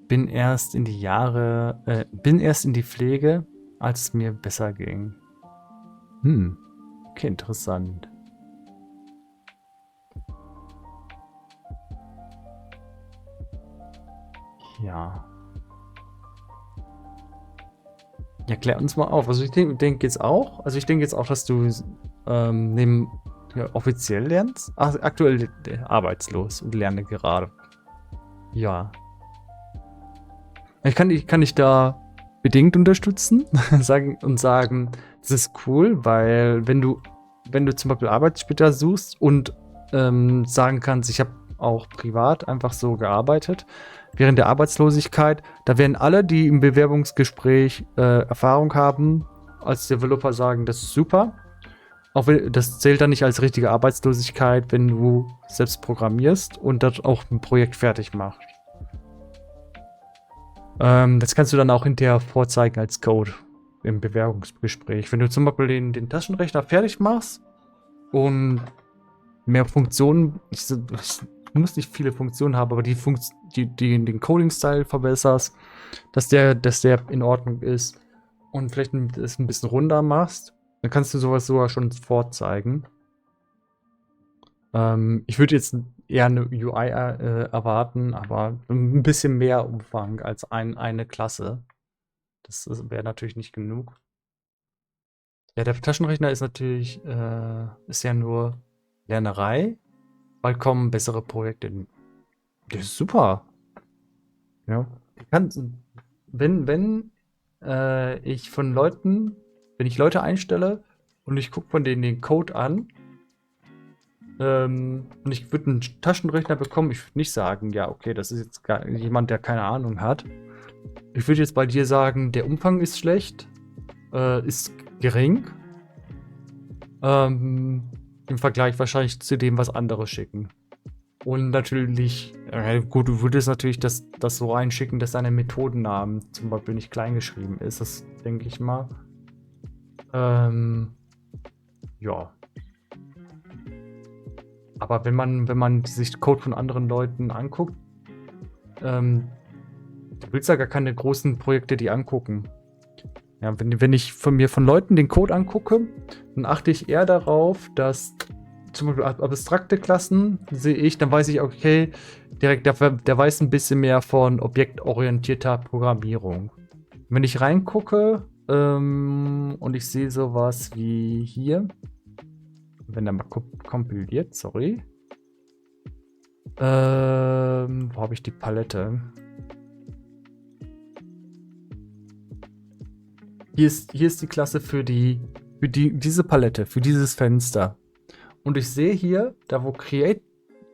Bin erst in die Pflege, als es mir besser ging. Okay, interessant. Ja. Ja, klär uns mal auf. Also ich denke jetzt auch, dass du offiziell lernst. Ach, aktuell arbeitslos und lerne gerade. Ja. Ich kann dich da bedingt unterstützen sagen, das ist cool, weil wenn du zum Beispiel Arbeit später suchst und sagen kannst, ich habe auch privat einfach so gearbeitet, während der Arbeitslosigkeit, da werden alle, die im Bewerbungsgespräch Erfahrung haben, als Developer sagen, das ist super. Auch wenn, das zählt dann nicht als richtige Arbeitslosigkeit, wenn du selbst programmierst und das auch ein Projekt fertig machst. Das kannst du dann auch hinterher vorzeigen als Code im Bewerbungsgespräch. Wenn du zum Beispiel den Taschenrechner fertig machst und mehr Funktionen, du musst nicht viele Funktionen haben, aber den Coding-Style verbesserst, dass der in Ordnung ist und vielleicht es ein bisschen runder machst, dann kannst du sowas sogar schon vorzeigen. Ich würde jetzt eher eine UI erwarten, aber ein bisschen mehr Umfang als eine Klasse. Das wäre natürlich nicht genug. Ja, der Taschenrechner ist natürlich, ist ja nur Lernerei. Bald kommen bessere Projekte. Das ist super. Ja. Wenn ich von Leuten, wenn ich Leute einstelle und ich gucke von denen den Code an, und ich würde einen Taschenrechner bekommen, ich würde nicht sagen, ja, okay, das ist jetzt jemand, der keine Ahnung hat. Ich würde jetzt bei dir sagen, der Umfang ist schlecht, ist gering. Im Vergleich wahrscheinlich zu dem, was andere schicken. Und natürlich, gut, du würdest natürlich das so reinschicken, dass deine Methodennamen zum Beispiel nicht klein geschrieben ist. Das denke ich mal. Ja. Aber wenn man sich Code von anderen Leuten anguckt, du willst ja gar keine großen Projekte die angucken. Ja, wenn ich von Leuten den Code angucke, dann achte ich eher darauf, dass zum Beispiel abstrakte Klassen sehe ich, dann weiß ich, okay, direkt, der weiß ein bisschen mehr von objektorientierter Programmierung. Wenn ich reingucke und ich sehe sowas wie hier, wenn der mal kompiliert, sorry. Wo habe ich die Palette? Hier ist die Klasse für diese Palette, für dieses Fenster. Und ich sehe hier, da wo Create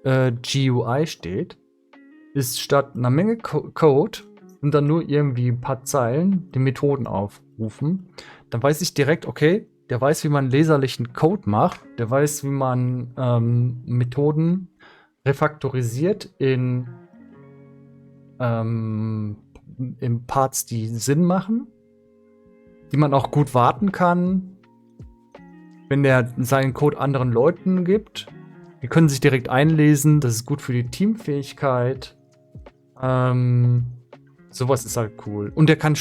GUI steht, ist statt einer Menge Code und dann nur irgendwie ein paar Zeilen die Methoden aufrufen. Dann weiß ich direkt, okay, der weiß, wie man leserlichen Code macht. Der weiß, wie man Methoden refaktorisiert in Parts, die Sinn machen, die man auch gut warten kann, wenn der seinen Code anderen Leuten gibt. Die können sich direkt einlesen, das ist gut für die Teamfähigkeit. Sowas ist halt cool. Und der kann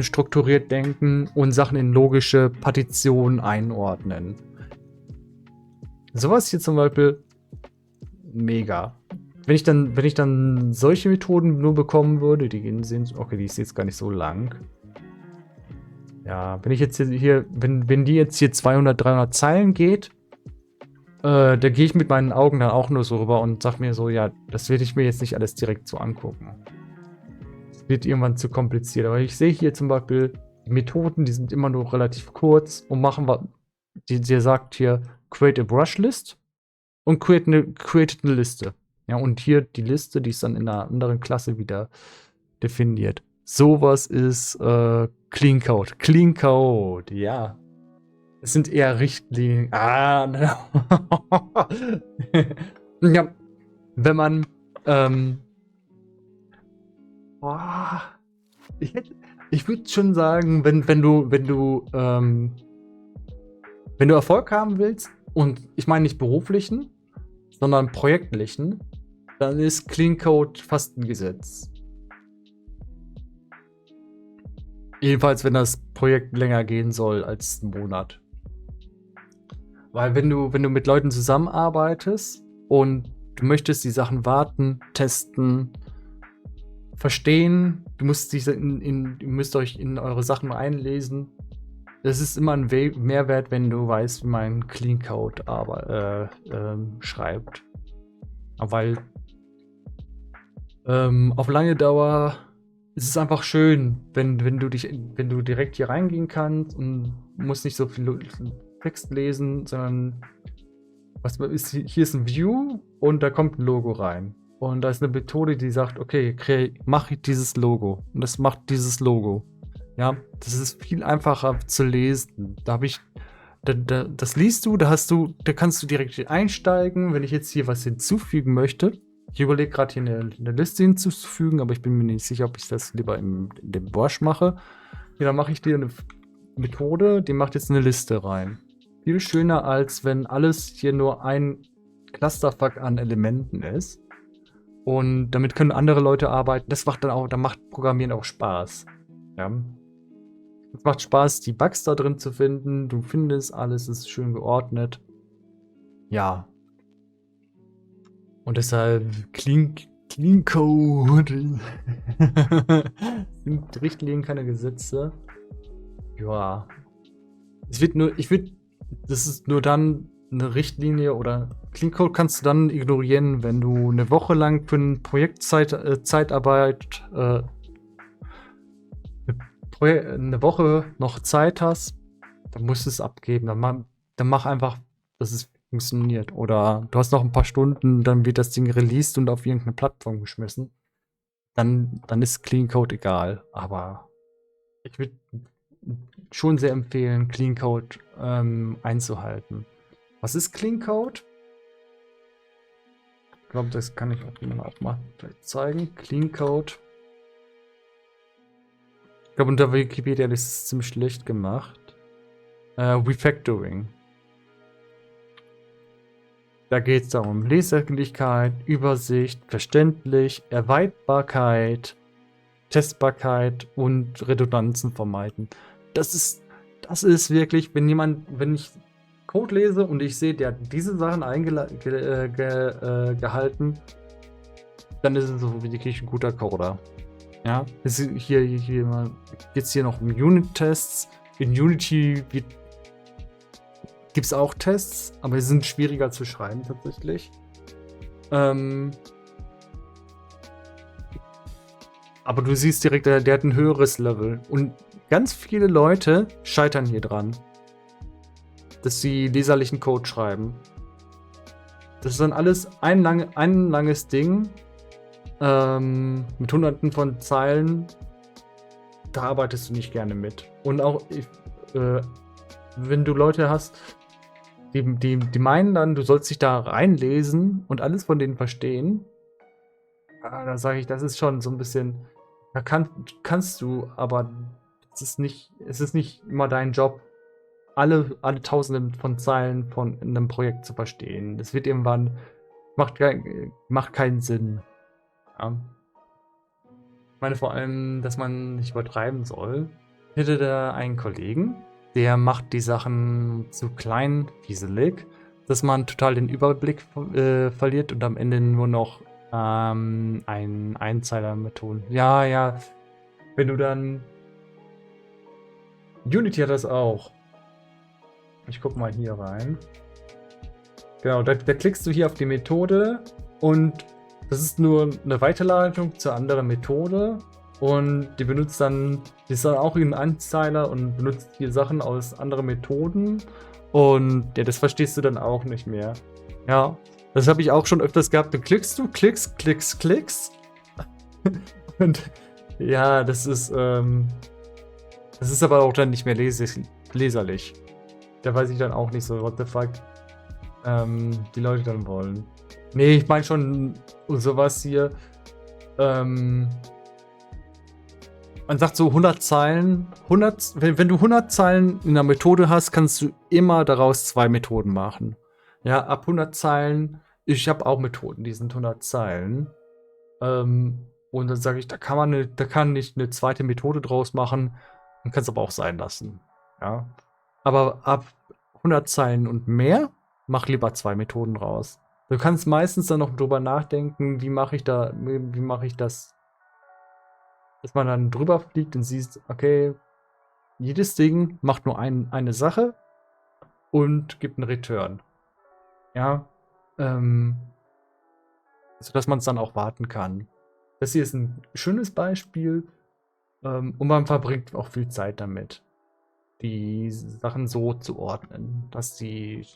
strukturiert denken und Sachen in logische Partitionen einordnen. Sowas hier zum Beispiel mega. Wenn ich dann solche Methoden nur bekommen würde, die ist jetzt gar nicht so lang. Ja, wenn die jetzt hier 200, 300 Zeilen geht, da gehe ich mit meinen Augen dann auch nur so rüber und sag mir so, ja, das werde ich mir jetzt nicht alles direkt so angucken. Das wird irgendwann zu kompliziert. Aber ich sehe hier zum Beispiel, die Methoden, die sind immer nur relativ kurz und machen was. Die sagt hier, create a brush list und create eine Liste. Ja, und hier die Liste, die ist dann in einer anderen Klasse wieder definiert. Sowas ist Clean Code. Clean Code, ja. Es sind eher Richtlinien. Ja, wenn man ich würde schon sagen, wenn du Erfolg haben willst, und ich meine nicht beruflichen, sondern projektlichen, dann ist Clean Code fast ein Gesetz. Jedenfalls, wenn das Projekt länger gehen soll als einen Monat. Weil wenn du mit Leuten zusammenarbeitest und du möchtest die Sachen warten, testen, verstehen, ihr müsst euch in eure Sachen einlesen. Das ist immer ein Mehrwert, wenn du weißt, wie man Clean Code schreibt. Weil auf lange Dauer ist es einfach schön, wenn du direkt hier reingehen kannst und musst nicht so viel Text lesen, sondern hier ist ein View und da kommt ein Logo rein. Und da ist eine Methode, die sagt, okay, mach dieses Logo. Und das macht dieses Logo. Ja, das ist viel einfacher zu lesen. Das liest du, da kannst du direkt einsteigen. Wenn ich jetzt hier was hinzufügen möchte, ich überlege gerade hier eine Liste hinzufügen, aber ich bin mir nicht sicher, ob ich das lieber in dem Brush mache. Ja, dann mache ich dir eine Methode, die macht jetzt eine Liste rein. Viel schöner, als wenn alles hier nur ein Clusterfuck an Elementen ist. Und damit können andere Leute arbeiten. Da macht Programmieren auch Spaß. Ja. Es macht Spaß, die Bugs da drin zu finden. Du findest alles, ist schön geordnet. Ja. Und deshalb Clean Code. Sind Richtlinien keine Gesetze. Ja. Das ist nur dann eine Richtlinie oder Clean Code kannst du dann ignorieren, wenn du eine Woche lang für ein Projekt Zeitarbeit eine Woche noch Zeit hast, dann musst du es abgeben. Dann mach einfach, dass es funktioniert. Oder du hast noch ein paar Stunden, dann wird das Ding released und auf irgendeine Plattform geschmissen. Dann ist Clean Code egal. Aber ich würde schon sehr empfehlen, Clean Code einzuhalten. Was ist Clean Code? Ich glaube, das kann ich auch mal vielleicht zeigen. Clean Code. Ich glaube, unter Wikipedia ist es ziemlich schlecht gemacht. Refactoring. Da geht es darum Leserlichkeit, Übersicht, verständlich, Erweiterbarkeit, Testbarkeit und Redundanzen vermeiden. Das ist wirklich, wenn ich Code lese und ich sehe, der hat diese Sachen gehalten, dann ist es so wirklich ein guter Coder. Ja, es ist jetzt hier noch um Unit-Tests. In Unity gibt es auch Tests, aber sie sind schwieriger zu schreiben tatsächlich. Aber du siehst direkt, der hat ein höheres Level. Und ganz viele Leute scheitern hier dran, dass sie leserlichen Code schreiben. Das ist dann alles ein langes Ding. Mit hunderten von Zeilen, da arbeitest du nicht gerne mit. Und auch, wenn du Leute hast, die meinen dann, du sollst dich da reinlesen und alles von denen verstehen, da sage ich, das ist schon so ein bisschen, da kannst du, aber es ist nicht immer dein Job, alle Tausende von Zeilen von einem Projekt zu verstehen. Das wird irgendwann, macht keinen Sinn. Ja. Ich meine vor allem, dass man nicht übertreiben soll. Ich hätte da einen Kollegen, der macht die Sachen zu klein, fieselig, dass man total den Überblick verliert und am Ende nur noch ein Einzeiler mit tun. Ja, wenn du dann... Unity hat das auch. Ich guck mal hier rein. Genau, da klickst du hier auf die Methode und das ist nur eine Weiterleitung zur anderen Methode und die ist dann auch ein Einzeiler und benutzt hier Sachen aus anderen Methoden und ja, das verstehst du dann auch nicht mehr. Ja, das habe ich auch schon öfters gehabt. Du klickst, klickst. Und ja, das ist aber auch dann nicht mehr leserlich. Da weiß ich dann auch nicht so, what the fuck die Leute dann wollen. Nee, ich meine schon sowas hier. Man sagt so 100 Zeilen. Wenn du 100 Zeilen in einer Methode hast, kannst du immer daraus 2 Methoden machen. Ja, ab 100 Zeilen. Ich habe auch Methoden, die sind 100 Zeilen. Und dann sage ich, da kann nicht eine zweite Methode draus machen. Man kann es aber auch sein lassen. Ja. Aber ab 100 Zeilen und mehr, mach lieber 2 Methoden raus. Du kannst meistens dann noch drüber nachdenken, wie mache ich das, dass man dann drüber fliegt und siehst, okay, jedes Ding macht nur eine Sache und gibt einen Return. Ja, sodass man es dann auch warten kann. Das hier ist ein schönes Beispiel und man verbringt auch viel Zeit damit, die Sachen so zu ordnen, dass die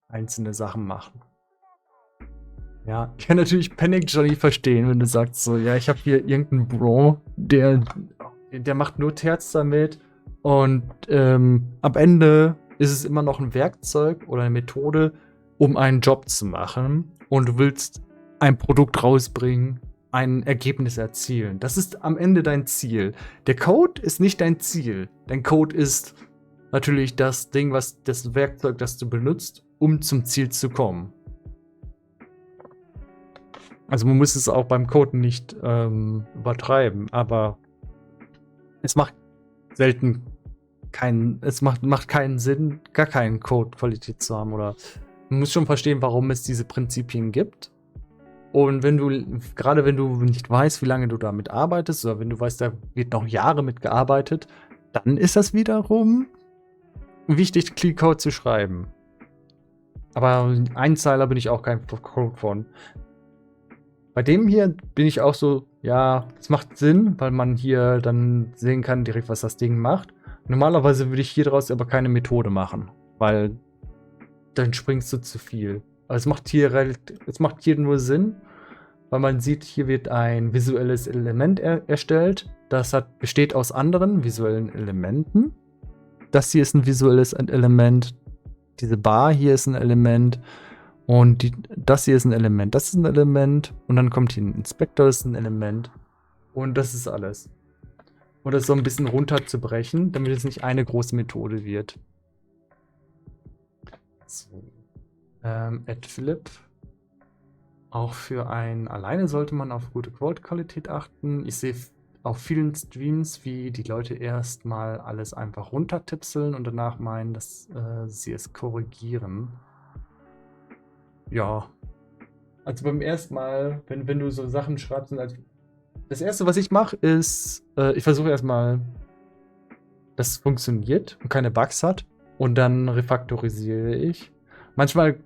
einzelne Sachen machen. Ja, ich kann natürlich Panic Johnny verstehen, wenn du sagst so, ja, ich habe hier irgendeinen Bro, der macht nur Terz damit und am Ende ist es immer noch ein Werkzeug oder eine Methode, um einen Job zu machen und du willst ein Produkt rausbringen, ein Ergebnis erzielen. Das ist am Ende dein Ziel. Der Code ist nicht dein Ziel. Dein Code ist natürlich das Ding, das Werkzeug, das du benutzt, um zum Ziel zu kommen. Also man muss es auch beim Coden nicht übertreiben, aber es macht selten es macht keinen Sinn, gar keinen Code-Qualität zu haben. Oder man muss schon verstehen, warum es diese Prinzipien gibt. Und gerade wenn du nicht weißt, wie lange du damit arbeitest, oder wenn du weißt, da wird noch Jahre mit gearbeitet, dann ist das wiederum wichtig, Clean Code zu schreiben. Aber Einzeiler bin ich auch kein Code von. Bei dem hier bin ich auch so, ja, es macht Sinn, weil man hier dann sehen kann direkt, was das Ding macht. Normalerweise würde ich hier draus aber keine Methode machen, weil dann springst du zu viel. Aber es macht hier nur Sinn, weil man sieht, hier wird ein visuelles Element erstellt. Das besteht aus anderen visuellen Elementen. Das hier ist ein visuelles Element. Diese Bar hier ist ein Element. Und das hier ist ein Element. Das ist ein Element. Und dann kommt hier ein Inspektor, das ist ein Element. Und das ist alles. Und das so ein bisschen runterzubrechen, damit es nicht eine große Methode wird. So. Add Flip. Auch für alleine sollte man auf gute Quote-Qualität achten. Ich sehe auf vielen Streams, wie die Leute erstmal alles einfach runtertipseln und danach meinen, dass sie es korrigieren. Ja. Also beim ersten Mal, wenn du so Sachen schreibst, das erste, was ich mache, ist, ich versuche erstmal, dass es funktioniert und keine Bugs hat. Und dann refaktorisiere ich. Manchmal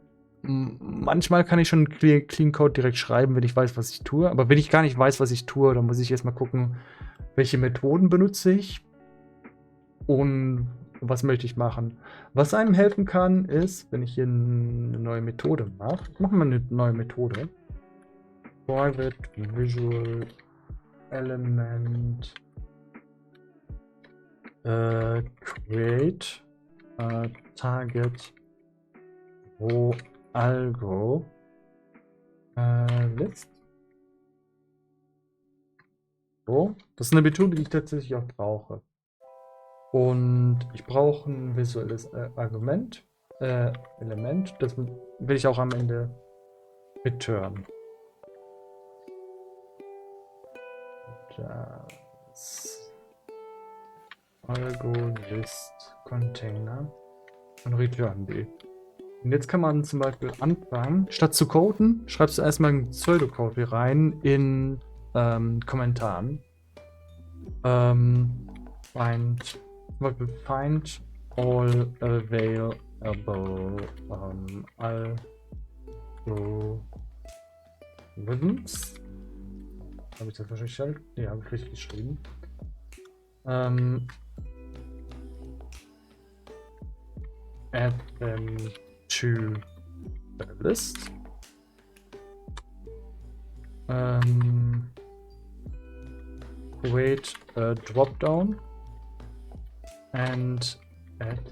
kann ich schon Clean Code direkt schreiben, wenn ich weiß, was ich tue. Aber wenn ich gar nicht weiß, was ich tue, dann muss ich erstmal gucken, welche Methoden benutze ich und was möchte ich machen. Was einem helfen kann, ist, wenn ich hier eine neue Methode mache. Machen wir eine neue Methode. Private Visual Element create target row algo list. So, das ist eine Methode, die ich tatsächlich auch brauche. Und ich brauche ein visuelles Element, das will ich auch am Ende return. Das Algo List Container und return die. Und jetzt kann man zum Beispiel anfangen, statt zu coden, schreibst du erstmal einen Pseudocode hier rein in Kommentaren. Find all available algorithms. Habe ich das wahrscheinlich halt? Ne, habe ich richtig geschrieben. Add them to the list. Create a dropdown and add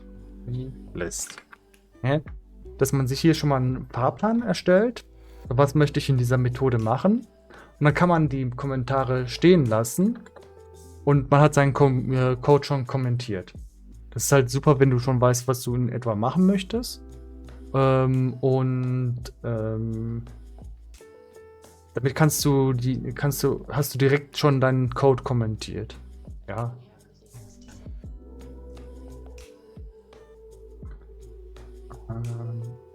the list. Ja, dass man sich hier schon mal einen Fahrplan erstellt. Was möchte ich in dieser Methode machen? Und dann kann man die Kommentare stehen lassen und man hat seinen Code schon kommentiert. Das ist halt super, wenn du schon weißt, was du in etwa machen möchtest. Damit hast du direkt schon deinen Code kommentiert. Ja.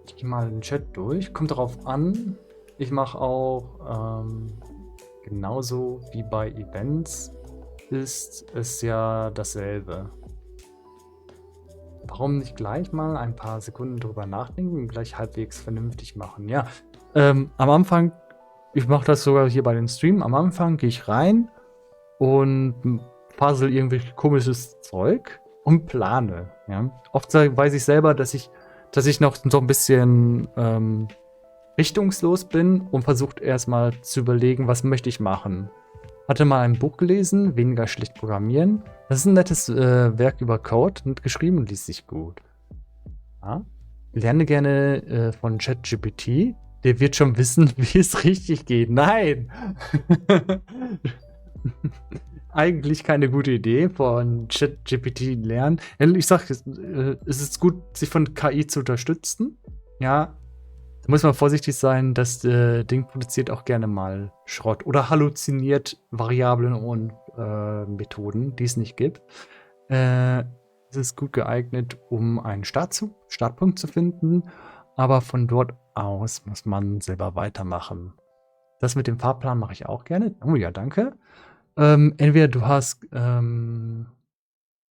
Ich gehe mal den Chat durch. Kommt darauf an. Ich mache auch genauso wie bei Events ist es ja dasselbe. Warum nicht gleich mal ein paar Sekunden drüber nachdenken und gleich halbwegs vernünftig machen? Ja, am Anfang, ich mache das sogar hier bei den Stream, am Anfang gehe ich rein und puzzle irgendwie komisches Zeug und plane. Ja? Oft weiß ich selber, dass ich noch so ein bisschen richtungslos bin und versucht erstmal zu überlegen, was möchte ich machen. Hatte mal ein Buch gelesen, Weniger schlecht programmieren. Das ist ein nettes Werk über Code und geschrieben und liest sich gut. Ja? Lerne gerne von ChatGPT. Der wird schon wissen, wie es richtig geht. Nein! Eigentlich keine gute Idee, von ChatGPT lernen. Ich sag, es ist gut, sich von KI zu unterstützen. Ja, da muss man vorsichtig sein, das Ding produziert auch gerne mal Schrott oder halluziniert Variablen und Methoden, die es nicht gibt. es ist gut geeignet, um einen Startpunkt zu finden, aber von dort aus muss man selber weitermachen. Das mit dem Fahrplan mache ich auch gerne. Oh ja, danke. Entweder du hast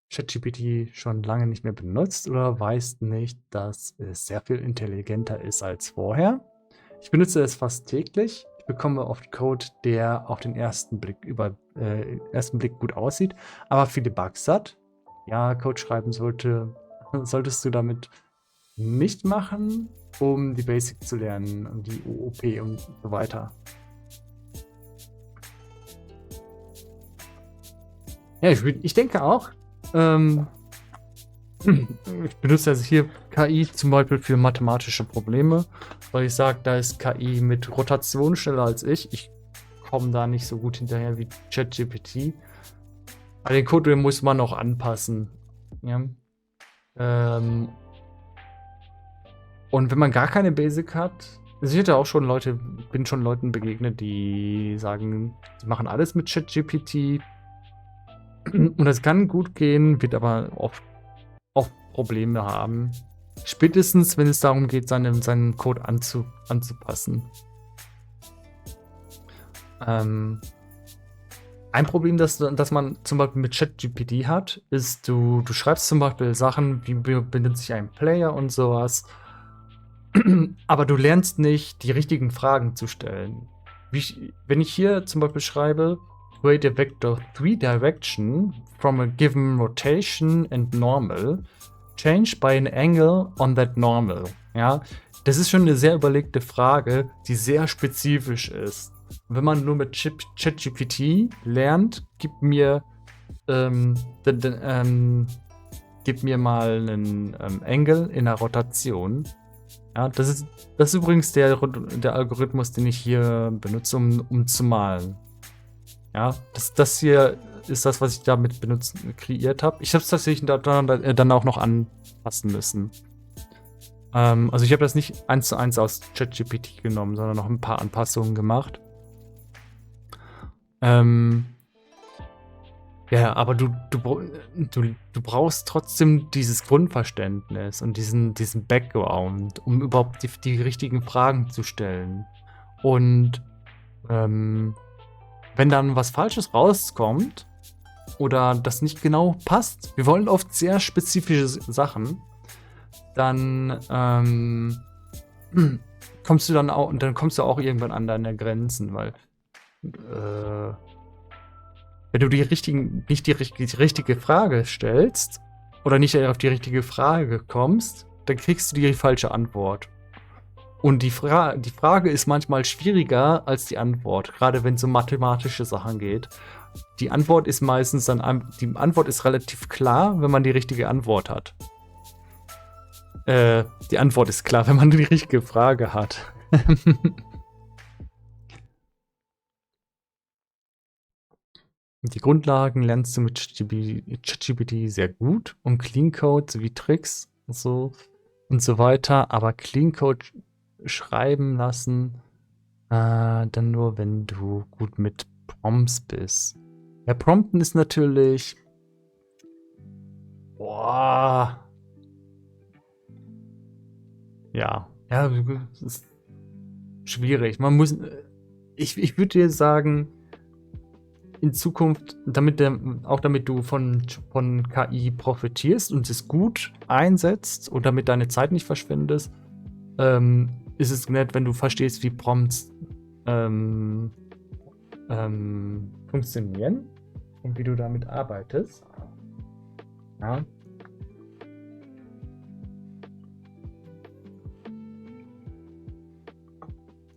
ChatGPT schon lange nicht mehr benutzt oder weißt nicht, dass es sehr viel intelligenter ist als vorher. Ich benutze es fast täglich. Ich bekomme oft Code, der auf den ersten Blick gut aussieht, aber viele Bugs hat. Ja, Code schreiben solltest du damit nicht machen, um die Basic zu lernen und die OOP und so weiter. Ja, ich denke auch. Ich benutze also hier KI zum Beispiel für mathematische Probleme, weil ich sage, da ist KI mit Rotation schneller als ich. Ich komme da nicht so gut hinterher wie ChatGPT. Aber den Code muss man auch anpassen. Ja. Und wenn man gar keine Basic hat, also ich bin schon Leuten begegnet, die sagen, sie machen alles mit ChatGPT. Und das kann gut gehen, wird aber oft auch Probleme haben. Spätestens, wenn es darum geht, seinen Code anzupassen. Ein Problem, das man zum Beispiel mit ChatGPT hat, ist, du schreibst zum Beispiel Sachen, wie benutze ich einen Player und sowas, aber du lernst nicht, die richtigen Fragen zu stellen. Wenn ich hier zum Beispiel schreibe, create a vector 3 direction from a given rotation and normal, change by an angle on that normal. Ja, das ist schon eine sehr überlegte Frage, die sehr spezifisch ist. Wenn man nur mit ChatGPT lernt, gib mir mal einen Angle in der Rotation. Ja, das ist übrigens der Algorithmus, den ich hier benutze, um zu malen. Ja, das hier ist das, was ich damit kreiert habe. Ich habe es tatsächlich dann auch noch anpassen müssen. Also ich habe das nicht 1:1 aus ChatGPT genommen, sondern noch ein paar Anpassungen gemacht. Ja, aber du brauchst trotzdem dieses Grundverständnis und diesen Background, um überhaupt die richtigen Fragen zu stellen. Und wenn dann was Falsches rauskommt oder das nicht genau passt, wir wollen oft sehr spezifische Sachen, dann kommst du auch irgendwann an deine Grenzen, weil wenn du nicht die richtige Frage stellst oder nicht auf die richtige Frage kommst, dann kriegst du die falsche Antwort. Und die Frage ist manchmal schwieriger als die Antwort, gerade wenn es um mathematische Sachen geht. Die Antwort ist relativ klar, wenn man die richtige Antwort hat. Die Antwort ist klar, wenn man die richtige Frage hat. Die Grundlagen lernst du mit ChatGPT sehr gut und Clean Code sowie Tricks und so weiter, aber Clean Code schreiben lassen dann nur, wenn du gut mit Prompts bist. Ja, Prompten ist natürlich ja, das ist schwierig. Ich würde dir sagen, in Zukunft, damit du von KI profitierst und es gut einsetzt und damit deine Zeit nicht verschwendest, ist es nett, wenn du verstehst, wie Prompts funktionieren und wie du damit arbeitest. Ja.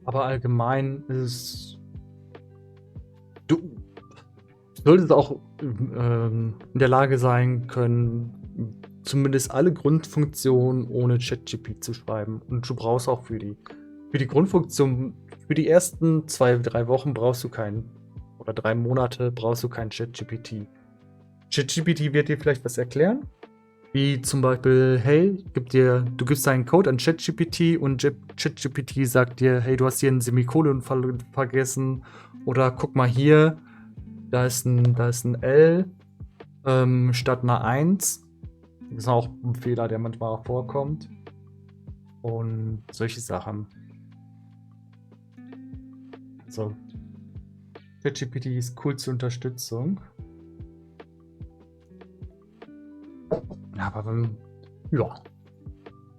Aber allgemein ist es. Du solltest auch in der Lage sein können, zumindest alle Grundfunktionen ohne ChatGPT zu schreiben. Und du brauchst auch für die Grundfunktion, für die ersten 2-3 Wochen brauchst du oder 3 Monate brauchst du kein ChatGPT. ChatGPT wird dir vielleicht was erklären, wie zum Beispiel, hey, du gibst deinen Code an ChatGPT und ChatGPT sagt dir, hey, du hast hier ein Semikolon vergessen oder guck mal hier, da ist ein L statt einer 1. Das ist auch ein Fehler, der manchmal vorkommt. Und solche Sachen. So. ChatGPT ist cool zur Unterstützung. Ja, aber wenn, ja.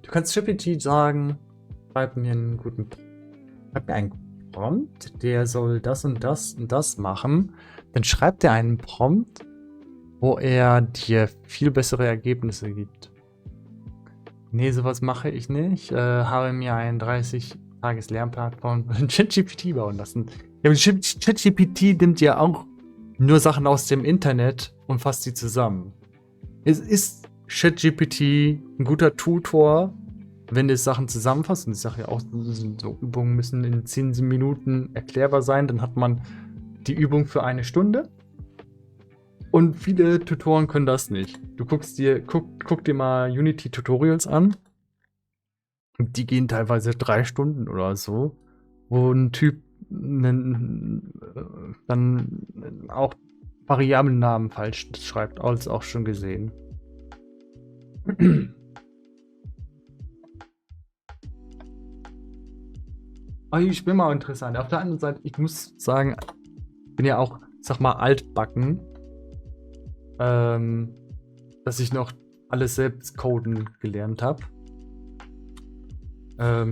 Du kannst ChatGPT sagen, schreib mir einen Prompt, der soll das und das und das machen. Dann schreibt er einen Prompt, wo er dir viel bessere Ergebnisse gibt. Nee, sowas mache ich nicht. Habe mir einen 30-Tages-Lernplan von ChatGPT bauen lassen. Ja, aber ChatGPT nimmt ja auch nur Sachen aus dem Internet und fasst sie zusammen. Es ist ChatGPT ein guter Tutor, wenn es Sachen zusammenfasst. Und ich sage ja auch, so Übungen müssen in 10 Minuten erklärbar sein. Dann hat man die Übung für eine Stunde. Und viele Tutoren können das nicht. Du guck dir mal Unity-Tutorials an. Die gehen teilweise 3 Stunden oder so. Wo ein Typ dann auch Variablennamen falsch schreibt. Alles auch schon gesehen. Aber ich bin mal interessant. Auf der anderen Seite, ich muss sagen, ich bin ja auch, sag mal, altbacken. Dass ich noch alles selbst coden gelernt habe. Wir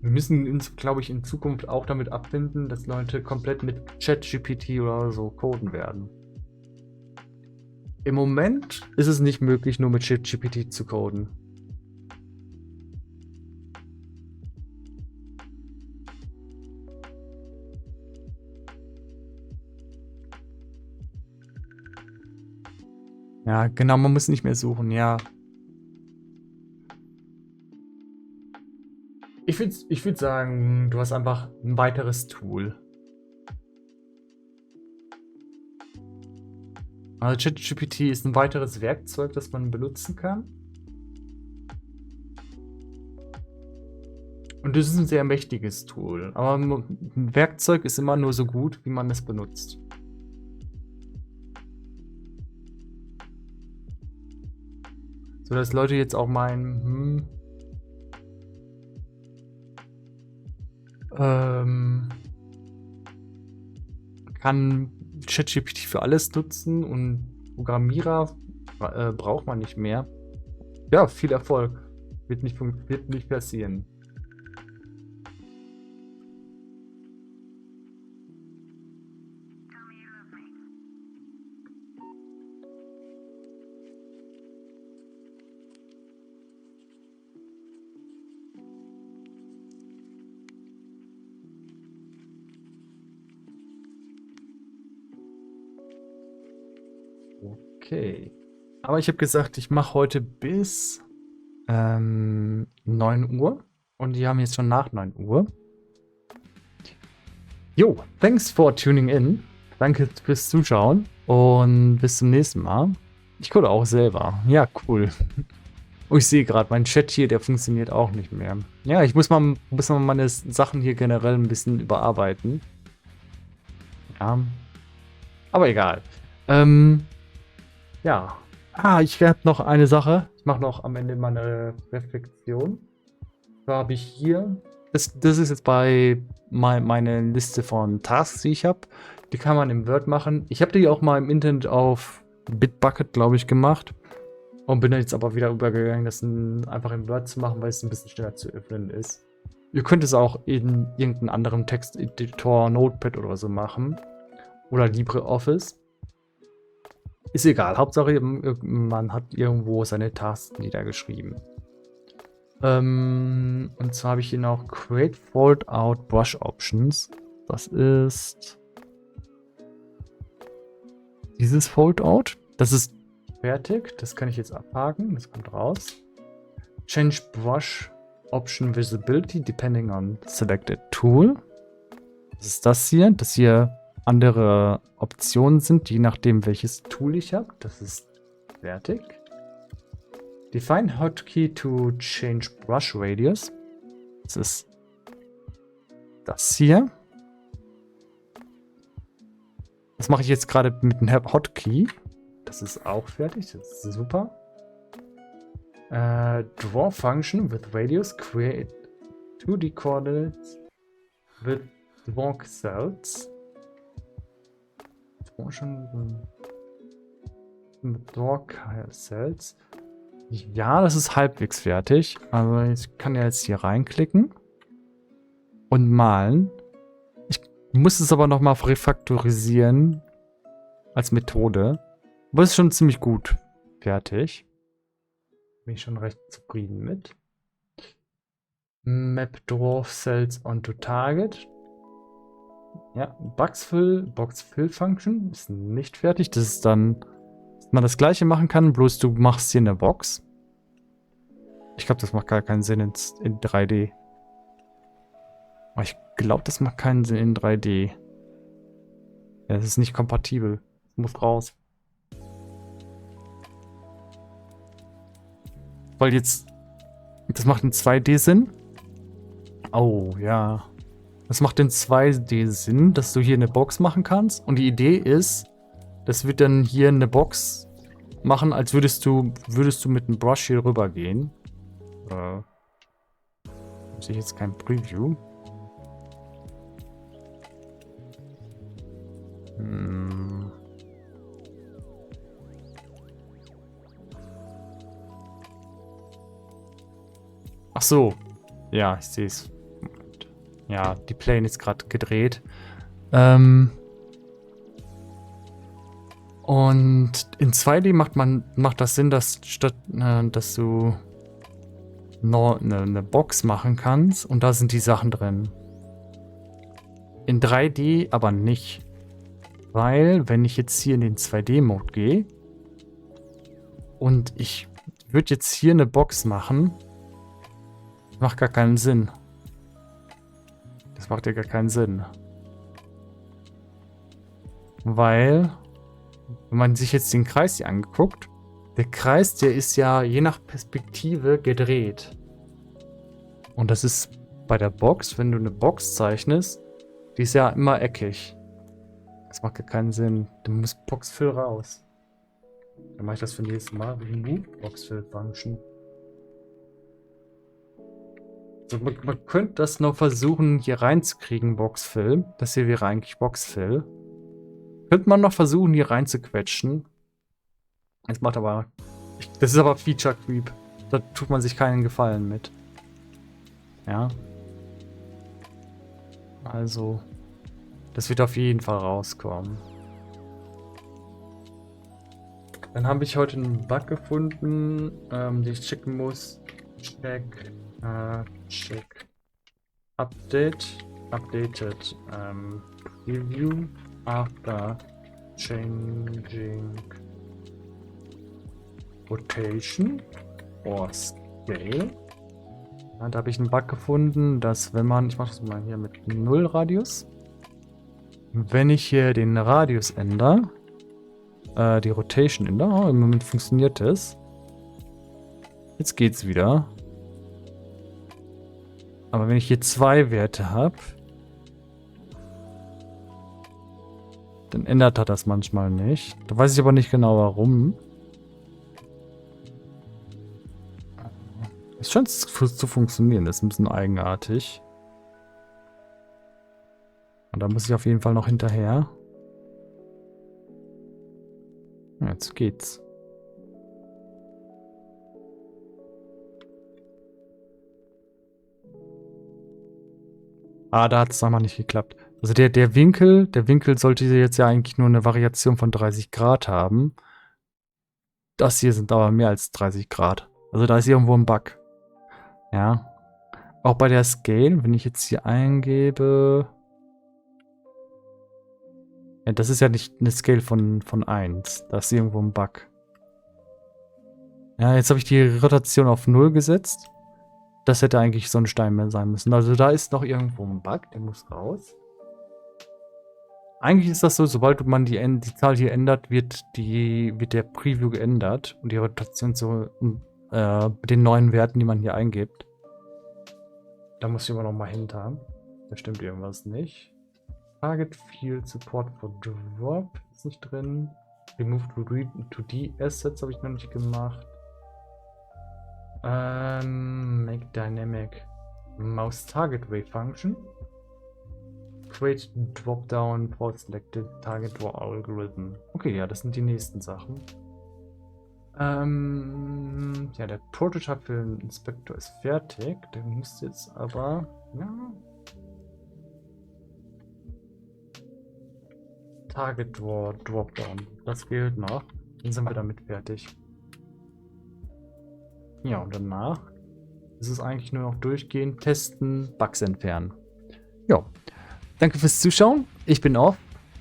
müssen, glaube ich, in Zukunft auch damit abfinden, dass Leute komplett mit ChatGPT oder so coden werden. Im Moment ist es nicht möglich, nur mit ChatGPT zu coden. Ja, genau, man muss nicht mehr suchen, ja. Ich würd sagen, du hast einfach ein weiteres Tool. Also ChatGPT ist ein weiteres Werkzeug, das man benutzen kann. Und das ist ein sehr mächtiges Tool. Aber ein Werkzeug ist immer nur so gut, wie man es benutzt. So dass Leute jetzt auch meinen, kann ChatGPT für alles nutzen und Programmierer braucht man nicht mehr. Ja, viel Erfolg. Wird nicht passieren. Okay. Aber ich habe gesagt, ich mache heute bis 9 Uhr. Und die haben jetzt schon nach 9 Uhr. Jo, thanks for tuning in. Danke fürs Zuschauen. Und bis zum nächsten Mal. Ich code auch selber. Ja, cool. Oh, ich sehe gerade, mein Chat hier, der funktioniert auch nicht mehr. Ja, ich muss mal meine Sachen hier generell ein bisschen überarbeiten. Ja. Aber egal. Ja. Ich habe noch eine Sache. Ich mache noch am Ende meine Reflexion. Da habe ich hier. Das ist jetzt bei meine Liste von Tasks, die ich habe. Die kann man im Word machen. Ich habe die auch mal im Internet auf Bitbucket, glaube ich, gemacht. Und bin jetzt aber wieder übergegangen, das einfach im Word zu machen, weil es ein bisschen schneller zu öffnen ist. Ihr könnt es auch in irgendeinem anderen Texteditor, Notepad oder so machen. Oder LibreOffice. Ist egal. Hauptsache, man hat irgendwo seine Tasks niedergeschrieben. Und zwar habe ich hier noch Create Fold-Out Brush Options. Das ist dieses Fold-Out. Das ist fertig. Das kann ich jetzt abhaken. Das kommt raus. Change Brush Option Visibility depending on Selected Tool. Das ist das hier. Das hier andere Optionen sind, je nachdem welches Tool ich habe. Das ist fertig. Define Hotkey to change Brush Radius. Das ist das hier. Das mache ich jetzt gerade mit dem Hotkey. Das ist auch fertig. Das ist super. Draw function with radius create 2D coordinates with draw cells. Mit draw cells. Ja, das ist halbwegs fertig. Also ich kann ja jetzt hier reinklicken und malen. Ich muss es aber nochmal refaktorisieren als Methode. Aber es ist schon ziemlich gut fertig. Bin ich schon recht zufrieden mit. Map Draw Cells onto Target. Ja, Box Fill Function ist nicht fertig. Das ist dann, dass man das gleiche machen kann, bloß du machst hier eine Box. Ich glaube, das macht gar keinen Sinn in 3D. Aber ich glaube, das macht keinen Sinn in 3D. Ja, das ist nicht kompatibel. Das muss raus. Weil jetzt, das macht in 2D Sinn. Oh, ja. Das macht in 2D Sinn, dass du hier eine Box machen kannst. Und die Idee ist, das wird dann hier eine Box machen, als würdest du mit einem Brush hier rüber gehen. Sehe ich jetzt kein Preview. Ach so. Ja, ich sehe es. Ja, die Plane ist gerade gedreht. Und in 2D macht das Sinn, dass dass du eine Box machen kannst und da sind die Sachen drin. In 3D aber nicht. Weil, wenn ich jetzt hier in den 2D-Mode gehe und ich würde jetzt hier eine Box machen, macht gar keinen Sinn. Das macht ja gar keinen Sinn. Weil, wenn man sich jetzt den Kreis hier angeguckt, der Kreis, der ist ja je nach Perspektive gedreht. Und das ist bei der Box, wenn du eine Box zeichnest, die ist ja immer eckig. Das macht gar keinen Sinn. Du musst Boxfill raus. Dann mache ich das für nächstes Mal. Remove Boxfill Function. So, man könnte das noch versuchen, hier reinzukriegen, Boxfill. Das hier wäre eigentlich Boxfill. Könnte man noch versuchen, hier reinzuquetschen. Das macht aber... Das ist aber Feature Creep. Da tut man sich keinen Gefallen mit. Ja. Also... Das wird auf jeden Fall rauskommen. Dann habe ich heute einen Bug gefunden, den ich checken muss. Check. Updated. Preview after changing rotation or scale. Ja, da habe ich einen Bug gefunden, dass wenn man, ich mache das mal hier mit 0 Radius. Wenn ich hier den Radius ändere, die Rotation ändere, im Moment funktioniert es. Jetzt geht's wieder. Aber wenn ich hier 2 Werte habe, dann ändert er das manchmal nicht. Da weiß ich aber nicht genau warum. Es scheint zu funktionieren, das ist ein bisschen eigenartig. Und da muss ich auf jeden Fall noch hinterher. Jetzt geht's. Ah, da hat es nochmal nicht geklappt. Also der Winkel sollte jetzt ja eigentlich nur eine Variation von 30 Grad haben. Das hier sind aber mehr als 30 Grad. Also da ist irgendwo ein Bug. Ja. Auch bei der Scale, wenn ich jetzt hier eingebe... Ja, das ist ja nicht eine Scale von 1. Da ist irgendwo ein Bug. Ja, jetzt habe ich die Rotation auf 0 gesetzt. Das hätte eigentlich so ein Stein mehr sein müssen. Also da ist noch irgendwo ein Bug, der muss raus. Eigentlich ist das so, sobald man die Zahl hier ändert, wird der Preview geändert und die Rotation zu den neuen Werten, die man hier eingibt. Da muss ich aber noch mal hinter. Da stimmt irgendwas nicht. Target Field Support for Drop ist nicht drin. Remove 2D Assets habe ich noch nicht gemacht. Make Dynamic Mouse Target Weight Function. Create Dropdown for Selected Target Draw Algorithm. Okay, ja, das sind die nächsten Sachen. Ja, der Prototype für den Inspektor ist fertig. Der müsste jetzt aber... Ja. Target Draw Dropdown. Das fehlt noch. Dann sind wir damit fertig. Ja, und danach ist es eigentlich nur noch durchgehen, testen, Bugs entfernen. Ja, danke fürs Zuschauen. Ich bin off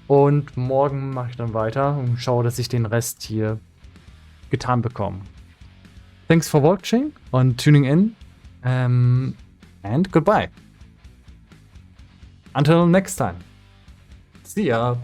und morgen mache ich dann weiter und schaue, dass ich den Rest hier getan bekomme. Thanks for watching and tuning in. And goodbye. Until next time. See ya.